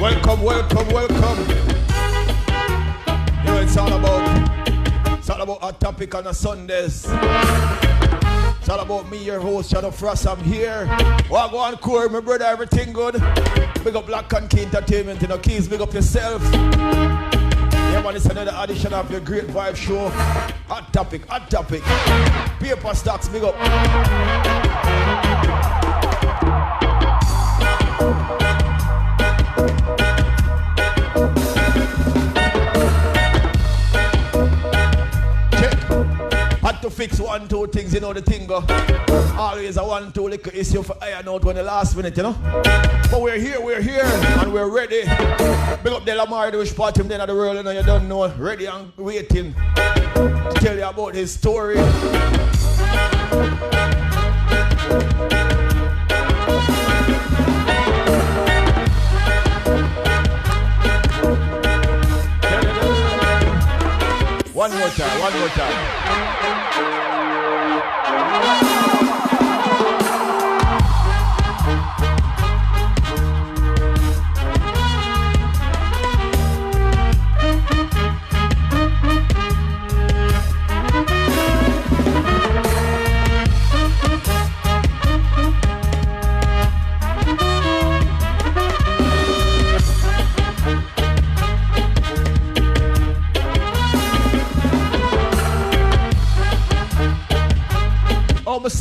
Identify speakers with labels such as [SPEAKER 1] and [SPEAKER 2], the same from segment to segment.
[SPEAKER 1] Welcome, welcome, welcome. You know it's all about a topic on a Sundays. It's all about me, your host, Shadow Frost. I'm here. Well, go on, Corey, my brother, everything good? Big up Black and Key Entertainment, you know, Keys, big up yourself. Yeah, man, it's another edition of your Great Vibe Show. Hot topic, hot topic. Paper stocks, big up. To fix 1, 2 things, you know the thing go. Always a 1, 2 little issue for iron out when the last minute, you know. But we're here, and we're ready. Big up Delomar, the wish part him then of the world, you know, you don't know. Ready and waiting to tell you about his story. One more time.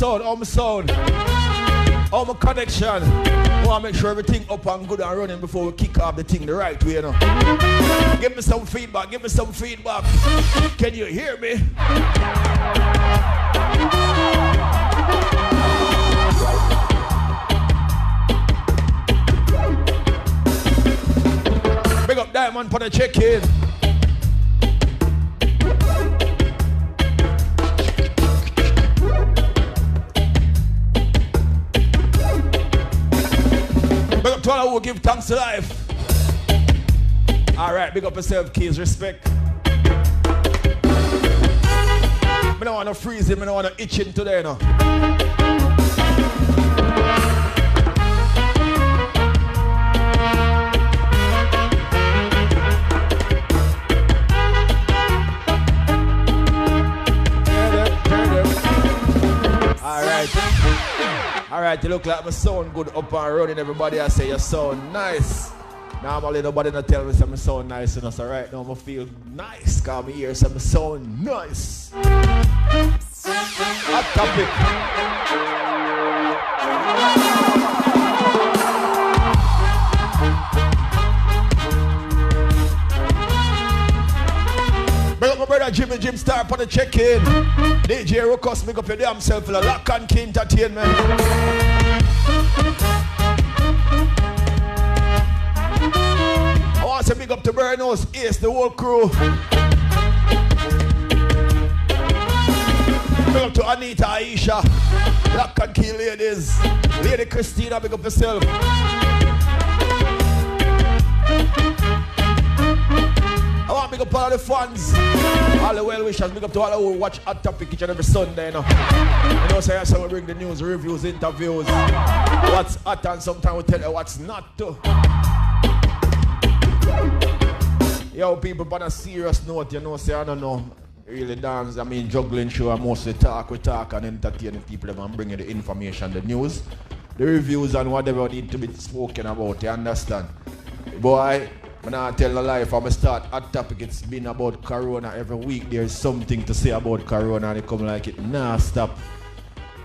[SPEAKER 1] All my sound, all my connection. I want to make sure everything up and good and running before we kick off the thing the right way, you know. Give me some feedback, Can you hear me? Big up Diamond for the check-in. To all who give thanks to life. Alright, big up yourself, Keys, respect. I don't want to freeze him, I don't want to itch him today, no. Alright, you look like my sound good up and running. Everybody I say you sound nice. Normally nobody not tell me some sound nice, you know, so right now I feel nice. Cause me hear some sound nice. Hot topic. Bring up my brother Jim Star for the check-in. DJ Ruckus, make up your damn self for the Lock and Key Entertainment. I want to big up to Bernos, Ace, the whole crew. Big up to Anita, Aisha, Lock and Key ladies. Lady Christina, big up yourself. I want to big up all the fans, all the well-wishers, big up to all who watch Hot Topic each and every Sunday, you know. You know, so that's how we bring the news, reviews, interviews, what's hot and sometimes we tell you what's not to. Yo, people, on a serious note, you know, say I don't know, really dance, I mean juggling show, I mostly we talk and entertain the people and bring you the information, the news, the reviews and whatever need to be spoken about, you understand? Boy, when I tell a lie, if I'm start Hot Topic, it's been about Corona every week. There's something to say about Corona and it come like it. Nah, stop.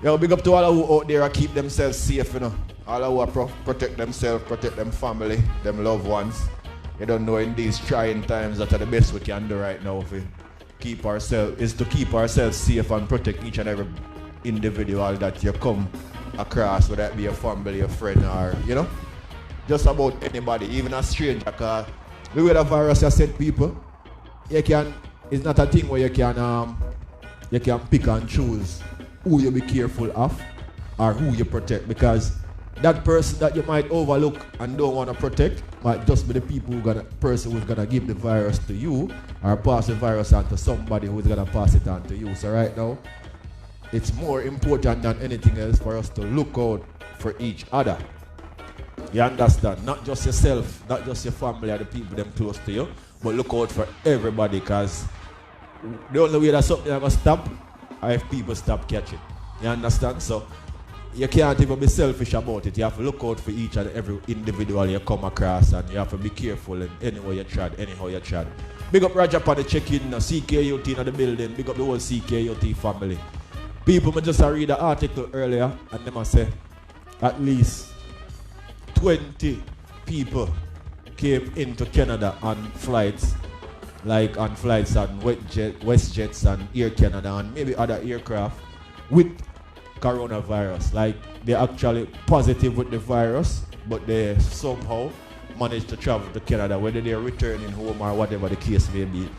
[SPEAKER 1] Yo, big up to all who out there and keep themselves safe, you know. All who protect themselves, protect them family, them loved ones. You don't know in these trying times that are the best we can do right now to keep ourselves safe and protect each and every individual that you come across, whether it be a family, a friend, or, you know. Just about anybody, even a stranger, because the way the virus has said people, it's not a thing where you can pick and choose who you be careful of or who you protect, because that person that you might overlook and don't want to protect might just be the person who's gonna give the virus to you or pass the virus on to somebody who's gonna pass it on to you. So right now, it's more important than anything else for us to look out for each other. You understand? Not just yourself, not just your family or the people them close to you, but look out for everybody, because the only way that something is going to stop are if people stop catching. You understand? So you can't even be selfish about it. You have to look out for each and every individual you come across, and you have to be careful in anywhere you tread, anyhow you tread. Big up Roger for the check-in, CKUT in the building. Big up the whole CKUT family. People, I just read the article earlier, and they must say at least 20 people came into Canada on flights, like on flights on WestJets and Air Canada and maybe other aircraft with coronavirus. Like they're actually positive with the virus, but they somehow managed to travel to Canada, whether they're returning home or whatever the case may be.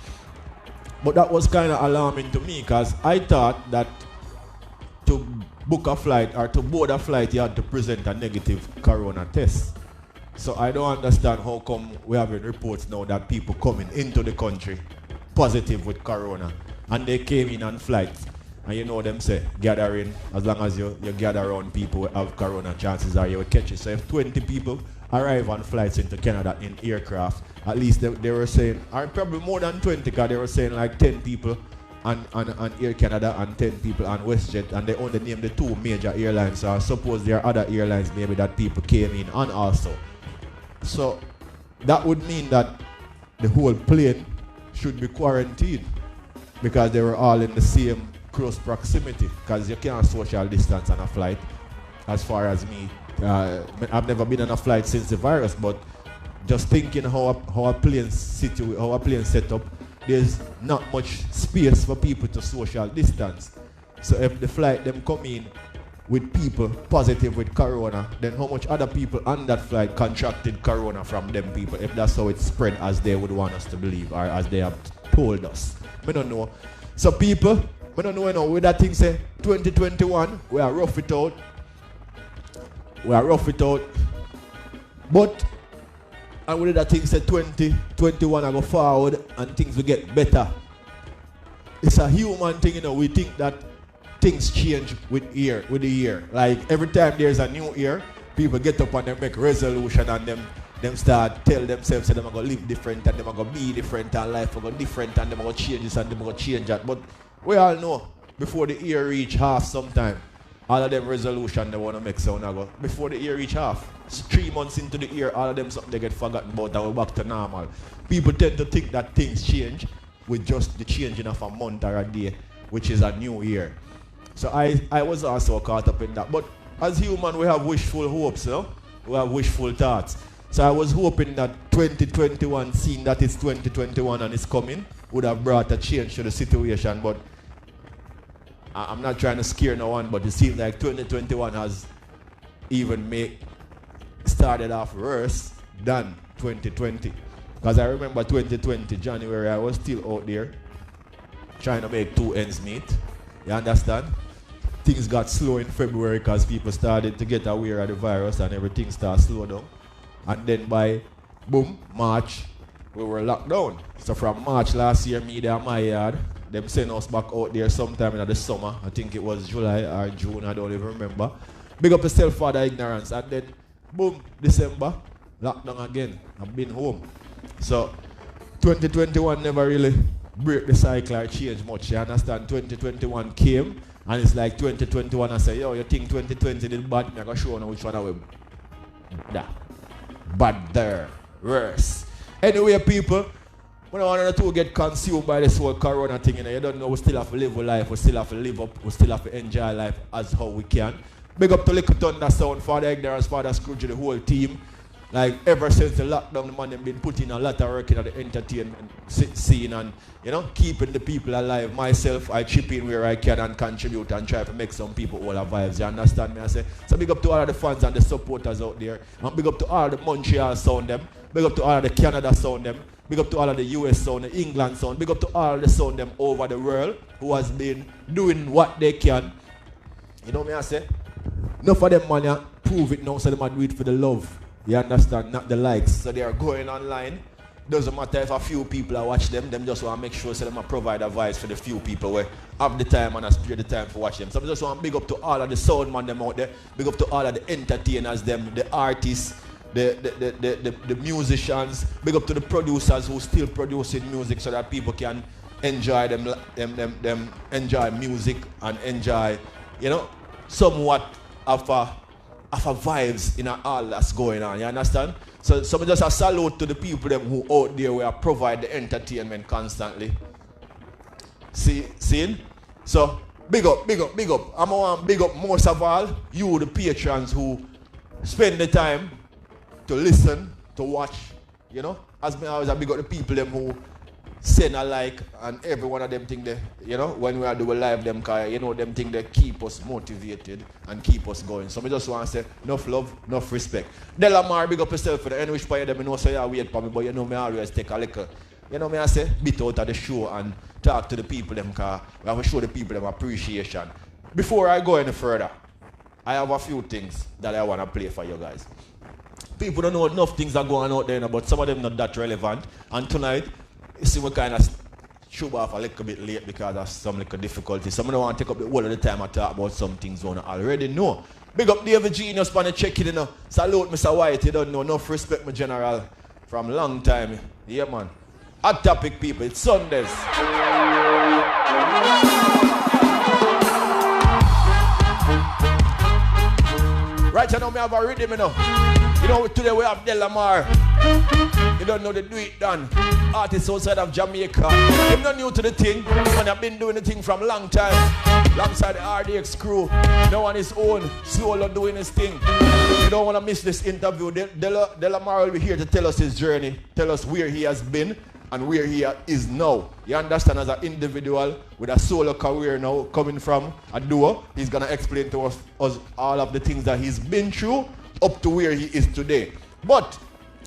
[SPEAKER 1] But that was kind of alarming to me, because I thought that to book a flight or to board a flight, you had to present a negative corona test. So I don't understand how come we're having reports now that people coming into the country positive with corona, and they came in on flights. And you know them say, gathering, as long as you gather around people who have corona, chances are you will catch it. So if 20 people arrive on flights into Canada in aircraft, at least they were saying, or probably more than 20, because they were saying like 10 people on Air Canada and 10 people on WestJet, and they only named the two major airlines. So I suppose there are other airlines maybe that people came in on also. So that would mean that the whole plane should be quarantined, because they were all in the same close proximity, because you can't social distance on a flight. As far as me, I've never been on a flight since the virus, but just thinking how a plane set up, there's not much space for people to social distance. So if the flight them come in with people positive with corona, then how much other people on that flight contracted corona from them people, if that's how it spread as they would want us to believe, or as they have told us. I don't know. So people, I don't know, with that thing say 2021, we are rough it out. We are rough it out. But and with that thing say 2021 I go forward and things will get better. It's a human thing, we think that things change with the year. Like every time there's a new year, people get up and they make resolution, and them start tell themselves that they're going to live different, and they're going to be different, and life will go different, and they're going to change this and they're going to change that. But we all know before the year reach half sometime, all of them resolution they want to make sound go. Before the year reach half, 3 months into the year, all of them something they get forgotten about and we're back to normal. People tend to think that things change with just the changing of a month or a day, which is a new year. So I was also caught up in that. But as human, we have wishful hopes, we have wishful thoughts. So I was hoping that 2021, seeing that it's 2021 and it's coming, would have brought a change to the situation. But I'm not trying to scare no one, but it seems like 2021 has even started off worse than 2020. Because I remember 2020, January, I was still out there trying to make two ends meet. You understand? Things got slow in February because people started to get aware of the virus and everything started slow down. And then by, boom, March, we were locked down. So from March last year, me there, my yard, them sent us back out there sometime in the summer. I think it was July or June, I don't even remember. Big up yourself for the ignorance. And then, boom, December, lockdown again. I've been home. So, 2021 never really break the cycle or change much. You understand? 2021 came, and it's like 2021. I say, yo, you think 2020 did bad? I'm going to show you which one I will. Bad there, worse. Anyway, people, we don't want to get consumed by this whole corona thing. You don't know, we still have to live life, we still have to live up, we still have to enjoy life as how we can. Big up to Little Thunder Sound, Father Ignorance, Father Scrooge, the whole team. Like ever since the lockdown, the man have been putting a lot of work into the entertainment scene and keeping the people alive. Myself, I chip in where I can and contribute and try to make some people all have vibes. You understand me? I say so. Big up to all of the fans and the supporters out there, and big up to all the Montreal sound them. Big up to all of the Canada sound them. Big up to all of the US sound, the England sound. Big up to all the sound them over the world who has been doing what they can. You know me? I say enough of them man prove it now, so they might do it for the love. You understand? Not the likes. So they are going online. Doesn't matter if a few people are watch them just want to make sure so they provide advice for the few people where have the time and spare the time for watch them. So I just want to big up to all of the sound man them out there. Big up to all of the entertainers them, the artists, the musicians, big up to the producers who still producing music so that people can enjoy them enjoy music and enjoy, you know, somewhat of a vibes in all that's going on. You understand? So just a salute to the people them who out there will provide the entertainment constantly. See? So big up. I'm gonna big up most of all you, the patrons who spend the time to listen, to watch, you know. As me always, I big up the people them who send a like, and every one of them think they, you know, when we are doing live them, cause you know them think they keep us motivated and keep us going. So I just want to say enough love, enough respect. Delomar, big up yourself for the end which part them, you know, so you wait for me, but you know me always take a little, you know me I say, bit out of the show and talk to the people them, cause we have to show the people them appreciation. Before I go any further, I have a few things that I want to play for you guys. People don't know enough things are going on out there, but some of them not that relevant. And tonight, you see we kind of shoot off a little bit late because of some little difficulties. So I don't want to take up the whole of the time I talk about some things you already know. Big up David Genius for the check-in, you know. Salute Mr. White, you don't know. Enough respect, my general, from long time. Yeah, man. Hot topic, people. It's Sundays. Right now, we have a rhythm, you know. You know, today we have Delomar. You don't know the do it done. Artists outside of Jamaica. I'm not new to the thing, and I've been doing the thing from a long time. Alongside the RDX crew. No one is own, solo doing his thing. You don't want to miss this interview. Delomar will be here to tell us his journey, tell us where he has been and where he is now. You understand, as an individual with a solo career now, coming from a duo, he's going to explain to us all of the things that he's been through up to where he is today. But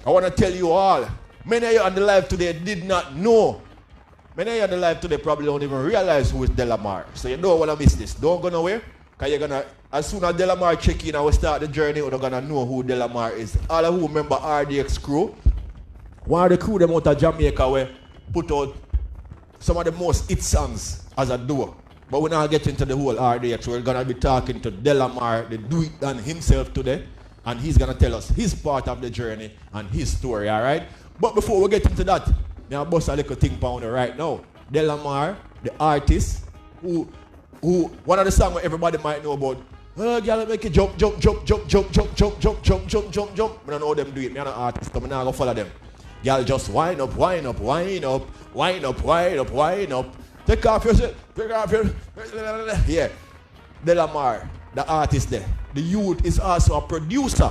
[SPEAKER 1] I want to tell you all, many of you on the live today did not know. Many of you on the live today probably don't even realize who is Delomar. So you don't want to miss this. Don't go nowhere, because you're going to, as soon as Delomar check in and we start the journey, you're going to know who Delomar is. All of who remember RDX crew, one of the crew them out of Jamaica where put out some of the most hit songs as a duo. But we're not getting into the whole RDX. We're going to be talking to Delomar, the do it done himself today. And he's going to tell us his part of the journey and his story, all right? But before we get into that, I'll bust a little thing pounder right now. Delomar, the artist, who one of the songs that everybody might know about, oh, girl, make it jump. I don't know how them do it. I'm not an artist, I'm not going to follow them. Girl, just wind up. Take off your shit, yeah. Delomar, the artist there. The youth is also a producer.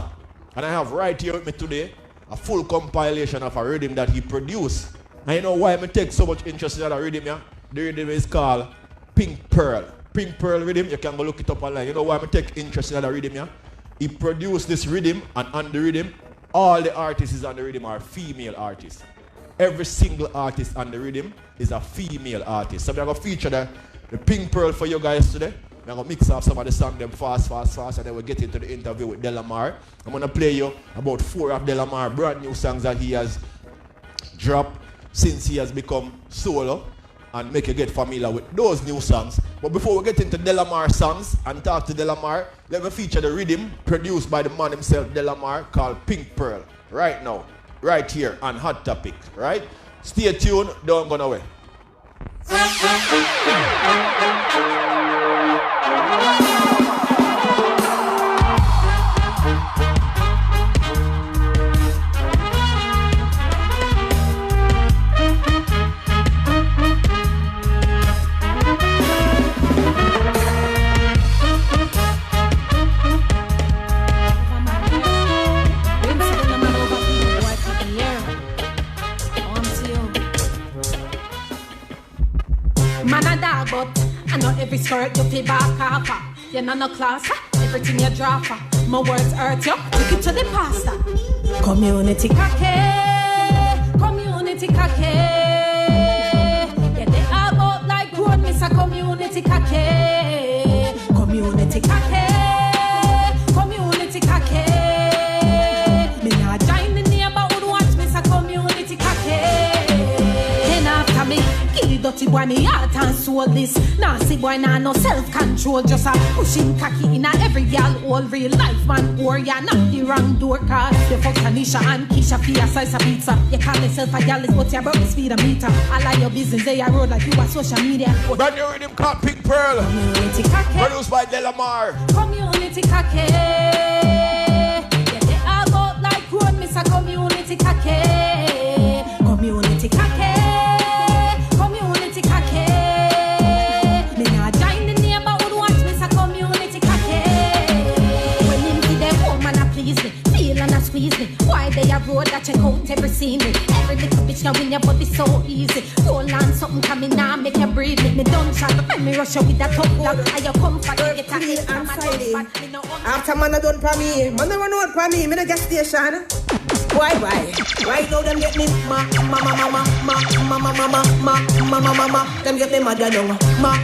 [SPEAKER 1] And I have right here with me today a full compilation of a rhythm that he produced. And you know why I take so much interest in that rhythm, yeah? The rhythm is called Pink Pearl. Pink Pearl rhythm, you can go look it up online. You know why I take interest in that rhythm, yeah? He produced this rhythm, and on the rhythm, all the artists on the rhythm are female artists. Every single artist on the rhythm is a female artist. So I'm going to feature the Pink Pearl for you guys today. I'm going to mix up some of the songs them fast, and then we'll get into the interview with Delomar. I'm going to play you about 4 of Delomar brand new songs that he has dropped since he has become solo, and make you get familiar with those new songs. But before we get into Delomar songs and talk to Delomar, let me feature the rhythm produced by the man himself, Delomar, called Pink Pearl, right now, right here on Hot Topic, right? Stay tuned, don't go nowhere.
[SPEAKER 2] But I know every skirt you feel back off. You're not no class, everything you drop. My words hurt you, take it to the pastor. Community kake, community kake. Yeah, they all about like road, miss a community kake. Community kake, community kake. Me not join the neighborhood watch, miss a community kake. Then after me, give it dirty boy, me heart and soul this. Nasty boy, nah no self-control. Just a pushing cocky in a every girl, all real life man. Or ya knock the wrong door, cause you fuck Tanisha and Keisha for a slice of pizza. You call yourself a girl, but you broke the speed of meter. I like your business, they are road like you are social media.
[SPEAKER 1] Brand new rhythm called Pink Pearl.
[SPEAKER 2] Community cocky.
[SPEAKER 1] Produced by Delomar.
[SPEAKER 2] Community cocky. Yeah, they all go like road, miss a community cocky. Community cocky. Community cocky. Me nah join the neighborhood watch, miss a community cocky. When him see them home and a please me, feel and a squeeze me. Why they a road that check out every scene me. Every little bitch can win your body so easy. Roll on something coming now, make you breathe. Make me don't try to find me rush you with that top dog. Are you comfort? Get a hit from my spot.
[SPEAKER 3] After man a done for me, man a run out for me no gas station. Why? Right now them get me ma. Them get me mad down. Ma.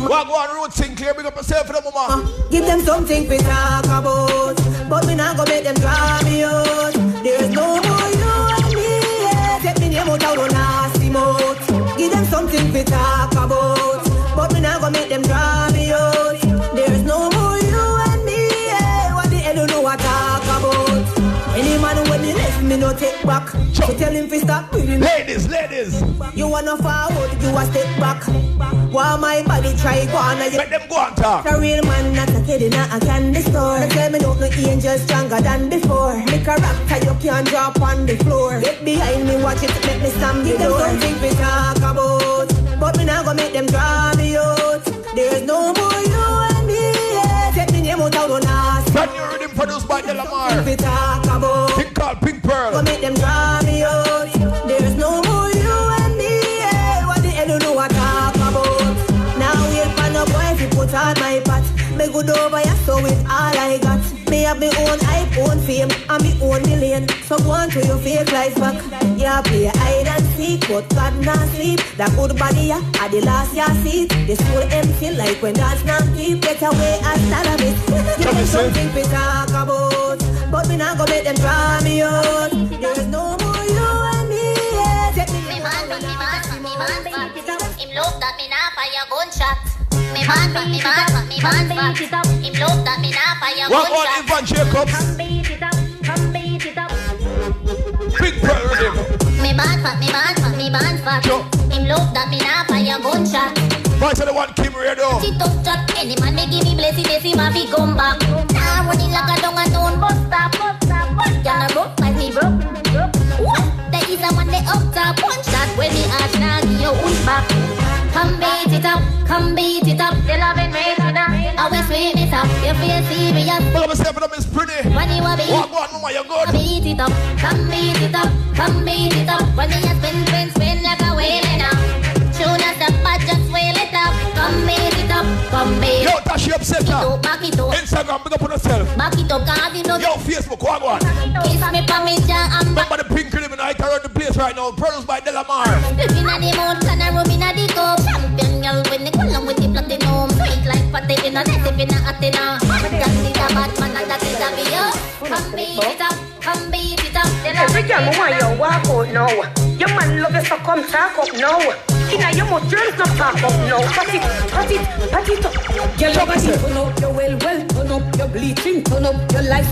[SPEAKER 1] Walk one road, Sinclair, big up yourself for the mama.
[SPEAKER 3] Give them something to talk about, but me not go make them draw me out. There's no more you and me. Yeah. Take me name out on nasty mouth. Give them something to talk about, but me not go make them draw me out. There's no more you and me. Yeah. What the hell you know what talk about? Any man when he left me no take back. So tell him to stop breathing.
[SPEAKER 1] Ladies.
[SPEAKER 3] You wanna forward, you a step back. While my body try go on,
[SPEAKER 1] let them go and talk.
[SPEAKER 3] A real man not a kid in a candy store. They tell me don't no angel stronger than before. Make a character you can't drop on the floor. Get behind me, watch it, make me slam the door. Something we talk about, but me not gonna make them draw me out. There's no more you and me. Yeah. Take me name out on us.
[SPEAKER 1] Brand new rhythm produced by Delomar.
[SPEAKER 3] We talk about.
[SPEAKER 1] Think called Pink Pearl.
[SPEAKER 3] Gonna make them draw me out. There's no more you and me. Yeah. What the hell you know I talk about? Now we're pan up boy if you put on my pot. Me good over ya so with all I got. Me have me own hype, own fame, and me own million. So go on to your fake life back. Yeah, play hide and seek, but God not sleep. That good body ya, at the last ya see. The soul empty like when that's not keep. Get away and stand a bit. Give me something to talk about, but me not go make them draw me out. There's no more you and me. Yeah. Take me
[SPEAKER 4] man. Him love that me now fire gunshot. Me man. Him love that me now fire gunshot.
[SPEAKER 1] What Ivan Jacobs?
[SPEAKER 4] Come beat it up.
[SPEAKER 1] Big Pearl rhythm.
[SPEAKER 4] Me man fat. Him love that me now fire gunshot.
[SPEAKER 1] Voice of the one Kim Radio.
[SPEAKER 4] She don't chat. Any man may give me blessing, they see my big come back. Now running like a dung and don't bust stop. Y'all are broke, like me broke. What? There is a one day up top. One shot when me ask now give you push back. Come beat it up. They love it, make it up. Always sweet it up. You feel serious.
[SPEAKER 1] Well, I'm saying for them is pretty.
[SPEAKER 4] When you a beat,
[SPEAKER 1] walk one, mama, you're good.
[SPEAKER 4] Beat it up. Come beat it up. When me a spin like a whale now. Tune us up, but just wheel it up. Come beat it up.
[SPEAKER 1] Yo, Tashi upset now.
[SPEAKER 4] Back it up.
[SPEAKER 1] Instagram, big up on yourself.
[SPEAKER 4] Back it up, cause you know.
[SPEAKER 1] Yo, Facebook, walk one.
[SPEAKER 4] Kiss me for me, and
[SPEAKER 1] remember the pink rhythm I around the place right now. Produced by Delomar.
[SPEAKER 4] Living at the mountain and room in the cup. Champion girl when they call on with the platinum. Sweet like potato in a net if in a Athena. Girl is a bad man and that is a video. Come beat it up.
[SPEAKER 3] Every girl want you walk out now. Your man love you so come talk up now. Inna your mouth dreams not talk up now. Pat it up. Girl your body turn up, your well turn up, your bleaching turn up, your life.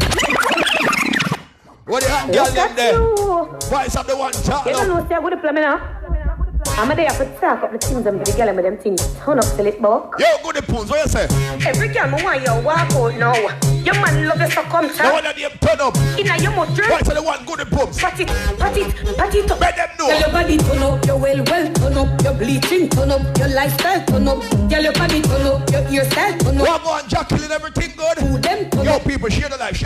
[SPEAKER 1] What the hell girl them there? Voice of the one talk.
[SPEAKER 3] You don't know say I go to play me now. I'm a day for talk up the things them to the girl and them things turn up till it buck.
[SPEAKER 1] Yo, good the poons, what you say?
[SPEAKER 3] Every girl want you walk out now. Your man love you so come talk.
[SPEAKER 1] The one that they turn up.
[SPEAKER 3] Inna your mouth dreams.
[SPEAKER 1] Voice of the one good the pumps.
[SPEAKER 3] Pat it up.
[SPEAKER 1] Let them know.
[SPEAKER 3] Girl your body turn up, your well turn up, your bleaching turn up, your lifestyle turn up. Girl your body turn up, your earstyle turn up.
[SPEAKER 1] Walk on Jacqueline, everything good.
[SPEAKER 3] Do them turn
[SPEAKER 1] yo
[SPEAKER 3] up.
[SPEAKER 1] People, share the life.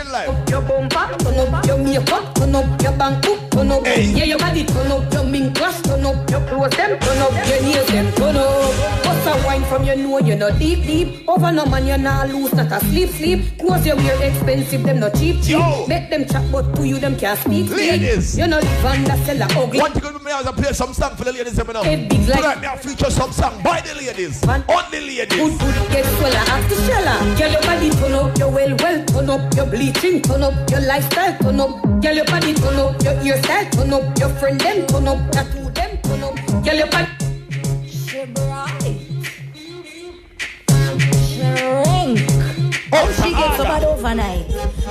[SPEAKER 3] Your bumper turn up, your makeup turn up, your bank book turn up.
[SPEAKER 1] Hey.
[SPEAKER 3] Yeah, your body turn up, your mink glass turn up, your clothes them turn up, your nails them turn up. What's a wine from your know you no deep. Over no man you not loose, not a sleep. Clothes you wear expensive, them no cheap.
[SPEAKER 1] Yo.
[SPEAKER 3] Make them chat, but to you them can't speak.
[SPEAKER 1] Ladies.
[SPEAKER 3] You know live and that sell a ugly.
[SPEAKER 1] One thing with me as I play some song for the ladies, you know.
[SPEAKER 3] Hey, big like.
[SPEAKER 1] Tonight me I feature some song by the ladies.
[SPEAKER 3] Man.
[SPEAKER 1] On the ladies.
[SPEAKER 3] Good, get swella, ask the shella. Girl, your body turn up, your well turn up, your bleaching turn up, your lifestyle turn up. Girl, your body turn up, your earstyle turn up, your friend them turn up, tattoo them turn up. Girl, your body. Oh, she gets so bad overnight.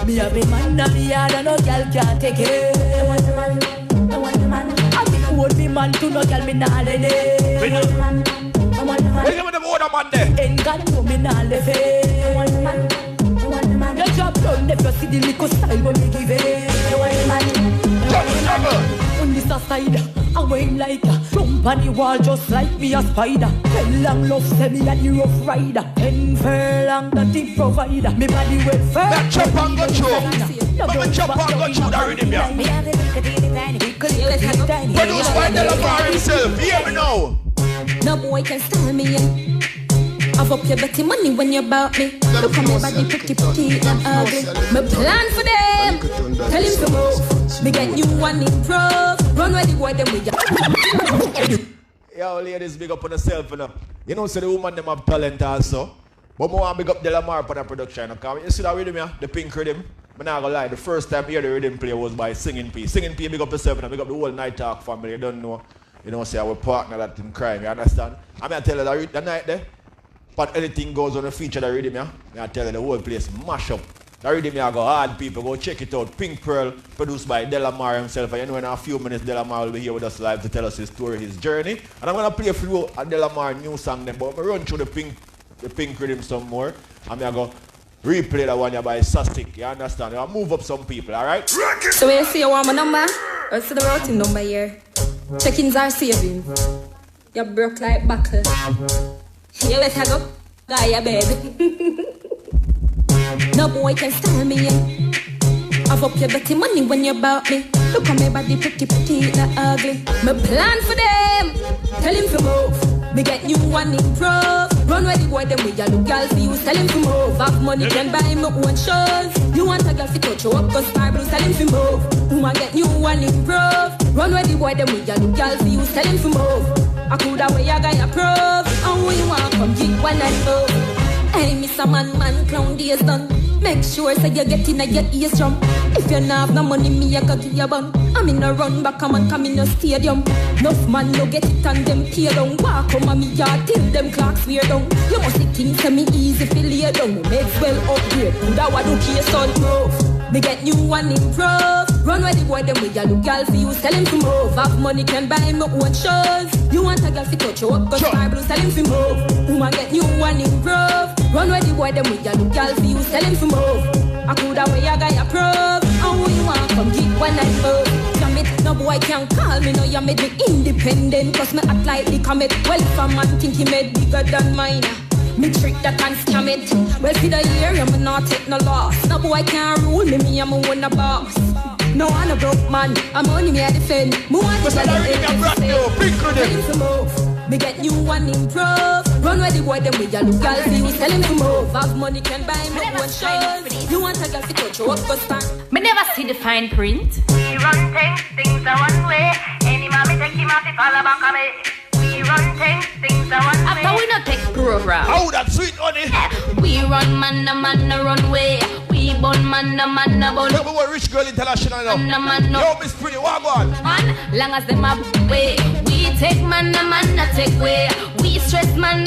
[SPEAKER 3] Me have a man and me hard and no girl can't take it. I want the man. I think I would be man to no girl me nah let it. I want the man.
[SPEAKER 1] Where you the water man there?
[SPEAKER 3] Ain't got no me nah let it. I want the man. Your job done if you see the little style when me give it. I want the man.
[SPEAKER 1] Juggle.
[SPEAKER 3] On this side, I wait like a jump on the wall just like me a spider. 10 long love say me a the rough rider. 10 furlong that the provider. Me body well firm.
[SPEAKER 1] That chop and go through. But me chop and go through that rhythm here.
[SPEAKER 3] Me have the tiny.
[SPEAKER 1] Produce by Delomar himself. Hear me now.
[SPEAKER 2] No boy can style me in. I've up your dirty money when you about me. Look at my body pretty and ugly. Me plan for them. Tell him to move. Me get you one improve. Run where the boy them with you.
[SPEAKER 1] Yo, ladies, big up on yourself, you know. You know, so the woman them have talent also. But I want to big up Delomar for the production. Okay? You see that rhythm here? The pink rhythm? I'm not going to lie. The first time here the rhythm play was by Singing P. Singing P, big up yourself, and big up the whole Night Talk family. You don't know. You know, say our partner that in crime. You understand? I'm going to tell you that night there. But anything goes on the feature the rhythm, yeah? I tell you the whole place mash up. The rhythm, I go hard people, go check it out. Pink Pearl, produced by Delomar himself. And you know in a few minutes Delomar will be here with us live to tell us his story, his journey. And I'm gonna play a few a Delomar new song then, but I'm gonna run through the pink rhythm some more. And I'm gonna replay the one here by Sastik, you understand? I'm gonna move up some people, alright?
[SPEAKER 2] So when you see you want my number, or see the routing number here. Check-ins are saving. You broke like buckle. You better go, die baby. No boy can stand me in. I've up your dirty money when you about me. Look at my body pretty and ugly. Me plan for them. Tell him to move. Me get you one improve. Run where the boy them with ya look girl for you. Tell him to move. Have money can buy me own shows. You want a girl to touch you up cause star blue. Tell him to move. Woman get you one improve. Run where the boy them with ya look girl for you. Tell him to move. I coulda way a guy approve. And who you want come get one and move. Hey, Mr. Man, clown days done. Make sure say you get in a your ears drum. If you not have no money, me I got your bun. I'm in a run back, come in a stadium. Enough man no get it and them pay down. Walk come on me yard till them clocks wear down. You must think to me easy feel lay down. Make well upgrade, that what do case on move. Me get you one improve. Run where the boy them with ya look girl for you. Tell him to move. Have money can buy me own shows. You want a girl to touch you up cause star blue. Tell him to move. Woman get you one improve. Run where the boy them with ya look girl for you. Tell him to move. I coulda way a guy approve. And who you want come get one and move. You made no boy can call me. No you made me independent. Cause me act like the comet. Well if a man think he made bigger than mine. Me trick that and scam it. Well for the year I'm not take no loss. No boy can't rule me I'm a winner boss. No I'm a broke man. I'm only me a defend. Me want to tell him to move. Me get you one improve. Run where the boy them with ya look girl for you. Tell him to move. Have money can buy me one shows. You want a girl to touch you up but stand.
[SPEAKER 5] Me never see the fine print.
[SPEAKER 6] We run things are one way. Any man me take him off, he fall back on me. We run things are one way.
[SPEAKER 5] After we not take program.
[SPEAKER 1] Oh, that sweet honey.
[SPEAKER 5] We run man run way. We bun man bun.
[SPEAKER 1] Look at Rich Girl International now.
[SPEAKER 5] Man no.
[SPEAKER 1] Yo, Miss Pretty, what on?
[SPEAKER 5] Man, long as them up way. We take man take way. We stress man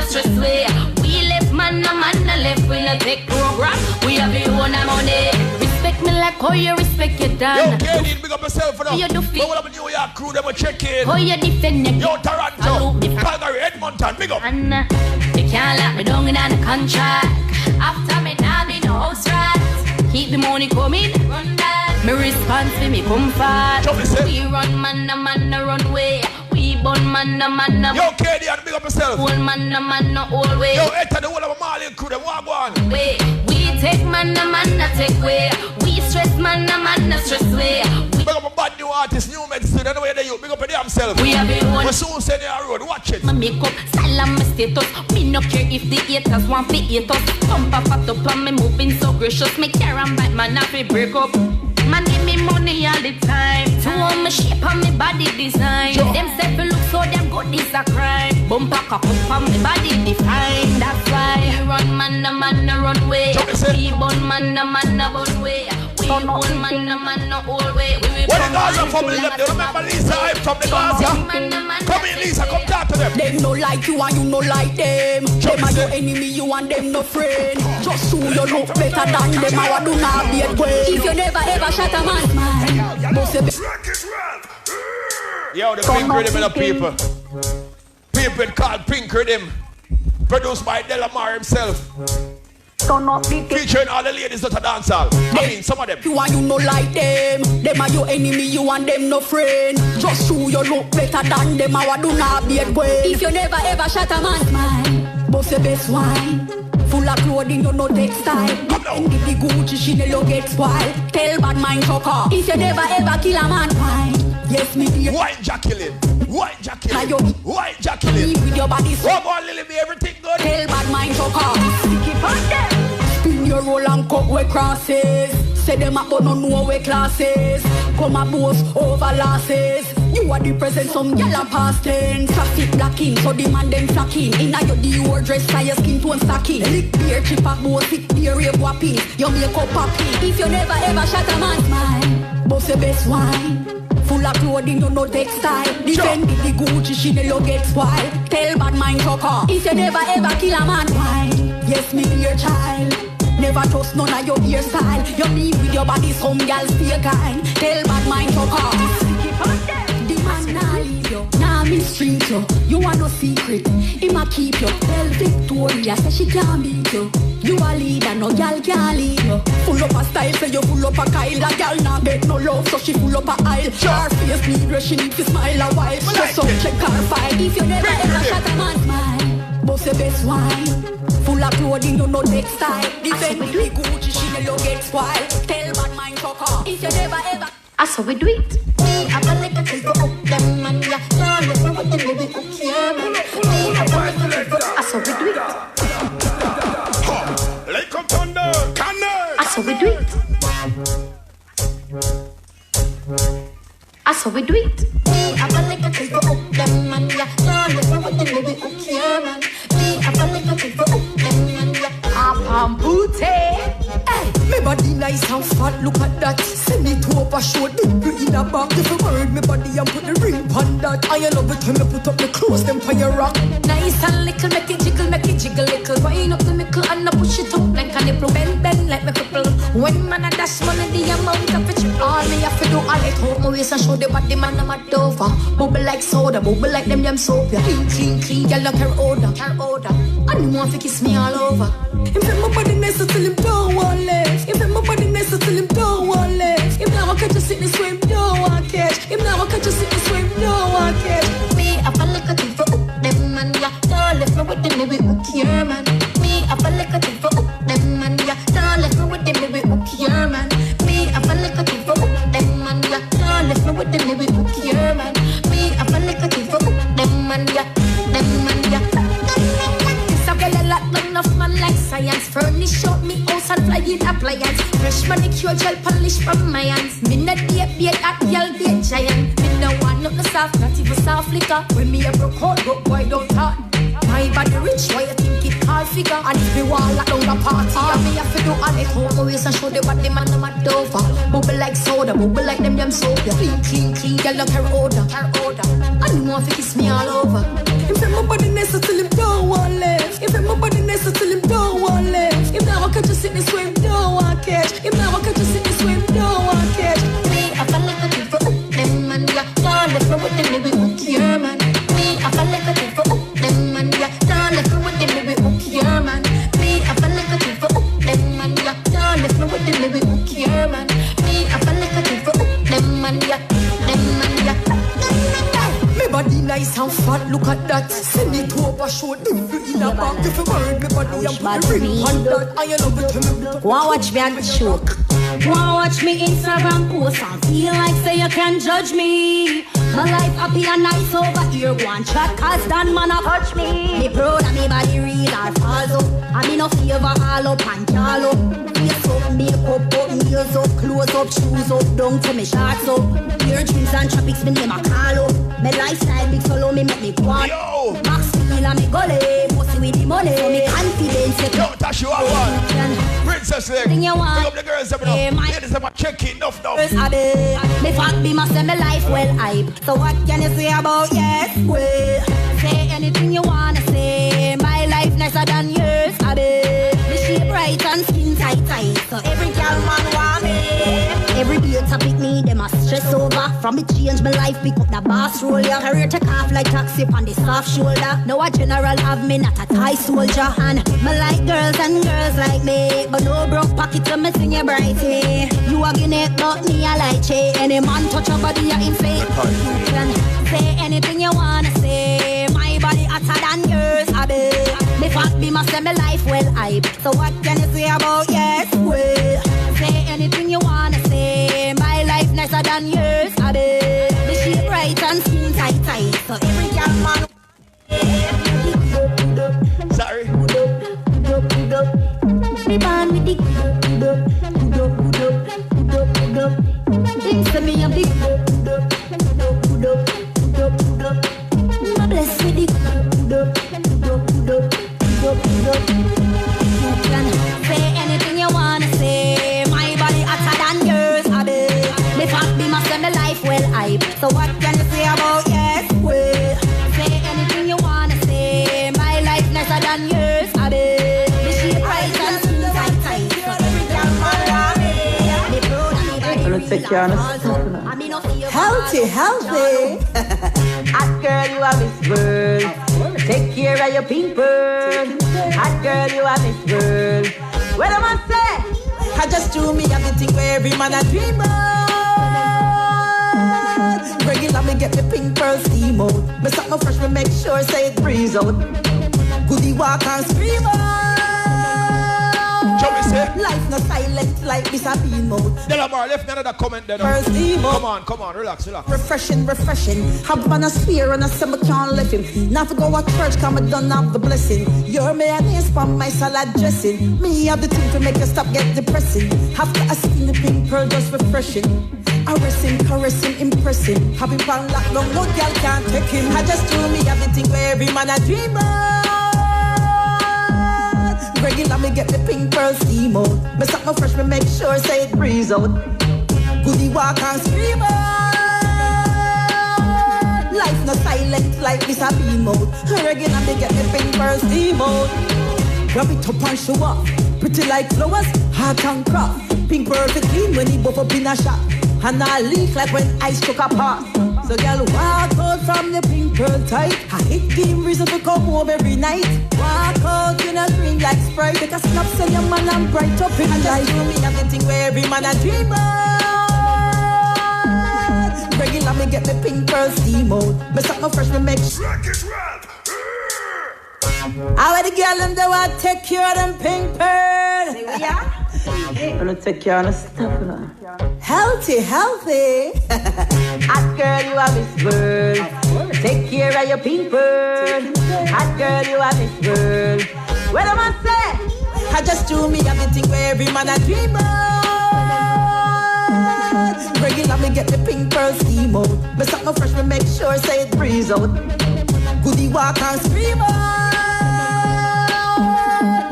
[SPEAKER 5] stress way. We left man left. We not take program. We have your own money. Respect me like how you respect your dad.
[SPEAKER 1] Yo, Katie, big up yourself for now.
[SPEAKER 5] You do fit.
[SPEAKER 1] But what about New York crew, them a check in.
[SPEAKER 5] How you defend your
[SPEAKER 1] Yo, Toronto, Calgary, Edmonton, big up.
[SPEAKER 5] And you can't lock me down in on the contract. After me now be no house rat. Keep the money coming, run that. Me response to me come fast. We run man run way. We bun man
[SPEAKER 1] Yo, Katie, and big up yourself.
[SPEAKER 5] Whole man all way.
[SPEAKER 1] Yo, enter the whole of a Mali crew, them walk on.
[SPEAKER 5] Way. We take man take way. We stress man stress way.
[SPEAKER 1] Big up a bad new artist, new medicine, anyway they you. Big up a damn self.
[SPEAKER 5] We have a one.
[SPEAKER 1] We soon send you a road, watch it.
[SPEAKER 5] My makeup, style and my status. Me no care if the haters want to hate us. Pump up fat up and me moving so gracious. Me care and bite man have to break up. Man give me money all the time. To on my shape and my body design.
[SPEAKER 1] Sure.
[SPEAKER 5] Them self look so damn good, this a crime. Bumper cock up and my body define. That's why we run man run way. We bun man bun way. We bun man all way. We
[SPEAKER 1] When the Gaza family them, you remember Lisa hype from the Gaza? Come in, Lisa, come talk to them.
[SPEAKER 3] Them no like you and you no like them. Them are your enemy, you and them no friend. Just so you look better than them, I do not be a queen. If you never ever shot a man,
[SPEAKER 1] yo, the Pink Rhythm and the people. People called Pink Rhythm. Produced by Delomar himself. Featuring all the ladies that are dancehall. I mean, some of them.
[SPEAKER 3] You and you no like them. Them are your enemy, you and them no friend. Just so you look better than them, I do not be a queen. If you never ever shot a man, boss the best wine. Full of clothing, you no textile. And if the Gucci, she no get spoiled. Tell bad mind fucker. If you never ever kill a man, wine. Yes, me dear.
[SPEAKER 1] Why Jacqueline? Why Jacqueline? Why Jacqueline?
[SPEAKER 3] With your body so.
[SPEAKER 1] Come on, Lily, be everything good.
[SPEAKER 3] Tell bad mind fucker. Keep on them. Spin your roll and cut where crosses. Say them up but no know where classes. Come a boast over losses. You are the present, some gyal a past tense. Traffic blocking, so the man them flocking. Inna your Dior dress, tie your skin tone stacking. Lick beer, chip a boat, sick beer, rave whopping. Your makeup popping. If you never ever shot a man's mind, boss the best wine. Full of clothing, you no textile. Defend the Gucci, she no get spoiled. Tell bad mind fucker. If you never ever kill a man, wine. Yes, me dear child. Never trust none of your hairstyle. You leave with your body, some girls stay kind. Tell bad mind fucker. The man nah leave you, nah mistreat you. You want no secret, he ma keep you. Tell Victoria, say she can't beat you. You a leader, no girl can't lead you. Full up a style, say you full up a Kyle. A girl nah get no love, so she full up a aisle. Her face need rest, she need to smile a while. Just so check her file. If you never ever shot a man's mind, boss the best wine. Full of clothing, you no textile. Defend the Gucci, she no get spoiled. Tell bad mind fucker. If you never ever.
[SPEAKER 4] I saw we do it. I got like a thing for up them man, yeah. No, let's not with them, baby, okay, man. I saw we do it.
[SPEAKER 1] Like a thunder, cannon.
[SPEAKER 4] I saw we do it. I saw we do it. I got like a thing for up them man, yeah. No, let's not with them, baby, okay, man. I got like a thing for up them man, yeah.
[SPEAKER 3] I'm booty. Hey, me body nice and fat, look at that. Send it to up a show, dimple in a back. If you word me body and put the ring on that. I love it when me put up the clothes, them for your rock.
[SPEAKER 2] Nice and little, make it jiggle little. Wind up the mickle and I push it up like a nipple. Bend like me couple. When man a dash money, the amount of it. All me have to do, all it hold my waist and show the body man I'm a dover. Bubble like soda, bubble like them soap. Yeah. Clean, girl look her odor. And you want to kiss me all over.
[SPEAKER 3] If my body nice to tell him don't want left. If my body nice to tell him don't want left. If now I catch you sitting swim, don't want catch. If now I catch you sitting swim, don't want catch.
[SPEAKER 4] Me, I feel like a thing for up them man, yeah. Don't left me with them, maybe okay, man. Me, I feel like a thing for up them man, yeah. Don't left me with them, maybe okay, man. Me, I feel like a thing for up them man, yeah. Don't left me with them, maybe okay, man. Me, I feel like a thing for up them man, yeah. Them man, yeah.
[SPEAKER 2] Enough man like science. Furnish out me house and flying appliance. Fresh manicure gel polish from my hands. Me not date at girl date giant. Me no want nothing soft, not even soft liquor. When me a broke out, but boy don't talk. My body rich, why you think it hard figure? And if me want lock down the party, all me have to do all it home always and show the body man I'm a dover. Bubble like soda, bubble like them soap. Yeah. Clean, girl look her odor. And you want to kiss me all over.
[SPEAKER 3] If my body nice to tell him don't want left. If my body nice to tell him don't want left. If now I catch you sitting swim, don't want catch. If now I catch you sitting swim, don't want catch.
[SPEAKER 4] Me, I feel like a thing for up them man, yeah. Don't left me with them, maybe okay, man. Me, I feel like a thing for up them man, yeah. Don't left me with them, maybe okay, man. Me, I feel like a thing for up them man, yeah. Don't left me with them, maybe okay, man. Me, I feel like a thing for up them man, yeah. Them man, yeah.
[SPEAKER 3] Me body nice and fat, look at that. Send it to up a show, dimple in a back. If you word me body and put the ring on that. I love it when me put.
[SPEAKER 2] Wanna watch me and choke. Wanna watch me Instagram post and feel like say you can judge me. My life happy and nice over here. Go and chat cause Dan man a touch me. Me proud of me body real or false up. I me no favor all up and call up. Face up, makeup up, nails up, clothes up, shoes up, down to me shorts up. Your dreams and tropics me name a call up. My lifestyle big solo me make me want. Max feel and me gully. Most
[SPEAKER 3] with the money. So me confidence.
[SPEAKER 1] Yo, Tash, you are one. Princess Leg.
[SPEAKER 3] Thing you want.
[SPEAKER 1] Big up the girls, them now. Ladies, them are checking enough now.
[SPEAKER 3] Me fat be my semi life well hype. So what can you say about yes? Well, say anything you wanna say. My life nicer than yours, abe. Me shape right and skin tight tight. So every girl man want me. Every day to pick me, them a stress over. From me change my life, pick up the boss roll. Yeah, career take off like taxi on the soft shoulder. Now a general have me, not a Thai soldier. And me like girls and girls like me, but no broke pocket to me sing you brighty. You a guinea, but me a like che. Any man touch your body, you inflate. You can say anything you wanna say. My body hotter than yours, abe. Me fat be my semi life well hype. So what can you say about yes? Well, say anything you wanna say. My life nicer than yours, abe. Me shape right and skin tight tight. So every girl man.
[SPEAKER 1] Sorry.
[SPEAKER 3] Me born with the it's me a big I'm blessed with the you can say anything you wanna say. My body hotter than yours, abe. Me fat be my semi life well hype. So what can you say about yes? Well, say anything you wanna say. My life nicer than yours, abe. Me shape right and skin tight tight. So every girl follow me. Me proud and me body
[SPEAKER 7] Gonna take care of us.
[SPEAKER 3] healthy.
[SPEAKER 7] Hot girl, you are Miss World. Take care of your people. Hot girl, you are Miss World. What am I say?
[SPEAKER 3] I just do me everything where every man a dream of. Regular me get me pink pearl steam out. Me stop my fresh, me make sure say it breeze out. Goody walk and scream out. Life not silent like this a beam out.
[SPEAKER 1] Delomar, left me another comment there.
[SPEAKER 3] Pearl steam out.
[SPEAKER 1] Come on, relax.
[SPEAKER 3] Refreshing. Have on a sphere and I say me can't lift him. Not to go to church, cause me done have the blessing. You're mayonnaise for my salad dressing. Me have the thing to make you stop get depressing. Have to skin the pink pearl just refreshing. Caressing, impressing. Happy pan lock long, no girl can't take him. I just do me everything where every man a dream of. Regular me get me pink pearl steam out. Me stop my fresh, me make sure say it breeze out. Goody walk and scream out. Life not silent like this a beam out. Regular me get me pink pearl steam out. Grab it up and show off. Pretty like flowers, hot and craft. Pink perfect clean when he buff up in a shop. And I leak like when ice took a pass. So girl, walk out from the pink pearl tight. I hit the reason to come home every night. Walk out in a green like Sprite. Take a snap, send your man and bright up in light. Do me everything where every man a dream of. Regular me get me pink pearl steam out. Me stop my fresh, me make I wear the girl and they want to take care of them pink pearl. Yeah.
[SPEAKER 7] I'm gonna take care of the stuff now.
[SPEAKER 3] Healthy.
[SPEAKER 7] Hot girl, you are Miss World. Take care of your people. Hot girl, you are Miss World. What am I say?
[SPEAKER 3] I just do me everything where every man a dream of. Regular me get the pink pearl steam out. Me stop my fresh, me make sure say it breeze out. Goody walk and scream out.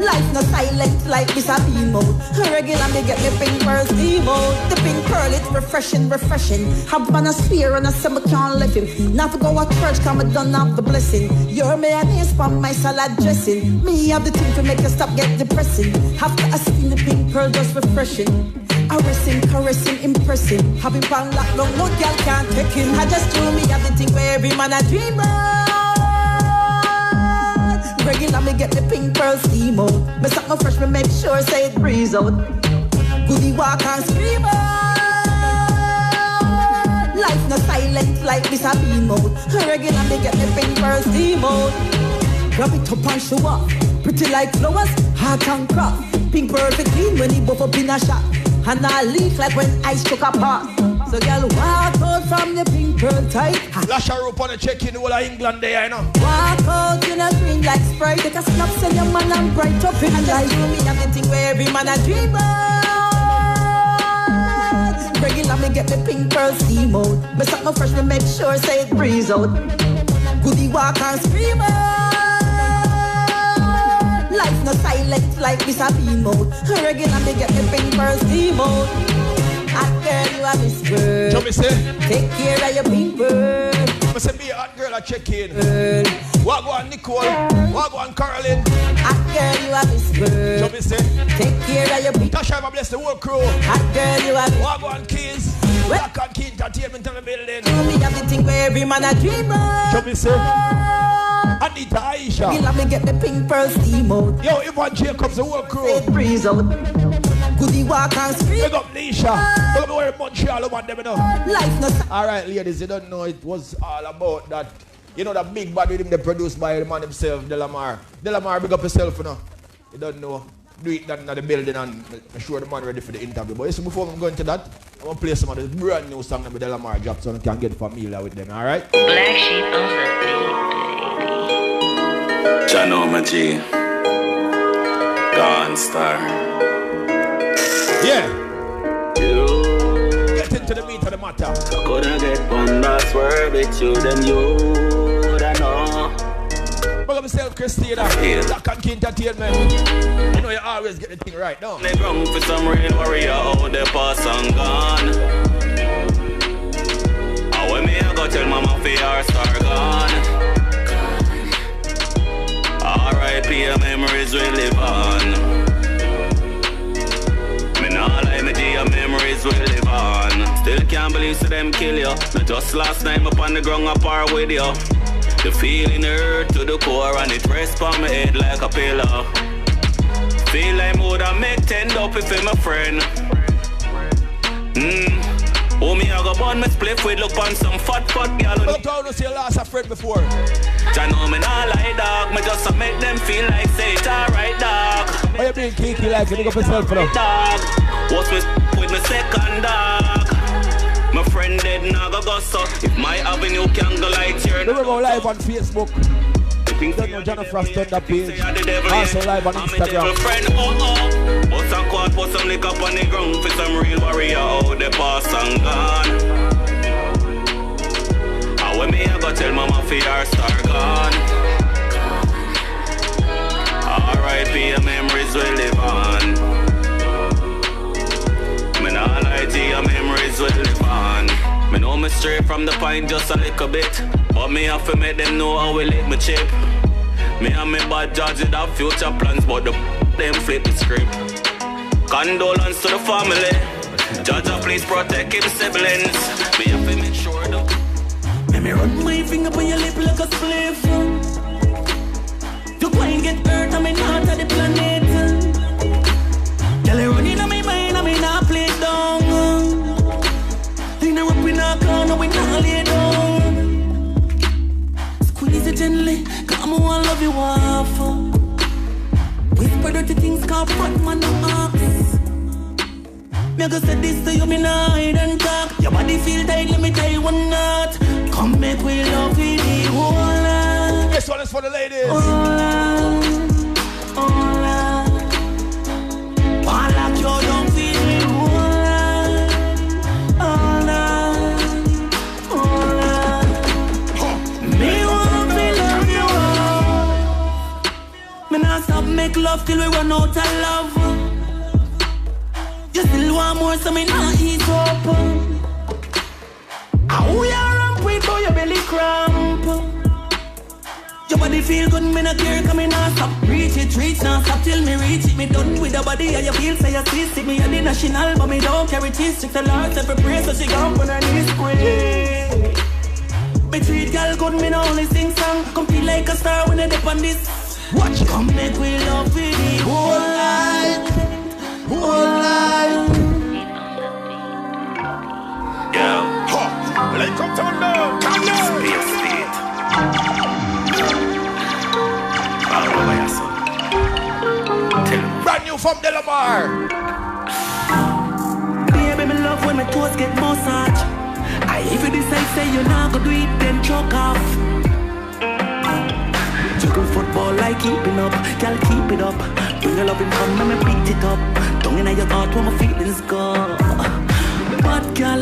[SPEAKER 3] Life not silent like this a beam out. Regular me get me pink pearl steam out. The pink pearl it's refreshing. Have on a sphere and I say me can't lift him. Not to go to church cause me done have the blessing. You're mayonnaise for my salad dressing. Me have the thing to make you stop get depressing. Have to skin the pink pearl just refreshing. Caressing, impressing. Having pan lock long, no girl can't take him. I just do me everything where every man a dream of. Regular me get the pink pearl steam out. Me stop my fresh, me make sure say it breeze out. Goody walk and scream out. Life not silent like this a beam out. Regular me get the pink pearl steam out. Grab it up and show off. Pretty like flowers, hot and craft. Pink perfect clean when he buff up in a shop. And I leak like when ice took a pass. So girl, walk out from the pink pearl tight.
[SPEAKER 1] Lash her up on the check-in all of England there, you know.
[SPEAKER 3] Walk out in a green like Sprite. Take a snap, send your man and bright up in light. Do me everything where every man a dream of. Regular me get me pink pearl steam out. Me stop my fresh, me make sure say it breeze out. Goody walk and scream out. Life no silent like this a beam out. Regular me get the pimpers steam out. Hot girl, you a Miss World.
[SPEAKER 1] Show me say.
[SPEAKER 3] Take care of your people.
[SPEAKER 1] I say be a hot girl a check in. What go on Nicole? What go on Caroline?
[SPEAKER 3] Hot girl, you a Miss World.
[SPEAKER 1] Show me say.
[SPEAKER 3] Take care of your people.
[SPEAKER 1] Tasha, I bless the whole crew.
[SPEAKER 3] Hot girl, you a Miss.
[SPEAKER 1] What go on Keys? Black and Key Entertainment in the building.
[SPEAKER 3] Show me everything where every man a dream of.
[SPEAKER 1] Show me say. Anita Aisha.
[SPEAKER 3] You let me get the pink pearl steam out.
[SPEAKER 1] Yo, Yvonne Jacobs, the whole crew.
[SPEAKER 3] Breeze out. Goody walk and scream.
[SPEAKER 1] Big up Leisha. Look at where Montreal about them, you know.
[SPEAKER 3] Life no.
[SPEAKER 1] Alright, ladies, you don't know it was all about that. You know that big bad rhythm they produced by the man himself, Delomar. Delomar, big up yourself, you know. You don't know. Do it down in the building and make sure the man ready for the interview. But listen, before I'm going to that, I'm going to play some of this brand new song that Delomar dropped so you can get familiar with them, alright?
[SPEAKER 6] Black sheep on the beat.
[SPEAKER 8] Jano Maji, Gone Star.
[SPEAKER 1] Yeah. Get into the meat of the matter.
[SPEAKER 8] I couldn't get one last word with you, then you would I know.
[SPEAKER 1] Look at myself, Christina. Black and Key Entertainment. You know you always get the thing right, no?
[SPEAKER 8] They wrong for some real warrior, oh, the past and gone. Oh, when me I go tell mama for your star gone. R.I.P. your memories will live on. Me nah lie, me your memories will live on. Still can't believe so them kill you. Not just last night up on the ground apart with you. The feeling hurt to the core and it rests on my head like a pillow. Feel like woulda make 10 up if I'm a friend. Oh, me I go burn me split with look on some fat girl.
[SPEAKER 1] Look how you see you lost a friend before.
[SPEAKER 8] I know me not like dog. Me just make them feel like say it's alright dog.
[SPEAKER 1] Why you being kinky like you? Look up yourself for them.
[SPEAKER 8] Dog. What's me with my second dog? My friend dead now go so. If my avenue can go light here.
[SPEAKER 1] We will go live on Facebook. You don't know John Frost on that page. Also live on Instagram.
[SPEAKER 8] Put some quad, put some liquor up on the ground for some real warrior out the past and gone. And when me I go tell mama for your star gone. R.I.P. your memories will live on. Me nah lie to your memories will live on. Me know me straight from the point just a little bit. But me have to make them know how we lick my chip. Me and me bad judge it have future plans, but them flip the script. Condolence to the family. Judge please protect his siblings. Me have to make sure though. Let me run my finger on your lip like a spliff. You go and get hurt, I'm not of the planet. Girl, you running on my mind, I'm not play down. You know we not gonna, we not lay down. Squeeze it gently, come on, I love you off. Whisper dirty things, call front man, no ox. Me go say this to you, me nah hide and talk. Your body feel tight, let me tell you one knot. Come make we love you the whole lot.
[SPEAKER 1] This one is for the ladies.
[SPEAKER 8] Hola. One like you don't feel me, hola. Me want to love you all. Me not stop make love till we run out of love. You still want more, so me not eat up. How you ramp with boy, your belly cramp. Your body feel good, me not care, come in and stop. Reach now, stop till me reach it. Me done with the body, and you feel say you see sick. Me a the national, but me don't carry cheese. Strict the Lord, every prayer, so she gone on her knees quick. Me treat girl good, me no only sing song. Come feel like a star when I dip on this. Watch, come make we love with the whole life. Whole life. Yeah.
[SPEAKER 1] Like come down.
[SPEAKER 8] Space state. All over your son. Tell me.
[SPEAKER 1] Brand new from Delomar.
[SPEAKER 8] Baby, me love when my toes get massage. I even decide say you're not gonna do it, then choke off. Juggle football like keeping up. Girl, keep it up. Bring your loving come, let me beat it up. Don't in your heart where my feelings go. Bad girl,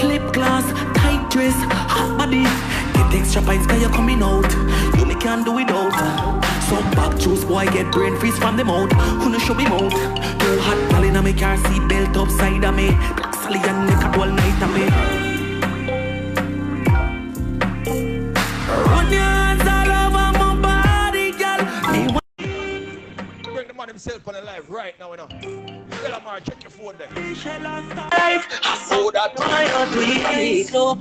[SPEAKER 8] lip gloss, tight dress, hot body. Get extra pints cause you're coming out. You me can't do without. Some back juice boy get brain freeze from the mouth. Who no show me mouth? Too hot gal inna me car seat belt upside of me. Black Sally and make a all night of me. Run your hands all over my body, gal.
[SPEAKER 1] Bring the man himself on the live right now, you know. Delomar, check your phone there.
[SPEAKER 8] So that wine slow,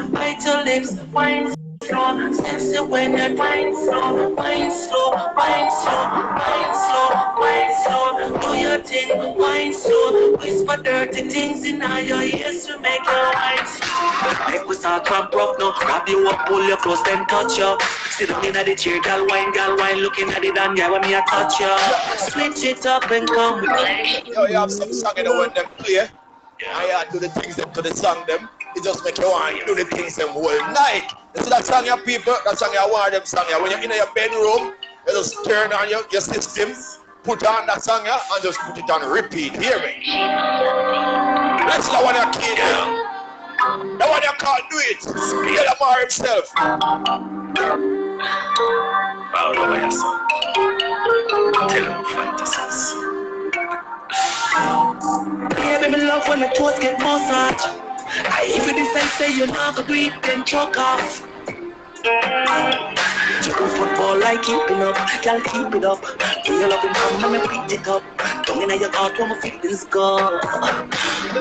[SPEAKER 8] bite your lips, wine slow, sexy when you wine slow, wine slow, wine slow, wine slow, wine slow, do your thing, wine slow, whisper dirty things in all your ears to make your wine slow. Make we start from broke now, grab you up, pull you close, then touch you. Sit down inna the chair, gal wine, looking at it and yeah, when me a touch you. Switch it up and come with me.
[SPEAKER 1] Yo, you have some song in the when them play. I do the things them to the song them. It just make you want to do the things them whole night. You see that song your people, that song you want them song ya. When you're in your bedroom, you just turn on your system, put on that song ya, and just put it on repeat. Hear me? Let's go on your kid. The one you can't do it. Delomar himself.
[SPEAKER 8] Proud over your son. Tell him fantasies. Baby, me love when my toes get massage. I even decide say you're not gonna do it, then choke off. Chicken football like keeping up, girl keep it up. Do you love it, come and pick it up. Don't in your heart where my feelings go.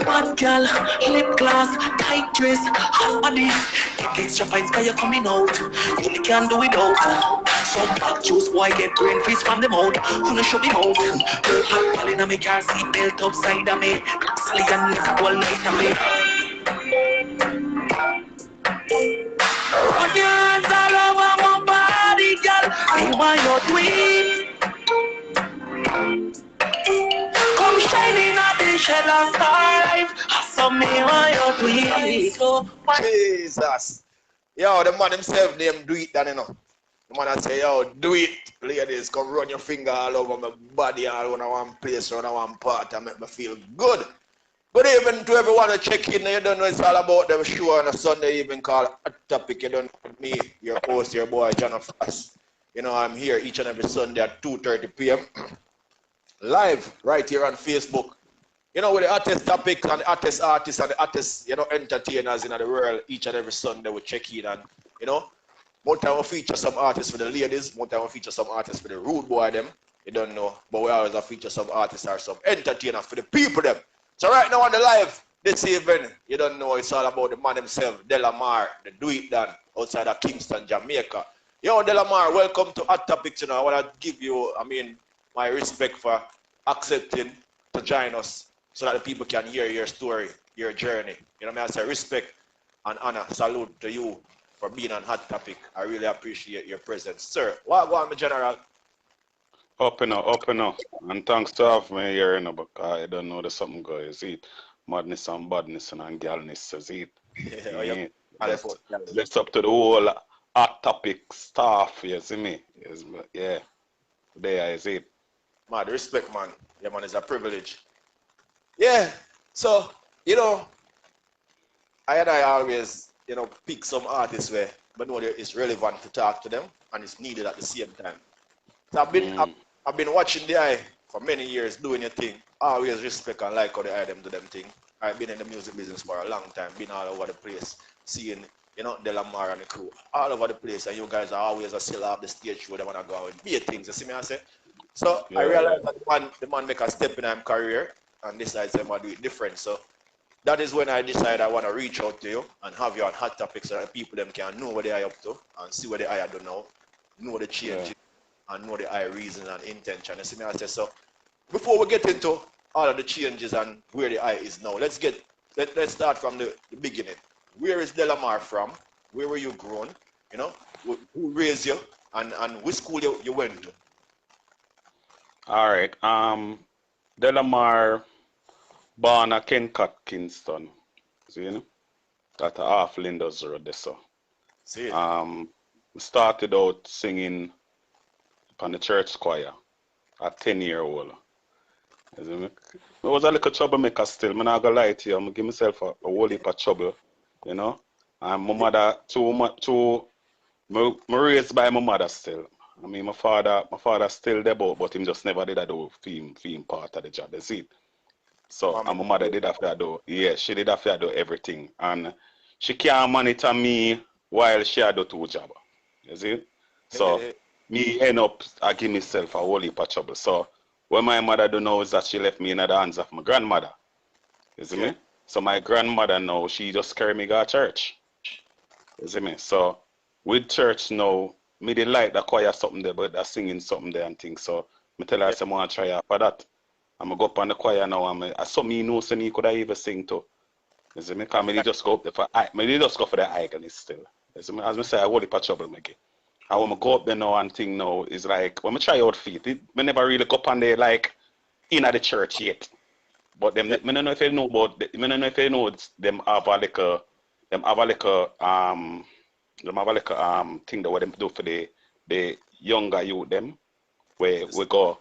[SPEAKER 8] Bad girl, lip gloss, tight dress, hot body. Get extra fines cause you're coming out. You only can't do without. Some black juice boy get brain freeze from the mouth. Who no show me mouth? Too hot girl inna me car seat belt upside of me. Black Sally and make a all night of me. Run your hands all over my body, girl. Me want your tweet. Come shining at the shell of starlight. So me want your tweet.
[SPEAKER 1] Jesus. Yo, the man himself named Do It, then, you know. The man I say, yo, do it, ladies. Come run your finger all over my body, all over one place, all over one part, and make me feel good. Good evening to everyone who check in. You don't know it's all about them show on a Sunday evening called A Topic. You don't know me, your host, your boy, John Fast. You know, I'm here each and every Sunday at 2:30 p.m. live right here on Facebook. You know, with the hottest topics and the hottest artists and the hottest, you know, entertainers in the world, each and every Sunday we check in and, you know, more time we feature some artists for the ladies, more time we feature some artists for the rude boy them. You don't know, but we always feature some artists or some entertainers for the people them. So right now on the live this evening, you don't know, it's all about the man himself, Delomar, the Do It Dan, outside of Kingston, Jamaica. Yo, Delomar, welcome to Hot Topics. You know, I want to give you, my respect for accepting to join us so that the people can hear your story, your journey. You know, I say respect and honor, salute to you for being on Hot Topic. I really appreciate your presence. Sir, what go on, my general?
[SPEAKER 9] Up and up. And thanks to have me here, you know, because I don't know there's something going, is it? Madness and badness and galness, is it?
[SPEAKER 1] Yeah.
[SPEAKER 9] That's up to the whole Hot Topic staff, you see me? Yes, yeah, there is it.
[SPEAKER 1] Mad respect, man. Yeah, man, it's a privilege. Yeah, so, you know, I always, you know, pick some artists where, but know it's relevant to talk to them and it's needed at the same time. So I've been watching the eye for many years doing your thing. I always respect and like how the eye them do them thing. I've been in the music business for a long time, been all over the place, seeing, you know, Delomar and the crew all over the place, and you guys are always still have the stage show them and go out with big things. You see me I say? So yeah. I realized that the man make a step in his career and decide to do it different. So that is when I decided I want to reach out to you and have you on Hot Topics so that people them can know what they are up to and see what they are doing now, know the change and know the eye reason and intention. You see me I say? So before we get into all of the changes and where the eye is now, let's start from the beginning. Where is Delomar from? Where were you grown? You know, who raised you and which school you went to?
[SPEAKER 9] All right. Delomar born at Kencut, Kingston. See, you know? That's half Linda's Road there, so.
[SPEAKER 1] See.
[SPEAKER 9] Started out singing on the church choir at 10-year-old. I was a little troublemaker still. I'm not gonna lie to you. I'm gonna give myself a whole heap of trouble, you know. And my mother, me raised by my mother still. I mean, my father still there, but him just never did a do film part of the job. That's it. So, and my mother did have to do, yeah, she did have to do everything. And she can't monitor me while she had do two jobs. You see? So, me end up, I give myself a whole heap of trouble. So, what my mother do know is that she left me in the hands of my grandmother. You see me? So, my grandmother now, she just carry me to church. You see me? So, with church now, me they like the choir something there, but they're singing something there and things. So, me tell her, I say, I want to try out for that. I'm going to go up on the choir now, and I saw me know so me could I even sing too. You see me? Because me just go up there for, me just go for the icon still. You see me? As I say, I hold it for trouble, me get. And when I go up there now and thing now, is like, when I try out feet, me never really go up on there like, in the church yet. But them, me don't know if you know about, me don't know if you know, them have a thing that what them do for the younger youth them, where we go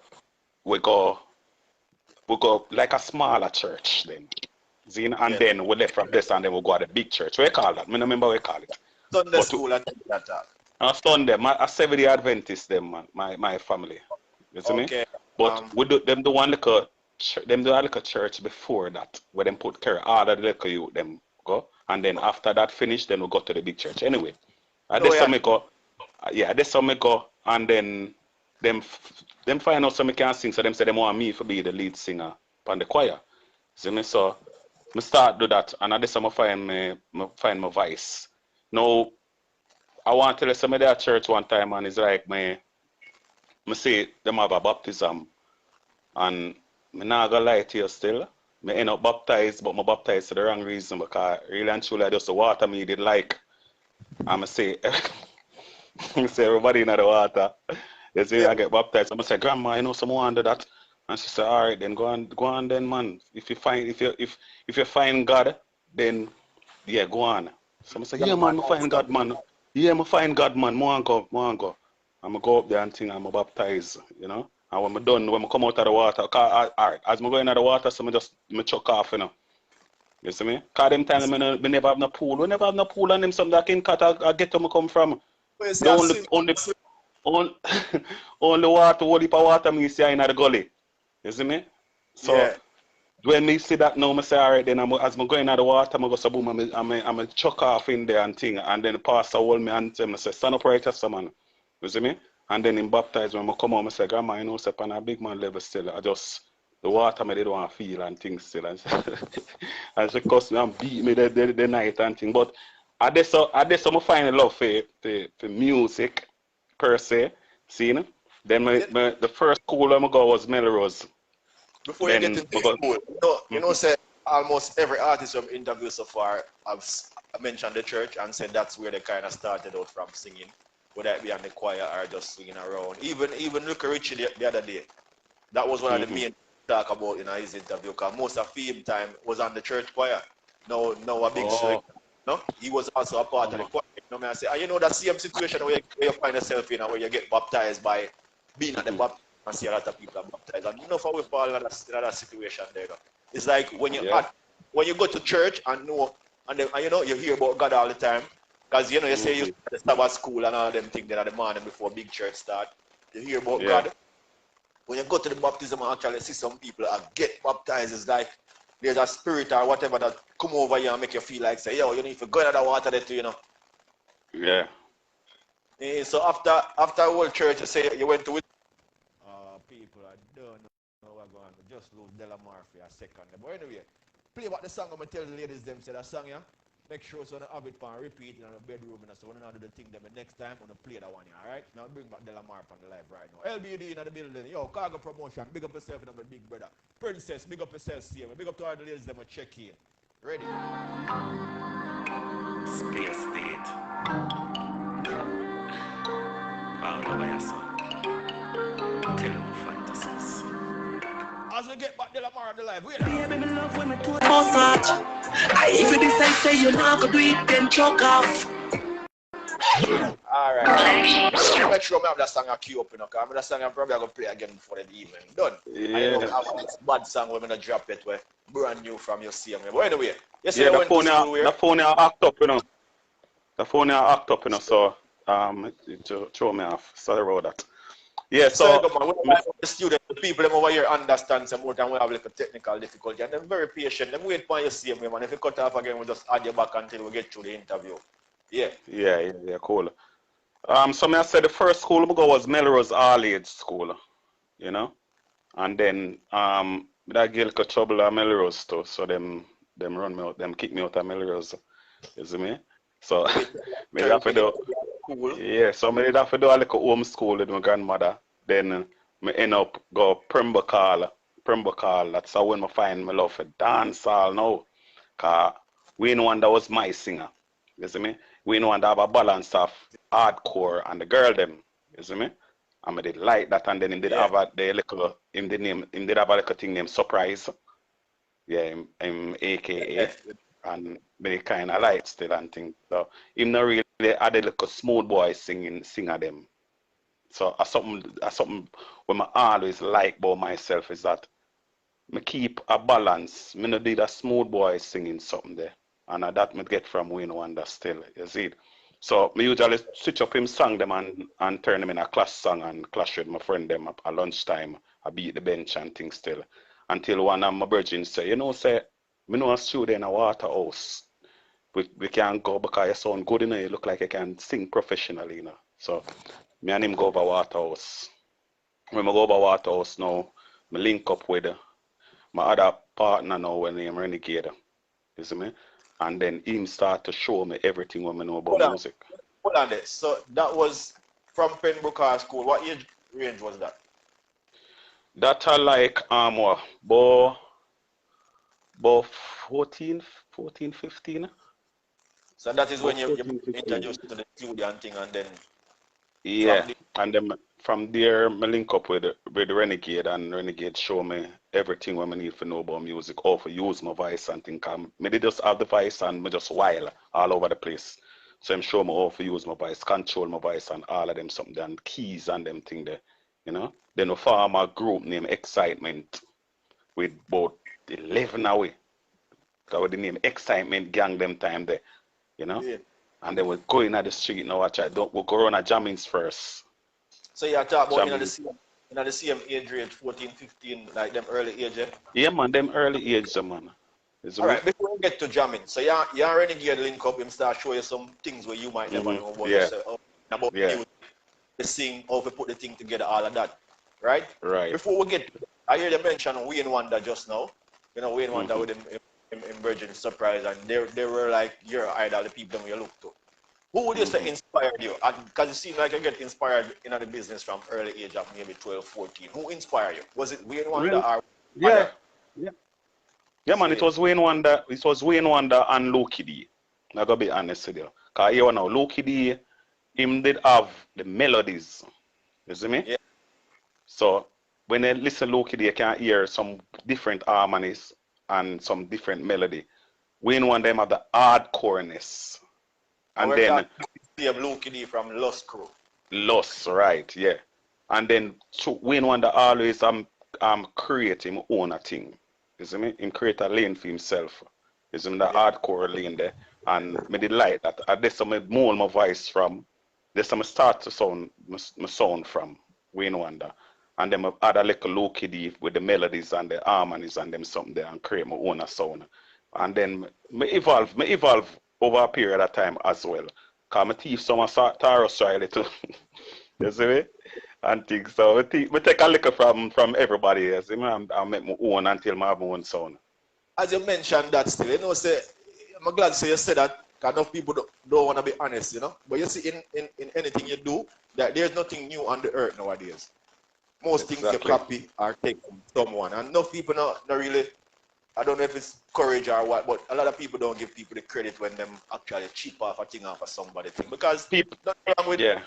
[SPEAKER 9] like a smaller church then. See, and then we left from this and then we go to the big church. What you call that? I don't remember what you call it.
[SPEAKER 1] Sunday school and that.
[SPEAKER 9] Sunday, a Seventh-day Adventist them, man, my family. You see me? But we do them do one little church before that, where them put care all of the little youth them go. And then after that finish, then we go to the big church. Anyway. That's how me go. That's how me go. And then them find out so me can sing, so them say they want me to be the lead singer on the choir. See me? So I start do that, and that's how I find my voice. Now I want to tell you somebody at church one time, and it's like me say them have a baptism, and me not gonna lie to you still. Me end up baptized, but I baptized for the wrong reason, because really and truly I just the water me did like. And I say everybody in the water. You see, I get baptized. I'm say, Grandma, you know someone under that. And she said, all right, then go on then, man. If you find God, then go on. So I say, yeah, man, I find God, man. Yeah, I find God, man. Go. I'm go up there and think I'm baptized, you know. And when I'm done, when I come out of the water, all right, as I go into the water, so I chuck off, you know. You see me? Because them times me never have no pool. We never have no pool, and them something that can cut I get to me come from. Only water, only water me see in the gully. You see me? So when me see that now, I say, all right, then as I go in the water, I go so boom, I'm chuck off in there and thing, and then the pastor hold me and tell me, say, stand up right there, man. You see me? And then in baptized, when I come home, I say, Grandma, you know, say, on a big man level still, the water me they don't want to feel and things still. And she cuss me and beat me the night and thing. But I just find love for music per se. See, you know? Then the first school I go was Melrose.
[SPEAKER 1] Before you get into school, you know, say almost every artist I've interviewed so far have mentioned the church and said that's where they kind of started out from singing, whether it be on the choir or just singing around. Even Luke Richie the other day, that was one of the main talk about in his interview, because most of his time was on the church choir. No a big select. No, he was also a part of the choir. You know, I say, you know that same situation where you find yourself in, where you get baptized by being at the baptism and see a lot of people are baptized. And you know, for we fall in that situation there. It's like when you go to church and then you know you hear about God all the time, because you know you say you start at school and all them things that are the morning before big church start. You hear about God. When you go to the baptism and actually see some people get baptized, it's like there's a spirit or whatever that come over you and make you feel like, say, yo, you need to go into the water there too, you know.
[SPEAKER 9] Yeah.
[SPEAKER 1] So after whole church, you say you went to it. People, I don't know what's going on. Just lose Delomar for a second. But anyway, play about the song. I'm going to tell the ladies them, say that song, yeah? Make sure so you have it and repeat in the bedroom. So when you do the thing, then the next time, I'm going to play that one, yeah, alright? Now bring back Delomar from the live right now. LBD in the building. Yo, Cargo Promotion. Big up yourself, you know, my big brother. Princess, big up yourself, see me. Big up to all the ladies, them, check in. Ready?
[SPEAKER 10] Space State. All over your son. Tell them fantasies.
[SPEAKER 1] As we get back Delomar on the live, wait.
[SPEAKER 8] Baby, me love when me to massage. If you decide say you not gonna do it, then choke off.
[SPEAKER 1] Alright. Make sure I have that song I queue up, you know, because that song I'm probably going to play again before the evening. Done.
[SPEAKER 9] Yeah.
[SPEAKER 1] I don't have this bad song when I'm going to drop it, where brand new from your CM. But anyway,
[SPEAKER 9] the phone act up, you know. The phone I act up, so it throw me off. Sorry about that. Yeah,
[SPEAKER 1] So,
[SPEAKER 9] so
[SPEAKER 1] the students, the people them over here understand some more than we have like a technical difficulty, and they're very patient. Them wait for you same way, man. If you cut off again, we just add you back until we get through the interview. Yeah.
[SPEAKER 9] yeah, cool. So I said the first school I go was Melrose All Age School, and then that girl got trouble at Melrose too, so them run me out, them kick me out of Melrose. You see me? So me have to do, so me have to do a little home school with my grandmother. Then me end up go Pembroke. That's how when I find my love for dance all now. Cause we know one that was my singer. You see me? We know one that have a balance of hardcore and the girl them. You see me? And I did like that, and then him did have a did have a little thing named Surprise. Yeah, him AKA. And me kinda like still and things. So him not really had a little smooth boy singer them. So something what I always like about myself is that me keep a balance. Me no did a smooth boy singing something there. And that me get from Wayne Wonder still, you see it. So me usually switch up him song them and turn them in a class song and clash with my friend them at lunchtime. I beat the bench and things still. Until one of my virgins say, say, me know a student in a Waterhouse. We can't go because you sound good, you look like you can sing professionally, So me and him go over Waterhouse. When I go over Waterhouse now, I link up with my other partner now when named Renegade. You see me? And then him start to show me everything what I know about music.
[SPEAKER 1] Hold on there. So that was from Pembroke High School. What age range was that?
[SPEAKER 9] That are like about 14, 15.
[SPEAKER 1] So that is when you introduced to the studio and thing, and then
[SPEAKER 9] and then from there I link up with Renegade, and Renegade show me everything what I need to know about music, how to use my voice and things. I just have the voice and I just wild all over the place. So him show me how to use my voice, control my voice and all of them something, and keys and them thing there, Then we form a group named Excitement with about 11 away. With the name Excitement Gang them time there, And then we're going at the street now. We'll go on a jammings first.
[SPEAKER 1] So you talk about in the same age range, 14, 15, like them early age,
[SPEAKER 9] Yeah, man, them early age, man.
[SPEAKER 1] Alright, before we get to jamming, so you're Renegade link up, him start show you some things where you might never know about yourself, about music, the sing, how to put the thing together, all of that, right?
[SPEAKER 9] Right.
[SPEAKER 1] Before we get, I hear you mention Wayne Wonder just now, Wayne Wonder with him Virgin Surprise, and they were like your idol, the people you look to. Who would you say inspired you? Because you seem like you get inspired in the business from early age of maybe 12, 14. Who inspired you? Was it Wayne Wonder or
[SPEAKER 9] Yeah, man, it was Wayne Wonder. It was Wayne Wonder and Loki D. I gotta be honest with you. Cause you know, Loki D, him did have the melodies. You see me?
[SPEAKER 1] Yeah.
[SPEAKER 9] So when you listen to Loki D, you can hear some different harmonies and some different melody. Wayne Wonder them have the hardcoreness. And then
[SPEAKER 1] Loki D from Lost Crew.
[SPEAKER 9] Lost, right, yeah. And then Wayne Wonder always create him own a thing. You see me? Him create a lane for himself. You see me? The hardcore lane there. And me did like that. That's some mold my voice from. That's some start to sound my sound from Wayne Wonder. And then I add a little Loki D with the melodies and the harmonies and them something there and create my own sound. And then me evolve over a period of time as well. Cause I teach some Taurus Riley too. You see me? And things. So we take a little from everybody, you see me? I make my own until I have my own sound.
[SPEAKER 1] As you mentioned that still, say, I'm glad to say you said that enough people don't want to be honest, But you see in anything you do, that there's nothing new on the earth nowadays. Most things you copy or take from someone. And enough people not really, I don't know if it's courage or what, but a lot of people don't give people the credit when them actually cheap off a thing off of somebody thing. Because
[SPEAKER 9] people,
[SPEAKER 1] nothing wrong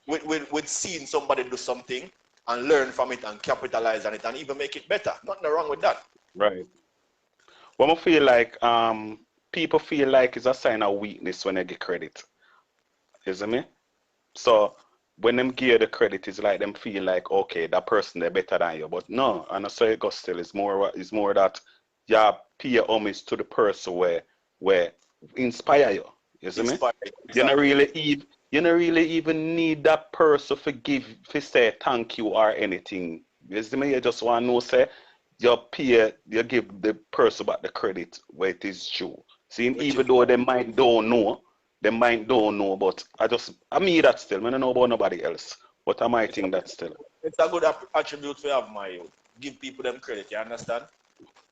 [SPEAKER 1] with seeing somebody do something and learn from it and capitalize on it and even make it better. Nothing wrong with that.
[SPEAKER 9] Right. Well, I feel like people feel like it's a sign of weakness when they get credit. You see me? So when them give the credit, it's like them feel like, okay, that person they're better than you. But no, and I say it goes still. It's more that you pay homage to the person where inspire you. You see me? You don't really even need that person to say thank you or anything. You see me? You just want to know, say, you give the person back the credit where it is due. See, even though they might don't know, but I mean that still. I don't know about nobody else. But I might think that still.
[SPEAKER 1] It's a good attribute to have, my youth. Give people them credit, you understand?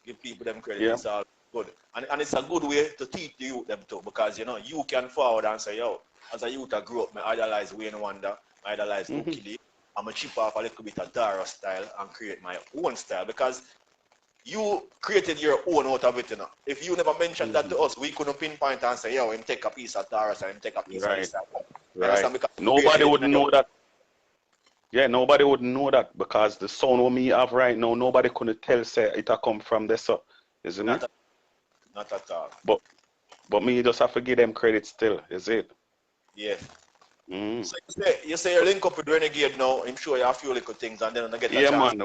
[SPEAKER 1] Give people them credit, it's all good. And it's a good way to teach the youth them too, because you know, you can forward and say, yo, as a youth I grew up, I idolize Wayne Wonder, I idolize Ukili. I'm a chip off a little bit of Dara style and create my own style, because you created your own out of it, you know. If you never mentioned that to us, we couldn't pinpoint and say, yo, him take a piece of Dara and him take a piece of this style.
[SPEAKER 9] Right. Nobody would know that. Yeah, nobody would know that, because the sound we have right now, nobody could tell say it come from this, so is it?
[SPEAKER 1] Not at all.
[SPEAKER 9] But me just have to give them credit still, is it?
[SPEAKER 1] Yeah. So you say you link up with Renegade now, I'm sure you have a few little things and then I get a chance.
[SPEAKER 9] Man,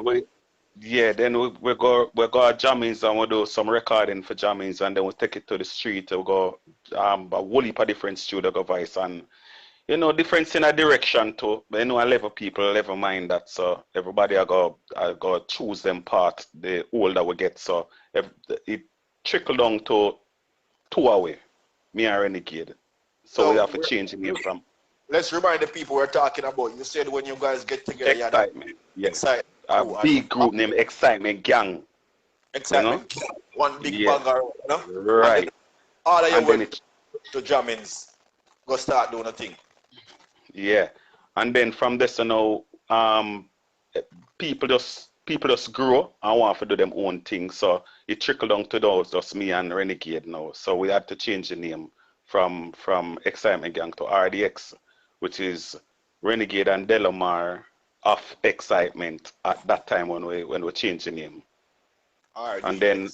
[SPEAKER 9] then we go jammings and we do some recording for jammings, and then we take it to the street. We go a whole heap of different studio go voice, and you know, difference in a direction too. But you know, a level people level mind that, so everybody I go choose them part the older we get, so it trickle down to two away, me and Renegade. So we have to change the name from.
[SPEAKER 1] Let's remind the people we're talking about. You said when you guys get together,
[SPEAKER 9] Excitement.
[SPEAKER 1] Yes. Excitement.
[SPEAKER 9] A big group named Excitement Gang.
[SPEAKER 1] Excitement. You know? One big banger, you know?
[SPEAKER 9] Right.
[SPEAKER 1] All of you went to jammings, go start doing a thing.
[SPEAKER 9] Yeah. And then from this, you know, people just grow and want to do them own thing. So it trickled down to those, just me and Renegade now. So we had to change the name from Excitement Gang to RDX, which is Renegade and Delomar of Excitement at that time when we changed the name. RDX. And then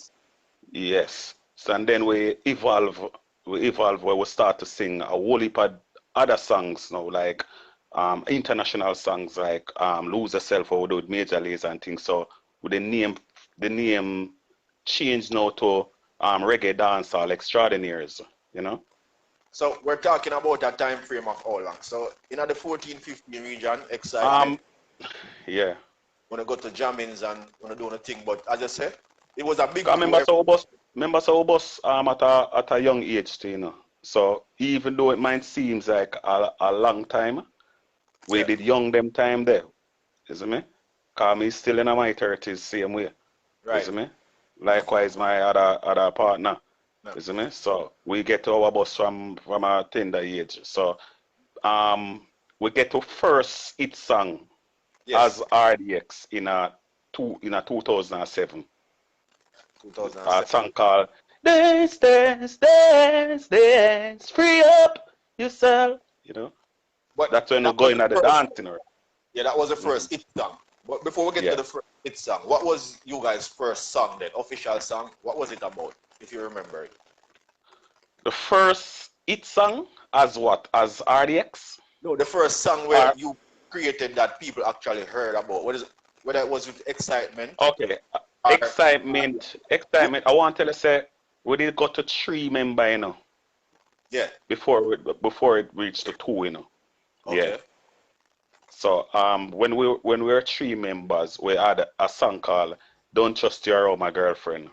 [SPEAKER 9] so and then we evolve where we start to sing a whole heap of other songs now, like international songs like Lose Yourself, or we do with Major Lazer and things. So with the name changed now to Reggae Dancehall Extraordinaires, you know.
[SPEAKER 1] So we're talking about a time frame of how long? So in the 14-15 region, Excitement.
[SPEAKER 9] Yeah.
[SPEAKER 1] When I go to jammings and when I do a thing, but as I said, it was a big.
[SPEAKER 9] Remember so bus at a young age too, you know. So even though it might seem like a long time, we did young them time there. You see me? Cause me still in my 30s same way.
[SPEAKER 1] Right.
[SPEAKER 9] You see me? Likewise my other partner. You see me? So we get to our bus from a tender age. So we get to first hit song as RDX in a 2007. A song called Dance, free up yourself. You know? But that's when we're going at the dancing. Right?
[SPEAKER 1] Yeah, that was the first hit song. But before we get to the first hit song, what was you guys' first song then? Official song? What was it about, if you remember it?
[SPEAKER 9] The first hit song as what? As RDX?
[SPEAKER 1] No, the first song where you created that people actually heard about. Whether it was with Excitement?
[SPEAKER 9] Okay. Excitement. I want to say we did go to 3 members, you know.
[SPEAKER 1] Yeah.
[SPEAKER 9] Before it reached to 2, you know.
[SPEAKER 1] Okay.
[SPEAKER 9] Yeah. So when we were 3 members, we had a song called "Don't Trust You Around My Girlfriend."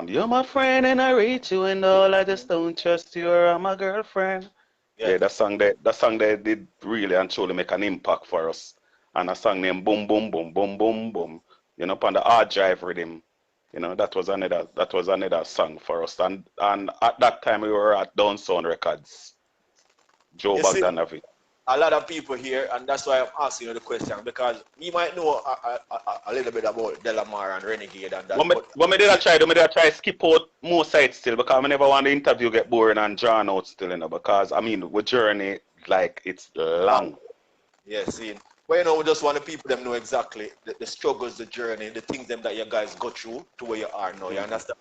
[SPEAKER 9] You're my friend and I rate you and all. I just don't trust you around my girlfriend. Yeah, that song that did really and truly make an impact for us. And a song named Boom Boom Boom Boom Boom Boom. You know, upon the hard drive rhythm. You know, that was another song for us. And at that time we were at Down Sound Records. Joe Bogdanovich.
[SPEAKER 1] A lot of people here, and that's why I'm asking you the question, because you might know a little bit about Delomar and Renegade and that.
[SPEAKER 9] But me did I try skip out more sides still, because I never want the interview get boring and drawn out still, you know, because I mean we journey like it's long.
[SPEAKER 1] Yeah, see. But you know, we just want the people them know exactly the struggles, the journey, the things them that you guys go through to where you are now. You understand?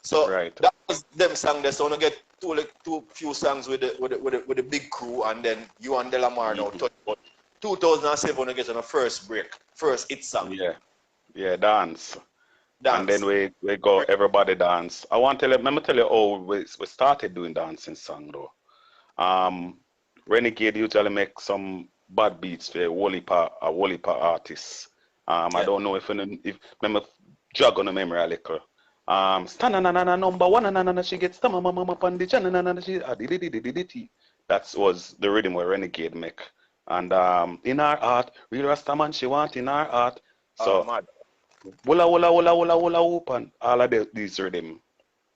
[SPEAKER 1] So that was them song there. So I get two few songs with the big crew, and then you and Delomar now touch. But 2007 when I get on the first hit song.
[SPEAKER 9] Yeah, dance. And then we go everybody dance. I want to let me tell you how we started doing dancing song though. Renegade usually make some bad beats for a Wolipa artist. I don't know if remember jog on the memory a little. Stand na number one na she gets mama pandija na she that was the rhythm where Renegade make. And in our art, real Rasta man she want in our art. So wula whoop and all of these rhythm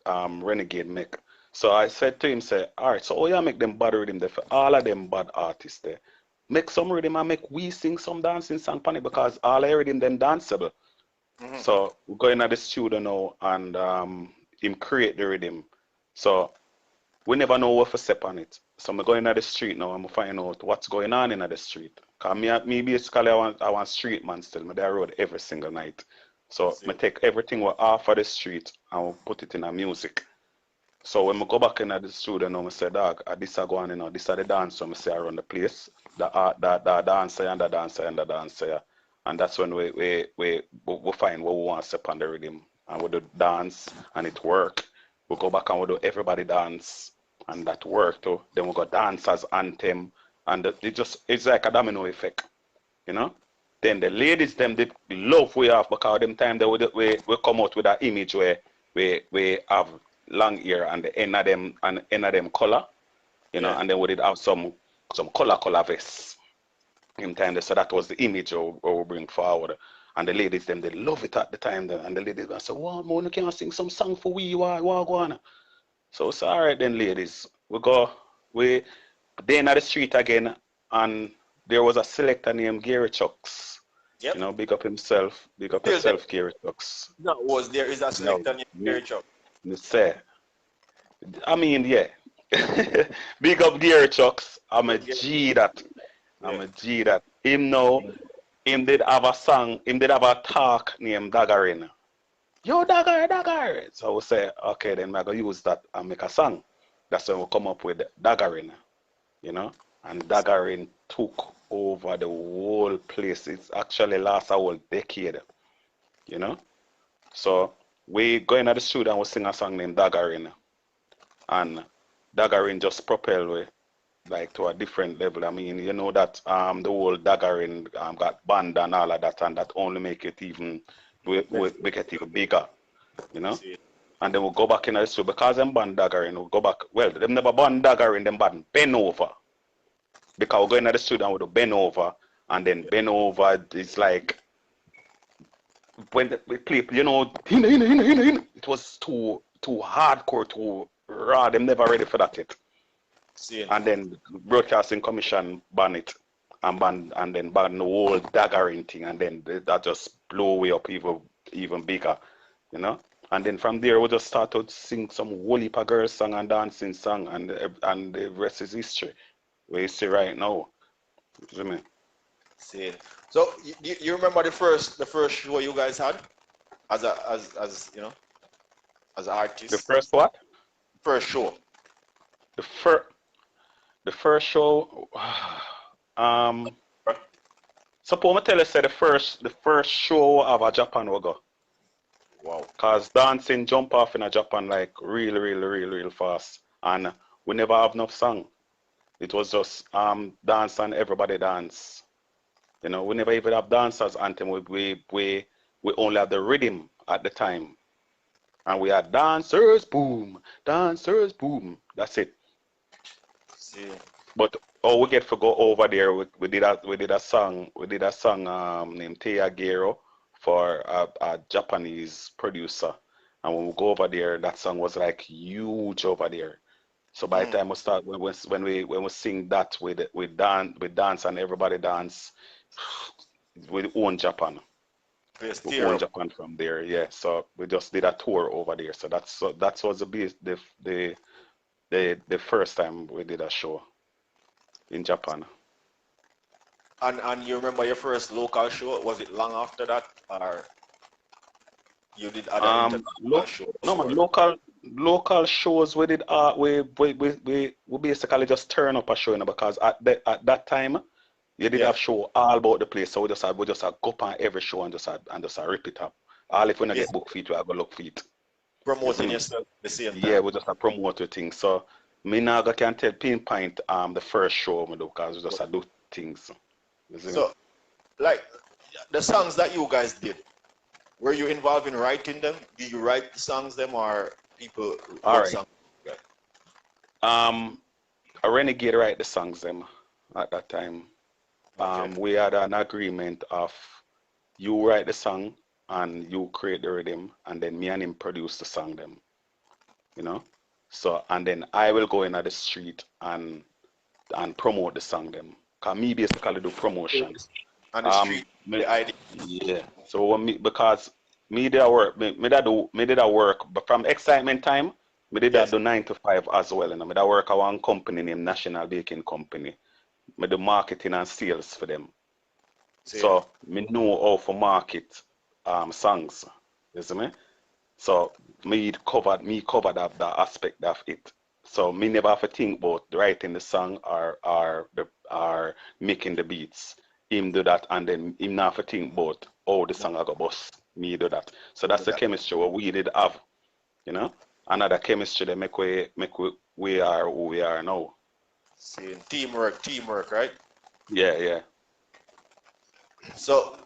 [SPEAKER 9] Renegade make. So I said to him, say, alright, so how you make them bad rhythm there for all of them bad artists there? Make some rhythm and make we sing some dancing song pan it because all I rhythm them danceable. So we go into the studio now and him create the rhythm. So we never know what to step on it. So I'm going into the street now and I'm find out what's going on in the street. Cause me basically I want street man still. Me there road every single night. So I take everything what off of the street and put it in a music. So when I go back in the studio now, I say, dog, this are going, this are the dance. So I say around the place, the dancer and the dancer and the dancer. And that's when we find what we want to step on the rhythm. And we do dance and it work. We go back and we do everybody dance and that work too. Then we go dance as anthem and it's like a domino effect, you know. Then the ladies them they love we have because them time they we come out with that image where we have long hair and the end of them color, you know, and then we did have some color vests. In time, so that was the image we bring forward. And the ladies them they love it at the time then. And the ladies gonna say, wow, man, you can't sing some song for we what go on. So it's alright then ladies. We then at the street again and there was a selector named Gary Chucks. Yep. You know, big up himself, Gary Chucks.
[SPEAKER 11] No, there is a selector named Gary Chucks.
[SPEAKER 9] You say. I mean, yeah. Big up Gary Chucks. I'm a G that. Him did have a song, him did have a talk named Daggarin. Yo, Daggar. So we say, okay, then we're going to use that and make a song. That's when we come up with Daggarin, you know. And Daggarin took over the whole place. It's actually last a whole decade, you know. So we go into the studio and we sing a song named Daggarin. And Daggarin just propelled we like to a different level. I mean, you know that the whole Daggarin got banned and all of that, and that only make it even make it even bigger, you know. And then we'll go back in the studio because them banned Daggarin. We'll go back. Well, them never banned Daggarin. Them banned Ben Over because we go into the studio and we do Ben Over, and then Ben Over is like when we play, you know, it was too hardcore, too raw. Them never ready for that yet. And then Broadcasting Commission ban it and then ban the whole Daggarin thing, and then that just blow way up even bigger, you know. And then from there we just started to sing some whole heap of girl song and dancing song, and the rest is history. We see right now. You see me?
[SPEAKER 11] See. So you remember the first show you guys had as you know, as artists?
[SPEAKER 9] The first what?
[SPEAKER 11] First show.
[SPEAKER 9] The first show, suppose I tell you, say the first show of a Japan we go. Wow. Cause dancing jump off in a Japan like real fast, and we never have enough song. It was just dance and everybody dance. You know, we never even have dancers anthem. We only have the rhythm at the time, and we had dancers boom. That's it. But we get to go over there. We did a song named Teya Gero for a Japanese producer, and when we go over there, that song was like huge over there. So by the time we start, when we sing that we dance and everybody dance, we own Japan. We own Japan from there, yeah. So we just did a tour over there. So that was the first time we did a show in Japan.
[SPEAKER 11] And you remember your first local show? Was it long after that, or you did other shows?
[SPEAKER 9] No man, local shows we did. We basically just turn up a show, you know, because at that time you did have show all about the place. So we just had go up on every show and just rip it up. All if we not get book feet, we are gonna look feet.
[SPEAKER 11] Promoting yourself at the same time.
[SPEAKER 9] Yeah, we just a promoter thing. So me now can tell pinpoint the first show me do because we just do things.
[SPEAKER 11] So like the songs that you guys did, were you involved in writing them? Did you write the songs them or people wrote songs?
[SPEAKER 9] A Renegade write the songs them at that time. We had an agreement of you write the song and you create the rhythm, and then me and him produce the song them. You know? So and then I will go in at the street and promote the song them. Cause me basically do promotion.
[SPEAKER 11] On the street, the idea.
[SPEAKER 9] Yeah. So when because me did a work, me did a work, but from excitement time, me did that do 9 to 5 as well. And I did work at one company named National Baking Company. Me do marketing and sales for them. So me know how to market songs. You see me? So me covered that aspect of it. So me never have to think about writing the song or making the beats. Him do that, and then him not have to think about the song I got bust. Me do that. So that's the chemistry what we did have. You know? Another chemistry that make we are who we are now.
[SPEAKER 11] See, teamwork, right?
[SPEAKER 9] Yeah.
[SPEAKER 11] So,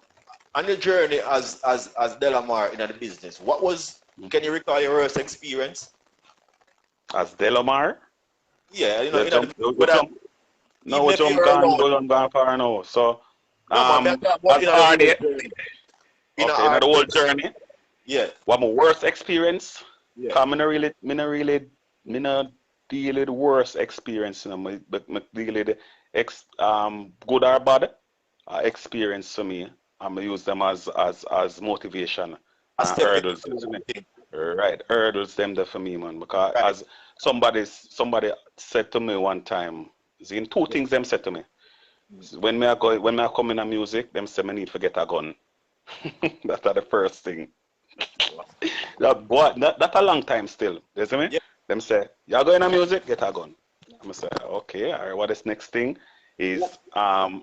[SPEAKER 11] on your journey as Delomar in the business, what was? Can you recall your worst experience?
[SPEAKER 9] As Delomar?
[SPEAKER 11] Yeah, you know,
[SPEAKER 9] we jump gone far now. So, in the whole journey.
[SPEAKER 11] Yeah.
[SPEAKER 9] What my worst experience? Yeah. Cause me not deal with the worst experience, you know, but me deal with good or bad experience for me. I'm gonna use them as motivation and hurdles. Right, hurdles them there for me, man. Because as somebody said to me one time, see, two things them said to me. When I come in a music, them say me need to get a gun. That's the first thing. That's a long time still. You see me? Yeah. Them say, you're going to music, get a gun. I'm say, okay, all right, what is next thing is I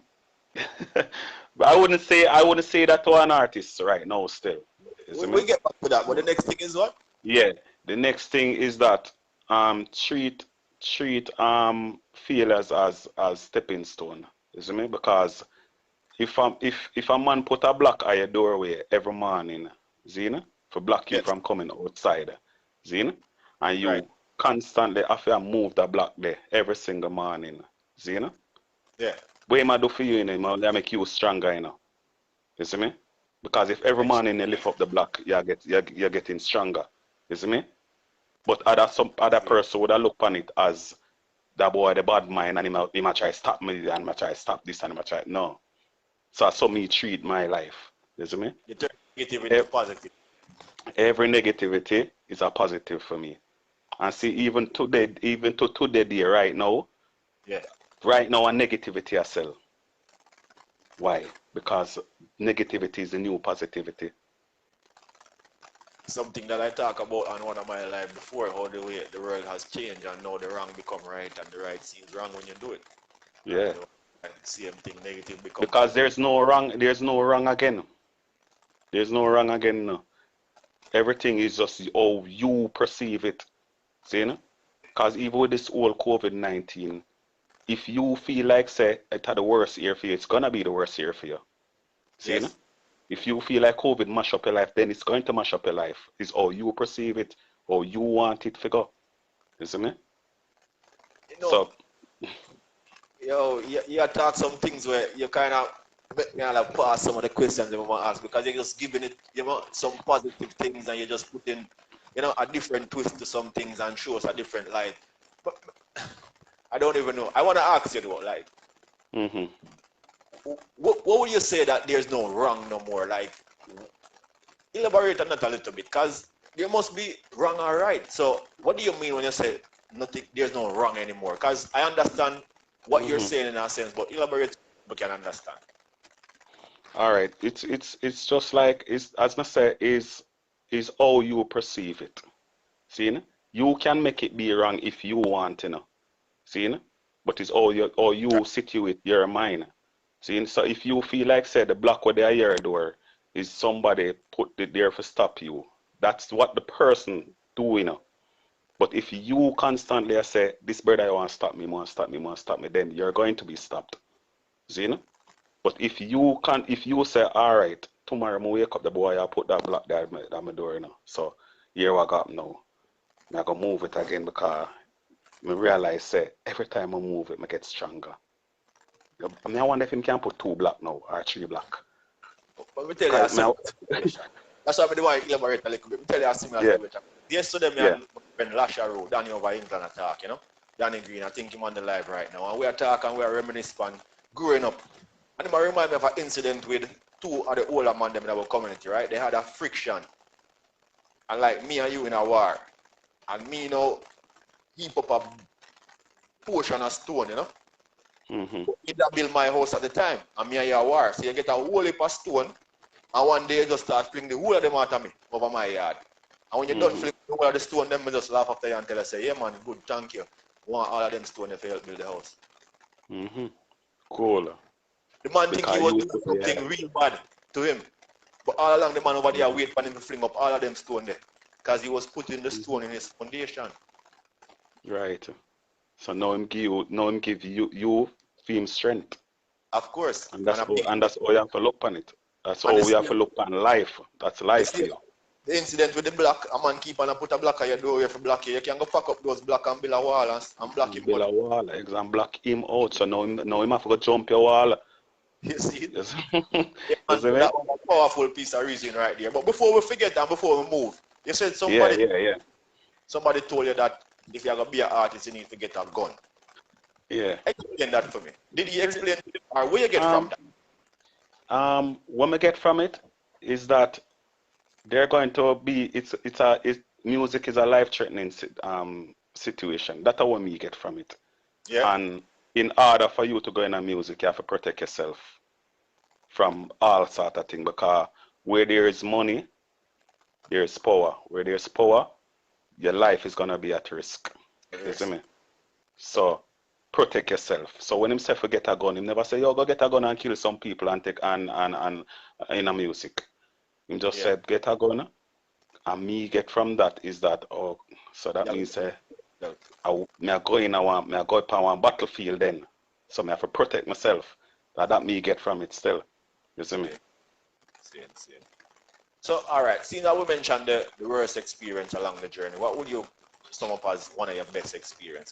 [SPEAKER 9] wouldn't say that to an artist right now still.
[SPEAKER 11] We get back to that, but the next thing is what?
[SPEAKER 9] Yeah, the next thing is that treat failures as stepping stone. You see me? Because if a man put a block at your doorway every morning, Zina, for block you from coming outside, Zina, and you constantly have to move the block there every single morning, Zina.
[SPEAKER 11] Yeah.
[SPEAKER 9] What am I do for you, you know, that make you stronger, you know. You see me? Because if every morning you lift up the block, you're getting stronger. You see me? But some other person would have looked on it as that boy, the bad mind, and he might try to stop me, and he might try to stop this, and he might try. No. So that's how me treat my life. You see me?
[SPEAKER 11] You turn negativity into positive.
[SPEAKER 9] Every negativity is a positive for me. And see, even to today, right now, right now, a negativity I sell. Why? Because negativity is the new positivity.
[SPEAKER 11] Something that I talk about on one of my lives before, how the way the world has changed and now the wrong become right and the right seems wrong when you do it.
[SPEAKER 9] Yeah.
[SPEAKER 11] And same thing, negative become
[SPEAKER 9] because there's no wrong again. There's no wrong again no. Everything is just how you perceive it. See, no? Because even with this whole COVID-19, if you feel like, say, it had the worst year for you, it's going to be the worst year for you. See, yes. No? If you feel like COVID mash up your life, then it's going to mash up your life. It's how you perceive it, how you want it to go. You see me?
[SPEAKER 11] You know, you talk some things where you kind of make me like pass some of the questions that we want to ask because you're just giving it, you know, some positive things and you're just putting, you know, a different twist to some things and show us a different light. But I don't even know. I want to ask you though, like, what would you say that there's no wrong no more? Like, elaborate on that a little bit, because there must be wrong or right. So, what do you mean when you say nothing? There's no wrong anymore? Because I understand what you're saying in a sense, but elaborate we can understand.
[SPEAKER 9] All right, it's just like it's as I say is how you perceive it. See, you can make it be wrong if you want to know. See, but it's all you situate your mind. See, so if you feel like say the block where they are your door, is somebody put it there to stop you. That's what the person do, you know. But if you constantly say, this brother want to stop me, want to stop me, want to stop me, then you're going to be stopped. See, you know? But if you say, all right, tomorrow I wake up the boy, I put that block there at my door, you know. So here I got now. I'm gonna move it again because I realize say every time I move it, I get stronger. I mean, I wonder if I can put 2 block now or 3 block.
[SPEAKER 11] But we tell you a similar situation. That's why I want to elaborate a little bit. We tell you a similar situation. Yesterday, me and Lasha Road, Danny over England attack, you know. Danny Green, I think him on the live right now. And we are talking and we are reminiscing growing up. And it remind me of an incident with 2 of the older men in our community, right? They had a friction. And like me and you in a war. And me, you know, heap up a portion of stone, you know. He that build my house at the time. And me and you a war. So you get a whole heap of stone. And one day you just start flinging the whole of them out of me over my yard. And when you don't fling the whole of the stone, then I just laugh after you and tell you, say, yeah man, good, thank you. I want all of them stone if you help build the house.
[SPEAKER 9] Cool.
[SPEAKER 11] The man think he was doing something real bad to him. But all along the man over there wait for him to fling up all of them stone there. Because he was putting the stone in his foundation.
[SPEAKER 9] Right. So now him give you him strength.
[SPEAKER 11] Of course.
[SPEAKER 9] And that's how you have to look on it. That's how we have to look on life. That's life for you.
[SPEAKER 11] The incident with the block, a man keep on and put a block on your door if you block you. You can go pack up those blocks and build a wall and block him.
[SPEAKER 9] Build a wall, and block him out. So now him have to go jump your wall.
[SPEAKER 11] You see?
[SPEAKER 9] Yes.
[SPEAKER 11] That was a powerful piece of reason right there. But before we forget and before we move, you said somebody told you that if you're going to be an artist, you need to get a gun.
[SPEAKER 9] Yeah.
[SPEAKER 11] Explain that for me. Did he explain it or where you get from that?
[SPEAKER 9] What I get from it is that they're going to be, music is a life-threatening situation. That's what me get from it.
[SPEAKER 11] Yeah.
[SPEAKER 9] And in order for you to go in music, you have to protect yourself from all sort of things, because where there is money, there is power. Where there's power, your life is going to be at risk. You see me? So protect yourself. So when him say get a gun, him never say, yo, go get a gun and kill some people and take and in a music. Him just said get a gun, and me get from that is that, oh, so that means I go upon one battlefield then. So I have to protect myself. That me get from it still. You see me?
[SPEAKER 11] See. So all right, seeing that we mentioned the worst experience along the journey, what would you sum up as one of your best experience?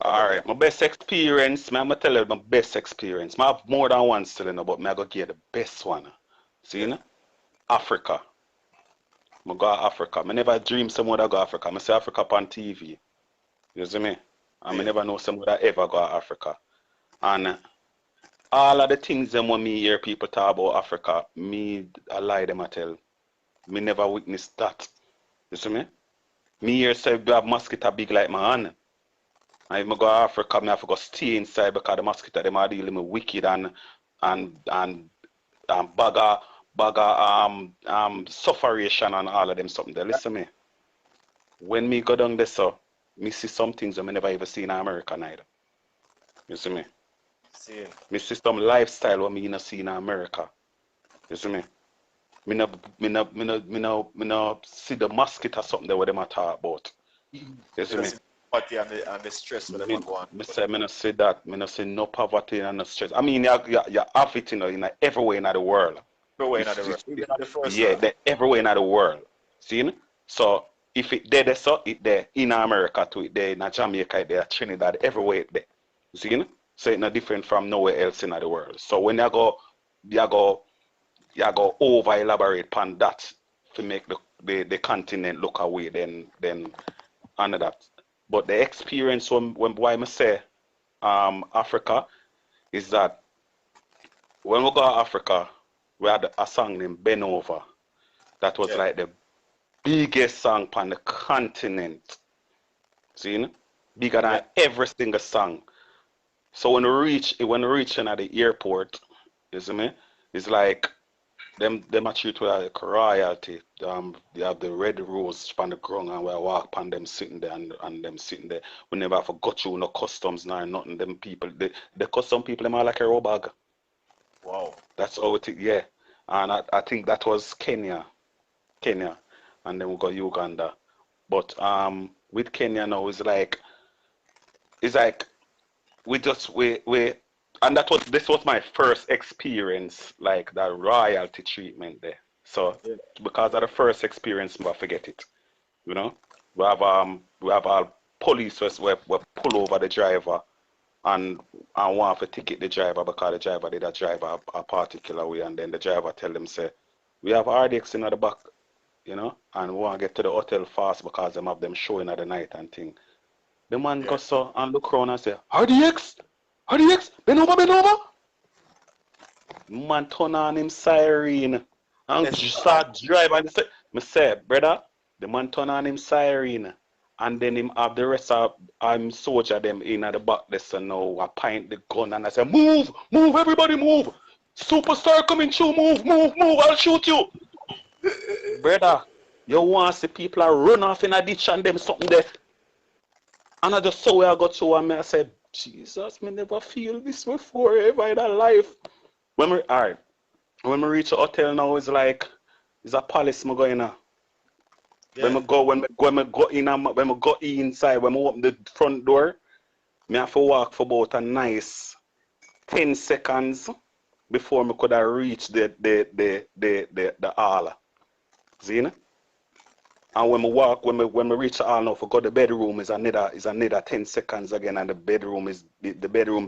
[SPEAKER 9] All right, my best experience, I'm going to tell you my best experience. I have more than one still, but I'm going to give you the best one. See, you know? Africa. I go to Africa. I never dream someone that go to Africa. I see Africa on TV. You see me? And I never know someone that ever go to Africa. And all of the things them when me hear people talk about Africa, I lie them I tell. Me never witnessed that. You see me? Me here say we have mosquito big like my hand. And if I go to Africa, I have to go stay inside because the mosquito them are dealing with wicked and bagger sufferation and all of them something there. Listen me. When me go down there, so me see some things I never even see in America neither. You see me? Me see some lifestyle what me not see in America. You see me? Me no see the mosquito something there what them talk about. You see me?
[SPEAKER 11] Poverty and the stress with them go on.
[SPEAKER 9] Me say me no see that. Me no see no poverty and no stress. I mean you have it in everywhere in the world.
[SPEAKER 11] Everywhere in the world. Even at the first
[SPEAKER 9] everywhere in the world. See? So if it there so it there in America too, it there in Jamaica, it there Trinidad, everywhere it there. See? So it's not different from nowhere else in the world. So when you go over elaborate upon that to make the continent look away then under that. But the experience when why I say Africa is that when we go to Africa, we had a song named Bend Over. That was like the biggest song on the continent. See? Bigger than every single song. So when we reach at the airport, you see me? It's like them are treated like royalty. They have the red rose on the ground and we walk upon them sitting there and them sitting there. We never forgot you no customs nor nothing. Them people the custom people them are like a row bag.
[SPEAKER 11] Wow.
[SPEAKER 9] That's how it is, yeah. and I think that was Kenya, and then we got Uganda. But with Kenya now it's like we and this was my first experience like that royalty treatment there. So because of the first experience, I forget it. You know, we have our police we pull over the driver and want to ticket the driver because the driver did a drive a particular way, and then the driver tell them say we have RDX in the back, you know, and we want to get to the hotel fast because them have them showing at the night and thing. The man goes so and look around and say, RDX, bend over. Man turn on him siren and start driving. Me say, brother, the man turn on him siren and then him have the rest of soldier them in at the back there, so now I point the gun and I say, move, everybody move. Superstar coming through, move, I'll shoot you. Brother, you want to see people run off in a ditch and them something there. And I just saw where I got to and I said, Jesus, me never feel this before ever in my life. When we reach the hotel now, it's like it's a palace me going in. When we go inside, when we open the front door, me have to walk for about a nice 10 seconds before me could have reached the hall. See, you know? And when we reach the hall now, for go the bedroom is another 10 seconds again, and the bedroom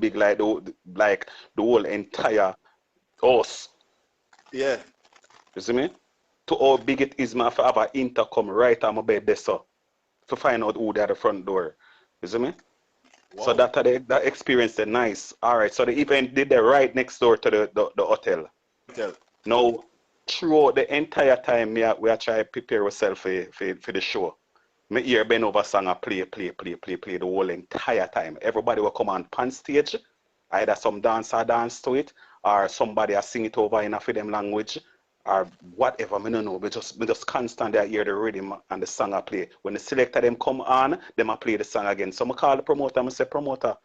[SPEAKER 9] big like the whole entire house. Yeah. You see me? To how big it is, I have an intercom right on my bed there, so to find out who they at the front door. You see me? Wow. So that experience is nice. Alright, so the event did there right next door to the hotel. Now, throughout the entire time, we are trying to prepare ourselves for the show. My ear bend over song and play the whole entire time. Everybody will come on stage, either some dancer dance to it, or somebody will sing it over in a for them language, or whatever, I don't know. We just constantly hear the rhythm and the song I play. When the selector them come on, them I play the song again. So I call the promoter, I say, promoter,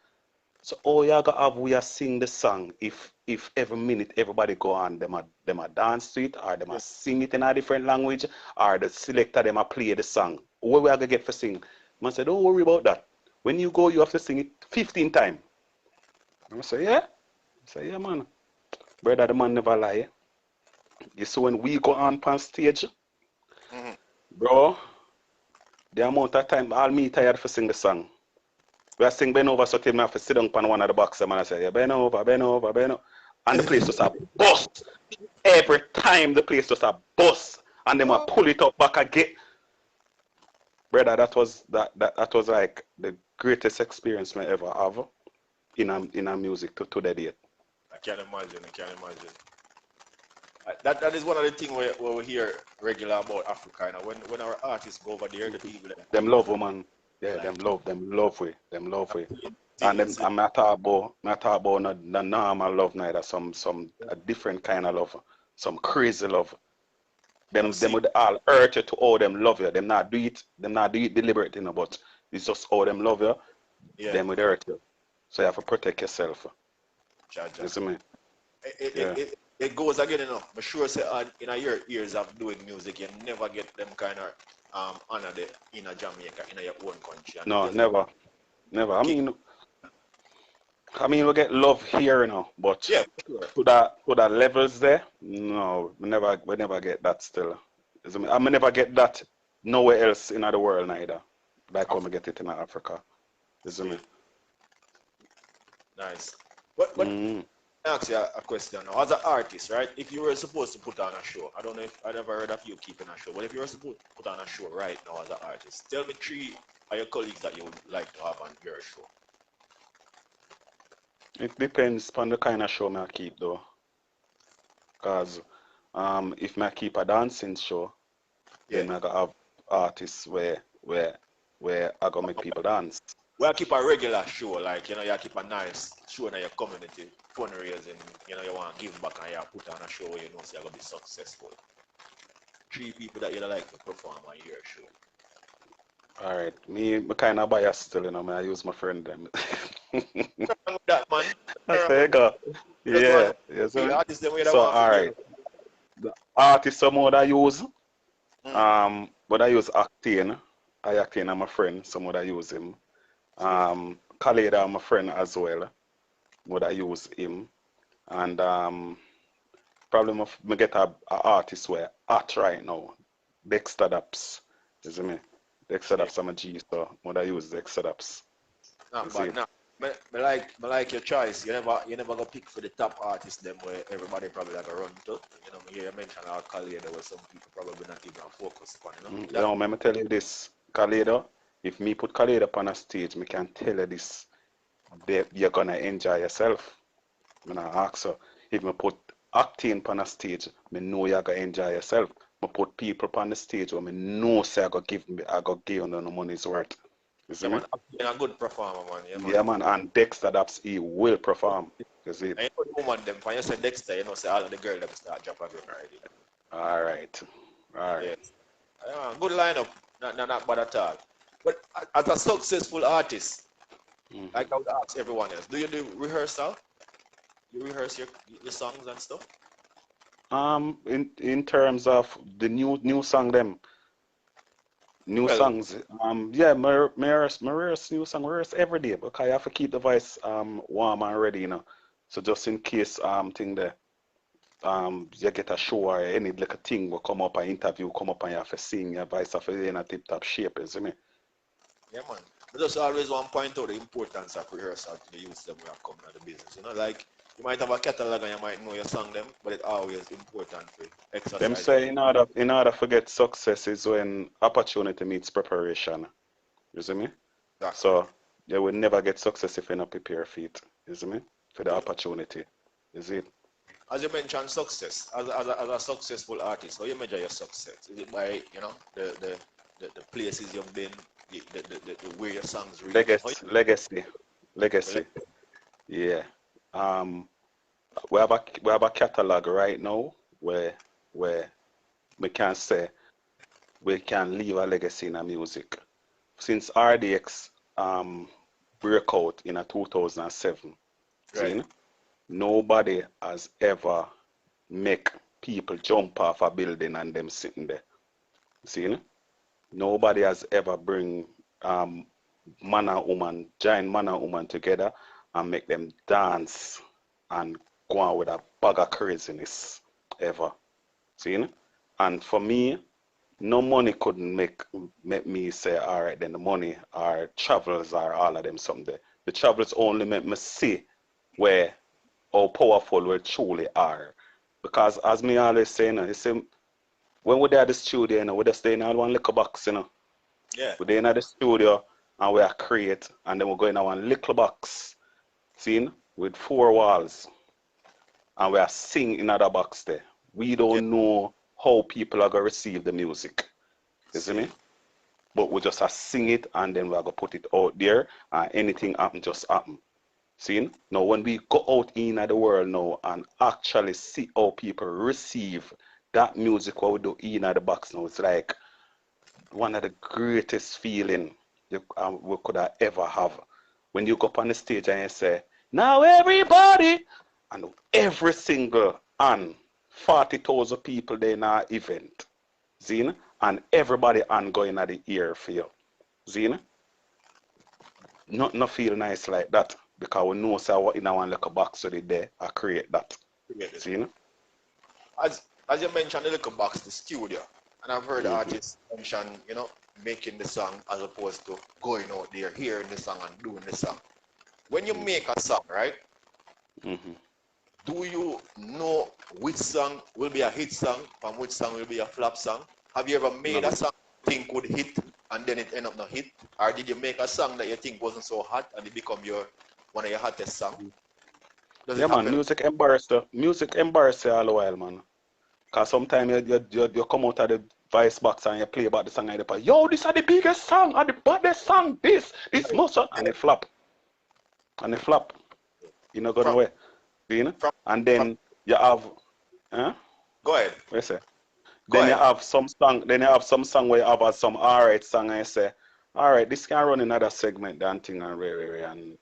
[SPEAKER 9] so all you gotta have we are sing the song if every minute everybody go on, them a dance to it, or them a sing it in a different language, or the selector them a play the song. What we are gonna get for sing? Man say, don't worry about that. When you go, you have to sing it 15 times. I say, yeah? I say, yeah, man. Brother, the man never lie. You see when we go on stage, bro, the amount of time I'll me tired for sing the song. We are sing bend over, so tell me I have to sit down on one of the boxes and I say, yeah, bend over. And the place just a bust. Every time the place just a bust. And then I pull it up back again. Brother, that was like the greatest experience I ever have in a music to the date.
[SPEAKER 11] I can't imagine. That is one of the things we hear regular about Africa. You know, when our artists go over there, the people
[SPEAKER 9] them love man. Yeah, them love we. And them I'm not talk about the normal love neither. Some a different kind of love, some crazy love. Them would all hurt you to all them love you. Them not do it deliberately, you know, but it's just all them love you. Yeah. Them would hurt you. So you have to protect yourself. You see me? It goes again, you know. I'm sure say in your years of doing music, you never get them kind of honor in a Jamaica, in your own country. No, never. I mean, we get love here, you know, but
[SPEAKER 11] yeah,
[SPEAKER 9] to that levels there, no, we never get that still. I mean, never get that nowhere else in the world neither. Like how we get it in Africa. Me?
[SPEAKER 11] Nice. But I ask you a question now. As an artist, right? If you were supposed to put on a show, I don't know if I never heard of you keeping a show, but if you were supposed to put on a show right now as an artist, tell me 3 of your colleagues that you would like to have on your show.
[SPEAKER 9] It depends on the kind of show I keep though. Because if I keep a dancing show, then I gotta have artists where I gotta make people dance.
[SPEAKER 11] Well, keep a regular show, like, you know, you keep a nice show in your community, fundraising, you know, you want to give back and you put on a show where you know you're going to be successful. 3 people that you like to perform on your show.
[SPEAKER 9] Alright, me kind of biased still, you know, I use my friend them.
[SPEAKER 11] That man.
[SPEAKER 9] That's there you go. Yeah. Yes, so alright. artist some would I use. But I use Octane. Octane, I'm a friend. Some would I use him. Khaled, I'm a friend as well. Would I use him? And probably me get a artist where art right now. Dexter Daps. You see me? Dexter Daps, I'm a G, so would I use Dexter Daps?
[SPEAKER 11] Not bad. Nah. I like your choice. You never go pick for the top artists them where everybody probably like a run to. You know, you mentioned our Khaled, there were some people probably not even focused on, you know.
[SPEAKER 9] Let me tell you this, Khaled, if me put Khaled up on a stage, me can tell you this. You're gonna enjoy yourself. I ask you, if me put Octane on a stage, me know you're gonna enjoy yourself. Me put people on the stage where me know say I go give you no money's worth. You see me?
[SPEAKER 11] You're a good performer, man.
[SPEAKER 9] Yeah, man, and Dexter Daps, he will perform. You see?
[SPEAKER 11] And you know the woman them, when you say Dexter, you know, say all of the girls them start dropping already.
[SPEAKER 9] Alright.
[SPEAKER 11] Yes. Good lineup, not bad at all. But as a successful artist, like I would ask everyone else, do you do rehearsal? You rehearse your songs and stuff?
[SPEAKER 9] In terms of the new song them. Songs. Yeah, me rehearse new song, rehearse every day because I have to keep the voice warm and ready, you know. So just in case thing there you get a show or any little thing will come up, an interview come up and you have to sing, your voice have to be in a tip top shape, you see me?
[SPEAKER 11] Yeah, man. I just always want to point out the importance of rehearsal to the youths them who have come into the business. You know, like you might have a catalog and you might know your song them, but it's always important to exercise.
[SPEAKER 9] Them say in order to get success is when opportunity meets preparation. You see me?
[SPEAKER 11] Exactly.
[SPEAKER 9] So you will never get success if you not prepare for it. You see me? For the opportunity. Is it?
[SPEAKER 11] As you mentioned, success as a successful artist, how you measure your success? Is it by the places you've been, the where your songs reach?
[SPEAKER 9] Legacy. Yeah. We have a catalog right now where we can say we can leave a legacy in the music. Since RDX break out in 2007, right. Nobody has ever make people jump off a building and them sitting there. See? Nobody has ever bring man and woman, giant man and woman together and make them dance and go on with a bag of craziness ever. See? And for me, no money couldn't make me say, all right, then the money or travels or all of them someday. The travels only make me see how powerful we truly are. Because as me always say, you see, when we're at the studio, we're just staying in one little box,
[SPEAKER 11] Yeah.
[SPEAKER 9] We're in the studio and we are create, and then we're going in one little box, with 4 walls. And we are singing in another box there. We don't know how people are going to receive the music. You see me? But we just sing it and then we're going to put it out there and anything happen, just happen. See? Now when we go out in the world now and actually see how people receive that music what we do in the box now, it's like one of the greatest feeling we could have ever have. When you go up on the stage and you say, now everybody, and every single and 40,000 people there in our event, see? And everybody and going at the ear for you. See? Not feel nice like that. Because we know so what in our little box so there I create that. See?
[SPEAKER 11] As you mentioned the little box, the studio. And I've heard artists mention, making the song as opposed to going out there, hearing the song and doing the song. When you make a song, right? Do you know which song will be a hit song and which song will be a flop song? Have you ever made a song you think would hit and then it end up not hit? Or did you make a song that you think wasn't so hot and it become one of your hottest songs?
[SPEAKER 9] Yeah, man, music embarrass you all the while, man. Because sometimes you come out of the voice box and you play about the song and you play, yo, this is the biggest song and the baddest song, this most, and it flop. You know, going away. And then you have,
[SPEAKER 11] Go ahead.
[SPEAKER 9] What you say? Then you have some song where you have some alright song and you say, alright, this can run another segment and thing and and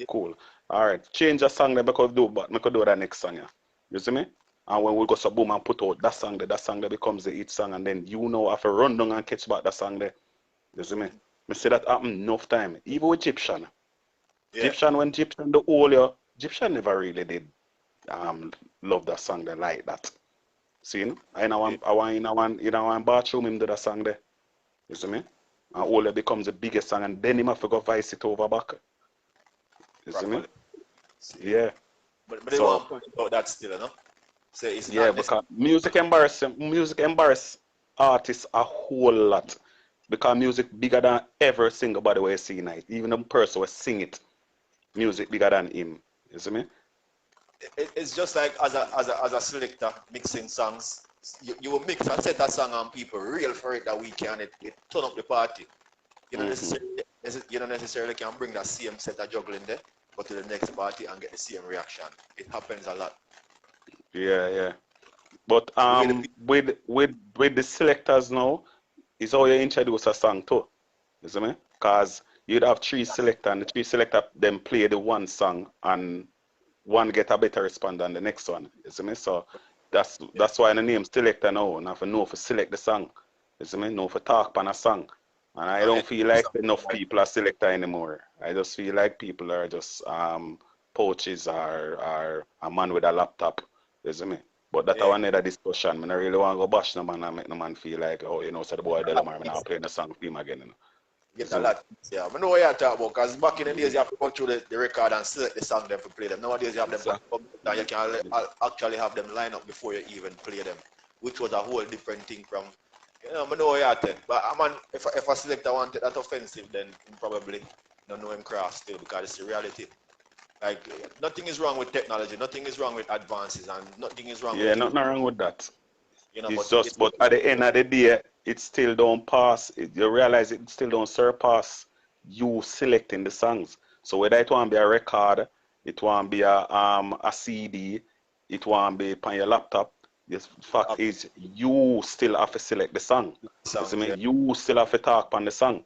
[SPEAKER 9] cool. Alright, change the song that I could do, but I could do the next song, yeah. You see me? And when we go so boom and put out that song there becomes the hit song, and then you know have to run down and catch back that song there. You see me? I see that happen enough time. Even with Egyptian.
[SPEAKER 11] Yeah.
[SPEAKER 9] Egyptian, when Egyptian the whole year, Egyptian never really did love that song there like that. See, no? I want in one bathroom him do that song there. You see me? And all it becomes the biggest song, and then him have to go vice it over back. You see me? Yeah.
[SPEAKER 11] But they want to point out that still, you know? So it's
[SPEAKER 9] yeah,
[SPEAKER 11] not
[SPEAKER 9] because music embarrass artists a whole lot. Because music bigger than every single body where you see night. Even the person who sing it, music bigger than him. You see me?
[SPEAKER 11] It's just like as a selector mixing songs, you will mix and set a song and people real for it that weekend. It turn up the party. You don't necessarily can bring that same set of juggling there, go to the next party and get the same reaction. It happens a lot.
[SPEAKER 9] Yeah. But with the selectors now, is how you introduce a song too. You see me? Because you'd have 3 selectors, and the 3 selectors then play the one song and one get a better response than the next one. You see me? So that's why the name selector now. Now for know for select the song. You see me? Know for talk on a song. And I don't feel like enough people are selector anymore. I just feel like people are just poaches or a man with a laptop. You see me? But that's another discussion. I really want to go bash no man and make no man feel like, oh, you know, so the boy Delomar, I'm not playing the song for him again. You know?
[SPEAKER 11] Get a lot. Yeah, I know what you're talking about, because back in the days you have to go through the record and select the song them to play them. Nowadays you have them and you can actually have them line up before you even play them, which was a whole different thing from, you know, I know what you're talking. But man, if a selector wanted that offensive, then he probably don't know him craft still, because it's the reality. Like, nothing is wrong with technology, nothing is wrong with advances, and nothing is wrong with...
[SPEAKER 9] Yeah, nothing wrong with that.
[SPEAKER 11] You know,
[SPEAKER 9] but at the end of the day, it still don't pass. You realize it still don't surpass you selecting the songs. So whether it want to be a record, it want to be a CD, it want to be on your laptop, the fact is you still have to select the song. You still have to talk on the song.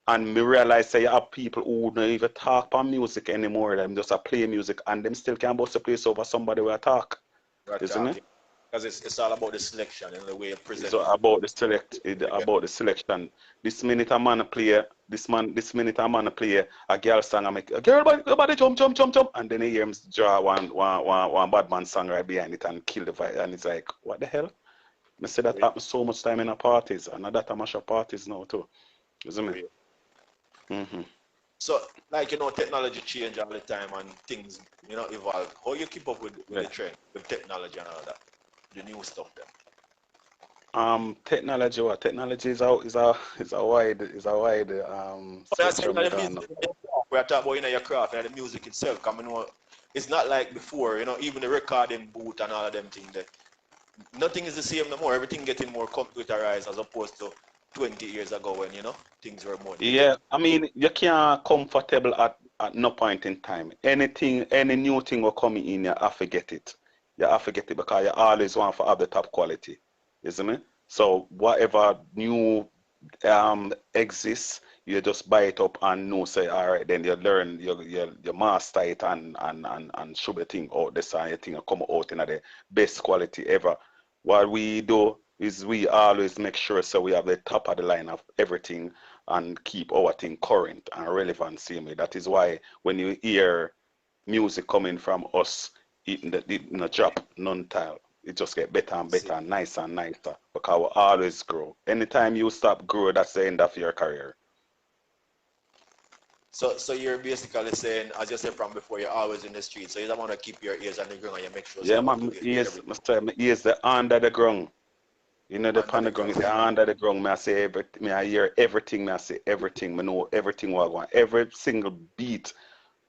[SPEAKER 9] And me realize that you have people who don't even talk on music anymore. Them just play music and them still can bust a place over somebody will talk. Isn't it?
[SPEAKER 11] Because it's all about the selection and the way you present.
[SPEAKER 9] So about the selection. This minute a man play, this minute a man play a girl song and make a girl body jump, and then he hear him draw one bad man song right behind it and kill the vibe, and it's like, what the hell? I say that happens so much time in our parties, and that I mash up parties now too. Isn't it?
[SPEAKER 11] So, like, you know, technology change all the time and things, you know, evolve. How you keep up with the trend, with technology and all that, the new stuff there?
[SPEAKER 9] Technology. What technology is a wide spectrum.
[SPEAKER 11] We're talking about, you know, your craft and the music itself. I mean, it's not like before, you know, even the recording booth and all of them things. That nothing is the same no more. Everything getting more computerized as opposed to 20 years ago when, you know, things were more.
[SPEAKER 9] Yeah, I mean, you can't comfortable at no point in time. Any new thing will come in, you have to get it. You have to get it because you always want to have the top quality. You see me? So whatever new exists, you just buy it up and know, say, all right, then you learn, you master it and show the thing out this and your thing come out in the best quality ever. What we do is we always make sure so we have the top of the line of everything and keep our thing current and relevant. See me? That is why when you hear music coming from us, it no drop, none tile. It just get better and better and nicer and nicer because we always grow. Anytime you stop growing, that's the end of your career.
[SPEAKER 11] So you're basically saying, as you said from before, you're always in the street. So you don't want to keep your ears on the ground and you make sure.
[SPEAKER 9] Yeah, man, ears the under the ground. You know, the underground is under the ground. I say everything. I hear everything. I say everything. I know everything what I want. Every single beat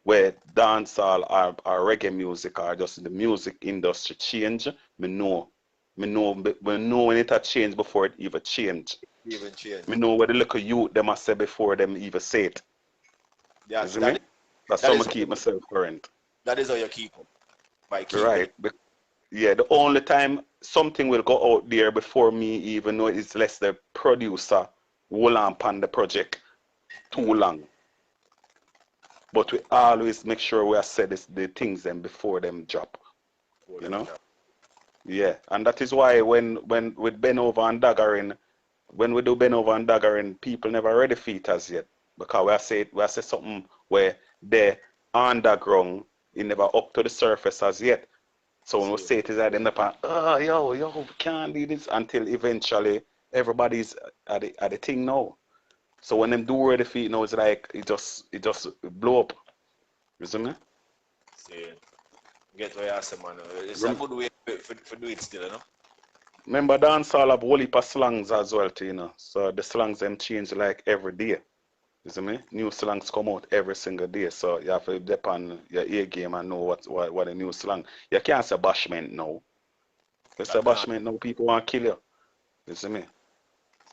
[SPEAKER 9] where dancehall or reggae music or just the music industry change, I know when it had changed before it even changed. I know what the little youth them must say before them even say it.
[SPEAKER 11] Yeah,
[SPEAKER 9] that's how I keep myself current.
[SPEAKER 11] That is how you keep them. By keeping
[SPEAKER 9] right. Yeah, the only time something will go out there before me even know it's less the producer hold on the project too long. But we always make sure we are said the things them before them drop. You know? Yeah, and that is why when with Ben over and Daggerin, when we do Ben over and Daggerin, people never ready for it as yet. Because we say something where they underground, it never up to the surface as yet. So when we say it is at them up, oh yo, we can't do this until eventually everybody's at the thing now. So when them do ready for it now, it's like it just blow up. You see me?
[SPEAKER 11] See, get what you say, man. It's a good way for do it still, you know.
[SPEAKER 9] Remember dancehall have whole heap of slangs as well too, you know. So the slangs them change like every day. You see me? New slangs come out every single day. So you have to depend on your ear game and know what a new slang. You can't say bashment now. If you say bashment now, people want to kill you. You see me?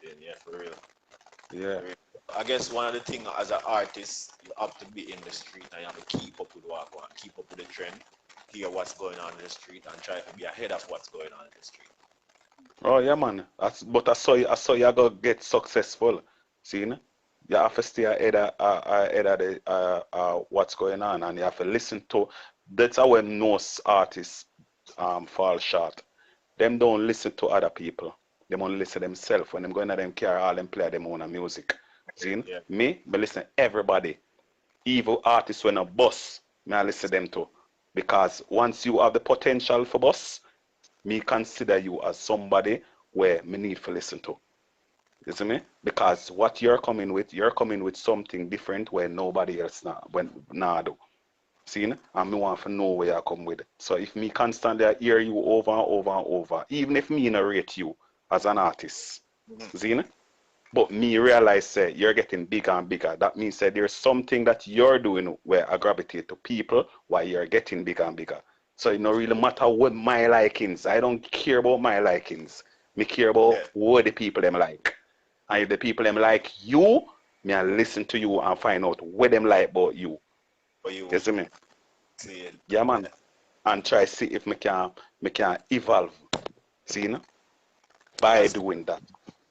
[SPEAKER 11] Yeah, for real.
[SPEAKER 9] Yeah.
[SPEAKER 11] I guess one of the things as an artist, you have to be in the street and you have to keep up with what going on, keep up with the trend, hear what's going on in the street, and try to be ahead of what's going on in the street.
[SPEAKER 9] Oh yeah, man. But I saw you go get successful. See, you know? You have to stay ahead of the what's going on, and you have to listen to. That's how most artists fall short. Them don't listen to other people. Them only listen to themselves. When them go in them car, all them play them own music. See,
[SPEAKER 11] Yeah.
[SPEAKER 9] me, but listen everybody. Evil artists when a boss, me I listen them to. Because once you have the potential for boss, me consider you as somebody where me need to listen to. You see me? Because what you're coming with something different where nobody else nah do. See? And me want to know where you come with. So if me constantly hear you over and over and over, even if me narrate you as an artist, see? But me realize say you're getting bigger and bigger. That means that there's something that you're doing where I gravitate to people while you're getting bigger and bigger. So it don't really matter what my likings. I don't care about my likings. Me care about what the people them like. And if the people them like you, me I listen to you and find out what them like about you.
[SPEAKER 11] For you.
[SPEAKER 9] You see me?
[SPEAKER 11] See it.
[SPEAKER 9] Yeah, man. And try see if me can evolve. See, you know? By doing that.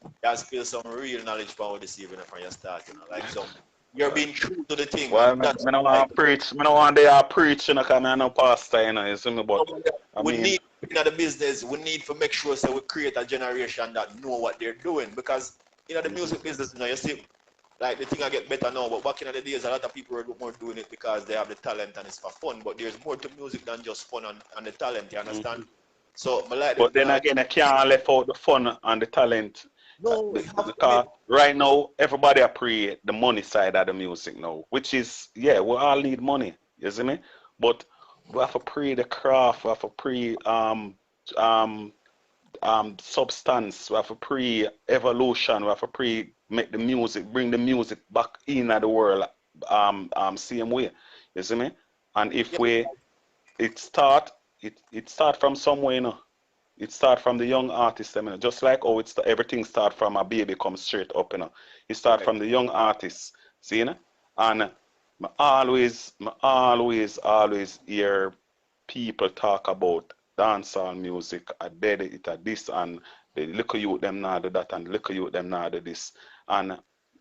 [SPEAKER 11] You have to feel some real knowledge power this evening from your start, you know, like some. You're being true to the thing.
[SPEAKER 9] Well,
[SPEAKER 11] Man.
[SPEAKER 9] I don't want to preach. I don't want to preach, you know, because I'm no pastor, you know, you see me, but
[SPEAKER 11] we need in the business, we need to make sure so we create a generation that know what they're doing. Because in the music business, you know, you see, like the thing I get better now, but back in the days, a lot of people were more doing it because they have the talent and it's for fun. But there's more to music than just fun and the talent, you understand? So,
[SPEAKER 9] but then again, I can't left out the fun and the talent.
[SPEAKER 11] No,
[SPEAKER 9] because right now, everybody appreciate the money side of the music now, which is, yeah, we all need money, you see me? But we have to pre the craft, we have to pre substance, we have to pre evolution, we have to pre make the music, bring the music back in the world same way, you see me? And if it start from somewhere, you know. It start from the young artist, you know, just like how everything start from a baby comes straight up, you know. It start from the young artists, see, you know? And I always hear people talk about dancehall music, I did it at this, and the little youth them now do that, and the little youth them now do this. And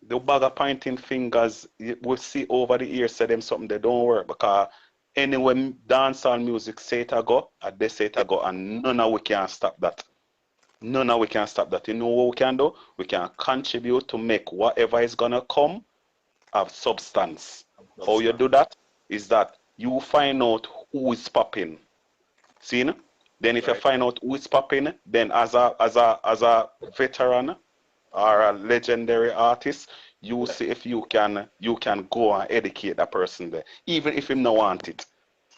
[SPEAKER 9] the bag of pointing fingers, we see over the years, say them something they don't work, because anyway, dancehall music say it a go, and they say it a go, and none of we can stop that. None of we can stop that. You know what we can do? We can contribute to make whatever is gonna come have substance. How you do that is that you find out who is popping. See? No? Then if you find out who is popping, then as a veteran or a legendary artist, you see if you can go and educate that person there, even if him no want it.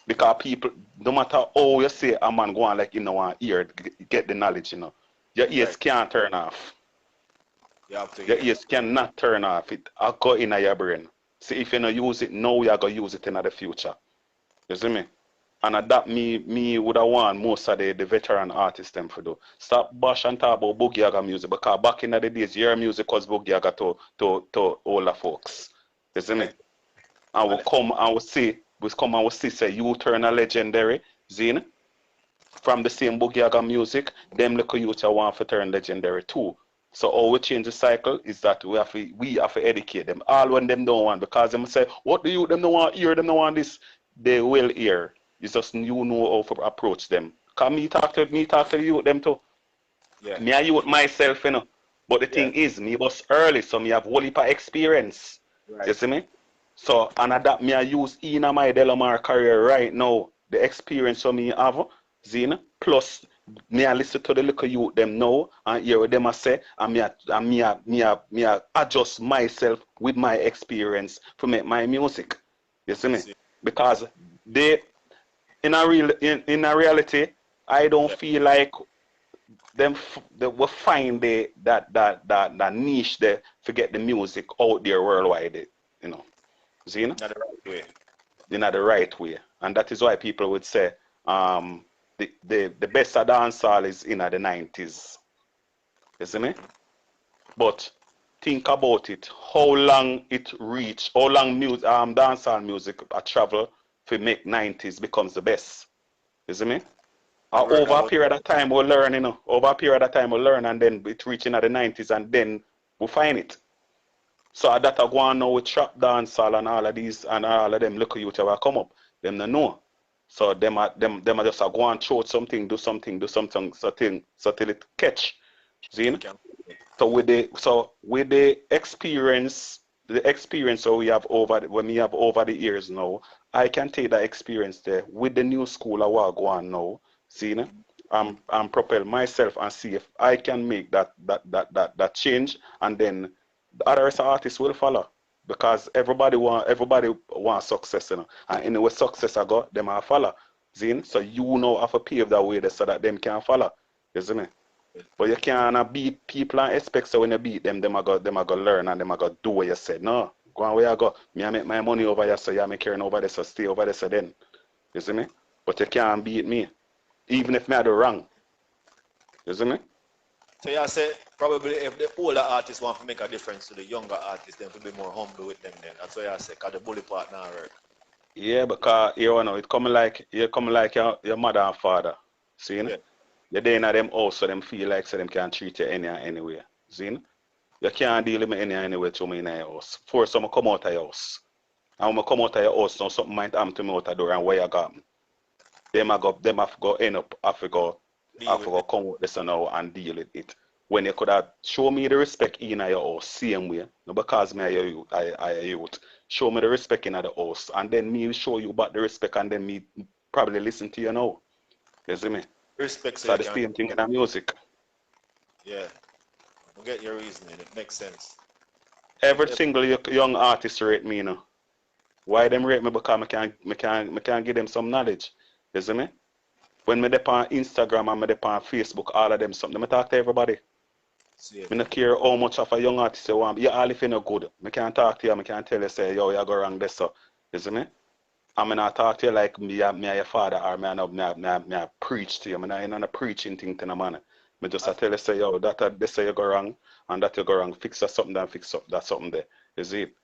[SPEAKER 9] Because people, no matter how you say a man go on like you know want ear get the knowledge, you know. Your ears can't turn off. Your ears cannot turn off. It will go in your brain. See if you don't use it now, you are gonna use it in the future. You see me? And that me would have want most of the veteran artists them for do. Stop bash and talk about Boogie Yaga music, because back in the days your music was Boogie Yaga to older folks. You see me? And we come and we see say you turn a legendary, Zine, from the same Boogie Yaga music, them little youth want to turn legendary too. So how we change the cycle is that we have to educate them. All when them don't want, because them say, what do you them don't want hear, them don't want this, they will hear. It's just you know how to approach them. Cause me talk to the youth them too.
[SPEAKER 11] Yeah.
[SPEAKER 9] Me a youth myself, you know. But the thing is, me was early, so me have whole heap of experience.
[SPEAKER 11] Right.
[SPEAKER 9] You see me? So and that me I use in my Delomar career right now. The experience so me have, Zina, plus me I listen to the little youth them now and hear what them I say, and me I adjust myself with my experience to make my music. You see me? Because they in a reality, I don't feel like they will find that niche there to get the music out there worldwide, you know. See,
[SPEAKER 11] Not the right way.
[SPEAKER 9] in the right way. And that is why people would say the best of dancehall is in the 90s. You see me? But think about it, how long it reach, how long dancehall music travel to make 90s becomes the best. You see me? Over a period of time we'll learn, you know. Over a period of time we'll learn and then it reaching at the 90s and then we'll find it. So that I go on now with trap dancehall and all of these and all of them local youth will come up. Them don't know. So them are just go and throw something, do something so till it catch. See? So with the experience that we have over the years now, I can take that experience there with the new school I want to go on now. See, and propel myself and see if I can make that change, and then the other artists will follow because everybody want success, you know. And anyway, success I got them I follow. See, so you know have to pave that way there so that them can follow. You see me? But you can't beat people and expect so when you beat them are go learn and them are go do what you said. No, go on where I go. Me I make my money over here, so you make carrying over there, so stay over there, so then. You see me? But you can't beat me, even if me I do wrong. You see me?
[SPEAKER 11] So you say probably if the older artists want to make a difference to the younger artists, then to be more humble with them then. That's why I say, because the bully part now work.
[SPEAKER 9] Yeah, because you know it coming like your mother and father. See? Yeah. You're there in them house so them feel like so them can treat you anyway. See? You can't deal with me anyway to me in your house. Force them to come out of your house. And when I come out of your house, now something might happen to me out the door and where you got me. Them have to go end up, have to go come out this now and deal with it. When you could have show me the respect in your house, same way. No, because me I youth. Show me the respect in the house. And then me show you back the respect and then me probably listen to you now. You see me?
[SPEAKER 11] Respect.
[SPEAKER 9] So the same thing in the music.
[SPEAKER 11] Yeah. I get your reasoning. It makes sense.
[SPEAKER 9] Every single young artist rate me, you know. Why them rate me? Because I can give them some knowledge. You see me? When me on Instagram and me on Facebook, all of them something, I talk to everybody. I don't care how much of a young artist you want. You all if you're not good. I can't talk to you, I can't tell you say, yo, you go wrong this so. You see me? I'm not talk to you like me your father or me preach to you. I'm not preaching thing to no man. I just tell you say, yo, this say you go wrong and that you go wrong. Fix that something and fix up that something there. You see it?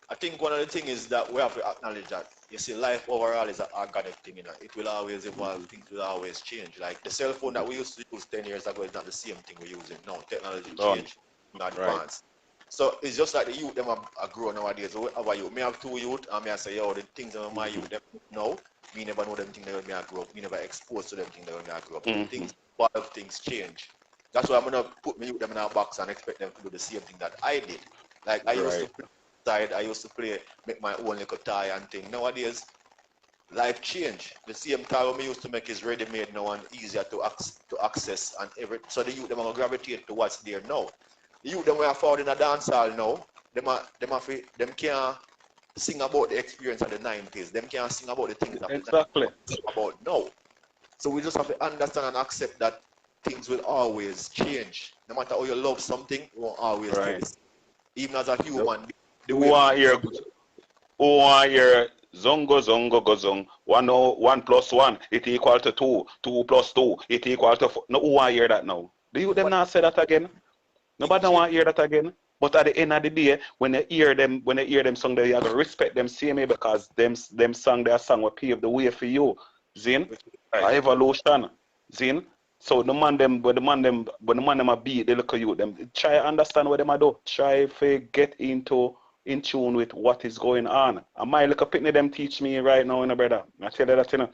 [SPEAKER 11] I think one of the things is that we have to acknowledge that you see life overall is an organic thing, you know. It will always evolve, things will always change. Like the cell phone that we used to use 10 years ago is not the same thing we're using now. Technology change, advance. Right. So it's just like the youth them are growing nowadays. Our youth, me have two youth and me I say, yo, the things that my youth them know, me never know them things that when me I grow up. Me never exposed to them things that when me I grow up. Things change. That's why I'm gonna put me youth them in a box and expect them to do the same thing that I did. Like I used to I used to play, make my own little tie and thing. Nowadays, life change. The same tie we used to make is ready-made now and easier to access and everything. So the youth them are gravitate to what's there now. The youth them we are found in a dance hall now. Them can't sing about the experience of the 90s. Them can't sing about the things that
[SPEAKER 9] exactly
[SPEAKER 11] about now. So we just have to understand and accept that things will always change. No matter how you love something, it won't always be the same. Even as a human.
[SPEAKER 9] Who want your zongo go zong 1 plus 1 it equal to 2 2 plus 2 it equal to 4. No, who want hear that now? Do you them not say that again? Nobody want hear that again. But at the end of the day, when you hear them song, you have to respect them same way because them song their song will pave the way for you. Zin, evolution. Zin. So the man them a beat they look at you, them try understand what them a do. Try to get in tune with what is going on. And my little pitney them teach me right now, brother. I tell you that,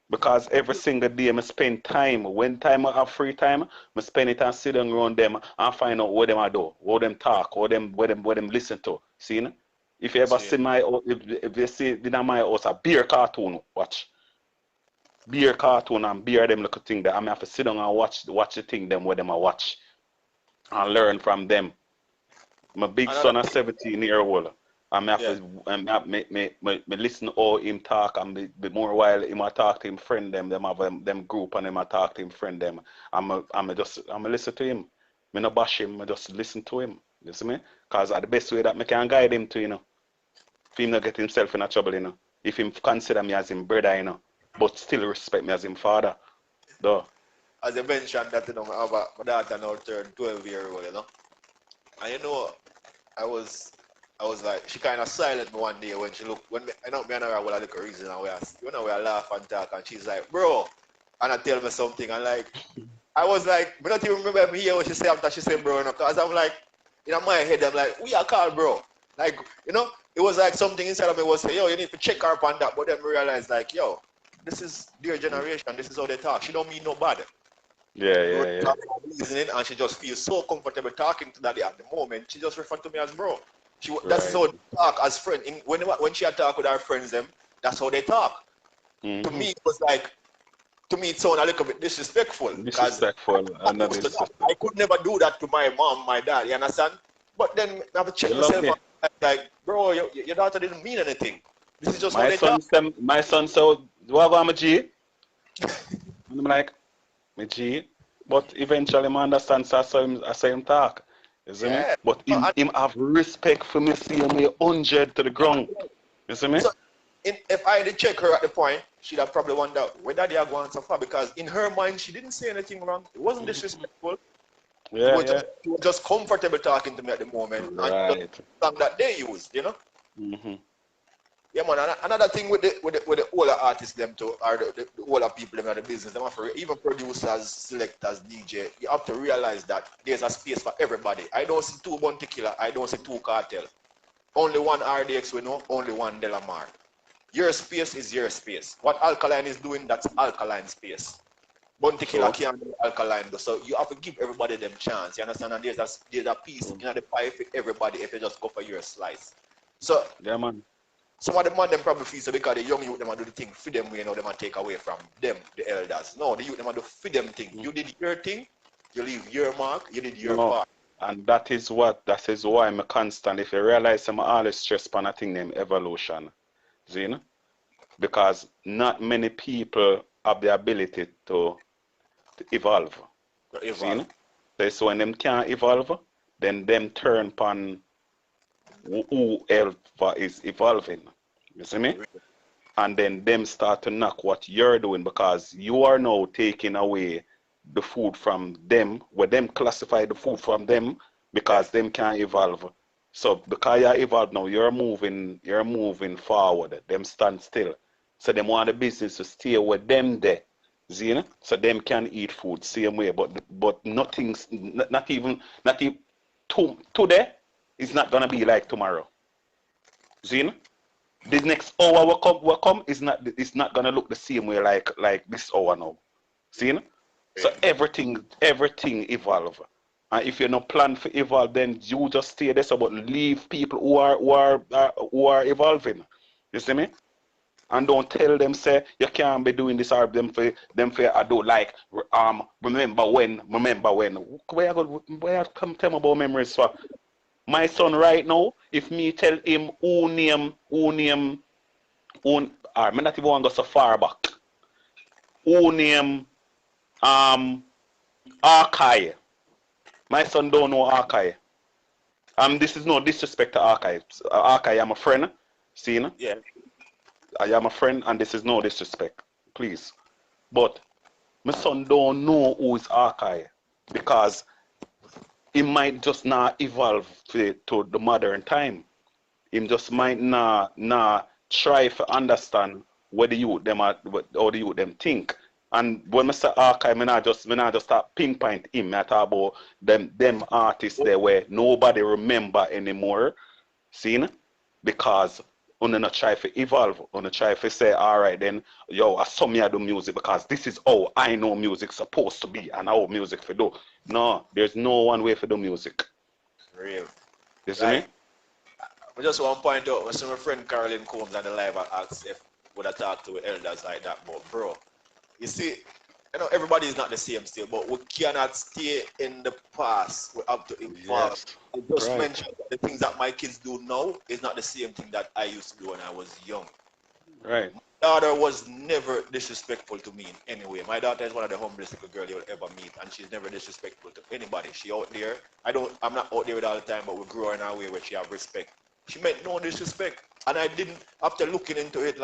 [SPEAKER 9] Because every single day I spend time. When time I have free time, I spend it and sit down around them and find out what them I do, what them talk, what them listen to. See? No? If you ever see my if you see in my house a beer cartoon, watch. Beer cartoon and beer them little thing that I have to sit down and watch the thing them where them I watch and learn from them. My big son is 17-year-old. I'm have to listen to all him talk and be more while him I talk to him friend them have them group and him I talk to him friend them. I'm listen to him. Me no bash him, I just listen to him. You see me? Cause that's the best way that me can guide him to, you know. If him not get himself in a trouble, you know. If him consider me as him brother, you know, but still respect me as him father. Though.
[SPEAKER 11] As you mentioned that, you know, my daughter now turned 12-year-old, you know. And you know, I was like, she kind of silent me one day when she looked, I know me and her will have a reason and we laugh and talk and she's like, bro, and I tell me something and like, I was like, I don't even remember me hear what she said after she said bro, you know, because I'm like, in my head, I'm like, we are called bro. Like, you know, it was like something inside of me was saying, yo, you need to check her up on that, but then we realized like, yo, this is their generation, this is how they talk. She don't mean no bad.
[SPEAKER 9] Yeah.
[SPEAKER 11] Reasoning, and she just feels so comfortable talking to daddy at the moment. She just referred to me as bro. That's how they talk as friends. When she had talk with her friends, them, that's how they talk. To me, it was like, it sounded a little bit disrespectful. I could never do that to my mom, my dad, you understand? But then I have to check myself out. Like, bro, your daughter didn't mean anything. This is just how they talk.
[SPEAKER 9] My son said, what about my G? And I'm like, my G. But eventually I understand I saw him talk. You see me? But him have respect for me, see me 100 to the ground. You see me?
[SPEAKER 11] So, if I did check her at the point, she'd have probably wondered where daddy are going so far, because in her mind she didn't say anything wrong. It wasn't disrespectful. She was just comfortable talking to me at the moment. And the song that they used, you know? Yeah, man. Another thing with the older artists, them too, or the older people them in the business, them have even producers, selectors, DJ. You have to realize that there's a space for everybody. I don't see two Bounty Killer. I don't see two Cartel. Only one RDX we know. Only one Delomar. Your space is your space. What Alkaline is doing, that's Alkaline space. Bounty Killer can't do Alkaline though. So you have to give everybody them chance. You understand? And there's a piece in the pie for everybody if you just go for your slice. So
[SPEAKER 9] yeah, man.
[SPEAKER 11] Some of the man them probably feel so because the young youth them do the thing for them, you know, them and take away from them, the elders. No, the youth them do for them thing. You did your thing, you leave your mark, you did your part.
[SPEAKER 9] And that is why I'm constant. If you realize I'm always stress on a thing named evolution. See, you know? Because not many people have the ability to evolve. See, you know? So when them can't evolve, then them turn upon whoever is evolving. You see me? And then them start to knock what you're doing, because you are now taking away the food from them, where them classify the food from them, because them can't evolve. So because you evolve now, you're moving forward. Them stand still. So them want the business to stay with them there. See, you know? So them can eat food same way, but nothing's not even today is not gonna be like tomorrow. See, you know? The next hour will come is not gonna look the same way like this hour now. See, you know? So everything evolve. And if you no plan for evolve, then you just stay there. So but leave people who are evolving. You see me? And don't tell them say you can't be doing this or them for I do like remember when. Where I come tell me about memories for? My son right now, if me tell him who name I not even want to go so far back. Who name Archive. My son don't know Archive. This is no disrespect to Archive. Archive, I'm a friend. See, no?
[SPEAKER 11] Yeah.
[SPEAKER 9] I am a friend, and this is no disrespect. Please. But my son don't know who is Archive, because he might just not evolve to the modern time. He just might not try to understand what the youth them think. And when I say Archive, I not just start pinpoint him. I talk about them artists there where nobody remember anymore. See? Because on not try to evolve, on try to say, all right, then, yo, I saw me I do music because this is how I know music's supposed to be and how music for do. No, there's no one way for do music.
[SPEAKER 11] Real.
[SPEAKER 9] You see me?
[SPEAKER 11] I just want to point out, when my friend Carolyn Combs on the live asked if would I talk to elders like that, but bro, you see, you know, everybody is not the same still, but we cannot stay in the past. We have to evolve.
[SPEAKER 9] Yes.
[SPEAKER 11] I just mentioned the things that my kids do now is not the same thing that I used to do when I was young.
[SPEAKER 9] Right.
[SPEAKER 11] My daughter was never disrespectful to me in any way. My daughter is one of the humblest little girls you will ever meet, and she's never disrespectful to anybody. She out there. I'm not out there with all the time, but we grow in our way where she have respect. She meant no disrespect, and I didn't. After looking into it,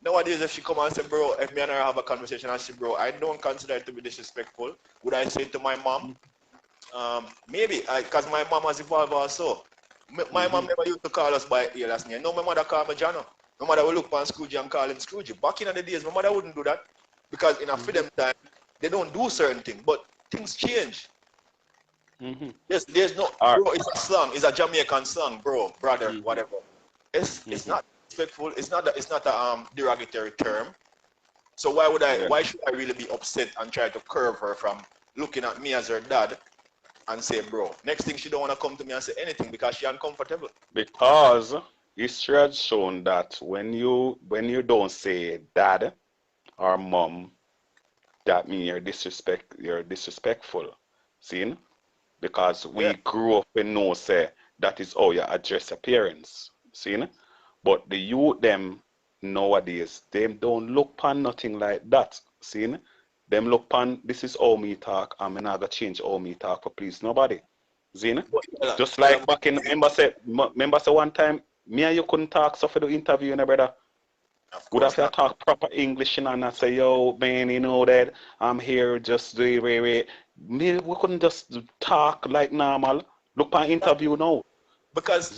[SPEAKER 11] nowadays if she come and say, bro, if me and her have a conversation, I say, bro, I don't consider it to be disrespectful. Would I say it to my mom? Maybe, because my mom has evolved also. My mom never used to call us by ear last name. No, my mother called me Jano. My mother would look on Scrooge and call him Scrooge. Back in the days, my mother wouldn't do that, because in a freedom time, they don't do certain things, but things change. Yes, there's no, bro, it's a song, it's a Jamaican song, bro, brother, whatever. It's not disrespectful, it's not a derogatory term. So why should I really be upset and try to curve her from looking at me as her dad and say, bro, next thing she don't want to come to me and say anything because she uncomfortable.
[SPEAKER 9] Because history has shown that when you don't say dad or mom, that means you're disrespectful. See? Because we grew up and know say that is how you address your parents. See? But the youth them nowadays, they don't look upon nothing like that. See? Them look upon this is how me talk, and I'm not gonna change how me talk for please nobody. See? Just like back in remember say one time me and you couldn't talk so for the interview, you know, brother. Would have to talk proper English and I say, yo, man, you know that I'm here just we couldn't just talk like normal. Look at interview now.
[SPEAKER 11] Because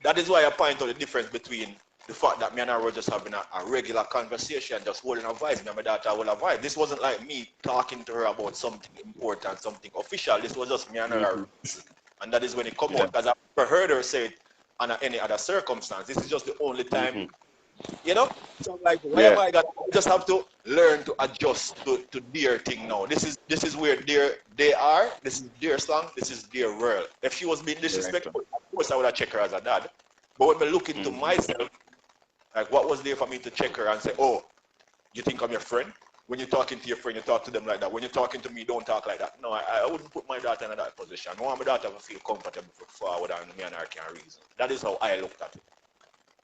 [SPEAKER 11] that is why I point out the difference between the fact that me and her were just having a regular conversation, just holding a vibe. Me and my daughter hold a vibe. This wasn't like me talking to her about something important, something official. This was just me and her. And that is when it come out. Because I've never heard her say it under any other circumstance. This is just the only time. You know, so like whatever I got, I just have to learn to adjust to their thing now. This is where they are. This is their song. This is their world. If she was being disrespectful, of course I would have checked her as a dad. But when I look into myself, like what was there for me to check her and say, oh, you think I'm your friend? When you're talking to your friend, you talk to them like that. When you're talking to me, don't talk like that. No, I wouldn't put my daughter in that position. I want my daughter to feel comfortable forward and me and her can reason. That is how I looked at it.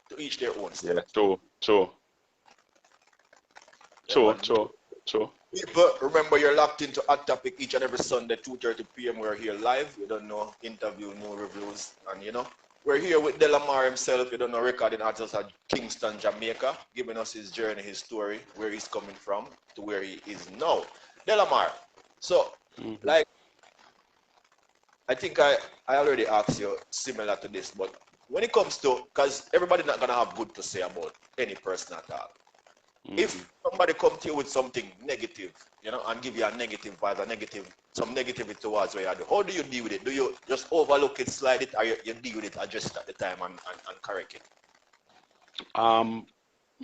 [SPEAKER 11] To each their own.
[SPEAKER 9] Yeah, true.
[SPEAKER 11] People, remember you're locked into Hot Topic each and every Sunday, 2:30 p.m. We're here live. You don't know interview, no reviews, and you know we're here with Delomar himself. You don't know recording artist at Kingston, Jamaica, giving us his journey, his story, where he's coming from to where he is now. Delomar. So, like, I think I already asked you similar to this, but when it comes to, because everybody's not going to have good to say about any person at all. If somebody come to you with something negative, you know, and give you a negative vibe, some negativity towards what you do, how do you deal with it? Do you just overlook it, slide it, or you deal with it, adjust it at the time and correct it?
[SPEAKER 9] I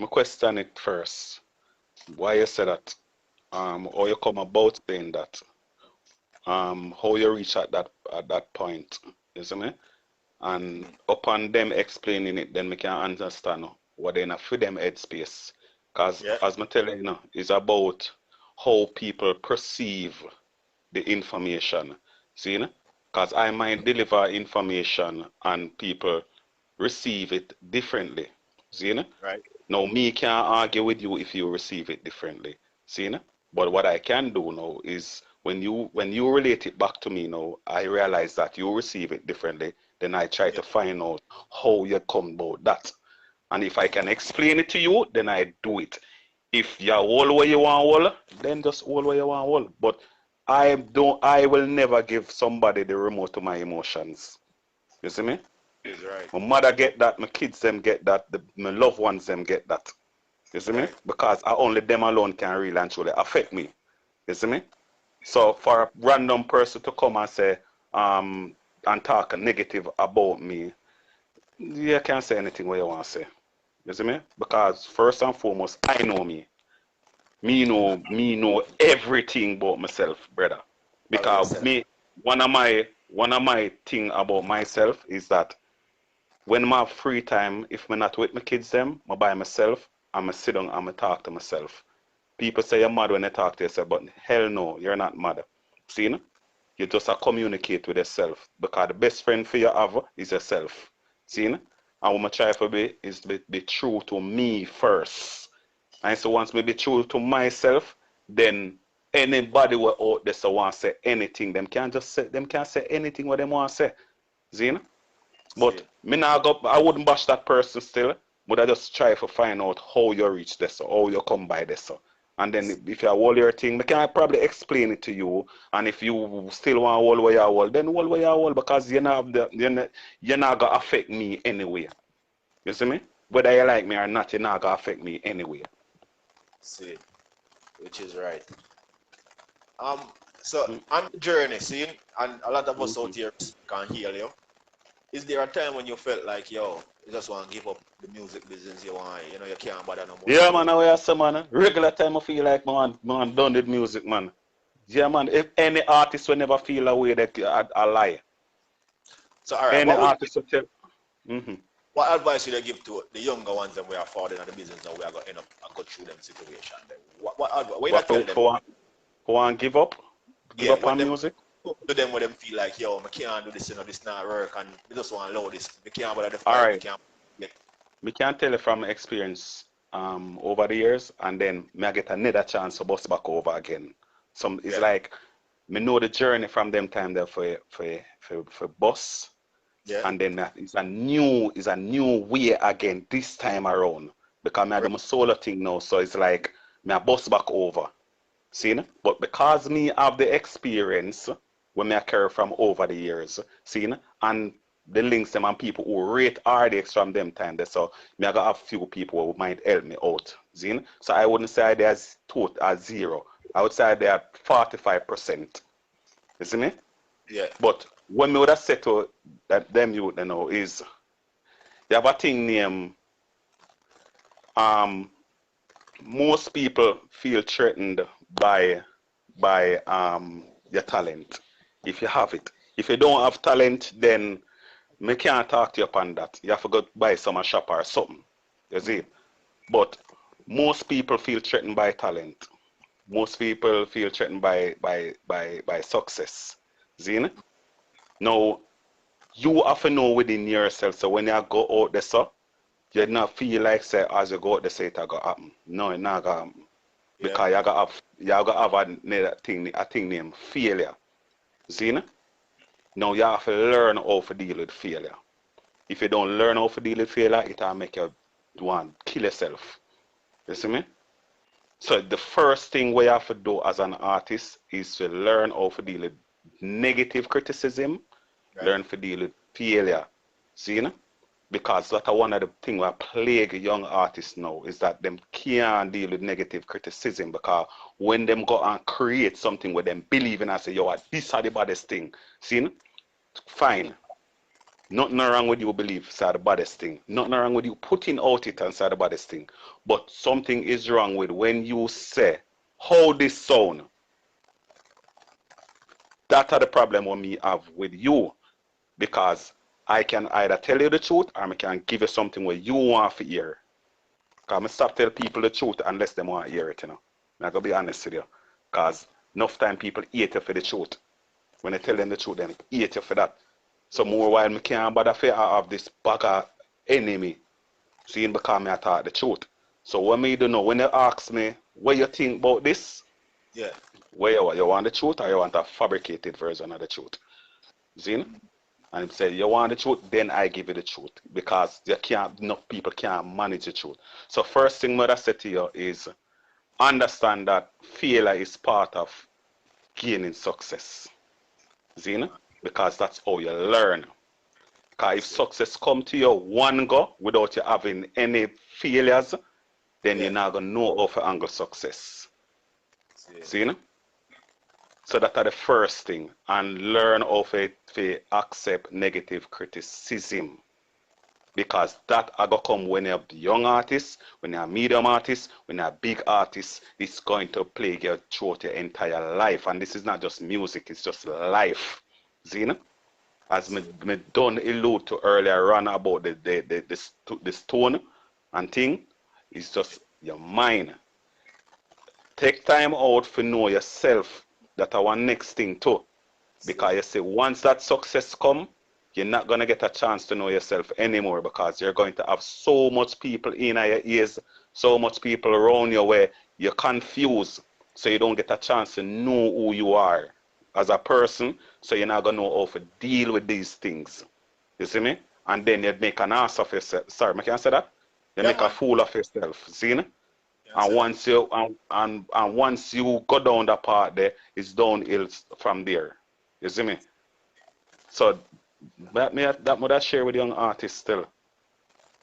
[SPEAKER 9] question it first. Why you say that? How you come about saying that? How you reach at that point, you see me? And upon them explaining it, then we can understand what they in a freedom headspace. Because as I tell you, it's about how people perceive the information. See? Because I might deliver information and people receive it differently. See?
[SPEAKER 11] Right.
[SPEAKER 9] Now, me can't argue with you if you receive it differently. See? But what I can do now is when you relate it back to me now, I realize that you receive it differently. Then I try to find out how you come about that. And if I can explain it to you, then I do it. If you're all where you want, then just all where you want. But I will never give somebody the remote to my emotions. You see me?
[SPEAKER 11] Is right.
[SPEAKER 9] My mother get that, my kids them get that, my loved ones them get that. You see me? Because only them alone can really and truly affect me. You see me? So for a random person to come and say, and talk negative about me, You can't say anything what you want to say. You see me? Because first and foremost, I know me. Me know everything about myself, brother. Because me, one of my thing about myself is that when I have free time, if I'm not with my kids them, I by myself, I'm sit down and I talk to myself. People say you're mad when they talk to yourself, but hell no, you're not mad. See, no? You just communicate with yourself because the best friend for you have is yourself. See, no? And what I try to be is be true to me first. And so once me be true to myself, then anybody will out there so want to say anything, them can't just say anything what they want to say. See, no? But me not go, I wouldn't bash that person still, but I just try to find out how you reach this, so how you come by this. So. And then if you hold your thing, I can probably explain it to you. And if you still want to hold where you hold, then hold where you hold because you're not going to affect me anyway. You see me? Whether you like me or not, you're not going to affect me anyway.
[SPEAKER 11] See, which is right. So on the journey, see, and a lot of us out here can hear you. Is there a time when you felt like, yo, you just want to give up the music business, you can't bother no more?
[SPEAKER 9] Yeah, man, I wear some, man. Regular time I feel like, man, done with music, man. Yeah, man, if any artist will never feel a way that I lie.
[SPEAKER 11] So, all right,
[SPEAKER 9] any artist will tell.
[SPEAKER 11] What advice would you give to the younger ones that we are falling in the business now we are going to end up and go through them situation? What advice? What you tell them?
[SPEAKER 9] Who want to give up? Give up on music?
[SPEAKER 11] To them when them feel like, yo, I can't do this, this not work, and we just want to load this. We can't bother the fight.
[SPEAKER 9] All right. We can tell you from experience over the years, and then me I get another chance to bust back over again. It's like me know the journey from them time there for bus. Yeah. And then it's a new way again this time around. Because me I do my solo thing now, so it's like me I bust back over. See? But because me have the experience when me I carry from over the years, see? And the links them and people who rate RDX from them time there, so me I got a few people who might help me out. See? So I wouldn't say there's zero. I would say they're 45%. You see me?
[SPEAKER 11] Yeah.
[SPEAKER 9] But what me would have said to them youth is you have a thing named most people feel threatened by your talent if you have it. If you don't have talent, then me can't talk to you upon that. You have to go buy some shop or something. You see? But most people feel threatened by talent. Most people feel threatened by success. See? Now, you have to know within yourself, so when you go out there, so you not feel like say as you go out there, say it going to happen. No, it not going to happen. Yeah. Because you got to have a thing named failure. See? Now you have to learn how to deal with failure. If you don't learn how to deal with failure, it will make you want to kill yourself. You see me? So the first thing we have to do as an artist is to learn how to deal with negative criticism, learn to deal with failure. See? Because that's one of the things that plague young artists now is that them can't deal with negative criticism because when them go and create something with them believe in and say, yo, this is the baddest thing. See? Fine. Nothing wrong with you believe it's the baddest thing. Nothing wrong with you putting out it and say the baddest thing. But something is wrong with when you say, how this sound. That's the problem what me have with you. Because I can either tell you the truth or I can give you something where you want to hear. Because I stop telling people the truth unless they want to hear it, I'm going to be honest with you. Because enough time people hate you for the truth. When I tell them the truth, then hate you for that. So more while I can't bother for I have this bag of enemy. Seeing because I talk the truth. So what me do know, when they ask me, what you think about this?
[SPEAKER 11] Yeah.
[SPEAKER 9] Where you want the truth or you want a fabricated version of the truth? See? And say you want the truth, then I give you the truth because enough people can't manage the truth. So first thing I say to you is understand that failure is part of gaining success. See? Because that's how you learn. Because if success come to you one go without you having any failures, then you're not gonna know how to angle success. See? So that's the first thing, and learn how to accept negative criticism. Because that are going to come when you're the young artist, when you're a medium artist, when you're a big artist, it's going to plague you throughout your entire life. And this is not just music, it's just life. See, you know? As me done allude to earlier on about the stone and thing, it's just your mind. Take time out to know yourself. That our next thing too. Because you see, once that success come, you're not going to get a chance to know yourself anymore because you're going to have so much people in your ears, so much people around you where you're confused, so you don't get a chance to know who you are as a person, so you're not going to know how to deal with these things. You see me? And then you make an ass of yourself. Sorry, I can't say that? You make a fool of yourself. See me? And once you and once you go down that part there, it's downhill from there. You see me? So that would I share with young artists still.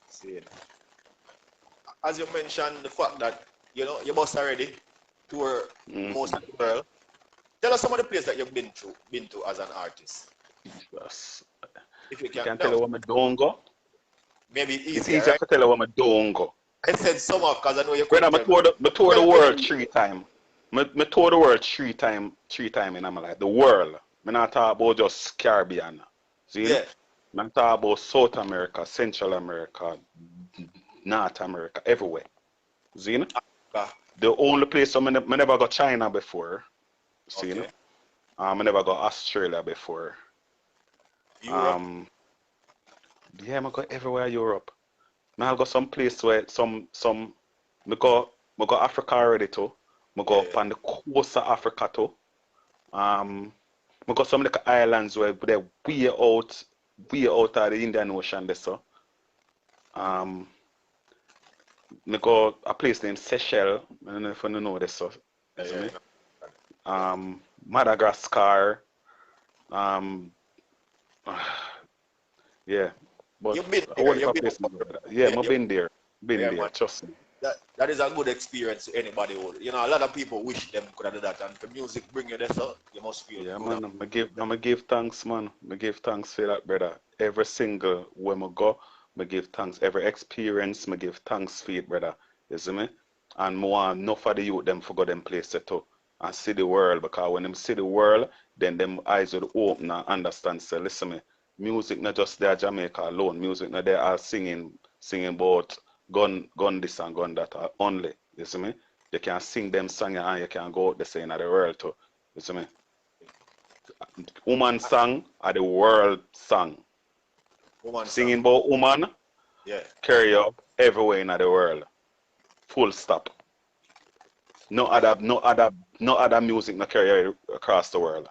[SPEAKER 11] See, as you mentioned, the fact that you must already tour most of the world. Tell us some of the places that you've been to as an artist.
[SPEAKER 9] Yes.
[SPEAKER 11] If you
[SPEAKER 9] can tell you what I don't go.
[SPEAKER 11] Maybe easier,
[SPEAKER 9] it's easier to tell you what I don't go.
[SPEAKER 11] I said some of because I know you.
[SPEAKER 9] Brother, I tour the world 3 times. I tour the world 3 times in my life. The world. I'm not talking about just Caribbean. See?
[SPEAKER 11] Yeah.
[SPEAKER 9] I'm talking about South America, Central America, North America, everywhere. See? The only place I never go China before. See? Okay. I never go Australia before.
[SPEAKER 11] Europe?
[SPEAKER 9] Yeah, I go everywhere Europe. I go some place where I go Africa already too. I go up on the coast of Africa too. I go some like islands where they're way out of the Indian Ocean there so. I go a place named Seychelles. I don't know if you know this so. Madagascar. Yeah. But
[SPEAKER 11] you've been there.
[SPEAKER 9] I've been there. Trust me.
[SPEAKER 11] That is a good experience to anybody. You know, a lot of people wish them could have done that, and the music bring you there, so you must feel good.
[SPEAKER 9] Man, I give thanks, man. I give thanks for that, brother. Every single where I go, I give thanks. Every experience, I give thanks for it, brother. You see me? And I want enough of the youth them for go them places too and see the world, because when them see the world, then them eyes will open and understand. So listen me. Music not just there Jamaica alone. Music not there all singing about gun this and gun that only. You see me? You can sing them song and you can go out there saying the world too. You see me? Woman song are the world song. Singing about woman, carry up everywhere in the world. Full stop. No other music no carry across the world.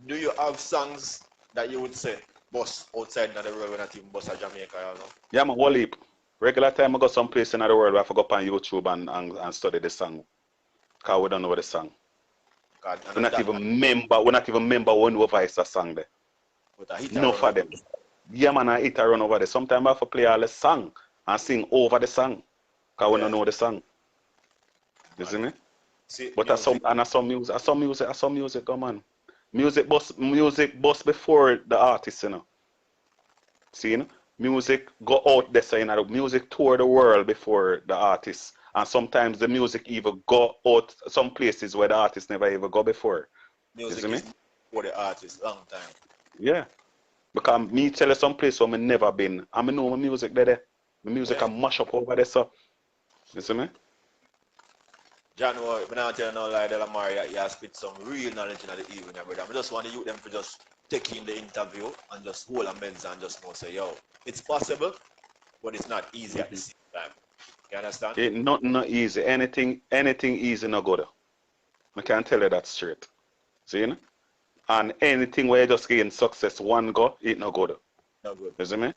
[SPEAKER 11] Do you have songs that you would say boss outside in the world when I think boss at Jamaica, you know?
[SPEAKER 9] Yeah, my whole heap. Regular time I go some place in the world where I go up on YouTube and study the song. Because we don't know the song. We're not even member when we voice a song there. No for them. Yeah man, I hit a run over there. Sometimes I have to play all the song and sing over the song. Because we don't know the song. You see me? But I some music, come on. Music bust before the artist, you know. See, you know? Music go out there, so, you know, music tour the world before the artist. And sometimes the music even go out some places where the artist never even go before.
[SPEAKER 11] Music is for the artist, long time.
[SPEAKER 9] Yeah. Because me tell you some place where I never been. I know my music there. My music can mash up over there, so. You see me?
[SPEAKER 11] John, I'm not telling you no lie, Delomar, you have spit some real knowledge in the evening, brother. I just want the youth them to just take in the interview and just hold a men's and just know, say, yo, it's possible, but it's not easy at the same time. You understand?
[SPEAKER 9] Not easy. Anything easy no good. I can tell you that straight. See, you know? And anything where you just gain success one go, it no good.
[SPEAKER 11] No good.
[SPEAKER 9] You see me?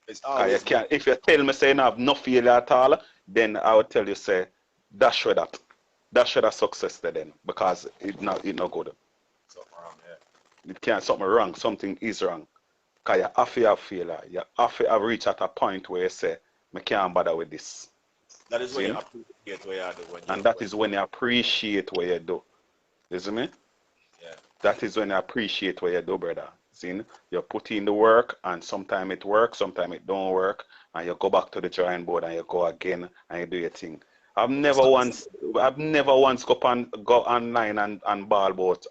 [SPEAKER 11] It's always
[SPEAKER 9] if you tell me say you have no failure at all, then I would tell you say that should have success there then, because it not good.
[SPEAKER 11] Something wrong, yeah.
[SPEAKER 9] It can't something wrong, something is wrong. Because you have to have failure. You have to have reached at a point where you say, I can't bother with this.
[SPEAKER 11] That is when you appreciate what you do.
[SPEAKER 9] And that is when you appreciate what you do. You see me?
[SPEAKER 11] Yeah.
[SPEAKER 9] That is when you appreciate what you do, brother. See, you put in the work, and sometimes it works, sometimes it don't work, and you go back to the drawing board and you go again and you do your thing. I've never once go online and ball about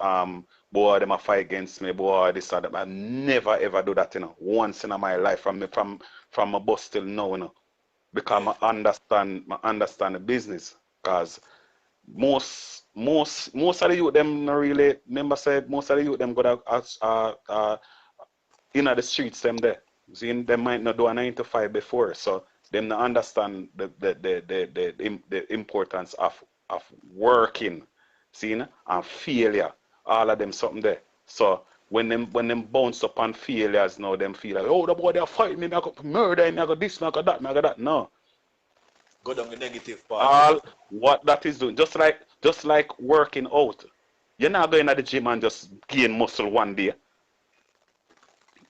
[SPEAKER 9] boy them a fight against me, boy this or that. I never ever do that, you know. Once in my life from my bus till now, you know. Because I understand the business. Because most of the youth them not really, remember said most of the youth them go in the streets them there. See, they might not do a 9 to 5 before, so them not understand the importance of working, see, and failure. All of them something there. So when them bounce up on failures now, them feel like, oh, the boy they're fighting me, I got murder, I got this, I got that, I got that. No.
[SPEAKER 11] Go down the negative part.
[SPEAKER 9] All what that is doing, just like working out. You're not going to the gym and just gain muscle one day.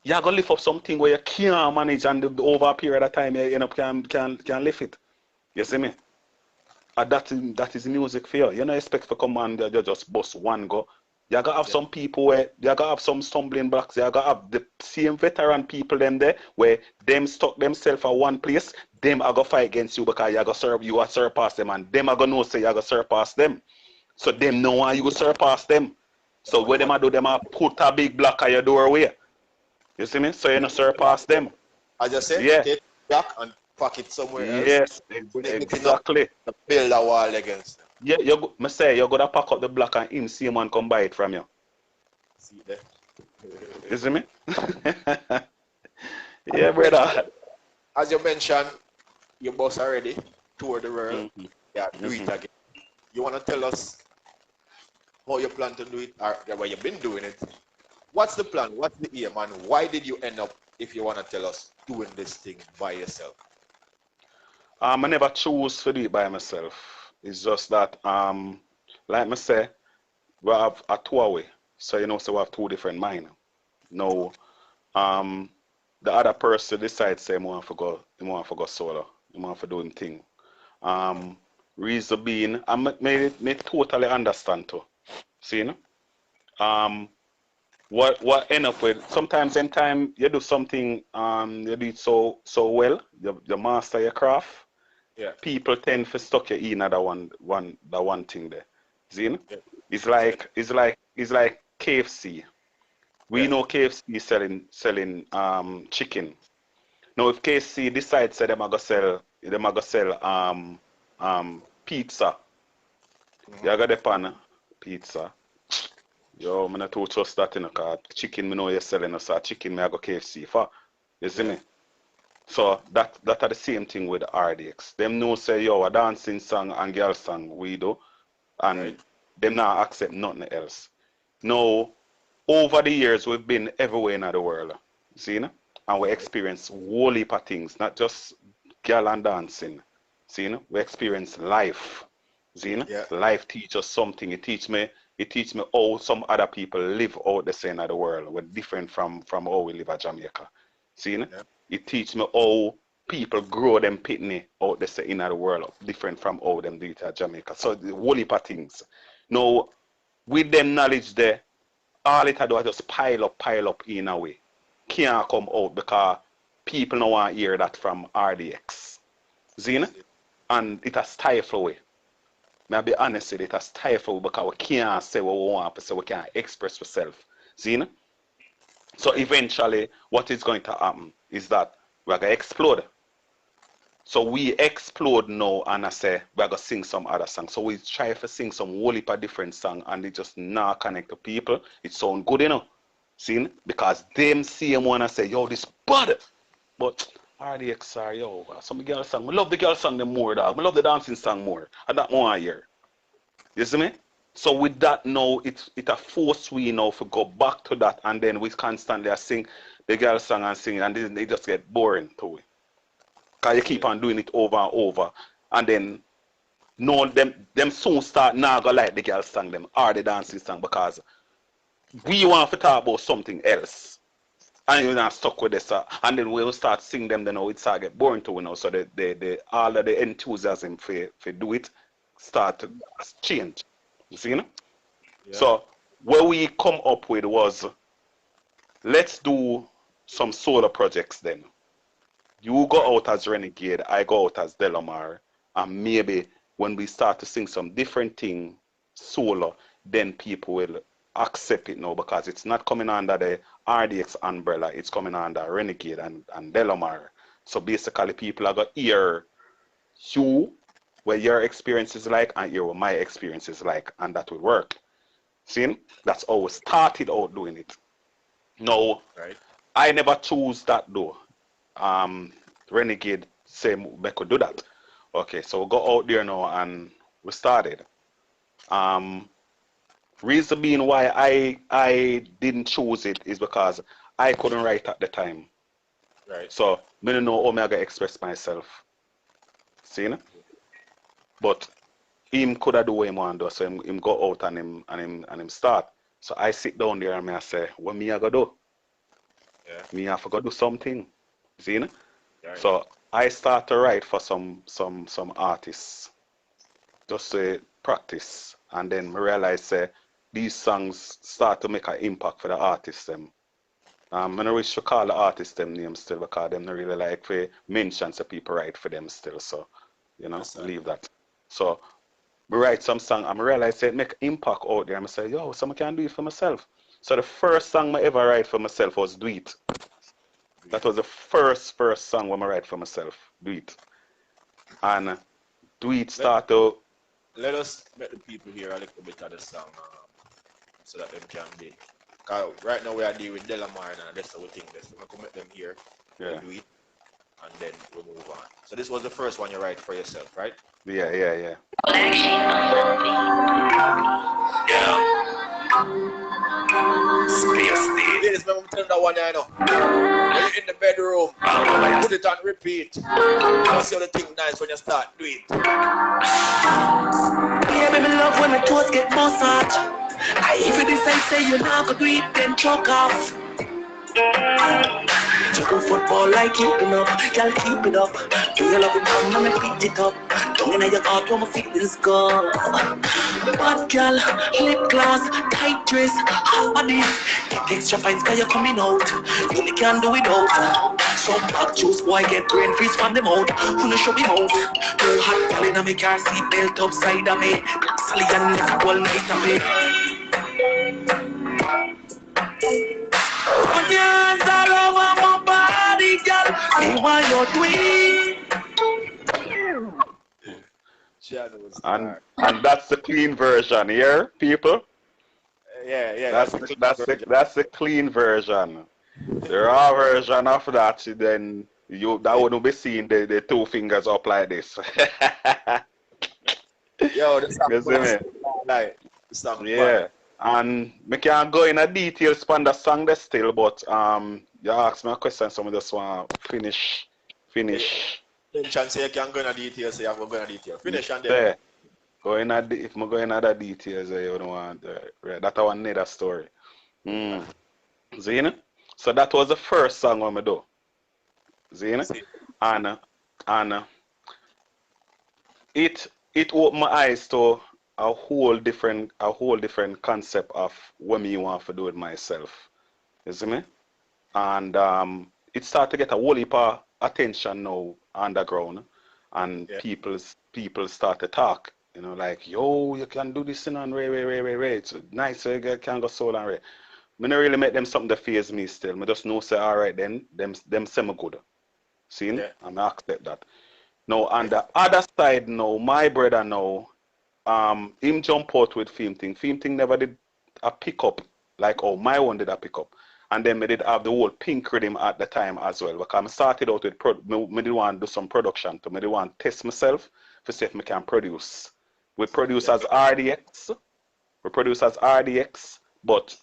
[SPEAKER 9] You're going to lift up something where you can't manage, and over a period of time you end up can lift it. You see me? And that is music for you. You don't expect to come and you just bust one go. You gotta have some people where you gotta have some stumbling blocks. You gotta have the same veteran people them there where them stuck themselves at one place. Them are gonna fight against you because you are surpass them, and them are gonna know say you are gonna surpass them. So them know why you surpass them. So what them a do, them a put a big block at your doorway. You see me? So you don't surpass them.
[SPEAKER 11] I just said,
[SPEAKER 9] yeah.
[SPEAKER 11] Take back and pack it somewhere else.
[SPEAKER 9] Yes, exactly.
[SPEAKER 11] Build a wall against them.
[SPEAKER 9] Yeah, you gotta pack up the block and him see man come buy it from you.
[SPEAKER 11] See there.
[SPEAKER 9] You see me? Yeah, brother.
[SPEAKER 11] As you mentioned, your boss already toured the world. Yeah, do it again. You wanna tell us how you plan to do it, or why you've been doing it? What's the plan? What's the aim, and why did you end up, if you wanna tell us, doing this thing by yourself?
[SPEAKER 9] I never choose to do it by myself. It's just that, like I say, we have a two-way. So, you know, so we have two different minds. Now, the other person decides say, he want to go solo. He want to do him thing. Reason being, I may totally understand too. See, you know? What end up with, sometimes in time, you do something, you do it so well, you master your craft.
[SPEAKER 11] Yeah.
[SPEAKER 9] People tend to stuck you in that one thing there. See? Yeah. It's like KFC. We know KFC selling chicken. Now if KFC decides that them gonna sell pizza. You got the pan pizza. Yo, I'm not too trust that in a car. Chicken me know you're selling us, so chicken me I go KFC for. You see me? So that are the same thing with the RDX. Them know say yo a dancing song and girl song we do, and them not accept nothing else. Now over the years we've been everywhere in the world, see, no? And we experience whole heap of things, not just girl and dancing. See, no? We experience life. See, no? Yeah. Life teaches us something. It teach me how some other people live out the same of the world. We're different from how we live at Jamaica. See, no? Yeah. It teach me how people grow them pitney out the in the world, different from how them do it at Jamaica. So the whole heap of things. Now, with them knowledge there, all it do is just pile up in a way. Can't come out because people don't want to hear that from RDX. See? And it has stifled away. May I be honest with it, has stifled because we can't say what we want to say, we can't express ourselves. See? So eventually, what is going to happen is that we're going to explode. So we explode now, and I say we're going to sing some other songs. So we try to sing some whole heap of different songs, and they just not connect to people. It sound good, you know. See? Because them see them want to say, yo, this bad. But RDX are, yo, some girl song. I love the girl song them more, dog. I love the dancing song more. And that more I hear. You see me? So with that now, it a force we now to go back to that, and then we constantly sing the girl song and sing, and then they just get boring to it. Because you keep on doing it over and over, and then no, them soon start now go like the girl song them or the dancing song, because we want to talk about something else. And you're not stuck with this, and then we'll start singing them, then it start get boring to we know. So the all of the enthusiasm for do it start to change. You see, you know? Yeah. So what we come up with was let's do some solo projects then. You go out as Renegade, I go out as Delomar, and maybe when we start to sing some different thing solo, then people will accept it now because it's not coming under the RDX umbrella, it's coming under Renegade and Delomar. So basically people are going to hear you, what your experience is like, and hear what my experience is like, and that will work. See? That's how we started out doing it. No, I never choose that though. Renegade say we could do that. Okay, so we go out there now and we started. Reason being why I didn't choose it is because I couldn't write at the time.
[SPEAKER 11] Right.
[SPEAKER 9] So I don't know how I gotta express myself. See? But him could have do what he want to do, so him go out and him start. So I sit down there and I say, what me I gotta do?
[SPEAKER 11] Yeah.
[SPEAKER 9] Me have to go do something. See?
[SPEAKER 11] Right.
[SPEAKER 9] So I start to write for some artists. Just to practice. And then I realize these songs start to make an impact for the artists them. I don't wish to call the artists them names still because them not really like for mention so people write for them still. So, you know, leave that. So we write some song and I realize it make impact out there. And I say, yo, someone can do it for myself. So the first song I ever write for myself was Do It. That was the first song when I write for myself. Do It. And Do It start to...
[SPEAKER 11] Let us make the people hear a little bit of the song so that them can be. Because right now we are dealing with Delomar and that's how we think this. We're going to make them hear.
[SPEAKER 9] Yeah.
[SPEAKER 11] Do it. And then we'll move on. So this was the first one you write for yourself, right?
[SPEAKER 9] Yeah.
[SPEAKER 11] Yeah. Ladies, remember tell that one I know. When you're in the bedroom, put it on repeat. Just see the thing nice when you start do it.
[SPEAKER 8] Yeah, baby, love when the toes get massage. I even decide say you not gonna do it, then choke off. Juggle football like keeping up, y'all keep it up. Do you love it, come and beat it up. Don't know your heart where my feelings go. Bad girl, lip gloss, tight dress, half body. Get extra fine cause you're coming out. You only can do without. Some black juice boy get brain freeze from the mouth. Wanna show me out. Too hot girl in my car seat belt upside of me. Black Sally and lift all night of me. Put your hands all over my body, girl. See what you're doing.
[SPEAKER 9] And that's the clean version here, people.
[SPEAKER 11] Yeah.
[SPEAKER 9] That's the clean version. The raw version of that, then that wouldn't be seeing the two fingers up like this.
[SPEAKER 11] Yo, the song.
[SPEAKER 9] Yeah. And I can't go in a details on the song there still, but you asked me a question, so I just want to finish.
[SPEAKER 11] Then chance you can go in a details, so you have to go in a detail. Finish and then.
[SPEAKER 9] If I go in other details, you don't want that one another story. See? So that was the first song when I do. See? And it opened my eyes to a whole different concept of what me want to do it myself. You see me? And it started to get a whole heap of attention now underground, and people start to talk. You know, like, yo, you can do this and Ray. It's nice, you can go solo and Ray. I don't really make them something that fears me still. I just know say, all right then, them say me good. See? Yeah. And I accept that. Now on the other side now, my brother now, him jump out with Film Thing never did a pickup like how my one did a pickup. And then I did have the whole pink rhythm at the time as well. Because I started out with, I didn't want to do some production. I didn't want to test myself to see if I can produce. We produce as RDX. But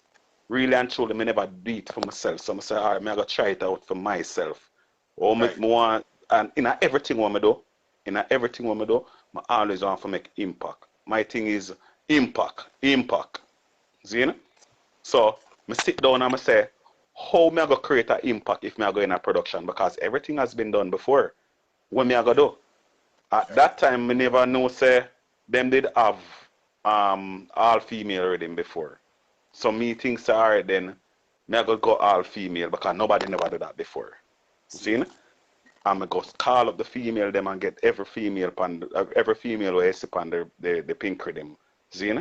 [SPEAKER 9] really and truly, I never do it for myself. So I say, all right, I'm going to try it out for myself. Or want, and in everything I do, I always want to make impact. My thing is impact. See? So I sit down and I say, how am I going to create an impact if I go in a production? Because everything has been done before. What am I going to do? At that time, I never know, say, them did have all female rhythm before. So me think, say, all right then, me I go all female because nobody never did that before. See? I'm go call up the female them and get every female where I see on the pink rhythm. See?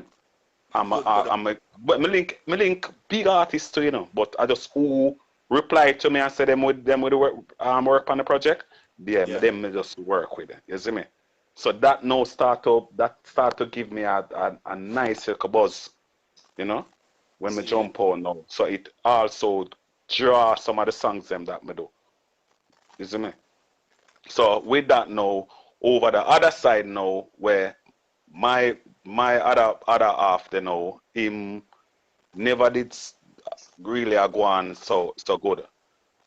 [SPEAKER 9] But me link big artists too, you know. But I just who reply to me and say them with the work on the project. Yeah, me just work with it. You see me? So that now start to give me a nice little buzz, you know, when me jump on now. So it also draw some of the songs them that me do. You see me? So with that now, over the other side now, where my other half, you know, him never did really go on so good.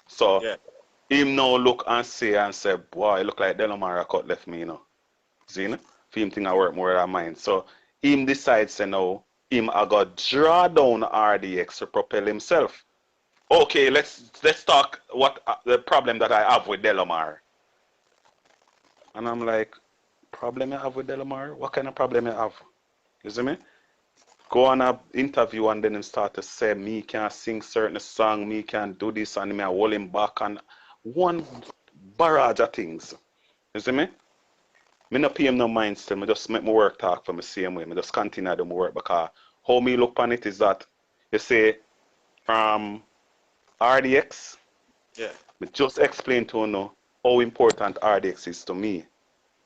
[SPEAKER 9] So him now look and say, boy, it look like Delomar cut left me, you know. See, for him think I work more than mine. So him decides, you know, him I got draw down RDX to propel himself. Okay, let's talk what the problem that I have with Delomar. And I'm like, problem you have with Delomar? What kind of problem you have? You see me? Go on an interview and then start to say me can sing certain song, me can do this, and me I hold him back and one barrage of things. You see me? Me not pay him no mind still. Me just make my work talk for me same way. Me just continue to do my work because how me look on it is that you say RDX. Yeah. Me just explain to you now how important RDX is to me.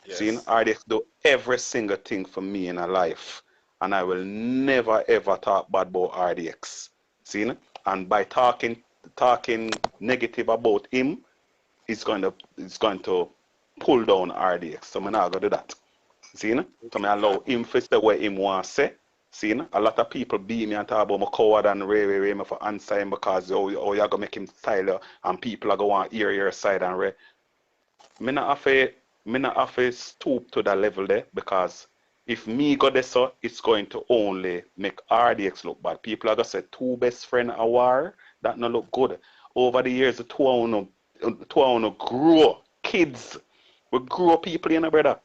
[SPEAKER 9] Yes. See, RDX do every single thing for me in a life. And I will never ever talk bad about RDX. See? And by talking negative about him, it's going to pull down RDX. So I'm not going to do that. See? So I allow him to say what him want to say. See? A lot of people beat me and talk about my coward and ray me for answer him because you're going to make him style and people are going to hear your side and ray. Me not have to stoop to that level there because if me go there so it's going to only make RDX look bad. People are going to say two best friends a war, that not look good. Over the years the two of grow kids. We grow people, you know, brother.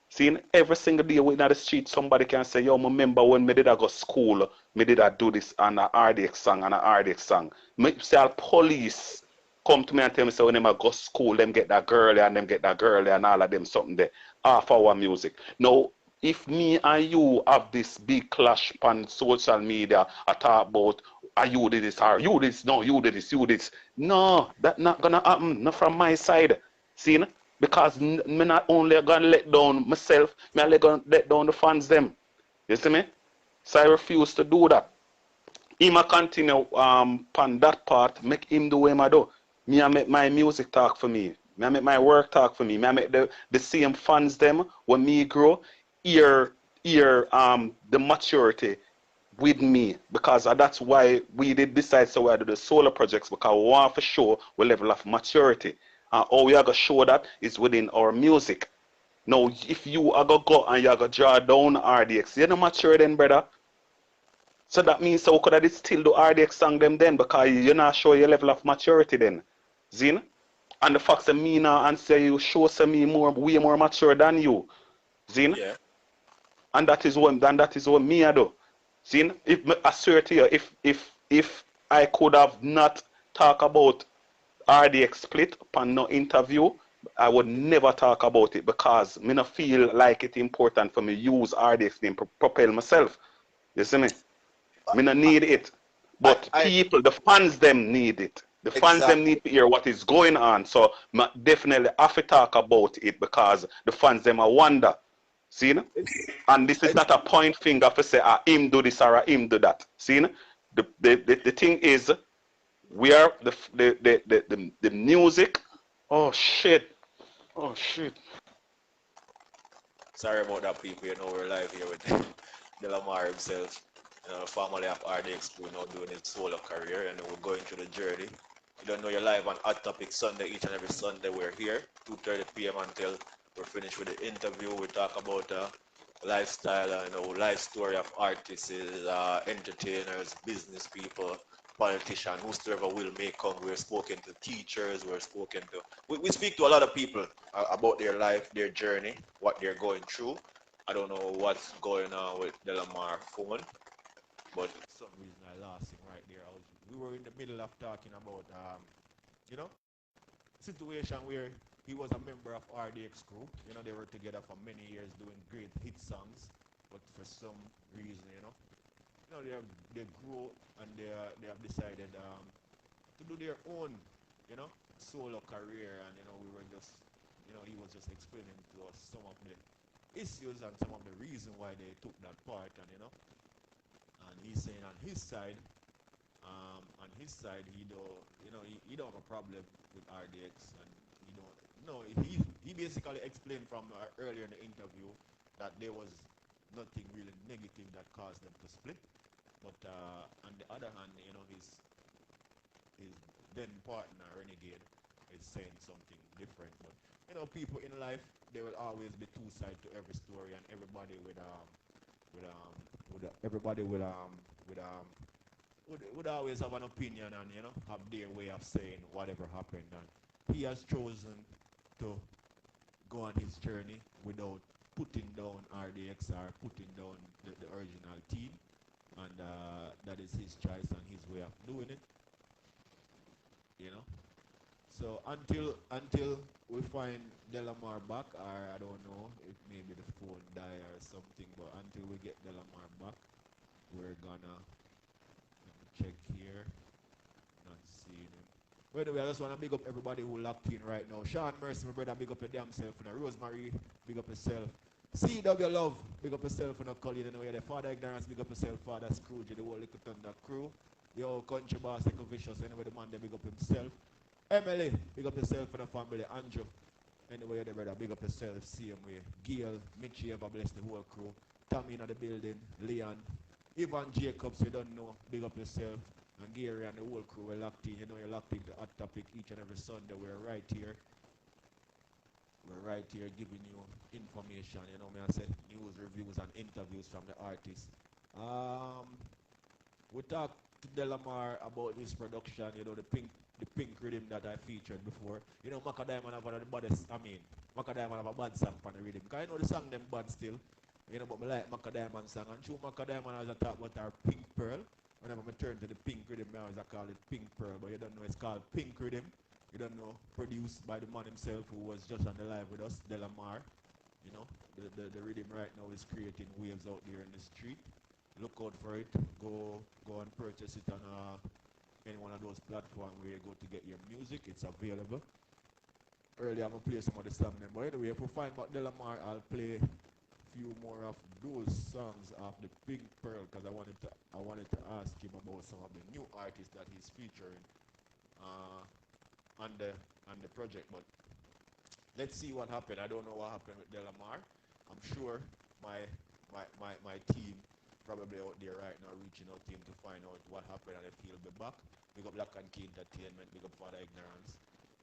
[SPEAKER 9] Seeing every single day in the street somebody can say, yo, I remember when me did I go school, me did I do this and a RDX song and a RDX song. Me say all police come to me and tell me, so when them go school, them get that girl and them get that girl and all of them something there. Half our music. Now, if me and you have this big clash on social media, I talk about, you did this, or you did this, no, you did this, you did this. No, that's not going to happen, not from my side. See, because me not only going to let down myself, me only going to let down the fans them. You see me? So I refuse to do that. Him a continue on that part, make him do what I do. Me I make my music talk for me. Me I make my work talk for me. Me I make the same fans them when me grow hear the maturity with me because that's why we did decide so we do the solo projects because we want to show we level of maturity. And all we are going to show that is within our music. Now, if you are going to go and you are going to draw down RDX, you're not mature then, brother. So that means so could I still do RDX song them then because you're not sure your level of maturity then. Zin? And the fact that me now and say you show some me way more mature than you. Zin? Yeah. And that is what me I do. Zin? If I swear to you, if I could have not talk about RDX split upon no interview, I would never talk about it because me not feel like it's important for me use RDX name to propel myself. You see me? Me not need it. But people, the fans them need it. The fans them need to hear what is going on. So I definitely have to talk about it because the fans them I wonder. See? And this is not a point finger for say him do this or him do that. See? The thing is we are the music. Oh shit. Oh shit.
[SPEAKER 11] Sorry about that, people. You know, we're live here with Delomar himself. You know, formerly of RDX, we're now doing his solo career and we're going through the journey. You don't know you're live on Hot Topic Sunday, each and every Sunday we're here, 2:30 p.m. until we're finished with the interview. We talk about lifestyle, life story of artists, entertainers, business people, politicians, whosoever will make come. We're spoken to teachers, we speak to a lot of people about their life, their journey, what they're going through. I don't know what's going on with Delomar phone. But
[SPEAKER 1] For some reason I lost him right there. We were in the middle of talking about, you know, situation where he was a member of RDX crew. You know, they were together for many years doing great hit songs, but for some reason, they grew and they have decided to do their own, you know, solo career. And we were just, he was just explaining to us some of the issues and some of the reason why they took that part. And he's saying on his side, he don't have a problem with RDX, and he don't. No, he basically explained from earlier in the interview that there was nothing really negative that caused them to split. But on the other hand, his then partner Renegade is saying something different. But people in life, there will always be two sides to every story, and everybody would always have an opinion and have their way of saying whatever happened. And he has chosen to go on his journey without putting down RDX or putting down the original team, and that is his choice and his way of doing it. So until we find Delomar back, or I don't know if maybe the phone die or something, but until we get Delomar back, we're gonna check here, not seeing him. By the way, I just want to big up everybody who locked in right now. Sean Mercy, my brother, big up your damn self. Rosemary, big up yourself. CW Love, big up yourself. Colleen, anyway, the Father Ignorance, big up yourself. Father Scrooge, the whole Little Thunder crew. The old country boss, Echo Vicious, anyway, the man, they big up himself. Emily, big up yourself and the family. Andrew, anyway, the brother, big up yourself. Same way. Gail, Mitchie, ever bless the whole crew. Tommy in the building. Leon, Ivan Jacobs, you don't know, big up yourself. And Gary and the whole crew are locked in. You're locked into Hot Topic each and every Sunday. We're right here. We're right here giving you information. I said news, reviews, and interviews from the artists. We talked to Delomar about his production, the pink rhythm that I featured before. Macadam have one of the baddest, Macadam have a bad song for the rhythm. Because I know the song them bad still. But I like Macadam song. And true Macadam as I talk about our Pink Pearl. Whenever I turn to the pink rhythm, I always call it Pink Pearl. But you don't know it's called Pink Rhythm. You don't know, produced by the man himself who was just on the live with us, Delomar. The rhythm right now is creating waves out there in the street. Look out for it. Go and purchase it on any one of those platforms where you go to get your music. It's available. Earlier I'm going to play some of the songs. But anyway, if we find about Delomar, I'll play few more of those songs of the Pink Pearl, because I wanted to ask him about some of the new artists that he's featuring on the project. But let's see what happened. I don't know what happened with Delomar. I'm sure my team probably out there right now reaching out to him to find out what happened and if he'll be back. Big up Black and Key Entertainment, big up Father Ignorance.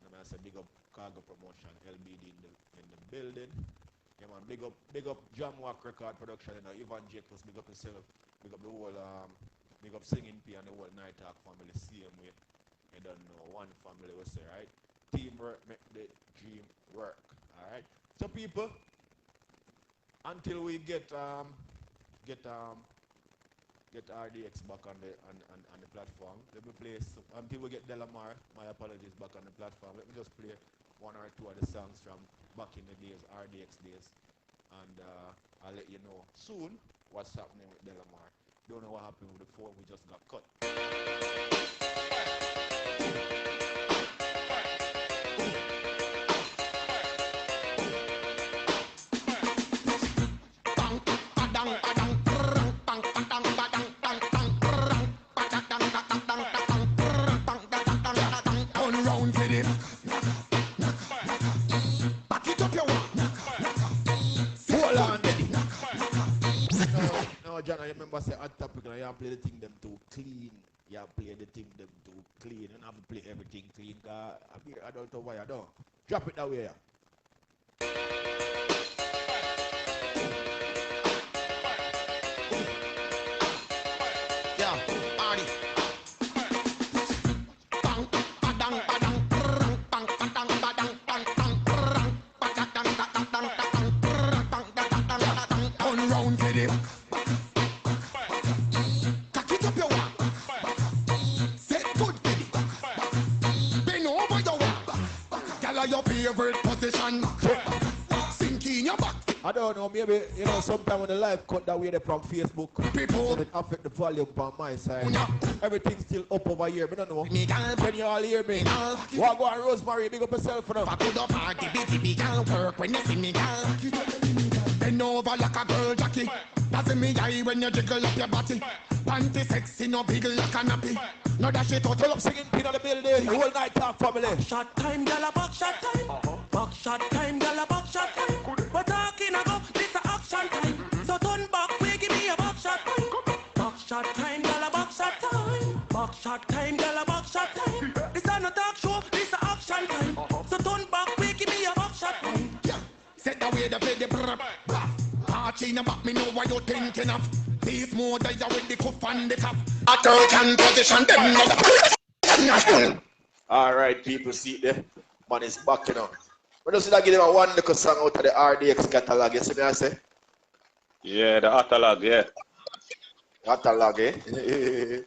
[SPEAKER 1] And I said big up Cargo Promotion, LBD in the building. Yeah man, big up Jam Walk Record Production, Ivan Jacobs, big up yourself, big up the whole big up Singing P and the whole Night Talk family, same way. You don't know, one family will say, right? Teamwork make the dream work. Alright? So people, until we get RDX back on the platform, let me play until we get Delomar, my apologies, back on the platform. Let me just play one or two of the songs from back in the days, RDX days, and I'll let you know soon what's happening with Delomar. Don't know what happened with the phone, we just got cut.
[SPEAKER 12] Turn round for them. Back it up your one.
[SPEAKER 1] Hold on, no, John, I remember say Hot Topic, you have to play the thing them too clean. You have to play the thing them too clean. You don't have to play everything clean. I don't know why I don't. Drop it that way.
[SPEAKER 12] Yeah, Artie. Turn round for them. favorite position. Sink in your back.
[SPEAKER 1] I don't know, maybe, you know, sometime when the live cut that way there from Facebook,
[SPEAKER 12] People,
[SPEAKER 1] so it affect the volume on my side. Everything's still up over here, I don't know.
[SPEAKER 12] me gal,
[SPEAKER 1] Can you all hear me? Walk go on Rosemary, big up yourself for them.
[SPEAKER 12] I could up party, bitty, gal, work when you see me, gal. Bend over like a girl, Jackie. That's in me eye when you jiggle up your body. Panty sexy, no big like a nappy. No that shit out.
[SPEAKER 1] Pull up singing pin on the building, the whole night talk family.
[SPEAKER 8] Shot time, gal a back shot time. Back shot time, gal a back shot time. We're talking about this a action time. So turn back, we give me a back shot time. Back shot time, gal a back shot time. Back shot time, gal a back shot time. This a no talk show, this a action time. So turn back, we give me a back shot time.
[SPEAKER 12] Yeah, set the way to play the brr. Party in the back, me know what you're thinking of. These more days are with the cuff and the cup. A girl can position them.
[SPEAKER 11] Alright, people, see there. Man is back, you know. But just give them a one little song out of the RDX catalog, you see me I say?
[SPEAKER 9] Yeah, the catalog, yeah.
[SPEAKER 11] Catalog, eh?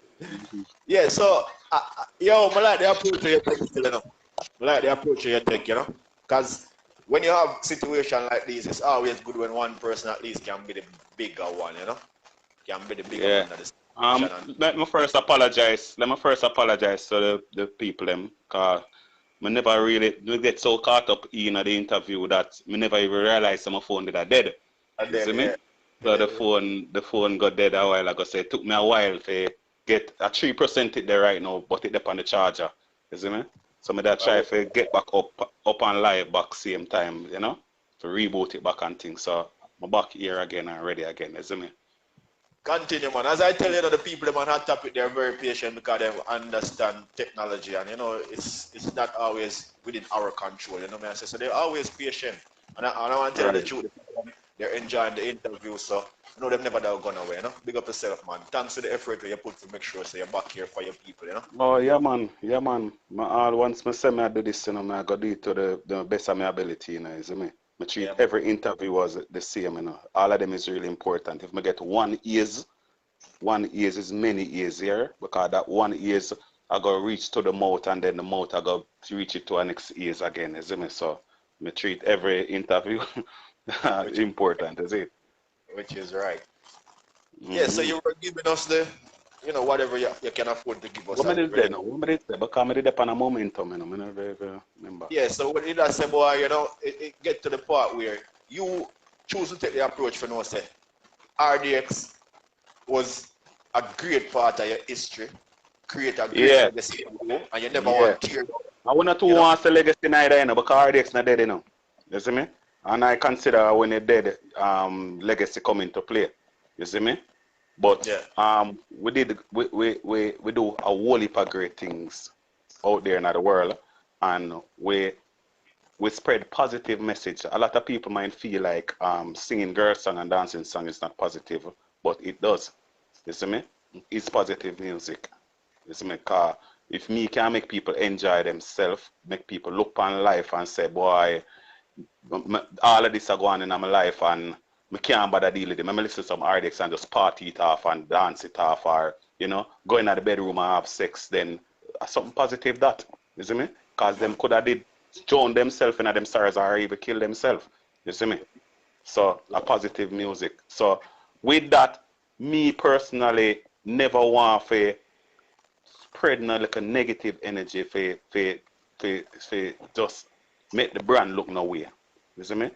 [SPEAKER 11] Yeah, so, yo, I like the approach you take, you know. I like the approach you take, you know. Because when you have situation like this, it's always good when one person at least can be the bigger one, you know. Can be the bigger one of the situation.
[SPEAKER 9] Let me first apologize. To the people them, cause I never really get so caught up in the interview that I never even realized my phone did dead. You see me? So the phone got dead a while ago. So it took me a while to get a 3% it there right now, but it up on the charger. You see me? So I try to get back up and live back same time, you know, to reboot it back and things. So I'm back here again and ready again. You see me?
[SPEAKER 11] Continue, man. As I tell you, the people them on hot topic, they're very patient because they understand technology, and you know it's not always within our control. You know what I say? So they're always patient, and I want to tell you the truth. They're enjoying the interview, so you know they've never gone away. You know, big up yourself, man. Thanks for the effort you put to make sure so you're back here for your people. You know.
[SPEAKER 9] Oh yeah, man. Once I say I do this, you know, I got to do it to the best of my ability. You know, you see me? I treat every interview was the same, you know. All of them is really important. If I get one ears is many ears here, because that one ears I go reach to the mouth, and then the mouth I go reach it to the next ears again, you see me? So I treat every interview important, is it?
[SPEAKER 11] Which is right. Yeah, so you were giving us the, you know, whatever you can afford to give us.
[SPEAKER 9] What did they know? What did they? Because I did it on a momentum, you know, I never remember.
[SPEAKER 11] Yeah, so what did I say, boy, you know, it get to the part where you choose to take the approach for no say. RDX was a great part of your history, create a great legacy, and you never want to tear.
[SPEAKER 9] I want to want the legacy neither, you know, because RDX not dead, you know. You see me? And I consider when it dead, legacy come into play. You see me? But we do a whole heap of great things out there in the world, and we spread positive message. A lot of people might feel like singing girl song and dancing song is not positive, but it does. You see me? It's positive music. You see me? Because if me can make people enjoy themselves, make people look on life and say, boy, all of this are going on in my life and I can't bother deal with it. I listen to some RDX and just party it off and dance it off, or, you know, go in the bedroom and have sex, then something positive that. You see me? Because them could have did drown themselves in them stars or even kill themselves. You see me? So, a positive music. So, with that, me personally never want to spread no like a negative energy for just make the brand look nowhere. You see me?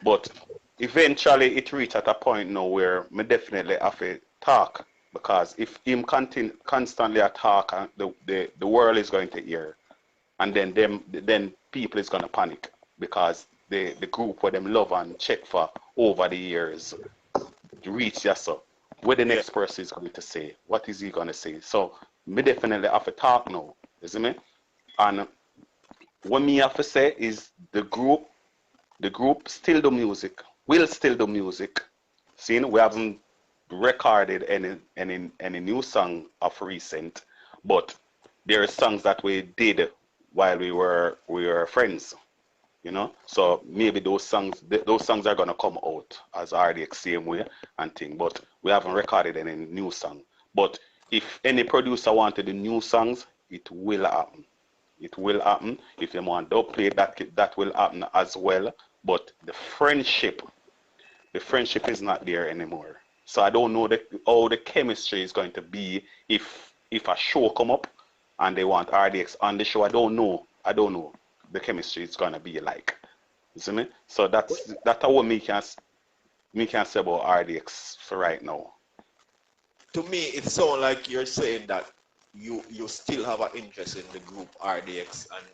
[SPEAKER 9] But eventually it reach at a point now where me definitely have to talk, because if him constantly talk, the world is going to hear, and then people is gonna panic, because the group where them love and check for over the years reach so what the next person is going to say, what is he gonna say? So me definitely have to talk now. You see me? And what me have to say is the group still do music, will still do music. See, we haven't recorded any new song of recent, but there are songs that we did while we were friends, you know. So maybe those songs are gonna come out as RDX same way and thing, but we haven't recorded any new song. But if any producer wanted the new songs, it will happen. It will happen. If you want to play that will happen as well. But the friendship is not there anymore. So I don't know how the chemistry is going to be if a show come up and they want RDX on the show. I don't know the chemistry is going to be like. You see me? So that's what me can say about RDX for right now.
[SPEAKER 11] To me, it sounds like you're saying that you still have an interest in the group RDX, and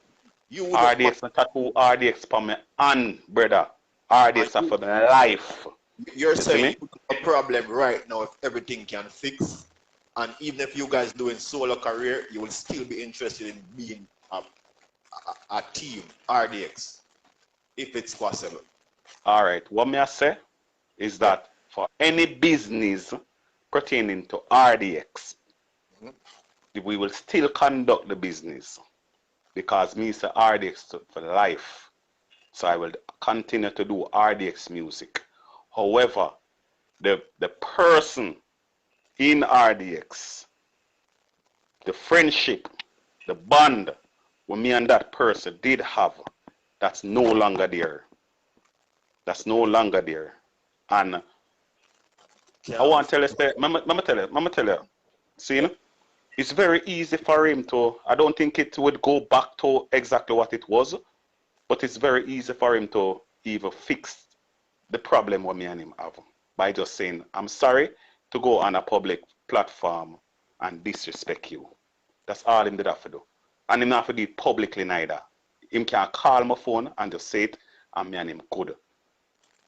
[SPEAKER 11] you
[SPEAKER 9] RDX not tattoo RDX for me and brother. RDX are for the life.
[SPEAKER 11] You're saying a problem right now if everything can fix, and even if you guys doing solo career, you will still be interested in being a team RDX if it's possible.
[SPEAKER 9] All right. What may I say is that for any business pertaining to RDX, we will still conduct the business because me say RDX for life. So I will continue to do RDX music. However, the person in RDX, the friendship, the bond what me and that person did have, that's no longer there. That's no longer there. And I want to tell you, Mama tell you, see, it's very easy for him to, I don't think it would go back to exactly what it was, but it's very easy for him to even fix the problem what me and him have by just saying, I'm sorry to go on a public platform and disrespect you. That's all him did have to do. And him not have to do it publicly neither. Him can call my phone and just say it, and me and him good.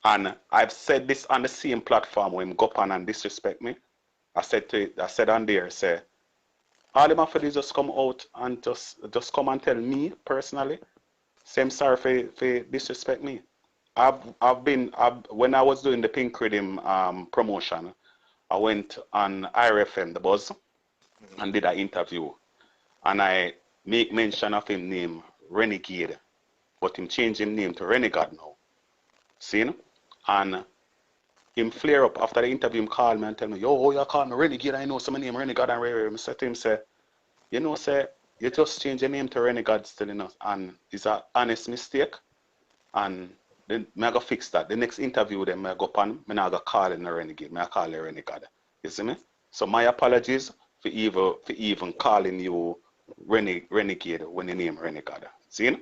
[SPEAKER 9] And I've said this on the same platform where him go up and disrespect me. I said on there, say, all him have to do is just come out and just come and tell me personally, same sorry for disrespect me. When I was doing the Pink Rhythm promotion, I went on IRFM, the Buzz, and did an interview. And I make mention of him name Renegade, but him change him name to Renegade now. See? And him flare up after the interview, him call me and tell me, yo, you call me Renegade, I know some name Renegade and Ray. I said to him, say, you know, say, you just change your name to Renegade still enough, and it's an honest mistake. And then I go fix that. The next interview then I go up and I not go call him a Renegade, I call him Renegade. You see me? So my apologies for even calling you Renegade when you name Renegade. See?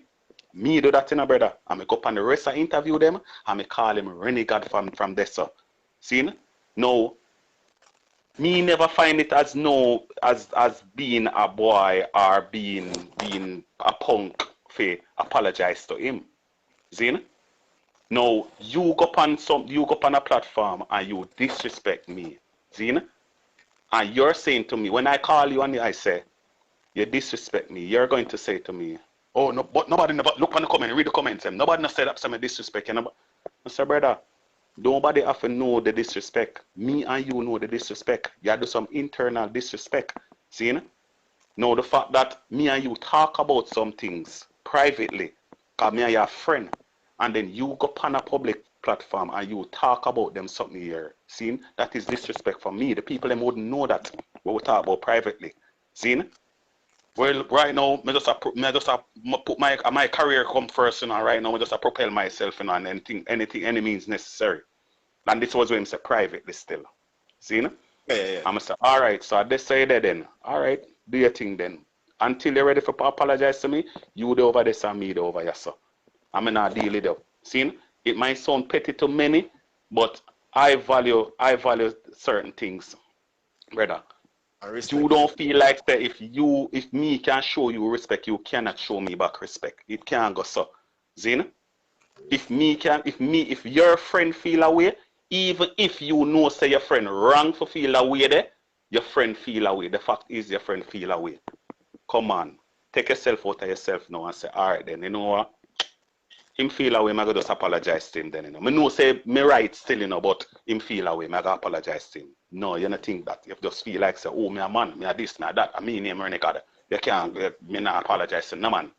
[SPEAKER 9] Me do that in a brother. I go up and the rest I interview them and I call him Renegade from there. So. See? No. Me never find it as being a boy or being a punk for apologize to him. See? No, you go on a platform and you disrespect me. See? And you're saying to me, when I call you and I say, you disrespect me, you're going to say to me, oh, no, but nobody never look on the comment, read the comments. Nobody never said that some disrespect. I say, brother, nobody have to know the disrespect. Me and you know the disrespect. You do some internal disrespect. See? Now the fact that me and you talk about some things privately, because me and your friend, and then you go on a public platform and you talk about them something here. See? That is disrespect for me. The people them wouldn't know that what we talk about privately. See? Well, right now, I just put my career come first, you know, right now, I just propel myself, you know, and any means necessary. And this was when I said privately still. See, you know?
[SPEAKER 11] Yeah.
[SPEAKER 9] I'm going to say, all right, so I just say that then. All right, do your thing then. Until you're ready for apologize to me, you do over this and me do over here, so. I'm not deal with it. See, it might sound petty to many, but I value certain things, brother. You don't feel like that if me can show you respect, you cannot show me back respect. It can't go so. Zin? If your friend feel away, even if you know say your friend wrong for feel away there, your friend feel away. The fact is your friend feel away. Come on. Take yourself out of yourself now and say, alright then, you know what? Him feel away, I go just apologize to him then, you know. I know say me right still, you know, but him feel away, I go apologize to him. No, you don't think that. You just feel like say, oh, me a man, me a this, me a that, I mean name Renegade. You can't me not apologize to no man.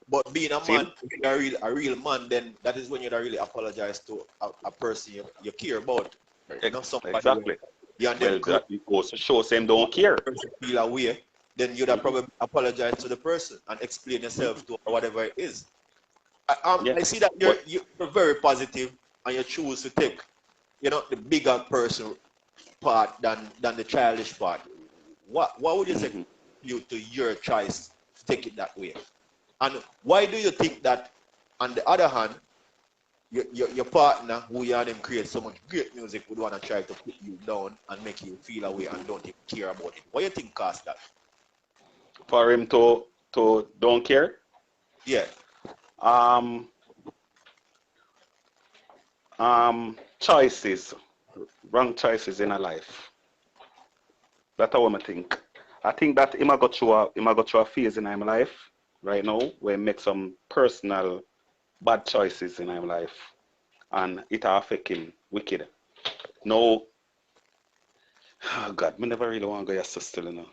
[SPEAKER 11] But being a man, being a real man, then that is when you don't really apologize to a person you care about. Right? Not somebody
[SPEAKER 9] Exactly.
[SPEAKER 11] You and
[SPEAKER 9] well,
[SPEAKER 11] them
[SPEAKER 9] that goes to show them don't care.
[SPEAKER 11] Feel away. then you'd have probably apologize to the person and explain yourself to whatever it is. I see that you're very positive and you choose to take, the bigger person part than the childish part. What would you say you to your choice to take it that way? And why do you think that, on the other hand, your partner, who you and him create so much great music, would want to try to put you down and make you feel away and don't even care about it? What do you think caused that?
[SPEAKER 9] For him to don't care?
[SPEAKER 11] Yeah.
[SPEAKER 9] Choices, wrong choices in a life. That's what I think. I think that he might go through a phase in his life right now where he make some personal bad choices in his life, and it affect him wicked. No, oh God, me never really want to go so still, you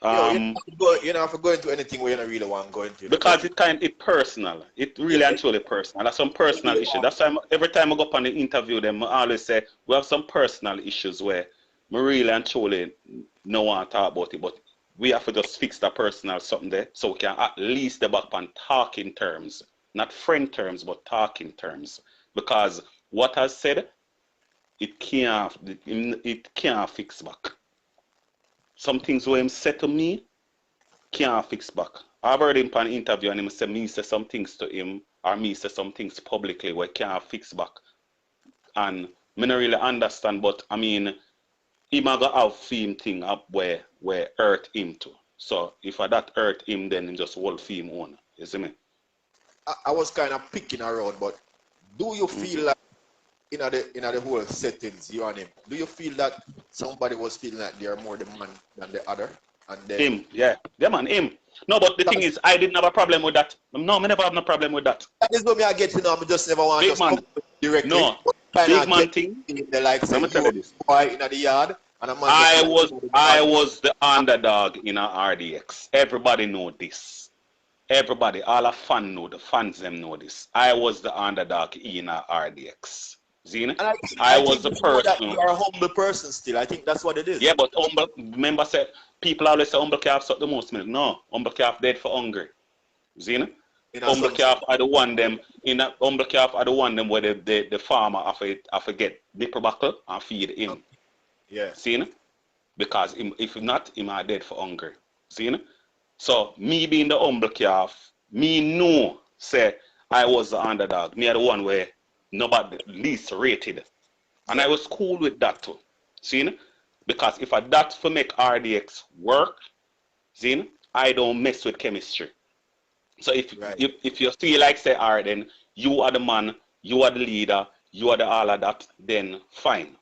[SPEAKER 11] you don't have to go into anything where you don't really want to go into.
[SPEAKER 9] Because it's personal. It really and truly personal. That's some personal issue. That's why every time I go up on the interview, them I always say we have some personal issues where me really and truly no want to talk about it, but we have to just fix that personal something there so we can at least get back on talking terms. Not friend terms, but talking terms. Because what I said, it can't fix back. Some things what him said to me can't fix back. I've heard him on an interview and him say me say some things to him or me say some things publicly where can't fix back. And me not really understand, but I mean, he might go have theme thing up where hurt him too. So if I that hurt him, then he just hold theme on. You see me?
[SPEAKER 11] I was kind of picking around, but do you feel like in the whole settings, you and him, do you feel that somebody was feeling like they are more the man than the other? And then
[SPEAKER 9] him, yeah, man, him. No, but the thing is, I didn't have a problem with that. No, I never have no problem with that.
[SPEAKER 11] That is what me I get to know. I just never want to just come directly.
[SPEAKER 9] No, big man thing.
[SPEAKER 11] They like say you boy in the yard, and a man
[SPEAKER 9] I was the underdog in a RDX. Everybody know this. Everybody, all the fans know, the fans them know this. I was the underdog in a RDX. Zina? I was the person.
[SPEAKER 11] You are a humble person still. I think that's what it is.
[SPEAKER 9] Yeah, but humble, remember, say, people always say humble calf suck the most milk. No, humble calf dead for hungry. Zina? Humble calf are the one them, humble calf are the one them where the farmer have to get nipple buckle and feed him.
[SPEAKER 11] Yeah.
[SPEAKER 9] Zina? Because if not, him are dead for hungry. Zina? So, me being the humble calf, me know, say, I was the underdog. Me are the one where nobody least rated. And I was cool with that too. See? Because if I that for make RDX work, see, I don't mess with chemistry. So if you feel like say, all right, then you are the man, you are the leader, you are the all of that, then fine.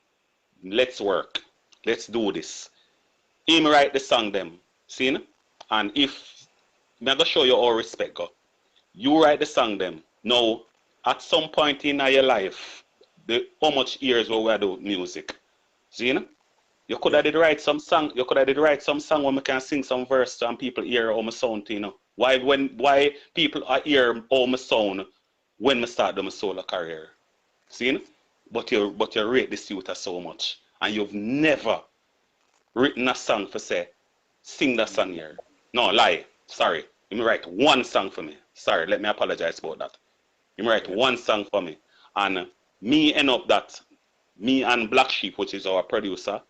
[SPEAKER 9] Let's work. Let's do this. Him write the song them. See? And if I'm gonna show you all respect, go. You write the song them. Now, at some point in your life, how much years will we do music? See, you could have did write some song. You could have did write some song where we can sing some verse and people hear how my sound, Why people are hear how my sound when we start my solo career? See, but you rate this youth so much, and you've never written a song for say, sing that song here. No, lie. Sorry. Let me write one song for me. Sorry, let me apologize about that. You write one song for me. And me end up that, me and Black Sheep, which is our producer,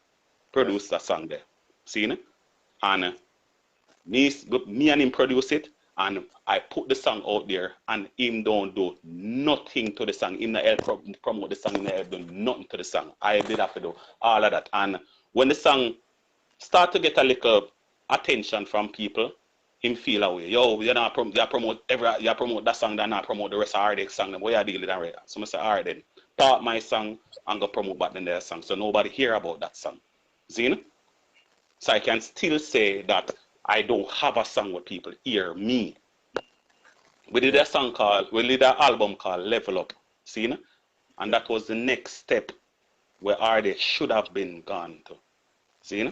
[SPEAKER 9] produced a song there. See? And me and him produce it, and I put the song out there, and him don't do nothing to the song. Him not help promote the song, him not help do nothing to the song. I did have to do all of that. And when the song start to get a little attention from people, him feel away. Yo, you promote that song, then not promote the rest of RDX song. Then what you deal with that? So I say, all right then, part my song and go promote back then their song. So nobody hear about that song. See? So I can still say that I don't have a song where people hear me. We did an album called Level Up. See? And that was the next step where RDX should have been gone to. See? Yeah.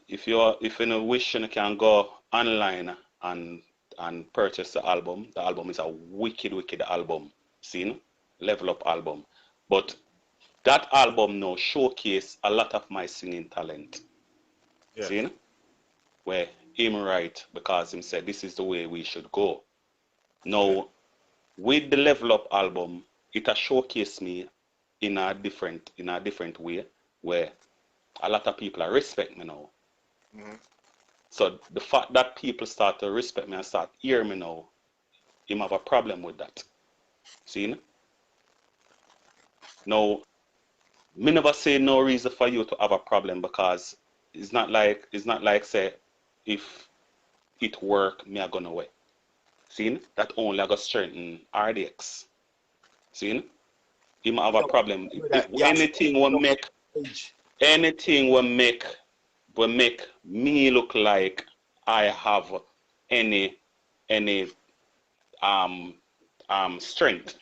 [SPEAKER 9] If you wish, you can go online and purchase the album. The album is a wicked album. See? Level Up album. But that album now showcase a lot of my singing talent. Yeah. See? where him right because him said this is the way we should go. Now, with the Level Up album, it has showcased me in a different way where a lot of people respect me now.
[SPEAKER 11] Mm-hmm.
[SPEAKER 9] So the fact that people start to respect me and start hear me now, him have a problem with that. See? Now, me never say no reason for you to have a problem because it's not like say if it work, me a gonna away. See? That only I got strengthen RDX. See? Him have a problem. If anything will make me look like I have any strength.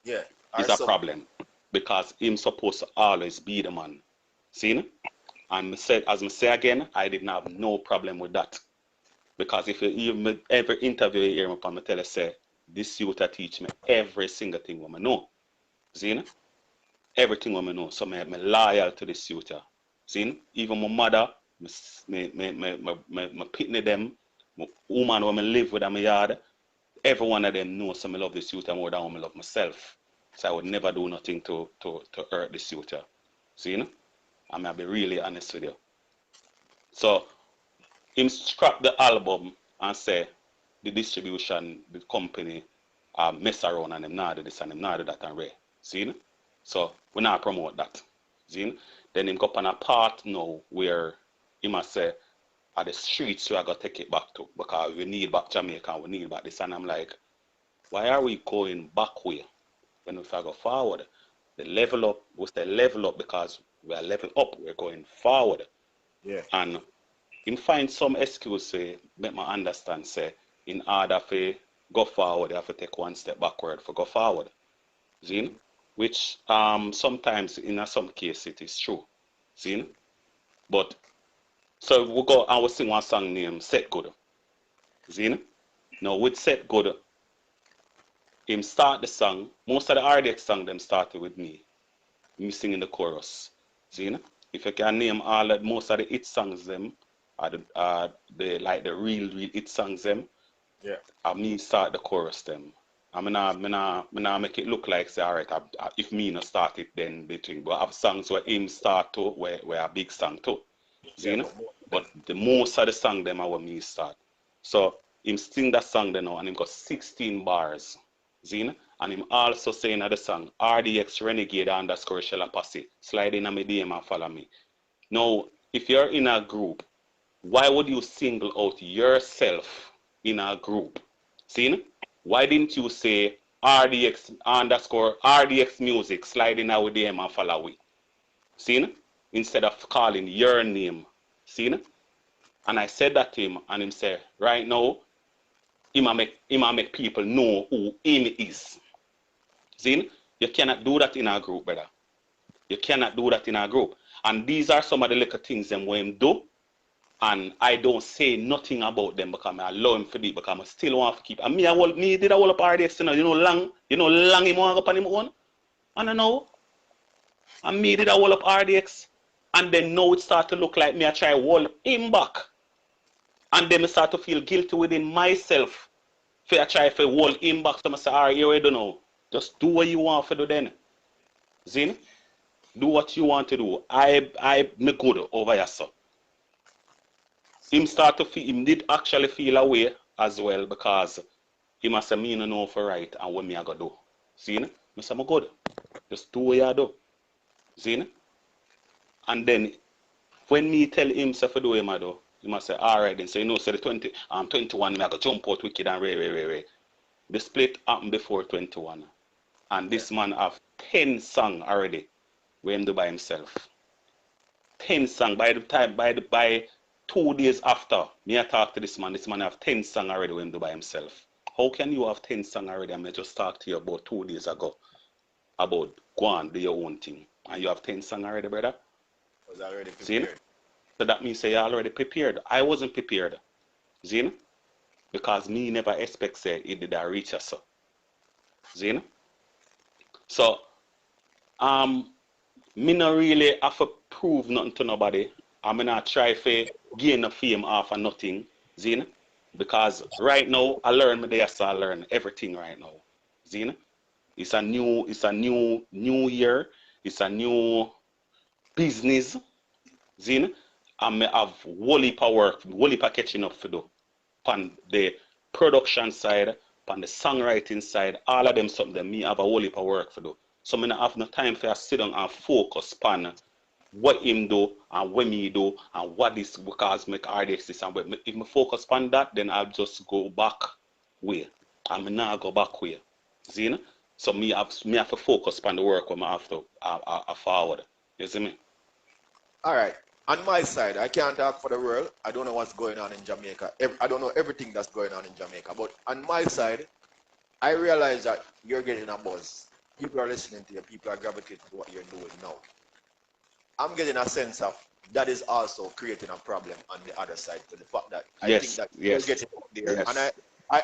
[SPEAKER 11] Yeah.
[SPEAKER 9] Is a problem because him supposed to always be the man. See? And as I say again, I didn't have no problem with that. Because if you even every interview you hear me on, I tell you say this youth teach me every single thing what I know. See? Everything what I know. So I'm loyal to this youth. See? Even my mother, me pitney them, my woman when I live with in my yard, every one of them knows so I love this youth more than I love myself. So I would never do nothing to hurt this youth. See? I'm gonna be really honest with you. So him scrap the album and say the distribution, the company mess around and them not do this and them not do that and Ray. See? So we not promote that. See? Then him go up on a part now where he must say at the streets we are gonna take it back to because we need back Jamaica and we need back this and I'm like, why are we going back way when we go forward? The level up was the level up because we are level up, we're going forward.
[SPEAKER 11] Yeah.
[SPEAKER 9] And him find some excuse say, make me understand, say, in order for go forward, you have to take one step backward for go forward. See? Which sometimes in some cases it is true. See? But so we go and we sing one song named Set Good. See? Now with Set Good, him start the song, most of the RDX song them started with me singing the chorus. See? If you can name all that most of the hit songs them are the like the real hit songs them.
[SPEAKER 11] Yeah.
[SPEAKER 9] I me start the chorus them. I not make it look like say alright if me not start it then the thing. But I have songs where him start to where a big song too. See? But the most of the song them are where me start. So him sing that song then now and him got 16 bars. See? And him also saying at the song RDX Renegade _ Shella Posse. Slide in a my DM and follow me. Now, if you're in a group, why would you single out yourself in a group? See? Why didn't you say RDX _ Music, slide in our DM and follow me? See? Instead of calling your name. See? And I said that to him and him said, right now, he might make people know who him is. See? You cannot do that in a group, brother. You cannot do that in a group. And these are some of the little things them when him do. And I don't say nothing about them because I allow him for it because I still want to keep. And me did a whole up RDX, long him want up on him own. And I know. And me did a whole up RDX. And then now it start to look like me I try to hold him back. And then I start to feel guilty within myself. For I try to hold him back. So I say, alright, you don't know. Just do what you want to do then. Zin? Do what you want to do. I make good over your son. Him start to feel, him did actually feel away as well because he must say me no know for right and what me I go do. See? I say I'm good. Just do what you do. See? And then when me tell him say for do what I do, he must say, alright then. So you know, say the 21 me I go jump out wicked and ray. The split happened before 21. And this man have 10 songs already where him do by himself. 10 songs by 2 days after me I talk to this man have 10 songs already where him do by himself. How can you have 10 songs already and I just talk to you about 2 days ago about go on do your own thing and you have 10 songs already, brother?
[SPEAKER 11] Was already prepared.
[SPEAKER 9] See? So that means say you're already prepared. I wasn't prepared. See? Because me never expect say it did a reach us. See? So me not really have to prove nothing to nobody. I'm not try to gain a fame off of nothing, Zina. Because right now I learn me there, so I learn everything right now. Zina. It's a new year, it's a new business, Zina. And me have whole heap of work, whole heap of catching up to do. On the production side, on the songwriting side, all of them something me have a whole heap of work to do. So me not have no time for sit down and focus on what him do and what me do and what this because make RDX this and what if me focus on that, then I'll just go back way. And me not go back way. See no? So me have to focus on the work when I have to forward. You see me?
[SPEAKER 11] Alright. On my side, I can't talk for the world. I don't know what's going on in Jamaica. I don't know everything that's going on in Jamaica. But on my side, I realize that you're getting a buzz. People are listening to you. People are gravitating to what you're doing now. I'm getting a sense of that is also creating a problem on the other side. To the fact that I think that you're getting out there.
[SPEAKER 9] Yes.
[SPEAKER 11] And I,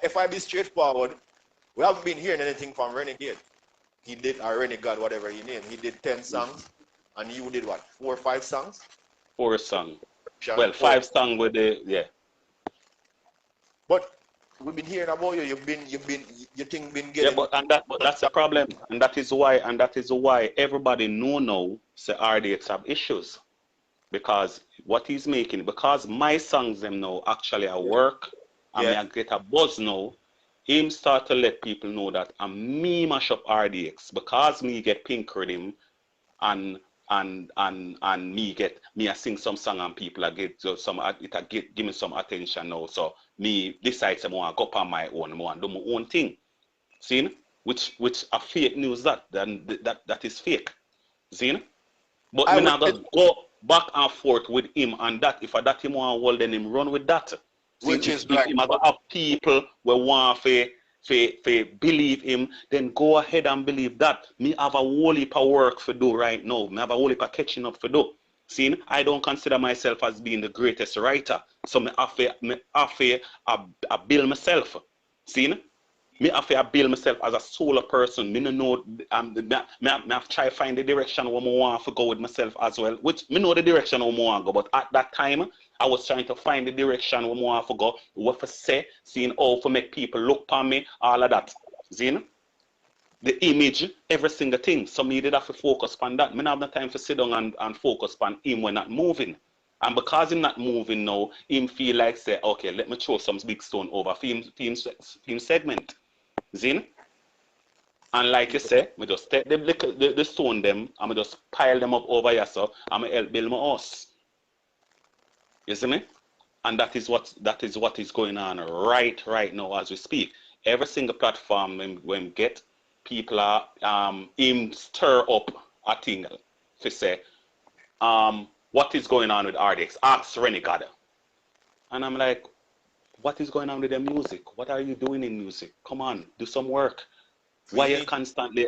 [SPEAKER 11] if I be straightforward, we haven't been hearing anything from Renegade. He did a Renegade, whatever he named. He did 10 songs. And you did what? 4 or 5 songs?
[SPEAKER 9] 4 songs. Well, 5 songs with the
[SPEAKER 11] But we've been hearing about you. You think been getting.
[SPEAKER 9] Yeah, but that's the problem, and that is why everybody now say RDX have issues, because what he's making, because my songs them now actually at work and I get a buzz now. Him start to let people know that I'm me mash up RDX because me get pink with him and me I sing some song and people I get some give me some attention now. So me decide to go up on my own, and do my own thing. See, which a fake news that is fake. See, but we not gonna go back and forth with him and that. If that him want to hold, then him run with that. See,
[SPEAKER 11] which is
[SPEAKER 9] if him have people who want to believe him, then go ahead and believe that. Me have a whole heap of work to do right now. Me have a whole heap of catching up to do. See, I don't consider myself as being the greatest writer. So me have to build myself. See, me have to build myself as a solo person. Me no know. Me have to try to find the direction where I want to go with myself as well. Which me know the direction where I want to go, but at that time I was trying to find the direction where I want to go. What to say, seeing how to make people look upon me, all of that. See, the image, every single thing. So me did have to focus on that. Me not have no time to sit down and focus on him when not moving. And because him not moving now, him feel like say, okay, let me throw some big stone over film segment. See? And like you say, me just take the stone them and me just pile them up over here so and me help build my house. You see me? And that is what is going on right now as we speak. Every single platform when get people are him stir up a thing to say what is going on with RDX? Ask Renegade. And I'm like, what is going on with the music? What are you doing in music? Come on, do some work. Why you constantly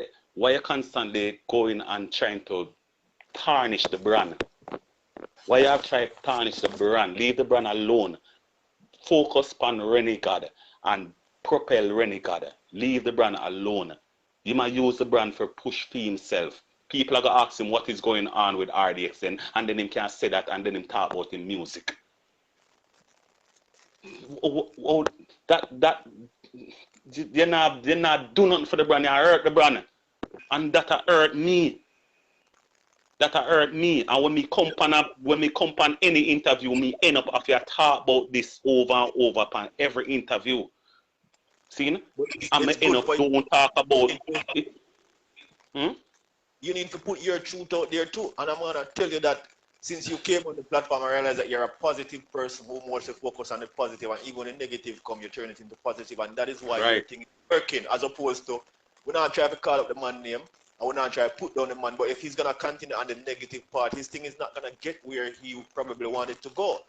[SPEAKER 9] going and trying to tarnish the brand? Why you have tried to tarnish the brand? Leave the brand alone. Focus on Renegade and propel Renegade. Leave the brand alone. You might use the brand for push for himself. People are going to ask him what is going on with RDX and then him can say that and then him talk about his music. Oh, that you're not do nothing for the brand, you hurt the brand. And that hurt me. That hurt me. And when me come on any interview, me end up after I talk about this over and over upon every interview. See? And me end up don't talk about it.
[SPEAKER 11] You need to put your truth out there too. And I'm gonna tell you that since you came on the platform, I realize that you're a positive person who mostly focus on the positive, and even the negative come, you turn it into positive, and that is why your thing is working. As opposed to, we're not trying to call up the man name, and we're not trying to put down the man. But if he's gonna continue on the negative part, his thing is not gonna get where he probably wanted to go.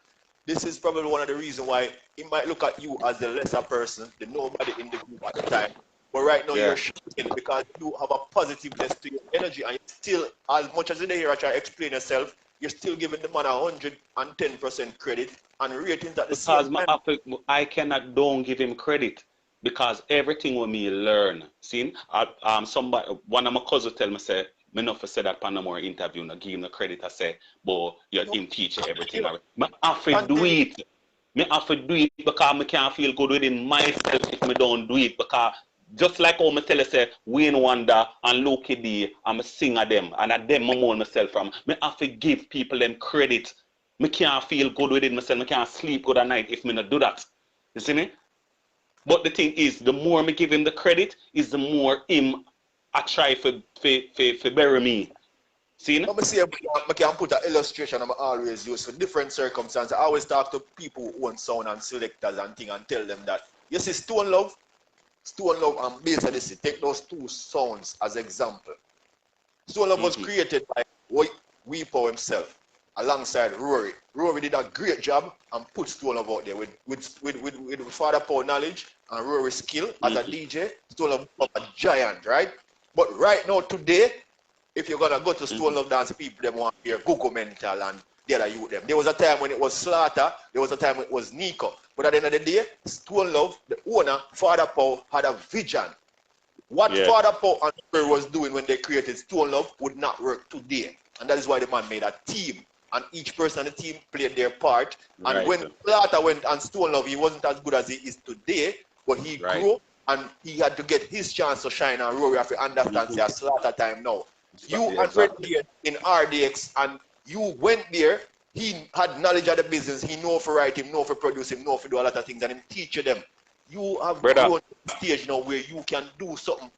[SPEAKER 11] This is probably one of the reasons why he might look at you as the lesser person, the nobody in the group at the time. But right now you're shaking because you have a positiveness to your energy, and you still, as much as you're here, try to explain yourself, you're still giving the man 110% credit and ratings at the same time.
[SPEAKER 9] I cannot don't give him credit because everything with me learn. See, one of my cousins tell me say me not for say that Panama interview, no give him the credit. I say, but you him teach you everything. Me have to do it. Me have to do it because me can't feel good within myself if me don't do it. Because just like how me tell you say, Wayne Wonder and Loki D, I'm a singer them, and at them I mourn myself from. Me have to give people them credit. Me can't feel good within myself. Me can't sleep good at night if me not do that. You see me? But the thing is, the more me give him the credit, is the more him I try for bury me. See?
[SPEAKER 11] Let me see, I can put an illustration I always use for different circumstances. I always talk to people who own sound and selectors and things and tell them that, you see, Stone Love and Bass of this, take those two sounds as example. Stone Love was created by Weepo himself alongside Rory. Rory did a great job and put Stone Love out there with Father Paul knowledge and Rory's skill as a DJ. Stone Love was a giant, right? But right now, today, if you're gonna go to Stone Love dance, people them want to hear Google Mental and the other youth them. There was a time when it was Slaughter, there was a time when it was Nico. But at the end of the day, Stone Love, the owner, Father Paul, had a vision. What Father Paul and Rory was doing when they created Stone Love would not work today. And that is why the man made a team. And each person on the team played their part. And when Slaughter went and Stone Love, he wasn't as good as he is today, but he grew and he had to get his chance to shine, and Rory have to understand say Slaughter time now. You and Red Beard in RDX and you went there, he had knowledge of the business, he know for write him, know for produce him, know for do a lot of things, and him teach you them. You have grown to the stage now where you can do something.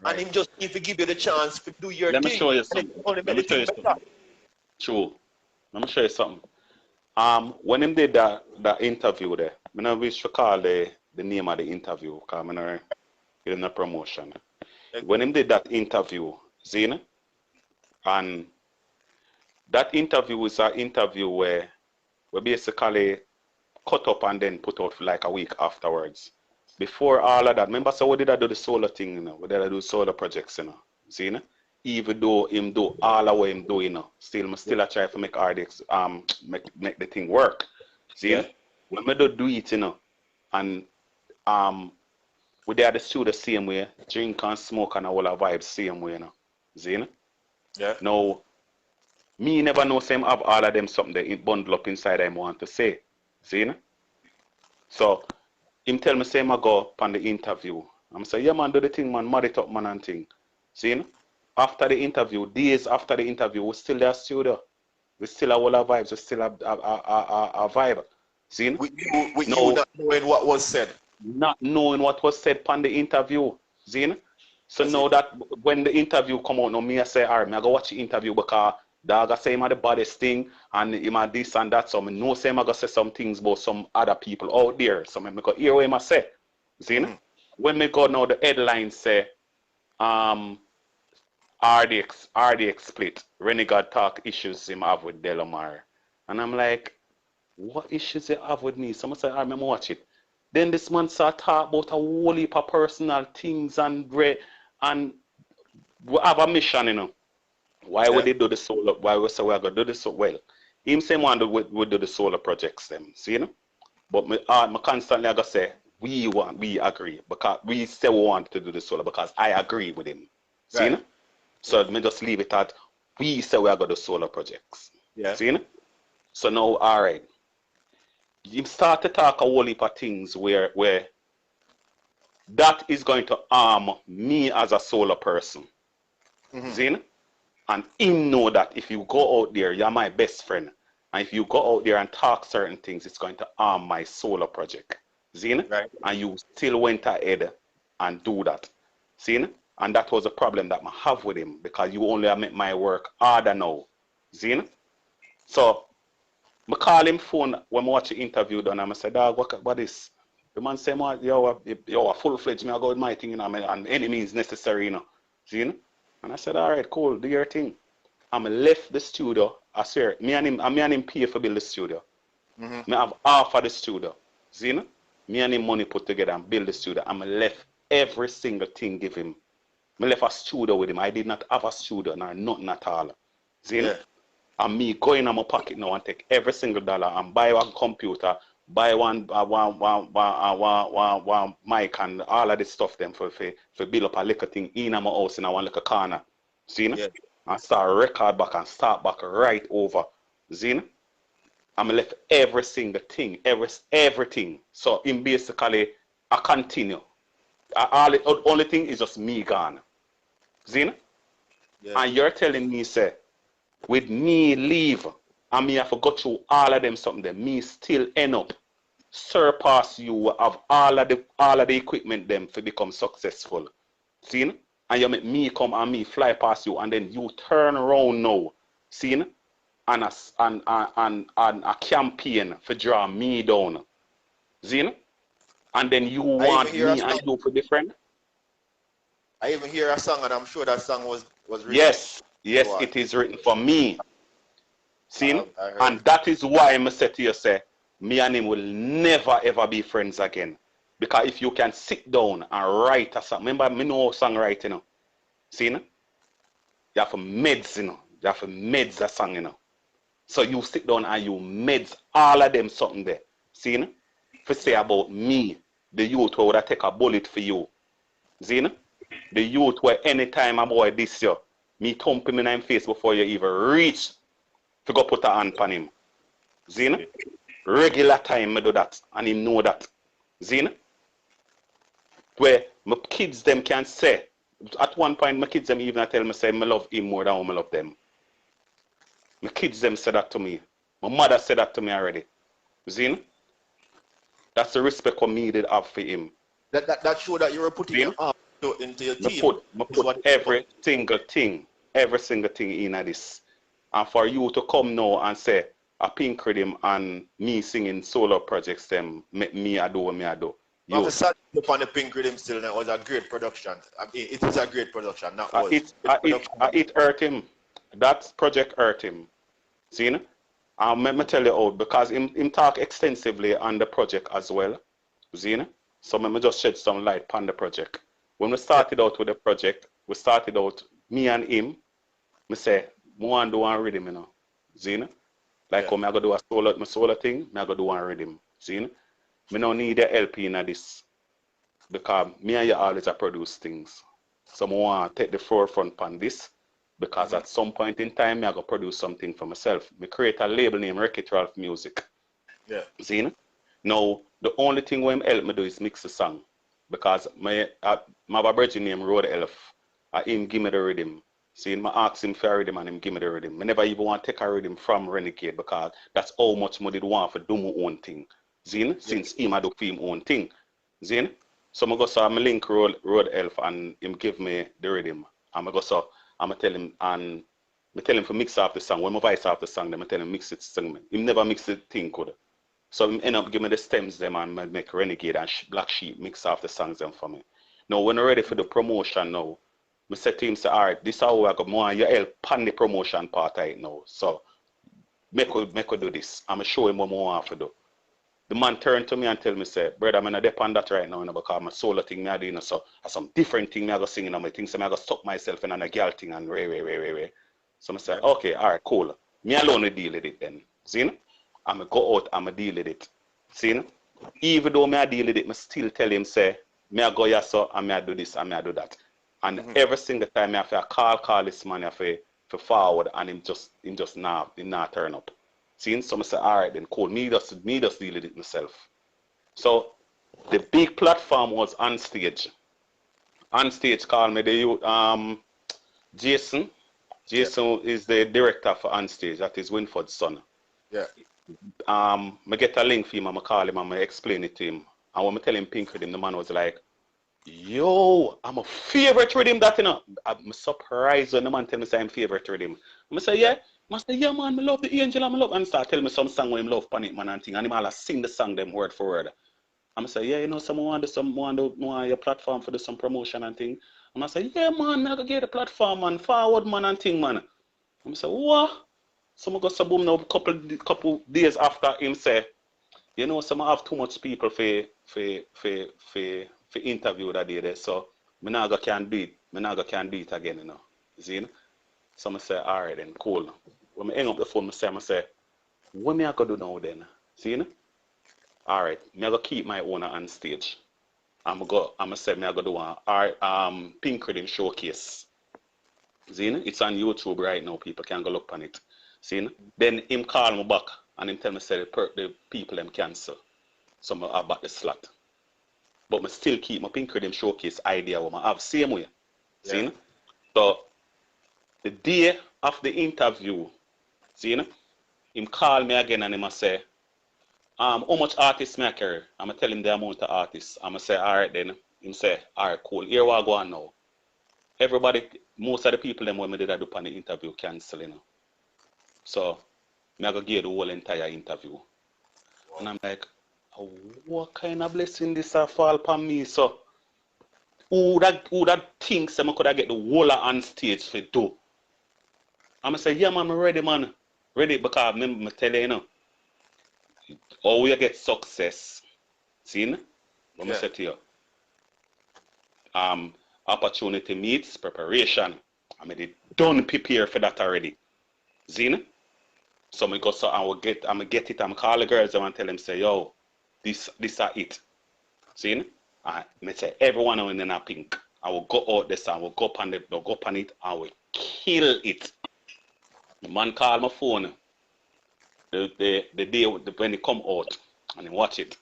[SPEAKER 11] And him just if he give you the chance to do your thing.
[SPEAKER 9] Let me show you something. Let me show you something. True. Let me show you something. When him did that interview there, I never wish to call the name of the interview because I'm not getting a promotion. When him did that interview, Zina, and that interview is an interview where we basically cut up and then put out for like a week afterwards. Before all of that, remember, so we did I do the solar thing, you know, we did I do solar projects, you know, see, you know? Even though him do all the way him do, you know, still I try to make RDX, make the thing work, see, you know? When we do it, you know, and we did the studio the same way, drink and smoke and all the vibes same way, you know, see, you know? Yeah. Now, me never know same have all of them something they bundle up inside I want to say. See, you know? So, him tell me same I go on the interview. I'm say, yeah man, do the thing man, mad it up man and thing. See, you know? After the interview, days after the interview, we still there studio. We still have all our vibes, we still have a vibe. See, you know?
[SPEAKER 11] With you not knowing what was said.
[SPEAKER 9] Not knowing what was said on the interview. See, you know? So now that when the interview come out, now me I say, alright, I go watch the interview because dog I say him the baddest thing and him a this and that. So I know say I go say some things about some other people out there. So I go hear what him say. See? When me go now the headline say RDX split. Renegade talk issues him have with Delomar. And I'm like, what issues you have with me? Someone say, I remember watch it. Then this man start talk about a whole heap of personal things and we have a mission, you know. Why would they do the solar? Why we say we are going to do this so well? Him say man would do the solar projects them, see, you know? But me constantly I go say, we agree because we say we want to do the solar because I agree with him. See, you know? So me just leave it at we say we are going to do solar projects. Yeah. See, you know? So now, all right. You start to talk a whole heap of things where that is going to harm me as a solar person. See, you know? And him know that if you go out there, you're my best friend. And if you go out there and talk certain things, it's going to harm my solar project. See? Right. And you still went ahead and do that. See? And that was a problem that I have with him because you only make my work harder now. See? So, I call him phone when I watch the interview done and I say, dog, what is? The man say, you're a full-fledged, I go with my thing, you know, and any means necessary, you know. See? And I said, all right, cool, do your thing. I'm left the studio. I swear, me and him pay for build the studio. Me have half of the studio. See, me and him money put together and build the studio. I'm left every single thing give him. I left a studio with him. I did not have a studio, nor nothing at all. See, and me go in my pocket now and take every single dollar and buy one computer, buy one mic and all of this stuff them for build up a little thing in my house in one little corner. See, and start record back and start back right over. Zin? I'm left every single thing, everything. So in basically I continue. Only thing is just me gone. Zin?
[SPEAKER 11] Yeah.
[SPEAKER 9] And you're telling me, say, with me leave, and me have to go through all of them something there, me still end up surpass you of all of the equipment them to become successful. See? And you make me come and me fly past you, and then you turn around now, see? And a campaign for draw me down. See? And then you want me and you to be friend?
[SPEAKER 11] I even hear a song, and I'm sure that song was written.
[SPEAKER 9] Yes, it is written for me. See? And that is why I say to you, say, me and him will never ever be friends again. Because if you can sit down and write a song, remember, me know songwriting, you know. See? You have to meds, you know. You have to meds a song, you know. So you sit down and you meds all of them something there. See? For say about me, the youth who would take a bullet for you. See? The youth where anytime a boy this year, me thump him in his face before you even reach to go put a hand on him. See? Regular time I do that, and he know that. See? Where my kids them can say, at one point my kids them even tell me say I love him more than I love them. My kids them said that to me. My mother said that to me already. See? That's the respect what me did have for him.
[SPEAKER 11] That show that you were putting your arm into your team.
[SPEAKER 9] I put every single thing in this. And for you to come now and say a Pink Rhythm and me singing solo projects them make me I do what me I do.
[SPEAKER 11] You sat up on the Pink Rhythm still, and it was a great production. I mean, it is a great production.
[SPEAKER 9] It hurt him. That project hurt him. See? Let me tell you out because him talk extensively on the project as well. See? So let me just shed some light on the project. When we started out with the project, we started out me and him. Me say, I want to do one rhythm, you know. See? Like how I go do a solo thing, I go do one rhythm. See? Me don't need the LP in this. Because me and you always produce things. So I want to take the forefront on this. Because at some point in time, I go produce something for myself. Me create a label named Wreck-It Ralph Music.
[SPEAKER 11] Yeah.
[SPEAKER 9] See? Now, the only thing him help me do is mix the song. Because my virgin name Road Elf. Him give me the rhythm. See, I ask him for a rhythm and him give me the rhythm. I never even want to take a rhythm from Renegade because that's how much I did want to do my own thing. See? Since him I do for him own thing. See? So I go so I link Road Elf and him give me the rhythm. And I go so I'm tell him and I tell him to mix off the song. When I voice off the song, then I tell him mix it sing me. Him never mix the thing good. So him end up give me the stems them and make Renegade and Black Sheep mix off the songs them for me. Now when I'm ready for the promotion now, I said to him, say, all right, this is how I go more your help on the promotion part right now. So make we do this. I'm show him what I have to do. The man turned to me and tell me, say, brother, I'm not depend on that right now, you know, because my solo thing I do, you know, so some different thing I go singing on my things, so I go stuck myself in a girl thing and way. So I say, okay, all right, cool. Me alone will deal with it then. See? I'm go out and deal with it. See? Even though I deal with it, I still tell him, say, me I go here so and I do this and I do that. And every single time I have to call this man for forward and him just not turn up. See, so I say, all right then, cool. Me just deal with it myself. So the big platform was On Stage. On Stage called me Jason. Jason is the director for On Stage. That is Winford's son.
[SPEAKER 11] Yeah.
[SPEAKER 9] I get a link for him and I call him and I explain it to him. And when I tell him Pink Rhythm, the man was like, yo, I'm a favorite rhythm that, you know. I'm surprised when the man tell me say I'm favorite rhythm. I say, yeah. I say, yeah, man, I love the angel, I love. And start telling me some song when him love Panic Man and thing. And him all sing the song them word for word. I say, yeah, you know, someone want your platform for some promotion and thing. And I say, yeah, man, I go get the platform, man, forward, man, and thing, man. I say, what? So I go so boom now, couple days after him say, you know, some have too much people for interview that day there, so I never can do it. I never can do it again, you know. See? So I say, all right then, cool. When I hang up the phone, I say, what me I go do now then? See? All right, me I go keep my owner On Stage. I'm say me I go do one Pink Rhythm showcase. See, it's on YouTube right now. People can go look on it. See, then him call me back and him tell me say the people them cancel. So I have back the slot. But I still keep my pink them showcase idea what I have same way. See? So the day of the interview, see, him call me again and him say, how much artists may I carry? I'm gonna tell him the amount of artists. I'm gonna say, alright then. Him say, alright, cool. Here we go on now. Everybody, most of the people them when I did do on the interview cancel, So I go give the whole entire interview. And I'm like, oh, what kind of blessing this fall upon me? So who that thinks I could get the whole on stage for do? I'm say, yeah man, I'm ready, man. Ready because I tell you, how we get success. See? What I say to you. Opportunity meets preparation. I mean, they done prepare for that already. See? So I go so I'm gonna get it. I'm call the girls and tell them say, yo, this are it. See? I say everyone in a pink. I will go out this and will go up on it, and will kill it. The man call my phone the day when it come out and he watch it.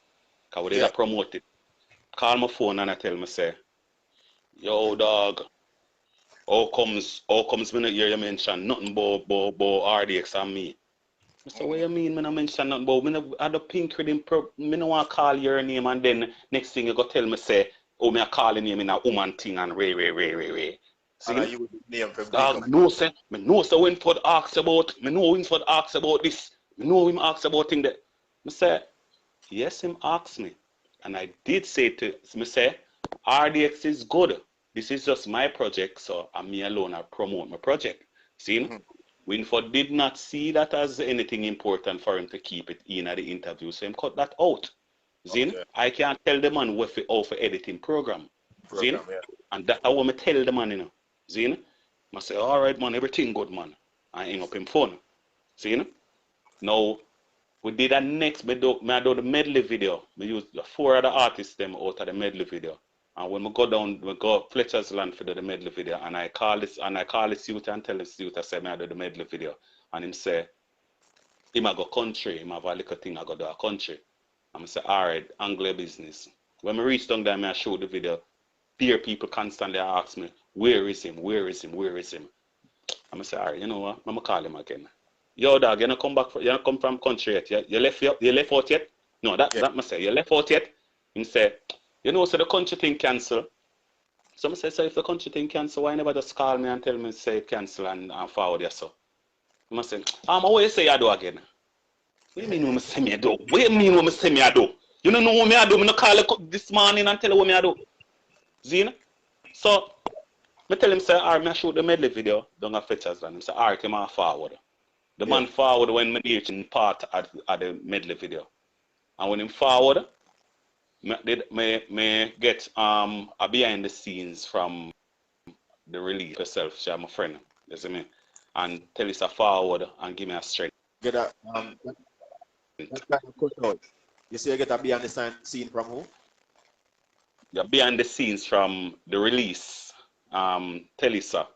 [SPEAKER 9] Cause we did promote it. Call my phone and I tell me say, yo dog, how comes me not hear you mention nothing about RDX and me? I say, what you mean me not mention nothing about me? I the pink rhythm me no want call your name and then next thing you go tell me say, oh me a call your name in a woman thing and Ray. See? And you name for dog, no say when Ford asks about this. Me know him asks about thing that me say, yes, him asks me. And I did say to me say, RDX is good. This is just my project, so I'm me alone. I promote my project. See? Winford did not see that as anything important for him to keep it in at the interview, so him cut that out. See? I can't tell the man what for editing program. See? And that's how I tell the man, See? I say, all right, man, everything good, man. I hang up him phone. See? Now, we did a next, I do the medley video. We use 4 other artists them out of the medley video. And when we go Fletcher's Land for the medley video, and I call this youth and tell this youth I say I do the medley video. And him say, him I go country, him have a little thing I go do a country. And I say, alright, Anglo business. When we reach down there, I show the video, peer people constantly ask me, where is him? I'm say, alright, you know what? I'm gonna call him again. Yo dog, you not come from country yet. You left out yet? No, that must say, you left out yet? Him say, you know, so the country thing cancel. So I say, so if the country thing cancel, why never just call me and tell me say cancel and forward you so? I say, what you say I do again? What do you mean when I say me I do? What do you mean when I say me I do? You don't know what me I do? I call you this morning and tell you what me I do. See? So I tell him say, alright, I shoot the medley video down at Fletcher's Land. He say, alright, come on forward. The man forward when me reaching part at the medley video. And when him forward, me get a behind the scenes from the release herself. She's my friend, you see me? And tell us a forward and give me a strength.
[SPEAKER 11] Get a that kind of cut out. You say you get a behind the scene from who?
[SPEAKER 9] Yeah, behind the scenes from the release. Telisa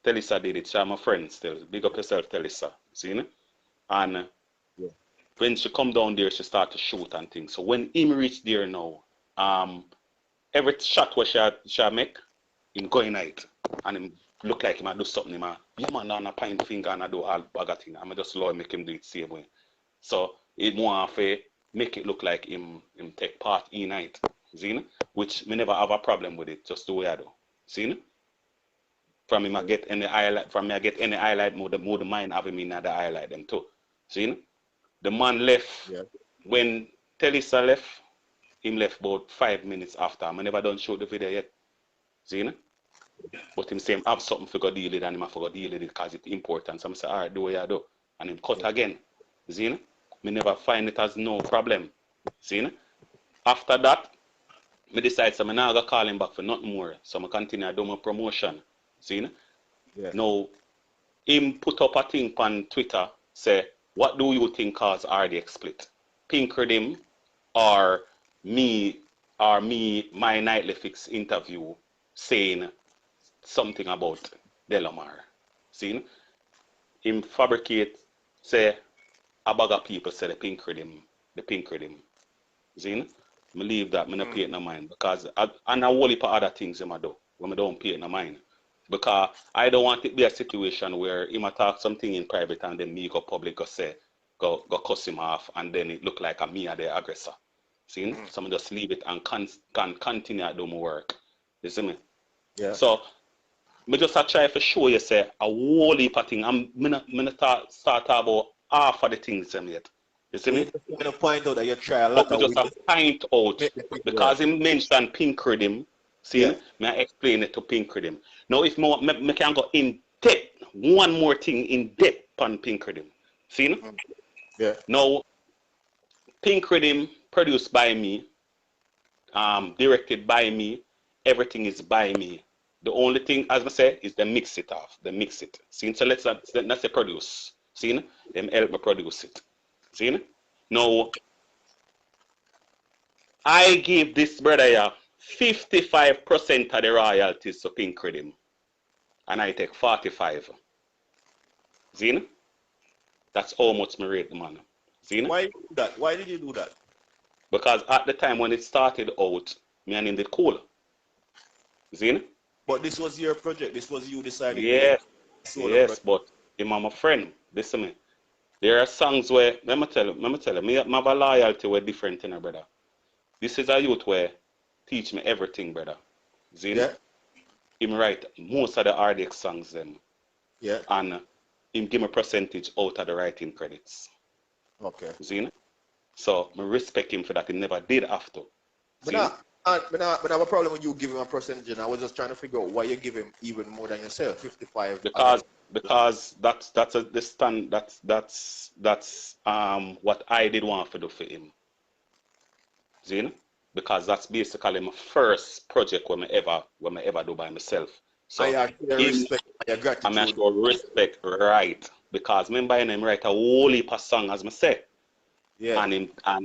[SPEAKER 9] did it. She's my friend still. Big up yourself, Telisa. See me? And when she come down there, she start to shoot and things. So when him reach there now, every shot where she make, him going out. And him look like him do something. Him yeah man, on a pine finger and I do all bag of thing. I'm just allow him make him do it same way. So it want to make it look like him take part in it. See? Which me never have a problem with it, just the way I do. See? From him I get any highlight, more the mind have him in the highlight them too. See? The man left when Telisa left, him left about 5 minutes after. I never done shoot the video yet. See? But him say have something for go deal with and him for go deal with it because it's important. So I say, alright, do what you do. And him cut again. See? Me never find it as no problem. See? After that, me decide so I'm not gonna call him back for nothing more. So I continue to do my promotion. See? Now, him put up a thing on Twitter, say, what do you think caused RDX split? Pink Rhythm or my Nightly Fix interview saying something about Delomar. See? Him fabricate, say, a bag of people say the pink rhythm. See? I leave that, I don't pay it no mind. Because, and a whole heap of other things I do, when I don't pay it no mind. Because I don't want it to be a situation where he might talk something in private and then me go public go cuss him off and then it look like me are the aggressor. See? So I just leave it and can continue to do my work. You see me?
[SPEAKER 11] Yeah.
[SPEAKER 9] So I just try to show you say a whole heap of things. I'm not start about half of the things yet. You see me?
[SPEAKER 11] I'm going to point out that you try a lot
[SPEAKER 9] of just a point out because he mentioned pink rhythm. See, may I explain it to pink rhythm. Now, if I can go in depth, one more thing in depth on pink rhythm. See?
[SPEAKER 11] Yeah.
[SPEAKER 9] Now, pink rhythm produced by me, directed by me, everything is by me. The only thing, as I say, is they mix it off. They mix it. See? So let's say produce. See? Them help me produce it. See? Now, I give this brother here 55% of the royalties to Pink Rhythm. And I take 45. See? That's how much me rate the man. See?
[SPEAKER 11] Why did you do that? Why did you do that?
[SPEAKER 9] Because at the time when it started out, me and him did cool. See?
[SPEAKER 11] But this was your project. This was you deciding.
[SPEAKER 9] Yes. Yes, but him and my friend, listen to me. There are songs where, let me tell you, me have a loyalty where different thing, brother. This is a youth where teach me everything, brother. See?
[SPEAKER 11] Yeah.
[SPEAKER 9] Him write most of the RDX songs them.
[SPEAKER 11] Yeah.
[SPEAKER 9] And him give me percentage out of the writing credits.
[SPEAKER 11] Okay.
[SPEAKER 9] See? So I respect him for that. He never did have to.
[SPEAKER 11] But I have a problem with you giving a percentage, and I was just trying to figure out why you give him even more than yourself, 55.
[SPEAKER 9] Because that's what I did want to do for him. See? Because that's basically my first project when I ever do by myself. So
[SPEAKER 11] I respect your gratitude.
[SPEAKER 9] I show respect, right? Because remember him write a whole heap of song as I say.
[SPEAKER 11] Yeah.
[SPEAKER 9] And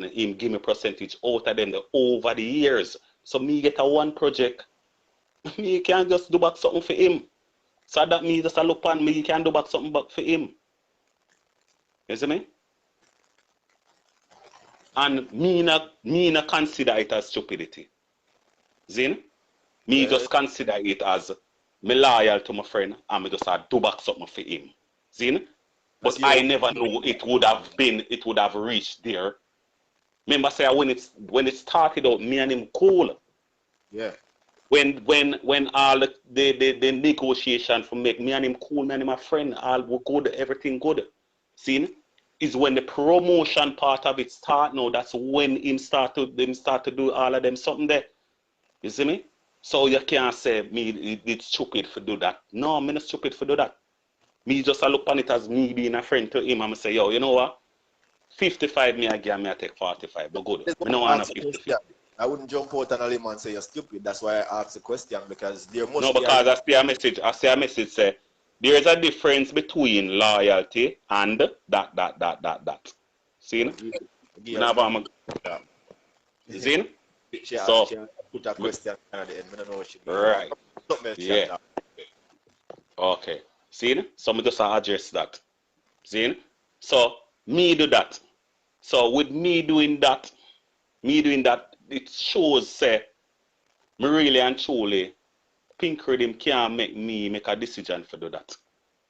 [SPEAKER 9] him give me percentage out of them over the years. So me get a one project, me can just do back something for him. So that me just a look on me can do back something back for him. You see me? And me not consider it as stupidity. Zin? Me just consider it as me loyal to my friend and me just do back something for him. Zin? But I never knew it would have reached there. Remember say when it started out, me and him cool.
[SPEAKER 11] Yeah.
[SPEAKER 9] When all the negotiation for make me and him cool, me and him a friend, all were good, everything good. See? Is when the promotion part of it start now. That's when him start to do all of them something there. You see me? So you can't say me it's stupid for do that. No, I'm not stupid for do that. Me just look on it as me being a friend to him and say, yo, you know what? 55 me again, me I take 45. But good. Me no want 55.
[SPEAKER 11] I wouldn't jump out on a limb and say you're stupid. That's why I asked the question, because there must
[SPEAKER 9] be because I see a message say there is a difference between loyalty and that. See? See? So
[SPEAKER 11] put a question at the end. I don't know what she means.
[SPEAKER 9] Right. Yeah. Okay. See? So I just address that. See? So me do that. So with me doing that, it shows say me really and truly Pink Rhythm can't make a decision for do that.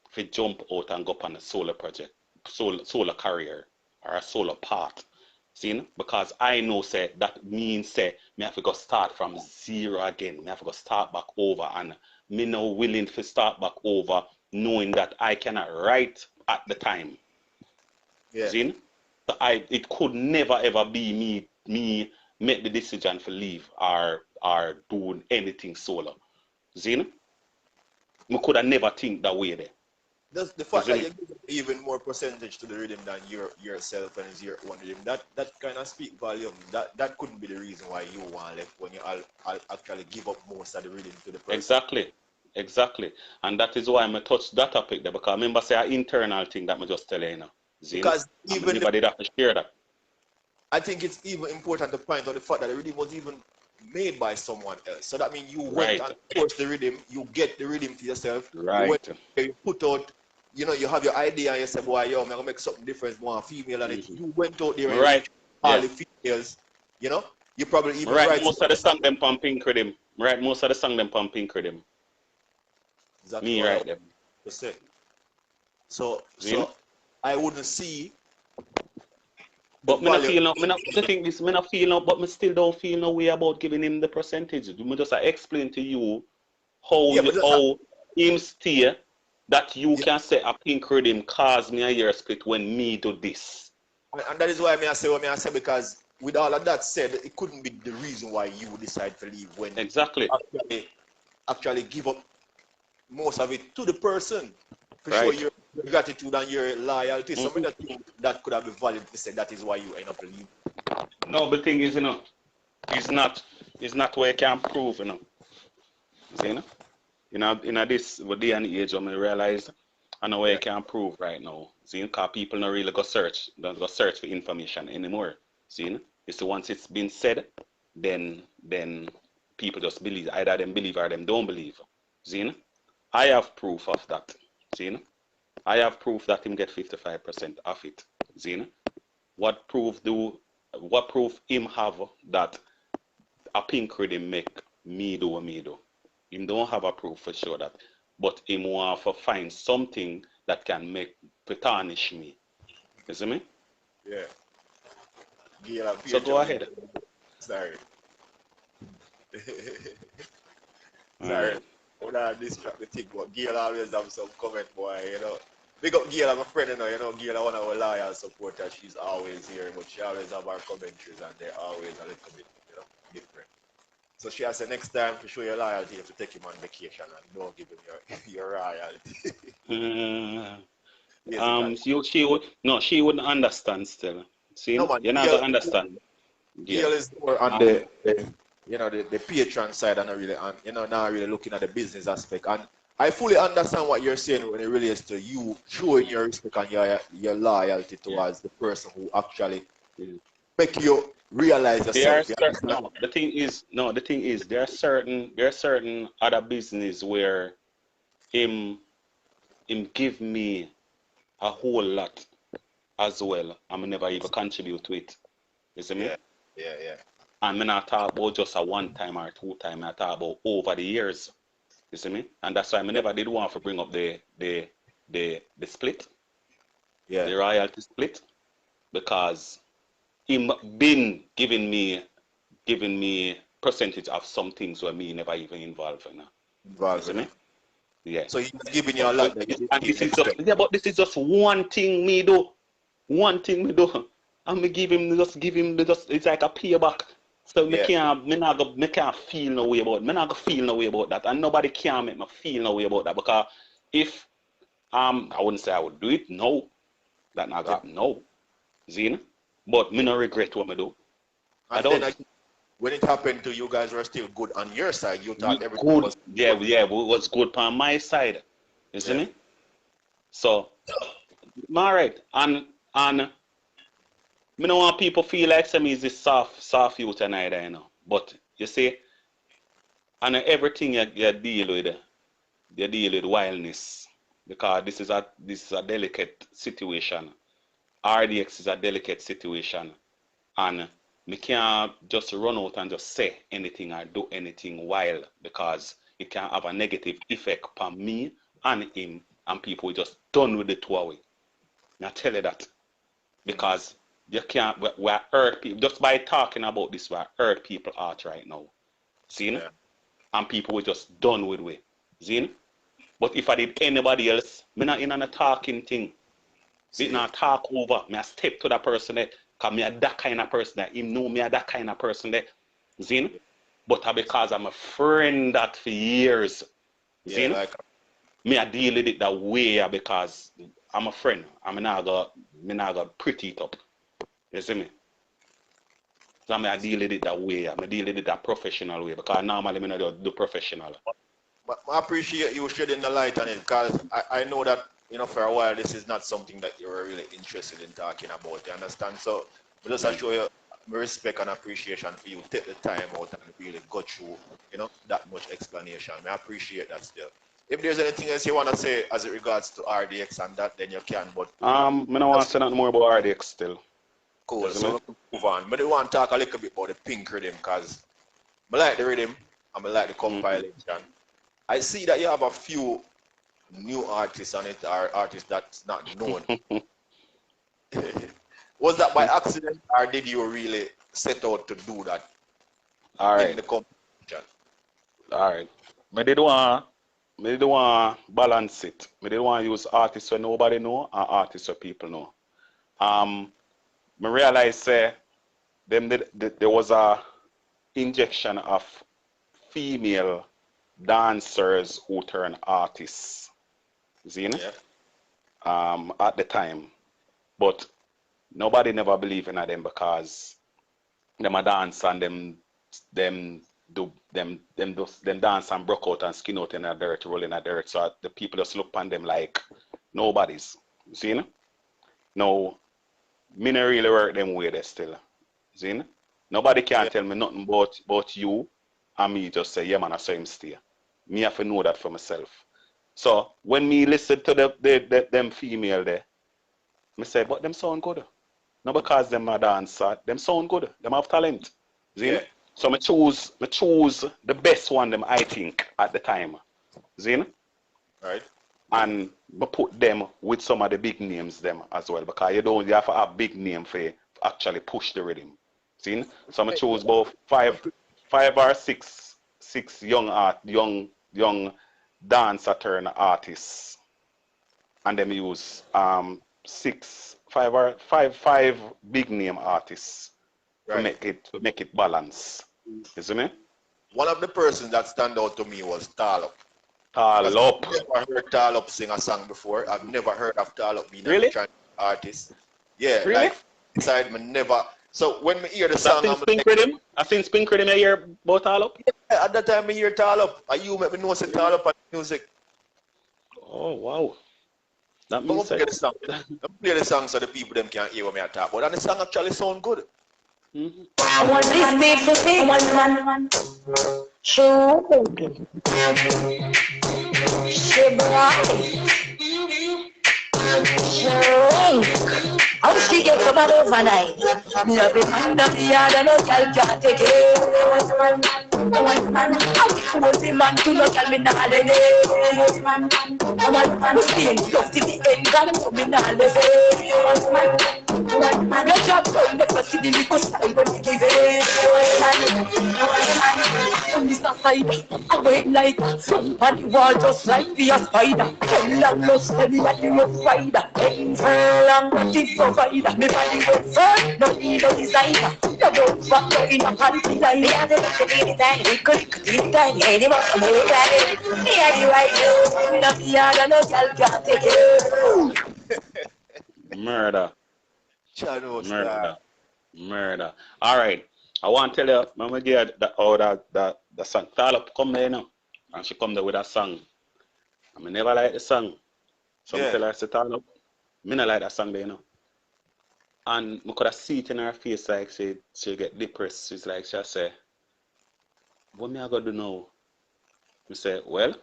[SPEAKER 9] For jump out and go up on a solo project, solo career or a solo path. See? Because I know say that means say me have to go start from zero again. Me have to go start back over, and me no willing to start back over knowing that I cannot write at the time.
[SPEAKER 11] Yeah.
[SPEAKER 9] See? So it could never ever be me make the decision for leave or doing anything solo. See? Me could have never think that way there.
[SPEAKER 11] The fact that you give even more percentage to the rhythm than yourself and it's your own rhythm, that kind of speak volume. That couldn't be the reason why you want left when you I'll actually give up most of the rhythm to the person.
[SPEAKER 9] Exactly. And that is why I touch that topic there, because remember say an internal thing that I just tell you now.
[SPEAKER 11] Because even
[SPEAKER 9] everybody have to share that.
[SPEAKER 11] I think it's even important to point out the fact that the rhythm was even made by someone else. So that means you
[SPEAKER 9] Right.
[SPEAKER 11] went and forced the rhythm, you get the rhythm to yourself.
[SPEAKER 9] Right.
[SPEAKER 11] You put out, you know, you have your idea and you say, boy, yo, I'm gonna make something different, more female, and you went out there and
[SPEAKER 9] Right.
[SPEAKER 11] all the females, you know, you probably even
[SPEAKER 9] right. Most of the song them pump Pink Rhythm. Right. Most of the song them pump Pink Rhythm.
[SPEAKER 11] Exactly.
[SPEAKER 9] Me right them.
[SPEAKER 11] So I wouldn't see.
[SPEAKER 9] But me not feel no. The thing is, me not feel no. But me still don't feel no way about giving him the percentage. Me just explain to you how him steer that you can say a Pink Rhythm cause me a year split when me do this.
[SPEAKER 11] And that is why I say what I say, because with all of that said, it couldn't be the reason why you decide to leave when actually give up most of it to the person to show your gratitude and your loyalty. So I think that could have been valid to say that is why you end up leaving.
[SPEAKER 9] No, but the thing is, you know, it's not where you can prove, you know. See, you know, in this day and age, I realize I know where you can prove right now. See, because people don't really don't go search for information anymore. See, it's the once it's been said, then people just believe. Either them believe or them don't believe. See, I have proof of that. See, I have proof that him get 55% of it. See, what proof him have that a Pink Rhythm make me do what me do? Him don't have a proof for sure that, but him want to find something that can make to tarnish me. You see me?
[SPEAKER 11] Yeah.
[SPEAKER 9] So go ahead.
[SPEAKER 11] Sorry. Sorry. When I distract the thing, but Gail always have some comment, boy, you know. Big up Gail, I'm a friend, you know, Gail, one of our loyal supporters, she's always here, but she always have her commentaries and they're always a little bit, you know, different. So she has said next time to show your loyalty, you have to take him on vacation and don't give him your royalty.
[SPEAKER 9] She wouldn't understand still. See,
[SPEAKER 11] no, man,
[SPEAKER 9] you're not gonna understand.
[SPEAKER 11] Gail is more on the you know the patron side and not really looking at the business aspect. And I fully understand what you're saying when it relates to you showing your respect and your loyalty towards the person who actually make you realize yourself.
[SPEAKER 9] The thing is there are certain other business where him give me a whole lot as well. I'm never even contribute to it. You see me?
[SPEAKER 11] Yeah.
[SPEAKER 9] And me not talk about just a one time or two time, I talk about over the years. You see me? And that's why I never did want to bring up the split.
[SPEAKER 11] Yeah.
[SPEAKER 9] The royalty split. Because him been giving me percentage of some things where me never even involved in.
[SPEAKER 11] Involved in it?
[SPEAKER 9] Yeah.
[SPEAKER 11] So he's giving you a lot.
[SPEAKER 9] And this is but this is just one thing me do. One thing me do. And me give him it's like a payback. So me can't feel no way about it. Me not gonna feel no way about that. And nobody can make me feel no way about that. Because if I wouldn't say I would do it, no. That not gonna happen, no. Zine? But me no regret what me do.
[SPEAKER 11] And
[SPEAKER 9] I don't.
[SPEAKER 11] When it happened to you guys were still good on your side. You thought everything was
[SPEAKER 9] good. Yeah, it was good on my side. You see me? So alright. And me don't want people feel like me is this soft youth and either, you know. But you see, and everything you deal with wildness. Because this is a delicate situation. RDX is a delicate situation. And me can't just run out and just say anything or do anything wild, because it can have a negative effect on me and him, and people will just done with the two away. I tell you that. Because you can't, we're hurt people. Just by talking about this, we're hurt people out right now. See? Yeah. And people were just done with it. See? But if I did anybody else, me not in on a talking thing. Me not talk over. Me I step to that person there. Because me are that kind of person that him know me are that kind of person there. See? But because I'm a friend that for years. See? Like, me I deal with it that way because I'm a friend. I'm not gonna pretty it up. You see me? So I deal with it that way. I deal with it that professional way, because normally I don't do professional.
[SPEAKER 11] But I appreciate you shedding the light on it, because I know that, you know, for a while this is not something that you're really interested in talking about. You understand? So just assure you, my respect and appreciation for you. Take the time out and really go through, that much explanation. I appreciate that still. If there's anything else you want to say as it regards to RDX and that, then you can. But
[SPEAKER 9] I don't want to say nothing more about RDX still.
[SPEAKER 11] Cool. So we move on. But I want to talk a little bit about the pink rhythm because I like the rhythm and I like the compilation. I see that you have a few new artists on it, or artists that's not known. Was that by accident, or did you really set out to do that?
[SPEAKER 9] All right.
[SPEAKER 11] In the competition?
[SPEAKER 9] All right. I did want balance it. I did want to use artists where nobody know and artists where people know. I realized there was a injection of female dancers who turn artists. See?
[SPEAKER 11] Yeah.
[SPEAKER 9] At the time. But nobody never believed in them because them a dance and them dance and broke out and skin out in the dirt, roll in the dirt. So the people just look upon them like nobody's. See? No, me not really work them way there still. See? Nobody can tell me nothing about you and me just say, yeah man, I saw him stay. Me have to know that for myself. So when me listen to them female there, me say, but them sound good. Not because them a dancer, them sound good. Them have talent. See?
[SPEAKER 11] Yeah.
[SPEAKER 9] So me choose the best one them I think at the time. See?
[SPEAKER 11] Right.
[SPEAKER 9] And me put them with some of the big names them as well because you have to have big name for actually push the rhythm. See? So I choose both five or six young dancer turn artists, and them use five big name artists
[SPEAKER 11] right.
[SPEAKER 9] to make it balance. You see me?
[SPEAKER 11] One of the persons that stand out to me was Talop.
[SPEAKER 9] Talop.
[SPEAKER 11] I've never heard Talop sing a song before. I've never heard of Talop being
[SPEAKER 9] really?
[SPEAKER 11] a Chinese artist. Yeah,
[SPEAKER 9] really?
[SPEAKER 11] like inside me never. So when me hear the song,
[SPEAKER 9] I think Spink Rhythm I hear about Talop.
[SPEAKER 11] Yeah, at that time I hear Talop. And you make me know say Talop and music.
[SPEAKER 9] Oh wow. That
[SPEAKER 11] Don't
[SPEAKER 9] means
[SPEAKER 11] play the song. Don't play the song so the people them can hear what me I talk about. And the song actually sound good.
[SPEAKER 13] I want this beat to see one. Show. How she get from an overnight? Me a be man of the yard and no girl can't take it. How the man to no girl me nah let it. We stay close to the end, girl me nah let it. Man, your job done, never see the little side when you give it. On this side, I wait like somebody wall just like be a spider. Long no steady like you rough rider. Long nothing provider. Me body went first, no need no designer. No don't fuck no in a panty line. Me have the look to be the time, we could be the time. Any more from the planet. Me have the right to. No yard and no girl can't take it.
[SPEAKER 9] Murder. Murder. All right. I want to tell you, Mama get that song. Talop come there now, and she come there with a song. I never like the song. So I tell her, I say, Talop, me not like that song there, And I could have see it in her face like she get depressed. She's like, she say, what me I gotta do now? I say, well,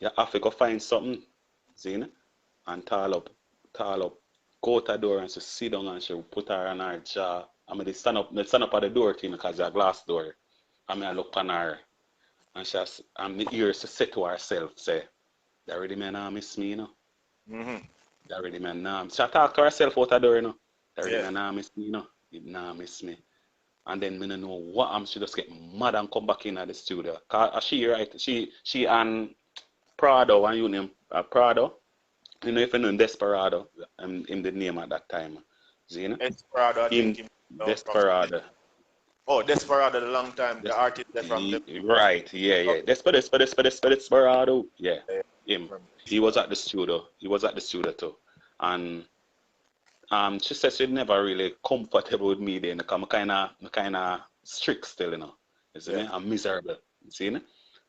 [SPEAKER 9] you have to go find something, see? And Talop. Go to the door and she sit down and she put her on her jaw. I mean, they stand up at the door thing because it's a glass door. I mean, I look on her and my ears say to herself, say, that really man nah miss me, That really man nah. She talk to herself out the door, That really man nah miss me, It nah miss me. And then me no know what she just get mad and come back in at the studio. Cause she and Prado, and you name Prado. You know if you know Desperado, in the name at that time. See,
[SPEAKER 11] Desperado, I think
[SPEAKER 9] Desperado.
[SPEAKER 11] Oh, Desperado, the long time, the artist from the...
[SPEAKER 9] Right, yeah. Desperado, yeah. Him. He was at the studio. Too. And she said she never really comfortable with me then, because I'm kinda strict still, You see me? I'm miserable. You see me?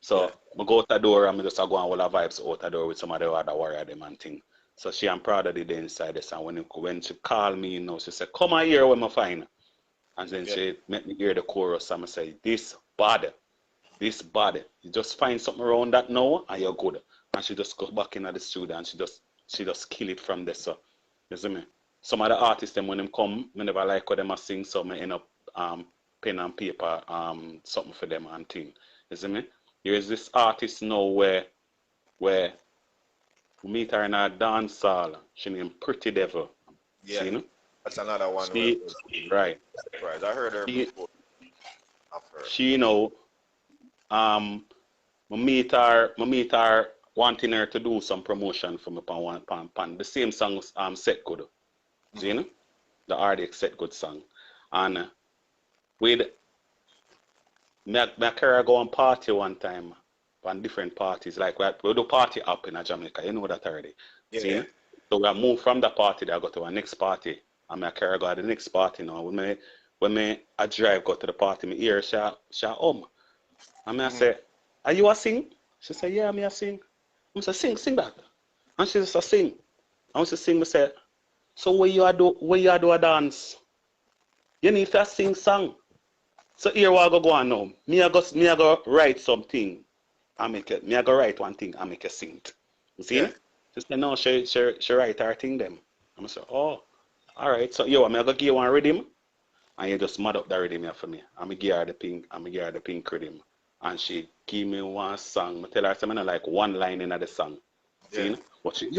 [SPEAKER 9] So I go out the door and I just go and all the vibes out the door with some of the other warrior them and thing. So she and Prada did the inside this, and when she called me, she said, come on here when I find. And then she make me hear the chorus and I say, this bad. You just find something around that now and you're good. And she just goes back into the studio and she just kill it from there. So you see me? Some of the artists them when them come, I never like how them sing, so I end up pen and paper something for them and thing. You see me? There is this artist now where we meet her in a dance hall. She named Pretty Devil.
[SPEAKER 11] Yeah.
[SPEAKER 9] See, you know?
[SPEAKER 11] That's another one.
[SPEAKER 9] Right.
[SPEAKER 11] Right. I heard her before.
[SPEAKER 9] She, you know, I meet her wanting her to do some promotion for me on the same song Set Good. Mm-hmm. You know? The RDX Set Good song. And with me go on party one time on different parties. Like we do party up in Jamaica, you know that already.
[SPEAKER 11] Yeah.
[SPEAKER 9] See? So we move from the party I go to our next party. And my car go to the next party now. When I drive go to the party, me hear she home. And I say, are you a sing? She say, yeah, me a sing. I say, sing that. And she just sing. I say, sing, I say, so where you do a dance? You need to sing song. So here what I go on now. Me I go write something. Me I go write one thing and make her sing it. You see? Yeah. She say, no, she write her thing them. I say, oh, all right. So yo, I go give you one rhythm. And you just mad up the rhythm here for me. I'm give her the pink rhythm. And she give me one song. I tell her I don't like one line in the song. Yeah. See? But she,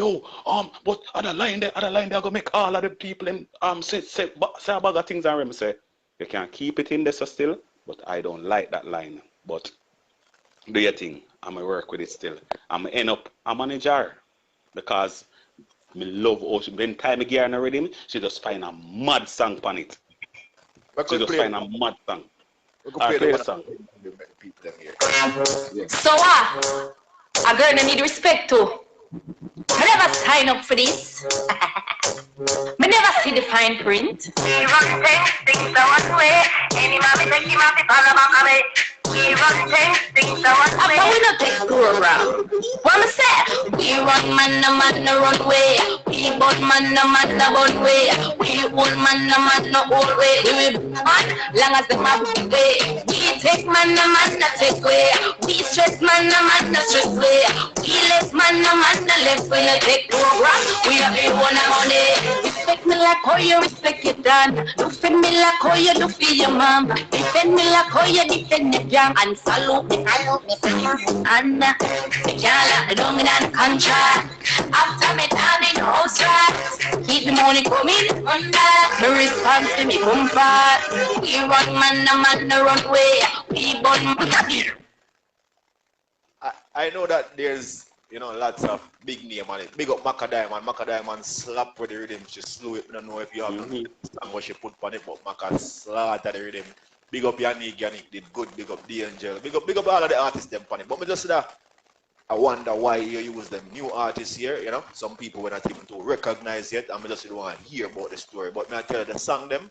[SPEAKER 9] but other line there go make all of the people say a bag of things and remember say, you can keep it in there so still, but I don't like that line. But do your thing. I'm gonna work with it still. I'm gonna end up a manager because me love how when time I give her a rhythm, she just find a mad song on it. She just find a mad song. I play the song.
[SPEAKER 13] So a girl I need respect to. I never sign up for this. I never see the fine print.
[SPEAKER 6] We run things the one way. Any mommy take him off the follow back of it. We run things the one way.
[SPEAKER 13] But we not take tour around. What I say?
[SPEAKER 5] We run man no run way. We bun man no bun way. We hold man no hold way. We man long as the man way. We take man no take way. We stress man no stress way. We left man no left way. No take program. We have a one money. Respect me like how you respect your dad. Defend me like how you do for your mom. Defend me like how you defend your gang. And salute me. And the girl don't get on contract. After me down in the house right. Keep the money coming under. The response to me come fast. We run man no run way. We burn man.
[SPEAKER 11] I know that there's lots of big name on it. Big up Maca Diamond. Maca Diamond slap with the rhythm. She slew it. I don't know if you have the song what she put on it, but Maca slaughter the rhythm. Big up Yannick did good. Big up D-Angel. Big up all of the artists them on it. But me just I wonder why you use them new artists here, Some people were not even to recognize yet. I just don't want to hear about the story. But me I tell you, the song them,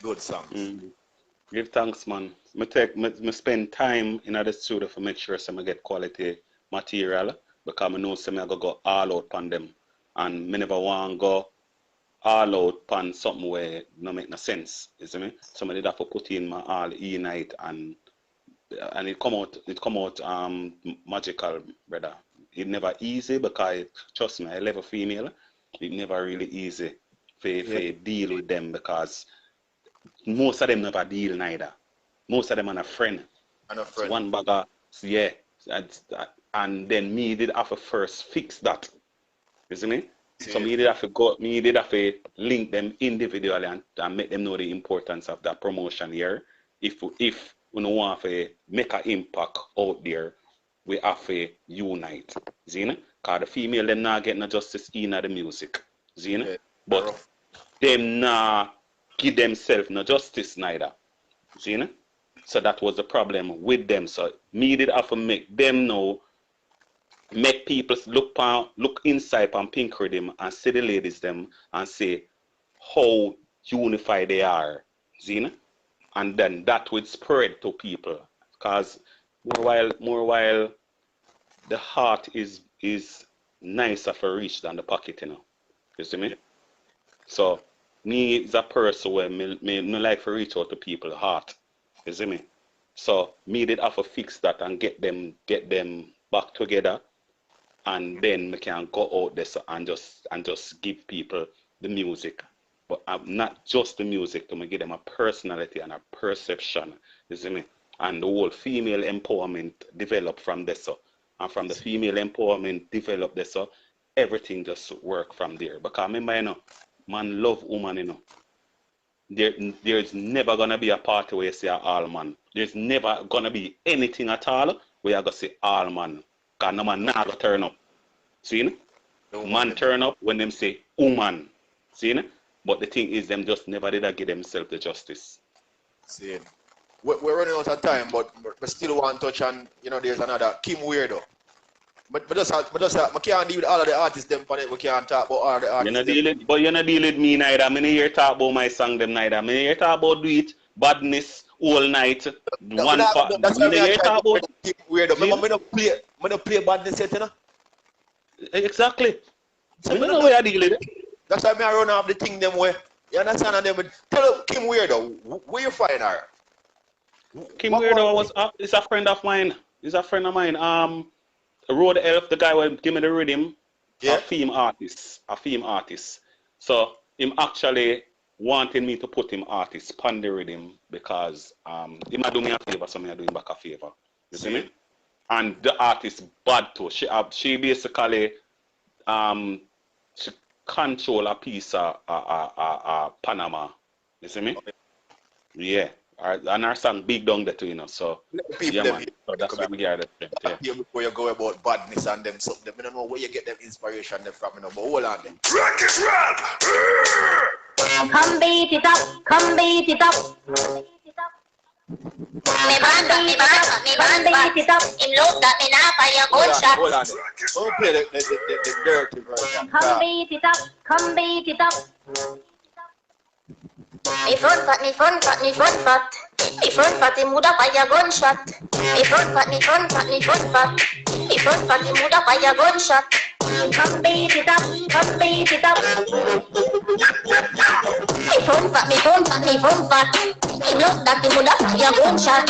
[SPEAKER 11] good songs.
[SPEAKER 9] Give thanks, man. Me spend time in the studio to make sure I get quality material because I know I go all out on them. And me never want to go all out on something where no make no sense. You see me? Somebody have to put in my all night and it come out magical, brother. It never easy because trust me, I love a female. It never really easy for deal with them because most of them never deal neither. Most of them are a friend.
[SPEAKER 11] And a friend.
[SPEAKER 9] So one bagger, yeah. And then me did have to first fix that. You see me? Yeah. So me did have to link them individually and make them know the importance of that promotion here. If we don't want to make an impact out there, we have to unite. See? Because the female them not getting no justice in the music. See? Yeah. But them not give themselves no justice neither. See? So that was the problem with them. So me did have to make them know, make people look inside on Pink Rhythm and see the ladies them and say how unified they are. See? And then that would spread to people. Because more while the heart is nicer for reach than the pocket, You see me? So me is a person where me like to reach out to people's heart. You see me? So me did have to fix that and get them back together, and then we can go out there and just give people the music. But not just the music, to give them a personality and a perception. You see me? And the whole female empowerment develop from this. And from the female empowerment develop this, everything just work from there. Because remember, you know, man love woman, you know. There's never gonna be a party where you say all man. There's never gonna be anything at all where you go say all man. Because no man never turn up. See? No man turn up when them say woman. See? But the thing is, them just never did give themselves the justice.
[SPEAKER 11] See? We're running out of time, but we still want to touch on, you know, there's another Kim Weirdo. But we can't deal with all of the artists them on it. We can't talk about all the artists.
[SPEAKER 9] You're not dealing with me neither. I'm here talk about my song them neither. I'm here talk about do it, badness, all night.
[SPEAKER 11] That's why I talk about Kim Weirdo. I'm not play badness yet, you know?
[SPEAKER 9] Exactly. So you know where I deal with it.
[SPEAKER 11] That's why I run off the thing them way. You understand? And them tell Kim Weirdo, where you find her?
[SPEAKER 9] Kim Weirdo is a friend of mine. He's a friend of mine. Road Elf, the guy who give me the rhythm, a theme artist. So him actually wanting me to put him artist on the rhythm because he might do me a favor, so I do him back a favor. You see me? And the artist bad too. She basically she control a piece of Panama. You see me? Yeah. And our song big down there too, you know. So yeah, man. So that's what we get it. Yeah.
[SPEAKER 11] Before you go about badness and them something, I don't know where you get them inspiration from, you know, but hold on them.
[SPEAKER 12] Track is rap!
[SPEAKER 4] Come beat it up, come beat it up. Me band beat it up. Him look that me now for your gunshot.
[SPEAKER 11] Hold on. Don't play the dirty version.
[SPEAKER 4] Come beat it up, come beat it up. Me front fat, me front fat, me front fat. Me front fat, him woulda fire gunshot. Me front fat, me front fat, me front fat. Me front fat, him woulda fire gunshot. Come beat it up, come beat it up. Me front fat, me front fat, me front fat. Him look that him woulda fire gunshot.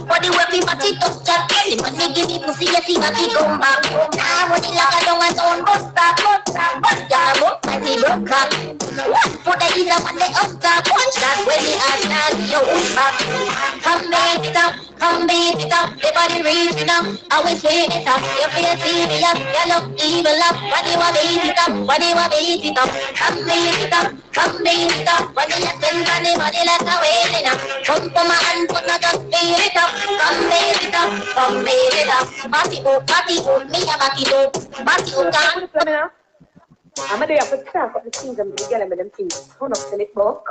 [SPEAKER 4] Body where me body touch that. Him body give me pussy, yes he body come back. Now when he lock a down and down, bust that. Yeah, but my see broke up. Put the ease up on the up top. Punch that when he has that, yo, back. Come beat it up, come beat it up. The body reaching up, always swing it up. You feel serious, you look evil up. When you want beat it up, when you want beat it up. Come beat it up, come beat it up. When you spend on the body like a wailing up. Come to my hand, but not just beat it up. Come beat it up, come beat it up. Party up, me a party up. Party up, down.
[SPEAKER 14] I'm a day after start the things I'm together with them things. Turn up to it book.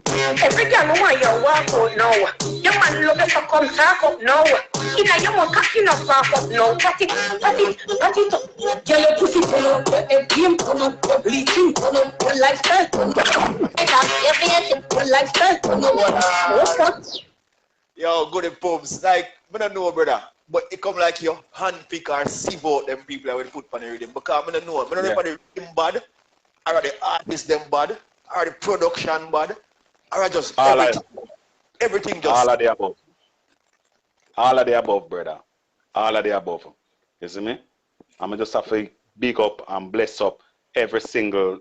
[SPEAKER 14] Every girl know why you walk out now. Your man looking for come talk up now. You know you want cocky enough walk up now. Pat it up. Girl your pussy turn up, your game turn up, your bleaching turn up, your lifestyle turn up. Your face, your lifestyle turn up.
[SPEAKER 11] Yo, good in pubs. Like, I don't know, brother. But it come like you handpick or sieve out them people that will put on the rhythm. Because I don't know. I don't know if the rhythm bad, or the artist them bad, or the production bad, or just everything just...
[SPEAKER 9] All of the above. All of the above, brother. All of the above. You see me? I'm just have to big up and bless up every single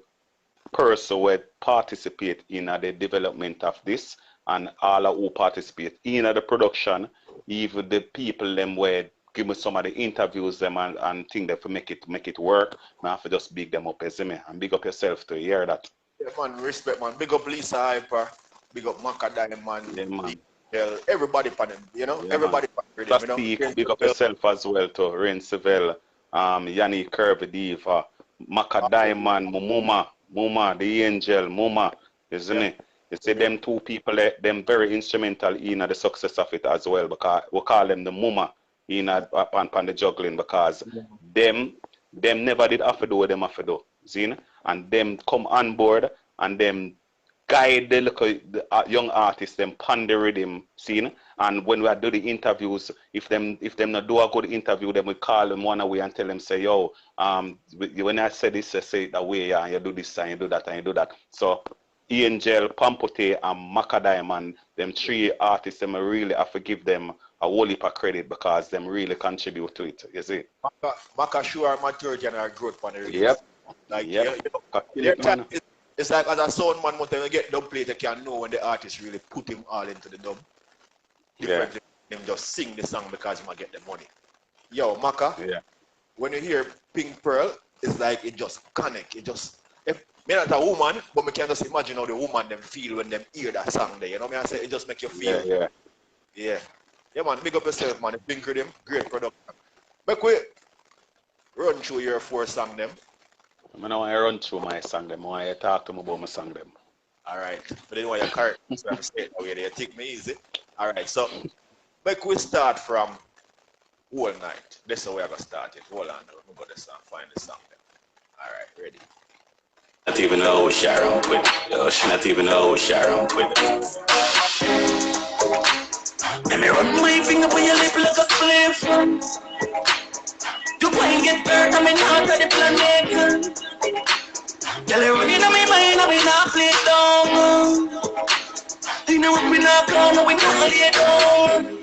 [SPEAKER 9] person who participate in the development of this, and all who participate in the production, even the people them where give me some of the interviews them and think that to make it work. I have to just big them up, you see me, and big up yourself to hear that.
[SPEAKER 11] Yeah, man, respect, man. Big up Lisa Hyper, big up Macadam, man.
[SPEAKER 9] Yeah, man.
[SPEAKER 11] Everybody for them, you know,
[SPEAKER 9] yeah,
[SPEAKER 11] everybody for them, you know.
[SPEAKER 9] Big up yourself as well to Rain Seville, Yanni Kirby Diva, Macadam, Muma, the Angel, Muma, you see me. You see them two people, them very instrumental in the success of it as well, because we call them the mumma in upon the juggling, because them never did have to do what them have to do, see? And them come on board and them guide the young artists them pon the rhythm scene. And when we do the interviews, if them not do a good interview, then we call them one away and tell them, say, yo, when I say this, I say it that way, yeah, and you do this and you do that and you do that. So Angel, Pampote, and Macadam, them three artists, them really have to give them a whole heap of credit because them really contribute to it. You see?
[SPEAKER 11] Maca sure maturity and growth on the rhythm.
[SPEAKER 9] Yep.
[SPEAKER 11] Like
[SPEAKER 9] yep.
[SPEAKER 11] It's like as a sound man, when you get dub plate, you can know when the artist really put him all into the dub. Differently, him just sing the song because he might get the money. Yo, Maca, when you hear Pink Pearl, it's like it just connect. It just, if me not a woman, but me can just imagine how the woman them feel when them hear that song there. You know what I say? It just make you feel. Yeah, man, big up yourself, man. Pink Rhythm, great production. Make we run through your 4 song them.
[SPEAKER 9] I don't want to run through my song them. I want to talk to me about my song them.
[SPEAKER 11] Alright, but then why you correct, so I'm saying that way, you take me easy. Alright, so make we start from Whole Night. This is how we're going to start it. Hold on, we'll go to the song, find the song then. Alright, ready.
[SPEAKER 10] Not even know she around Twitter. Yo, she not even know she around Twitter. Let me run my finger on your lip like a cliff. You can't get hurt, I'm in heart of the planet. Tell her running on my mind, I'm in a play down. You know what we not gonna, we not lay down.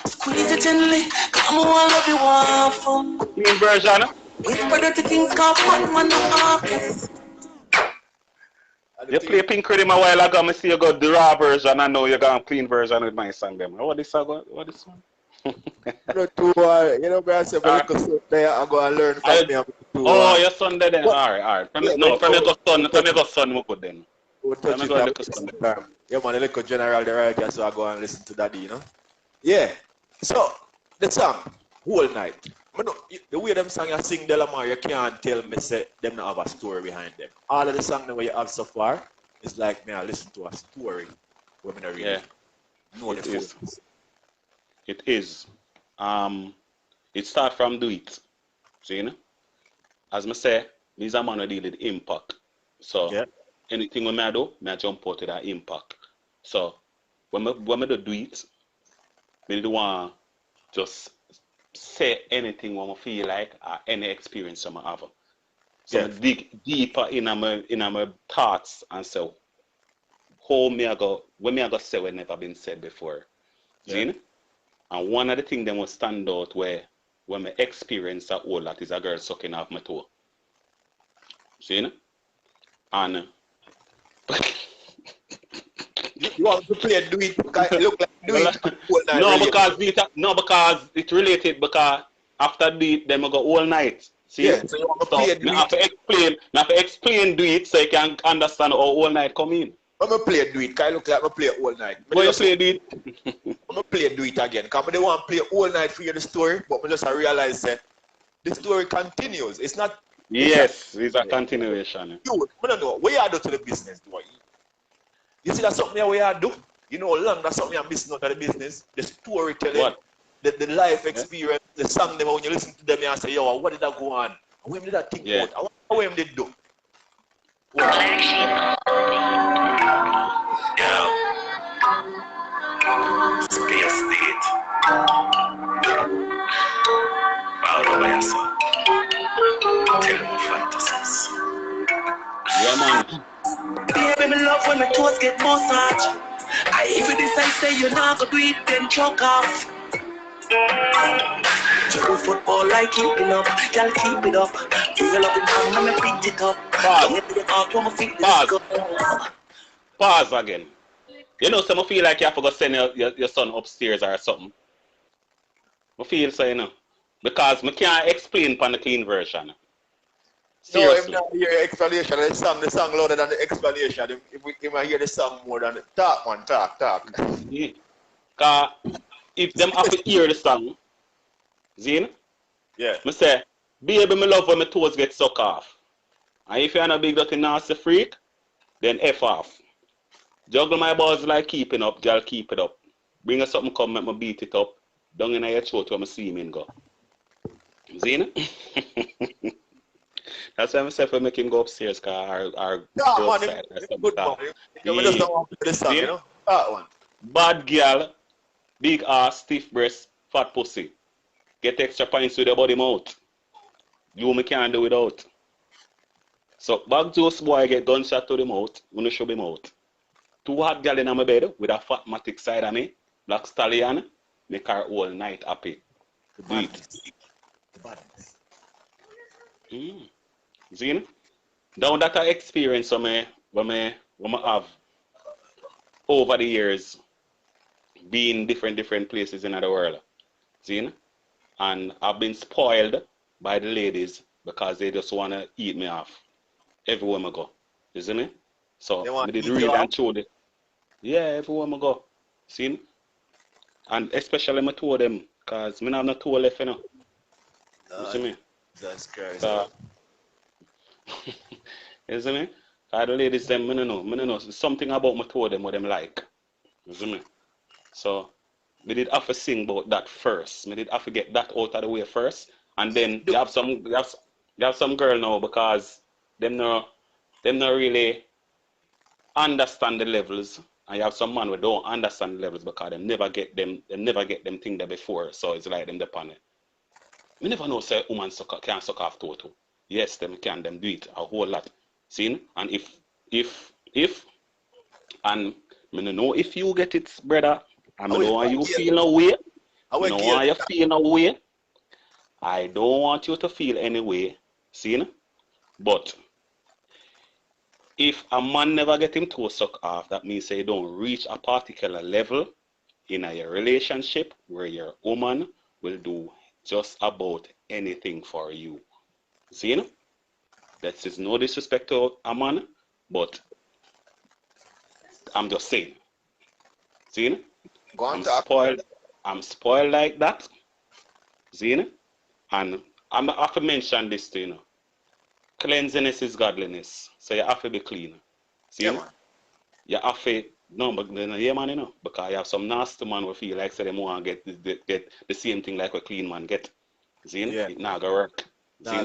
[SPEAKER 10] Squeeze it gently, come on, I love you, waffle.
[SPEAKER 9] You mean version?
[SPEAKER 10] Whisper dirty things, cause one man no office.
[SPEAKER 9] You play Pink Rhythm a while ago, I see you got the raw version, I know you got a clean version with my song them. What this one? What this one?
[SPEAKER 11] You know, I said, I'm going to learn from me.
[SPEAKER 9] Oh, your son there then? Alright. From your son, we could then.
[SPEAKER 11] We'll touch it yeah, man, the little general there, right? So I go and listen to that, you know? Yeah. So, the song, Whole Night. The way them song you sing Delomar, you can't tell me say them not have a story behind them. All of the songs that you have so far, it's like me I listen to a story when I really know the full.
[SPEAKER 9] It is. It starts from do it. See, you know? As I say, these are man who deal with impact. So anything when I do, I jump out to that impact. So when I do it, I don't want just say anything when I feel like or any experience I have. So I dig deeper in my thoughts and say, when me I go say what never been said before. See, you know? And one of the things that will stand out when I experience that all that is a girl sucking off my toe. See, you know? And
[SPEAKER 11] you want to play do it because it look like do it.
[SPEAKER 9] because it's related because after do it, then I go all night. See?
[SPEAKER 11] So you want to play do
[SPEAKER 9] it. I have to explain do it so you can understand how all night come in.
[SPEAKER 11] I'm going to play do it because I look like I play all night.
[SPEAKER 9] Why you play do it?
[SPEAKER 11] I'm going to play do it again because I don't want to play all night for you the story, but I just realize that the story continues. It's not.
[SPEAKER 9] Yes, it's a continuation.
[SPEAKER 11] Dude, I don't know. What you do to the business, do you see that's something we do? You know, long that's something I'm missing out of the business. The storytelling, the life experience, the song them when you listen to them and say, yo, what did that go on? When did that think about? What did they do?
[SPEAKER 10] Space State. Out of my son. Tell me fantasies.
[SPEAKER 9] Yeah, man.
[SPEAKER 10] Baby, me love when my toes get massage. I even decide say you're not gonna do it, then choke off. Juggle football like keeping up, y'all keep it up. You will up and down, and me beat it up.
[SPEAKER 9] Pause again. You know, some feel like you have to go send your son upstairs or something. I feel so, you know. Because I can't explain on the clean version. Seriously.
[SPEAKER 11] No, if not hear the explanation, the song louder than the explanation. If we hear the song more than the talk, man, talk.
[SPEAKER 9] Yeah. Because if them have to hear the song, Zine?
[SPEAKER 11] Yeah.
[SPEAKER 9] I say, baby, me love when my toes get sucked off. And if you're not a big dirty nasty freak, then F off. Juggle my balls like keeping up, girl, keep it up. Bring us something come, make me beat it up. Down in your throat where I see him go. Zine? That's why I'm saying for make him go upstairs, cause our
[SPEAKER 11] Yeah,
[SPEAKER 9] go
[SPEAKER 11] man,
[SPEAKER 9] outside.
[SPEAKER 11] it's good, man. We just don't want to play the song,
[SPEAKER 9] See?
[SPEAKER 11] you know? That one.
[SPEAKER 9] Bad girl, big ass, stiff breast, fat pussy. Get extra points with your body mouth. You me can't do without. So back Joe's boy get gunshot to the mouth, wanna show him out. Two hot girl in my bed with a fat matic side of me, black stallion, make her all night happy. Do it. See? Down that experience when I have over the years being different places in the world. See? And I've been spoiled by the ladies because they just want to eat me off everywhere I go. You see me? So I did real and truly. Yeah, everywhere I go. See? And especially my two of them, because I have no two left, you know. You see me?
[SPEAKER 11] That's crazy.
[SPEAKER 9] So, you see me? The ladies, them, I don't know. Something about my two of them what them like. You see me? So, we did have to sing about that first. We did have to get that out of the way first. And then you have some girl now because them not really understand the levels. And you have some man who don't understand the levels because they never get them thing there before. So it's like them depend. We never know say woman can suck off toto. Yes, them can them do it a whole lot. See? And if and I don't know if you get it, brother. I don't know why you feel no way. I don't know why you feel no way. I don't want you to feel any way. See? But if a man never get him toe suck off, that means they don't reach a particular level in a relationship where your woman will do just about anything for you. See? That is no disrespect to a man, but I'm just saying. See? I'm spoiled like that. See? And I have to mention this to you. Cleanliness is godliness. So you have to be clean. See? Yeah, man. You have to, no, but yeah, man, you know, because you have some nasty man who feel like say they want to get the same thing like a clean man get. See? Yeah. It not gonna work. See?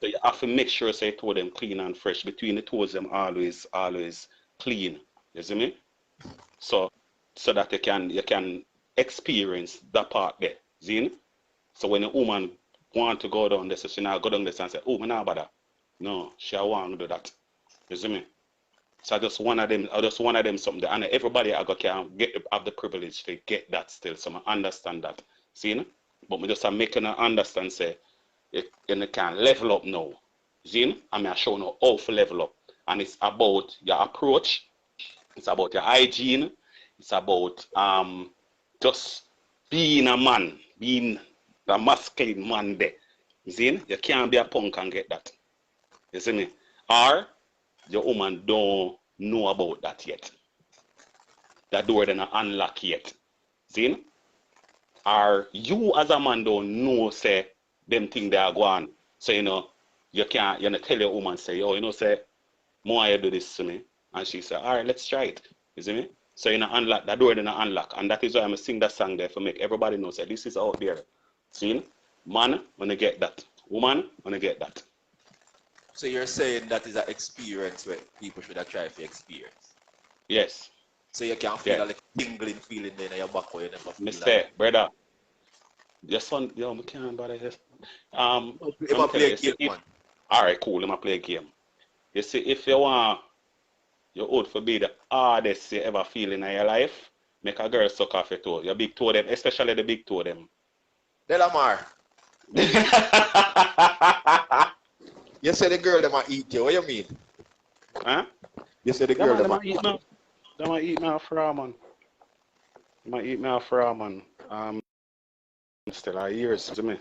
[SPEAKER 9] So you have to make sure say toe them clean and fresh. Between the toes them always clean. You see me? So that you can experience that part there. See? So when a woman want to go down there, so she now go down there and say, oh, me not bother. No, she want to do that. You see me? So I just one of them something. And everybody can have the privilege to get that still. So I understand that. See? But me just making her understand say you can level up now. See? And I show you how to level up. And it's about your approach. It's about your hygiene. It's about just being a man, being the masculine man there. You see? You can't be a punk and get that. You see me? Or your woman don't know about that yet. That door then unlock yet. See? Or you as a man don't know say them thing they are going. So you know you can't tell your woman say, oh, you know, say, more you do this to me. And she said, all right, let's try it. You see me? So you know unlock that door then unlock. And that is why I'm sing that song there for make everybody know say this is out there. See? Man, wanna get that. Woman, wanna get that.
[SPEAKER 11] So you're saying that is an experience where people should have tried to experience?
[SPEAKER 9] Yes.
[SPEAKER 11] So you can feel like tingling feeling in your back where you never feel
[SPEAKER 9] that. Brother. Your son, yo, I can't bother this.
[SPEAKER 11] If I play a game, man.
[SPEAKER 9] Alright, cool, let me play a game. You see, if you want your oath to be the hardest you ever feel in your life, make a girl suck off your toe. Your big toe them, especially the big toe them.
[SPEAKER 11] Delomar. You say the girl them might eat you. What you mean?
[SPEAKER 9] Huh?
[SPEAKER 11] You say the girl them might
[SPEAKER 9] eat me. They might eat me off raw, man. They might eat me off raw, man. Still are years to me.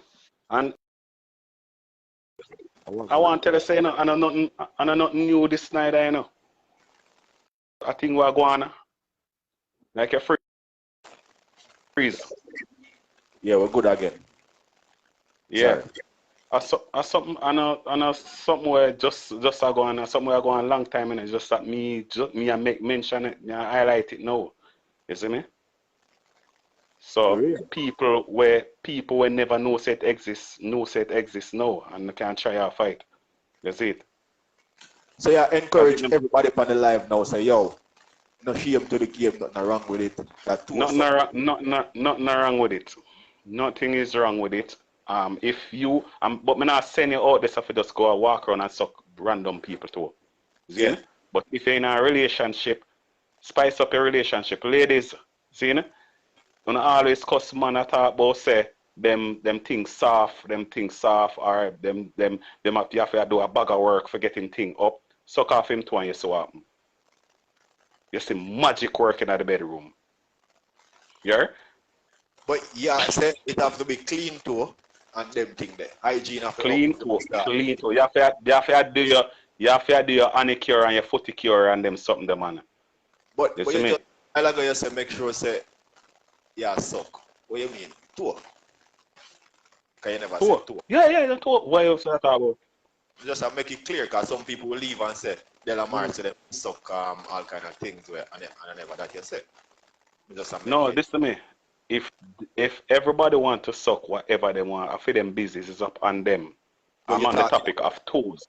[SPEAKER 9] And I want to tell you, say, you know, I know nothing new this night, you know. I think we're going like a freeze.
[SPEAKER 11] Yeah, we're good again.
[SPEAKER 9] Yeah. I know something where just going somewhere going a long time and it's just that me I make mention it, I highlight it now. You see me? So really? people where never know say it exists now and they can try our fight. You see it?
[SPEAKER 11] So yeah, encourage everybody on the live now. Say, yo, no shame to the game, nothing wrong with it.
[SPEAKER 9] Nothing wrong with it. Nothing is wrong with it. If you, but me not send you out there so you just go and walk around and suck random people too. See? Yeah. But if you're in a relationship, spice up your relationship. Ladies, see? You don't always cuss man and talk about say them things soft, or them you have to do a bag of work for getting thing up. Suck off him too and you so happen. You see magic working at the bedroom. Yeah?
[SPEAKER 11] But yeah, say it have to be clean too, and them thing there. Hygiene have to
[SPEAKER 9] clean too. You have to do your anicure and your footicure and them something the man.
[SPEAKER 11] But you just I like how you say make sure say yeah suck. What you mean? Two. Can you never say two?
[SPEAKER 9] Yeah, two. What you say that about?
[SPEAKER 11] Just make it clear because some people will leave and say Delomar to them suck all kind of things where and I never that you say.
[SPEAKER 9] No, this to me. If everybody want to suck whatever they want, I feel them business is up on them.
[SPEAKER 11] So
[SPEAKER 9] I'm on the topic of toes.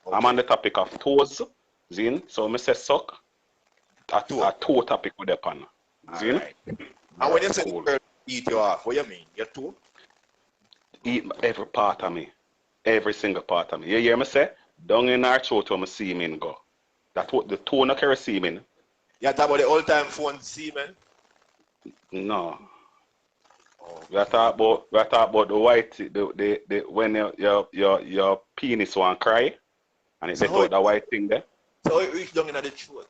[SPEAKER 9] Okay. I'm on the topic of toes, Zin. So I say suck. A toe topic with the pan. Zin.
[SPEAKER 11] Right. And when you say girl eat you off, what you mean? Your toe?
[SPEAKER 9] Eat every part of me. Every single part of me. You hear me say? Down in our throat when I see me go. That's what the toe not carry semen.
[SPEAKER 11] You talk about the old time phone semen?
[SPEAKER 9] No. We talk about the white the when your penis want cry and it's so the white thing there.
[SPEAKER 11] So it reach down in the throat.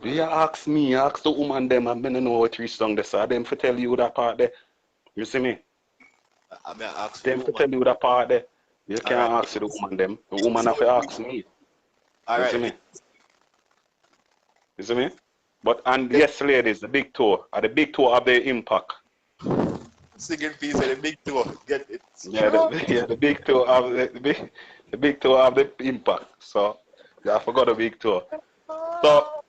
[SPEAKER 9] Do you ask the woman them and I don't know what reach down there, so them for tell you that part there. You see me?
[SPEAKER 11] I mean ask
[SPEAKER 9] them for tell you that part there. You can't ask the woman them. The woman have to ask me. You see me? You see me? But and yes, ladies, the big toe. At the big toe of the impact.
[SPEAKER 11] Singing piece of the big toe. Get it?
[SPEAKER 9] Yeah, the big toe of the big toe of the impact. So yeah, I forgot the big toe. So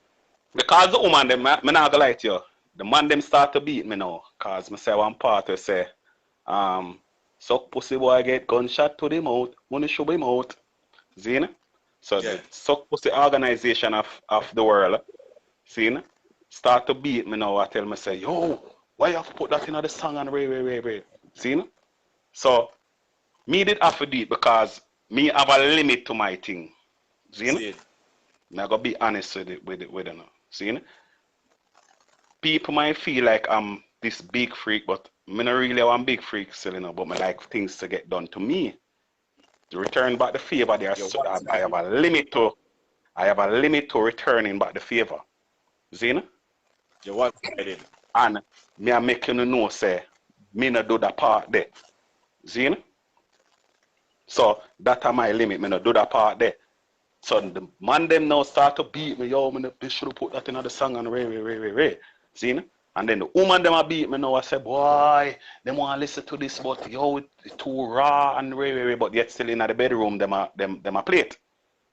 [SPEAKER 9] because the woman them, me not gonna lie to you. The man them start to beat me now. Cause me say one part say, suck pussy boy get gunshot to the mouth, money should be mouth. See? So the suck pussy organization of the world. See, start to beat me now. I tell me say, yo, why you have to put that in the song and way. See? So me did have to do it because me have a limit to my thing. See? I gotta be honest with it now. See? People might feel like I'm this big freak, but me not really one big freak still, you know, but I like things to get done to me. To return back the favor there, so I have a limit to returning back the favor. See?
[SPEAKER 11] You want it?
[SPEAKER 9] And me I make you know say me not do that part there. See? So that are my limit, me not do that part there. So the man them now start to beat me, yo, me should put that in the song and ray. See? And then the woman them a beat me now, I say, boy, them want to listen to this, but yo, it's too raw and ray, but yet still in the bedroom, them a play it.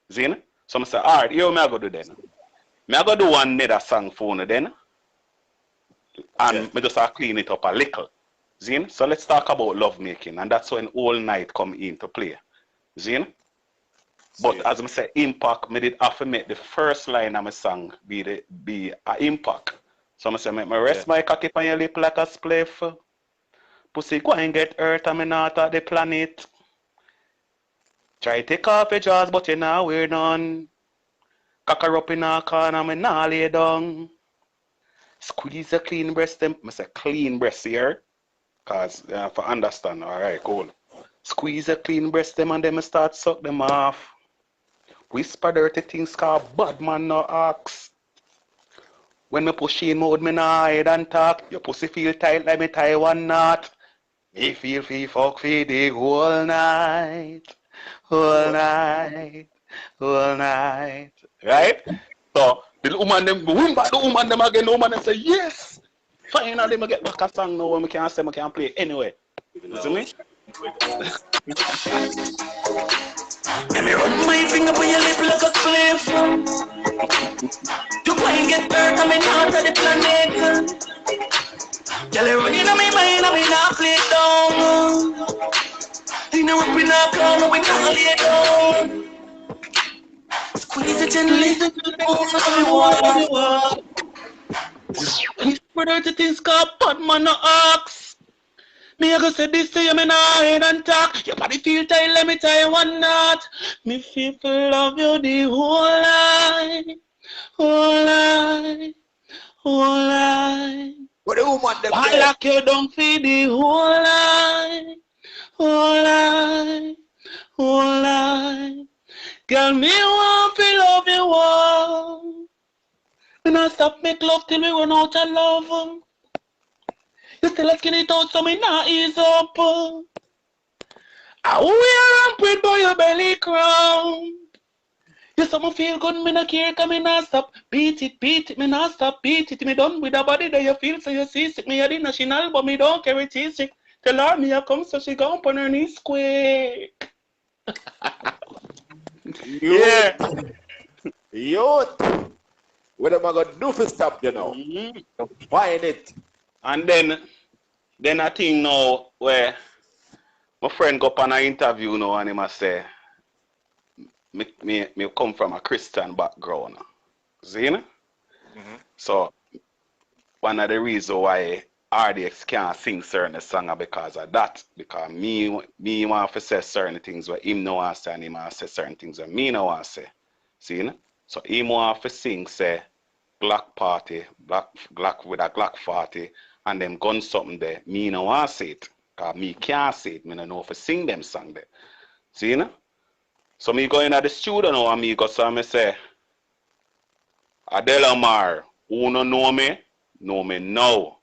[SPEAKER 9] See? So I say, alright, yo, me I go do then. Me I go do one nether song phone then. And me just clean it up a little. See? So let's talk about love making, and that's when all night come into play. See? But as I say, impact, me did have to make the first line of my song be a impact. So I say, make me rest my cocky on your lip like a spliff. Pussy go and get hurt and me not at the planet. Try take off your jaws, but you not wear none. Cock her up in a corner, me not lay down. Squeeze a clean breast, them. I say clean breast here. Cause you have to understand, alright, cool. Squeeze a clean breast, them and then start suck them off. Whisper dirty things called bad man no ask. When me push in mode, me nah hide and talk. Your pussy feel tight like me tie one knot. Me feel fuck the whole night. Right? So the woman them win back the woman them again, the woman them say yes. Finally me get back a song now when me can say me can play anyway. You see me?
[SPEAKER 10] Let me run my finger on your lip like a cliff. You ain't get hurt, I'm in out of the planet. Tell her running on my mind, I'm in a play down. in a whip in a corner, we can't lay down. Squeeze it and listen to the what you want. Whether the things called bad man no ox. Me I go say this to you, me nah head and talk. Your body feel tight, let me tell you one knot. Me feel for love you the whole life, whole life, whole life.
[SPEAKER 11] What the woman them
[SPEAKER 10] I like you don't feel the whole life, whole life, whole life. Girl, me want to love you all. We not stop make love till we run out of love. You still asking it out, so me not ease up. I wear and put by your belly crown. You saw me feel good, me not care, cause me not stop. Beat it, me not stop, beat it. Me done with the body that you feel, so you see sick. Me a the national, but me don't care it is sick. Tell her me a come, so she go up on her knees quick.
[SPEAKER 11] Yeah. Youth. What am I gonna do for stop you know? Find it.
[SPEAKER 9] And then I think now where my friend go up on an interview now and he must say me come from a Christian background. See you know? So one of the reasons why RDX can't sing certain songs because of that. Because me want to say certain things where him no want to say and him want to say certain things where me no want to say. See you know? So him want to sing say Glock party, Glock with a Glock 40 and them gun something there. Me no want to say it. Because me can't say it. Me no know if I sing them song there. See you know? So me go in at the studio now and me go so me say Delomar, who no know me now.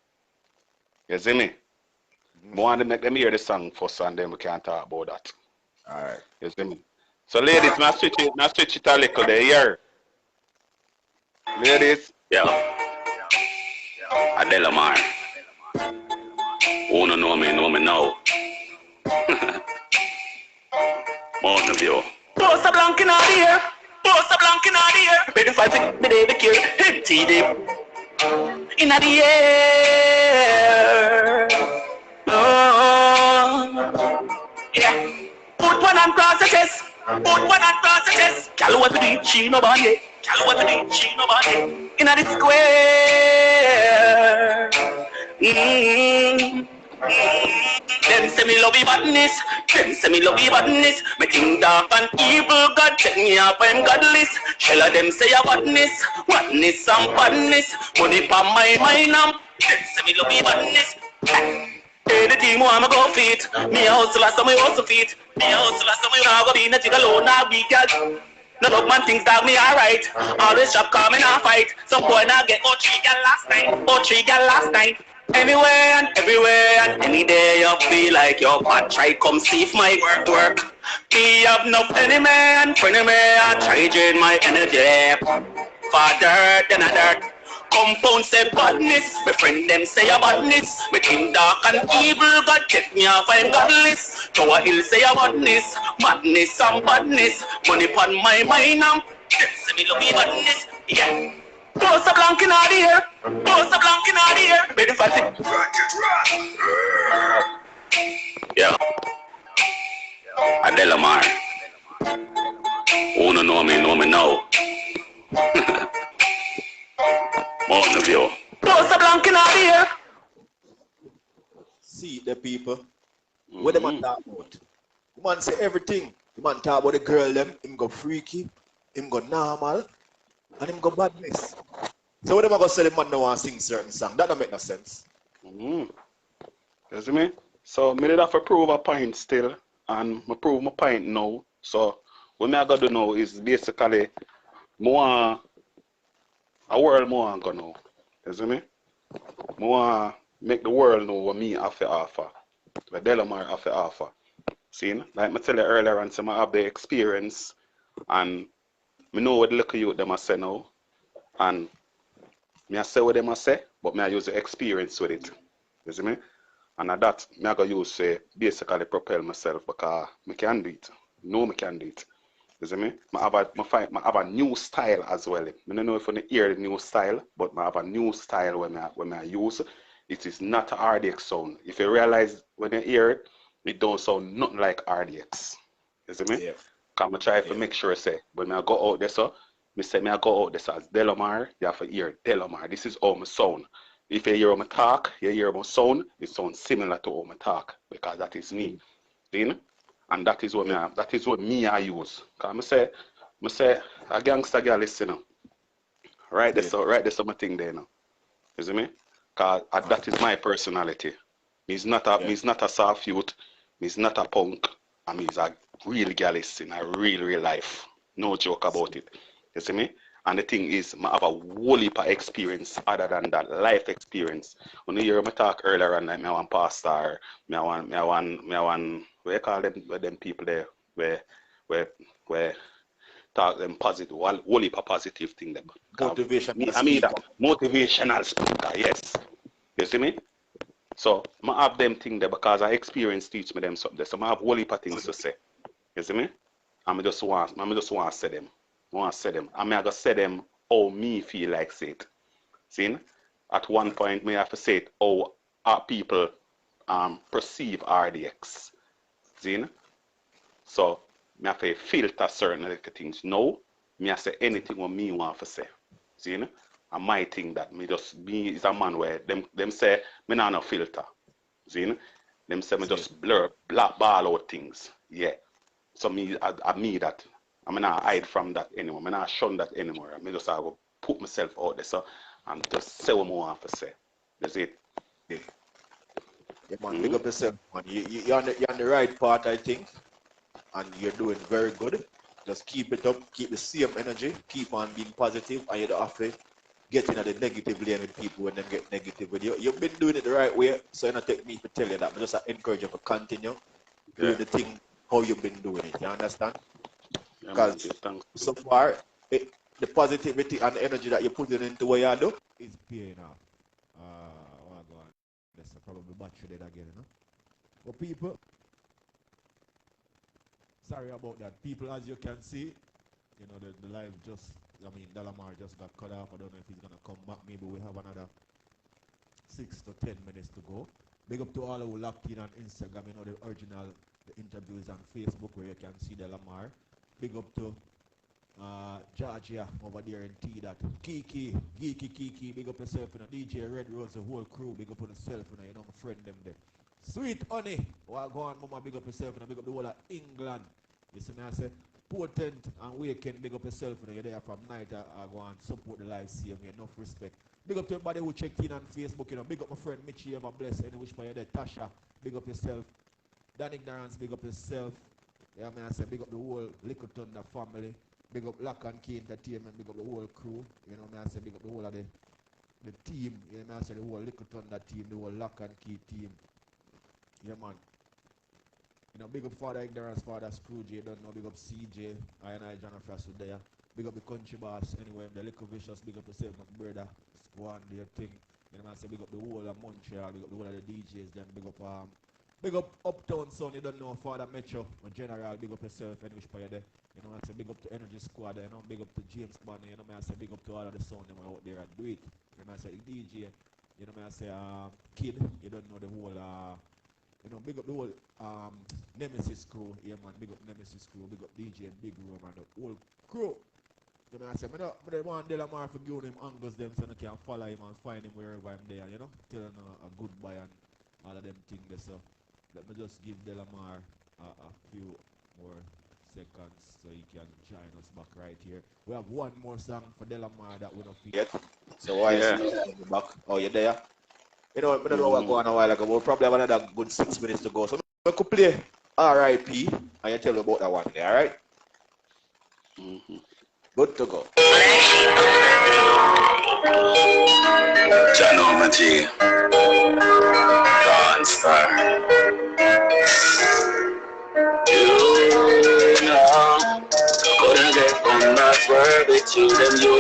[SPEAKER 9] You see me? I want to make them hear the song first and then we can talk about that.
[SPEAKER 11] Alright.
[SPEAKER 9] You see me? So ladies, I switch it a little there, here. Ladies.
[SPEAKER 15] Yeah. Delomar. Who no know me now. Most of you.
[SPEAKER 10] Post a blank in the air. Post a blank in the air. Ready for it, me dey care. Empty them. In the air. Oh. Yeah. Put one on cross the chest. Put one on cross the chest. Girl, what to do? She no body. Girl, what to do? She no body. In the square. Them say me love you badness. Them say me love you badness. Me think dark and evil. God check me up, I'm godless. Shell of them say a badness. Badness and badness. Money pa my mind am. Them say me love you badness. Hey, the team wanna go feet. Me a hustler, so me hustle feet. Me a hustler, so me not go be in a jig alone, not weak girl. No love man thinks that me alright. Always shop coming and fight. Some boy not get 3 girl last night. 3 girl last night. Anywhere and everywhere and any day you feel like you're bad, try come see if my work. Me have enough enemy and friend me, I try drain my energy. For dirt and a dirt. Compound say badness, my friend them say a badness. Me think dark and evil, God check me off, I'm godless. Tower Hill say a badness, madness and badness. Money pon my mind and them say me love me badness, yeah. Post a blank in the air. Post a blank in the air. Ready for it.
[SPEAKER 15] Yeah. Delomar. Who no know me now. Most of you.
[SPEAKER 10] Post a blank in the air.
[SPEAKER 11] See the people. What the man talk about? The man say everything. The man talk about the girl them. Him go freaky. Him go normal. And him go badness. So what am I gonna say the man don't want to sing certain song? That don't make no sense.
[SPEAKER 9] You see me? So me did have to prove a point still, and I prove my point now. So what I gotta do now is basically more a world more I'm gonna know. You see me? More make the world know what me have to offer. What Delomar have to offer. See? Like I tell you earlier on, so I have the experience and I know what the little youth them I say now, and me I say what them I say, but me I use the experience with it. You see me? And at that, me I go use basically propel myself because me can do it. No, me can do it. You see me? I have a new style as well. I don't know if you hear the new style, but I have a new style when I use. It is not a RDX sound. If you realize when you hear it, it don't sound nothing like RDX. You see me? Yeah. Cause I try to make sure say when I go out there, so me say me I go out there so as Delomar, you have to hear Delomar. This is how my sound. If you hear my talk, you hear my sound, it sounds similar to how my talk because that is me. See? And that is what me I use. Cause I say a gangster girl listen now. Right there's some thing there now. You see me? Cause that is my personality. He's not a soft youth, he's not a punk, and he's a real gallus in a real life. No joke about it. You see me? And the thing is, I have a whole heap of experience other than that, life experience. When you hear me talk earlier on, like me want pastor, me want what you call them people there where talk them positive, whole heap of positive thing them. Motivational speaker, yes. You see me? So I have them thing there because I experience teach me them something. So I have whole heap of things to say. You see me? I just want to say them. I gonna say them how me feel like say it. See? At one point me have to say it how our people perceive RDX. See? So me have to filter certain little things. No, me have to say anything what me want to say. See? And my thing that me is a man where them say me not no filter. See? Them say me just black ball out things. Yeah. So I me that. I'm not hide from that anymore. I'm not shun that anymore. I just have to put myself out there so and just say what I want to say. That's it.
[SPEAKER 11] Yeah, man, big up yourself, man. You're on the right path, I think. And you're doing very good. Just keep it up, keep the same energy, keep on being positive, and you don't have to get into the negative lane with people when they get negative with you. You've been doing it the right way, so you don't take me to tell you that. I just encourage you to continue doing the thing how you've been doing it. You understand? Because so far, the positivity and the energy that you're putting into what you do is paying off. Oh God, that's probably battery dead again, you know. But people, sorry about that. People, as you can see, you know, the live Delomar just got cut off. I don't know if he's gonna come back. Maybe we have another 6 to 10 minutes to go. Big up to all who locked in on Instagram. You know, the original interviews on Facebook where you can see Delomar. Big up to Georgia over there in T that Kiki, big up yourself, you know, DJ Red Rose, the whole crew, big up on yourself, you know, my friend them there. Sweet honey, go on, mama, big up yourself, you know, big up the whole of England. You see me, I say, potent and weekend, big up yourself, you know, you're there from night, I go and support the live CM, enough respect. Big up to everybody who checked in on Facebook, you know, big up my friend Mitchie, ever bless, any wish for you there, Tasha, big up yourself. Dan Ignorance, big up yourself. Yeah, man, I say big up the whole Little Thunder family. Big up Lock and Key Entertainment, big up the whole crew. You know, man, I say big up the whole of the team. You know, man, I say the whole Little Thunder team, the whole Lock and Key team. Yeah, man. You know, big up Father Ignorance, Father Scrooge, you don't know, big up CJ, I John Frost there. Big up the country boss, anyway, the Little Vicious, big up yourself, my brother. Go on, do your thing. You know, man, I say big up the whole of Montreal, big up the whole of the DJs, then big up Uptown Son, you don't know Father Metro, or General, big up yourself, and wish for you there. You know, I say big up to Energy Squad, you know, big up to James Bonner, you know, I say big up to all of the sound them out there and do it. You know, I say DJ, you know, I say Kid, you don't know the whole, you know, big up the whole Nemesis crew, yeah man, big up Nemesis crew, big up DJ and Big Room and the whole crew. You know, I say, I don't want Delomar for giving him angles them so I can follow him and find him wherever I'm there, you know, tell him a goodbye and all of them things there, so. Let me just give Delomar a few more seconds so he can join us back right here. We have one more song for Delomar that we don't forget. So why is he back? Oh, you're there? You know, I don't know what going on a while ago. We'll probably have another good 6 minutes to go. So we could play R.I.P. and you tell you about that one there, alright? Good to go.
[SPEAKER 15] John G. Dawn Star. You know, couldn't get on that word with you, them you,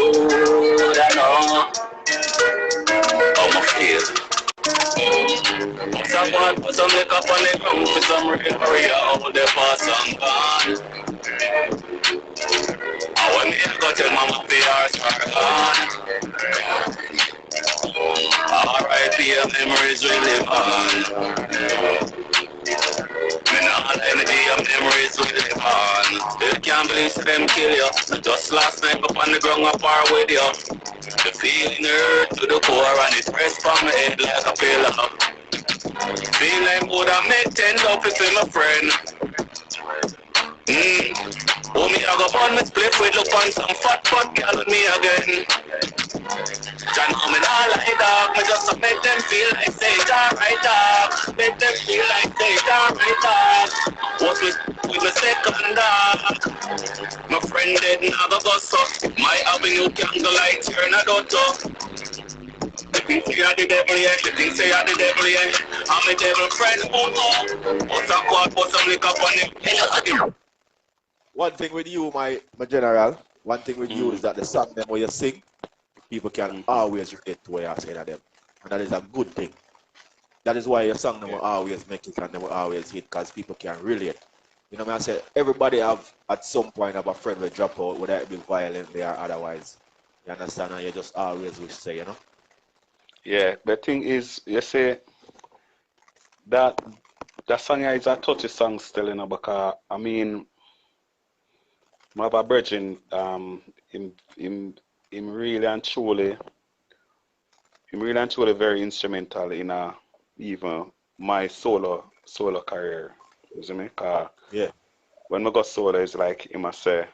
[SPEAKER 15] I know. How I feel. Someone put some makeup on the ground for some real all the past and gone. I want you to go tell mama the hours are gone. R.I.P. memories we live on. your memories will live on. You can't believe them kill you. Just last night up on the ground up par with you. The feeling hurt to the core and it rests on my head like a pillow. Feeling would have make 10 up if you're my friend. Oh, me I go burn me split with look on some fat girl with me again. John come in all like dog, me just to make them feel like they alright dog. Make them feel like they alright dog. What's with the second dog? My friend dead now go so. My avenue candle light turn a dot. The things say you're the devil, yeah. The things say you're the devil, yeah. I'm a devil friend, oh. What's a quad, put some liquor on him.
[SPEAKER 11] One thing with you, my general, one thing with you is that the song them when you sing, people can always relate to what you're saying to them. And that is a good thing. That is why your song them will always make it and they will always hit, because people can relate. You know what I said? Everybody have at some point have a friend will drop out, whether it be violently or otherwise. You understand? And you just always wish say, you know?
[SPEAKER 9] Yeah, the thing is, you say that song is a touchy song still, you know, because I mean, my virgin, him really and truly very instrumental in even my solo career. You see me? Cause when I go solo, it's like he must say,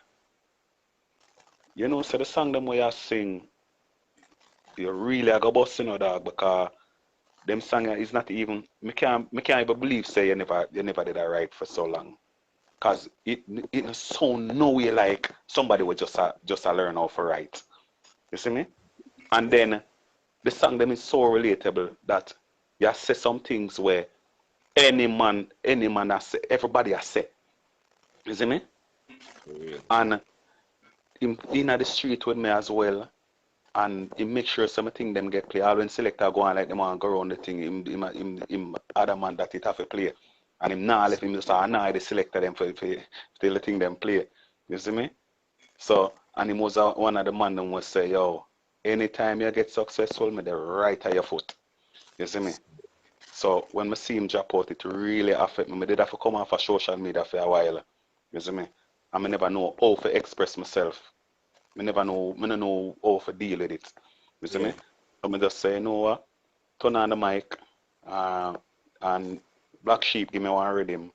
[SPEAKER 9] you know, so the song them way I sing, you really I go bust, you know, dog, because them song is not even me can't even believe say you never did that right for so long. Cause it sound no way like somebody would just learn how to write. You see me? And then the song them is so relatable that you say some things where any man has say, everybody has say. You see me? And in the street with me as well, and he make sure something them get play. All when selector go on like them and go around the thing, him other man that it have to play. And him now let him just the selector them for letting them play. You see me? So and him was one of the man them was say, yo, anytime you get successful, me the right at your foot. You see me? So when I see him drop out, it really affect me. I did have to come off of social media for a while. You see me? And I never know how to express myself. I never know how to deal with it. You see me? So I just say, you know what? Turn on the mic and Black Sheep give me one rhythm.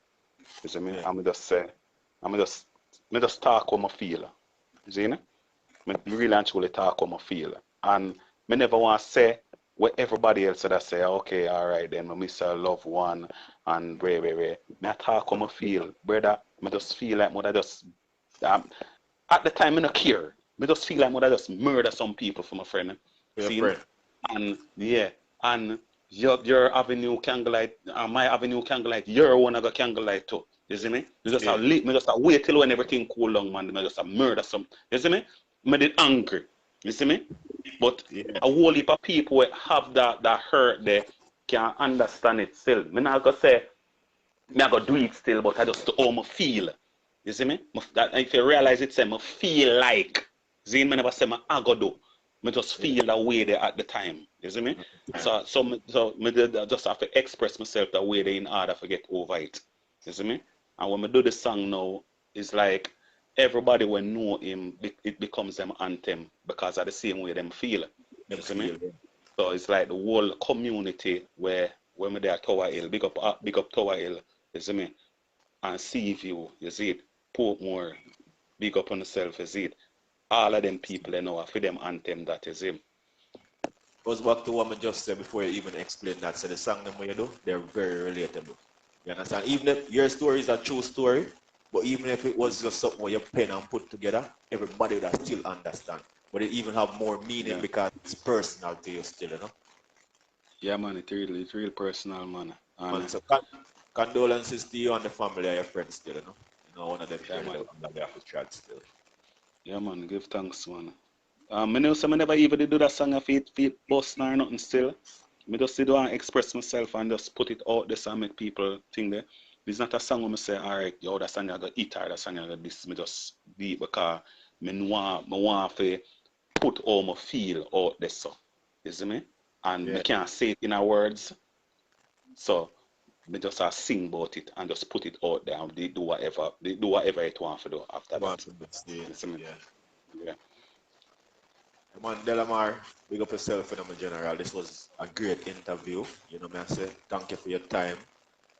[SPEAKER 9] You see me? And I just say, I just talk how I feel. You see me? I really and truly talk how I feel. And I never want to say what everybody else that say, okay, all right, then I miss a loved one and where. I talk how I feel. Brother, I just feel like I just, at the time I don't care. I just feel like I just murder some people for my friend. See? And and your avenue candlelight, my avenue candlelight, your one of the candlelight too. You see me? You just wait till when everything cool down, man. I just murder some. You see me? I did angry. You see me? But a whole heap of people have that hurt there can understand it still. I'm not gonna say I go do it still, but I just how I feel. You see me? If you realize it, say I feel like. See, me never say I go do. I just feel that way there at the time. You see me? So I just have to express myself that way there in order to get over it. You see me? And when I do the song now, it's like everybody will know him, it becomes them anthem because of the same way them feel. You see me? So it's like the whole community where when we're there at Tower Hill, big up Tower Hill, you see me? And Sea View, you see it? Portmore, big up on yourself, you see it? All of them people, they know, for them anthem that is him.
[SPEAKER 11] Goes back to what I just said before you even explain that. So the song them you do, they're very relatable. You understand? Even if your story is a true story, but even if it was just something where you pen and put together, everybody would still understand. But it even have more meaning because it's personal to you still, you know?
[SPEAKER 9] Yeah, man, it's real personal, man.
[SPEAKER 11] Man, so condolences to you and the family and your friends still, you know? You know, one of them they have to try still.
[SPEAKER 9] Yeah, man, give thanks, man. I know some never even do that song of it bust or nothing still. I just sit down and express myself and just put it out there and make people think that it's not a song where I say, all right, yo, that song I got it or that song I got this. I just do it because I want to put all my feel out there, so. You see me? And I can't say it in our words. So me just sing about it and just put it out there and they do whatever it want to do after that.
[SPEAKER 11] Yeah.
[SPEAKER 9] Yeah.
[SPEAKER 11] Man, Delomar, big up yourself in my general. This was a great interview. You know me, I say thank you for your time.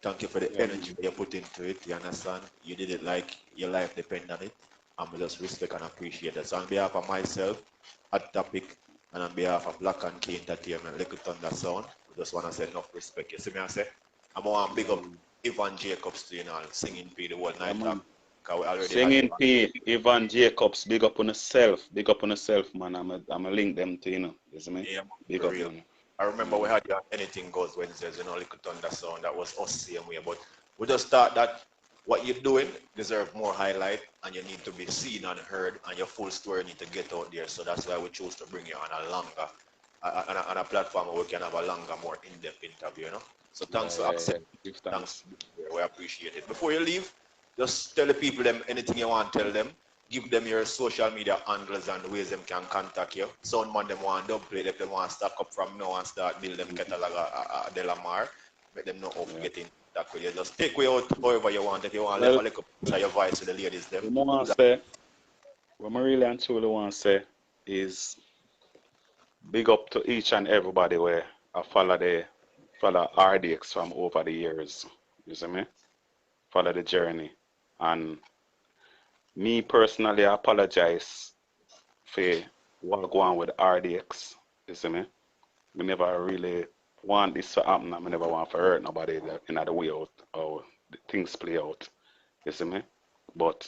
[SPEAKER 11] Thank you for the energy you put into it. You understand? You did it like your life depend on it. And we just respect and appreciate it. So on behalf of myself, at Topic, and on behalf of Black and Key Entertainment, Little Thunder Sound, we just want to say enough respect. You see me, I say? I'm going to big up Ivan Jacobs to, you know, singing for the whole night. We already
[SPEAKER 9] Singing P, Ivan Jacobs, big up on yourself, man. I'm a link them to, you know. You see me?
[SPEAKER 11] Yeah,
[SPEAKER 9] big
[SPEAKER 11] for
[SPEAKER 9] up,
[SPEAKER 11] real.
[SPEAKER 9] man.
[SPEAKER 11] I remember we had Anything Goes Wednesdays, you know, Little Thunder Sound. That was us same way. But we just thought that what you're doing deserves more highlight and you need to be seen and heard and your full story need to get out there. So that's why we chose to bring you on a longer, on a platform where we can have a longer, more in-depth interview, you know. So thanks for accepting. Thanks. We appreciate it. Before you leave, just tell the people them anything you want to tell them. Give them your social media handles and the ways them can contact you. Soundman them want to play, if they want to stack up from now and start build them catalog Delomar, make them know how to get in contact with you. Just take way out however you want. If you want to leave a little piece of your voice to the ladies them.
[SPEAKER 9] What I really and truly want to say is big up to each and everybody where I follow RDX from over the years. You see me? Follow the journey. And me personally, I apologize for what go on with RDX. You see me? We never really want this to happen. I never want to hurt nobody in the way out or the things play out. You see me? But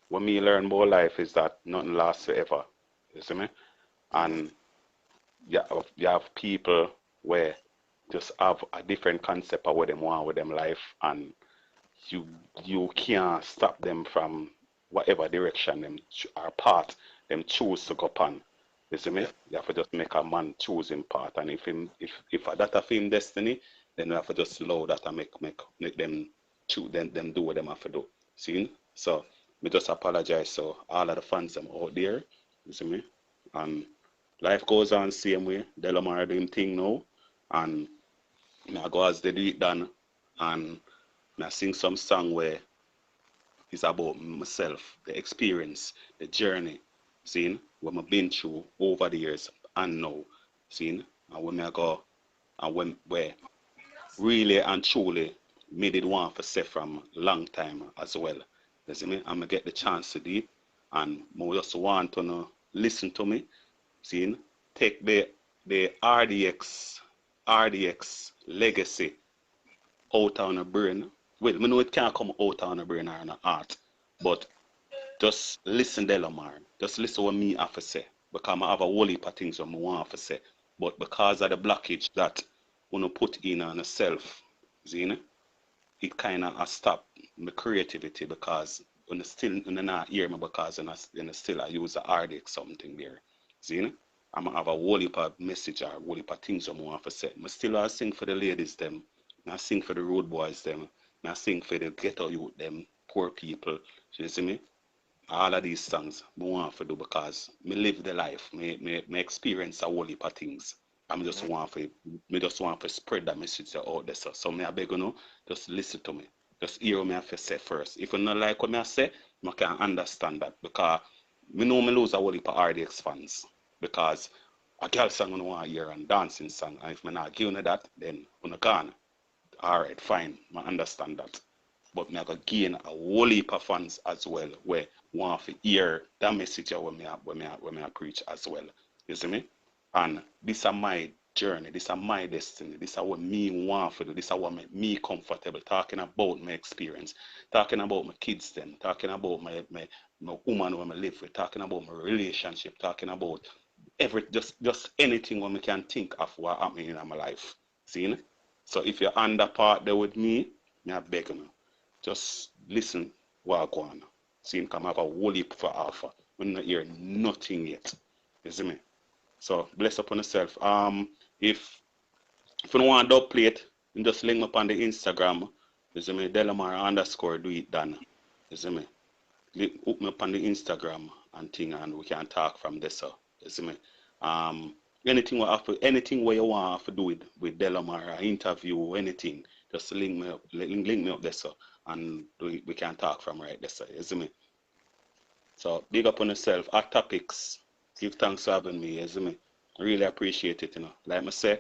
[SPEAKER 9] what me learn about life is that nothing lasts forever. You see me? And you have people where just have a different concept of what they want with them life, and you can't stop them from whatever direction them or path them choose to go upon. You see me? You have to just make a man choose him path, and if that a him destiny, then you have to just allow that and make them choose them do what them have to do. See? So me just apologize so all of the fans them out there. You see me? And life goes on same way. Delomar doing thing now, and I go as they do it done, and I sing some song where it's about myself, the experience, the journey, seeing what I've been through over the years and now, seeing, and when I go, and when where really and truly made it one for say from long time as well. You see me? I'm gonna get the chance to do it, and I just want to listen to me, seeing, take the RDX legacy out on a brain. Well, I know it can't come out on a brain or an art, but just listen, Delomar. Just listen what me have to say. Because I have a whole heap of things what I want to say. But because of the blockage that when I put in on myself, see, it kind of stop my creativity because when I still not hear me because when I still I use the RDX something there. See? I'm have a whole heap of message or a whole heap of things I want to say. I still sing for the ladies them. I sing for the road boys them. I sing for the ghetto youth them, poor people. You see me? All of these songs I want to do because me live the life. Me experience a whole heap of things. I just want to spread that message out there. So me I beg you, just listen to me. Just hear what me have to say first. If you not like what me I say, I can understand that because me know me lose a whole heap of RDX fans because a girl song I want to hear and dancing song, and if me not give you that, then I'm gone. Alright, fine, I understand that. But me I go gain a whole heap of fans as well where want to hear that message when me I preach as well. You see me? And this is my journey, this is my destiny, this is what me want to do, this is what make me comfortable, talking about my experience, talking about my kids them, talking about my woman who I live with, talking about my relationship, talking about just anything what I can think of what happening in my life. See? So if you're on that part there with me, I beg you, just listen what I go on. See, come have a whole heap for alpha. We're not hear nothing yet. You see me? So bless upon yourself. If you don't want to play it, you just link up on the Instagram. You see me? Delomar _ do it done. You see me? Hook me up on the Instagram and thing, and we can talk from there. So you see me? Anything where you want to do with Delomar, interview, anything, just link me up there, so, and we can talk from right there, so, you see me? So, big up on yourself. Hot topics. Give thanks for having me, you see me? I really appreciate it, you know. Like I say,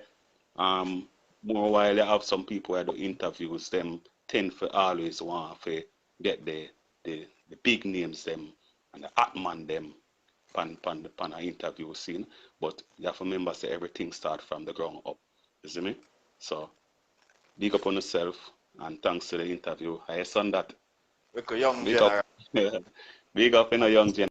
[SPEAKER 9] more while you have some people who do interviews, them tend to always want to get the big names, them, and the hot man, them, pan an interview scene. But you have to remember, say, everything starts from the ground up, you see me? So, big up on yourself, and thanks to the interview. I son that.
[SPEAKER 11] Young general.
[SPEAKER 9] Big up in a young general.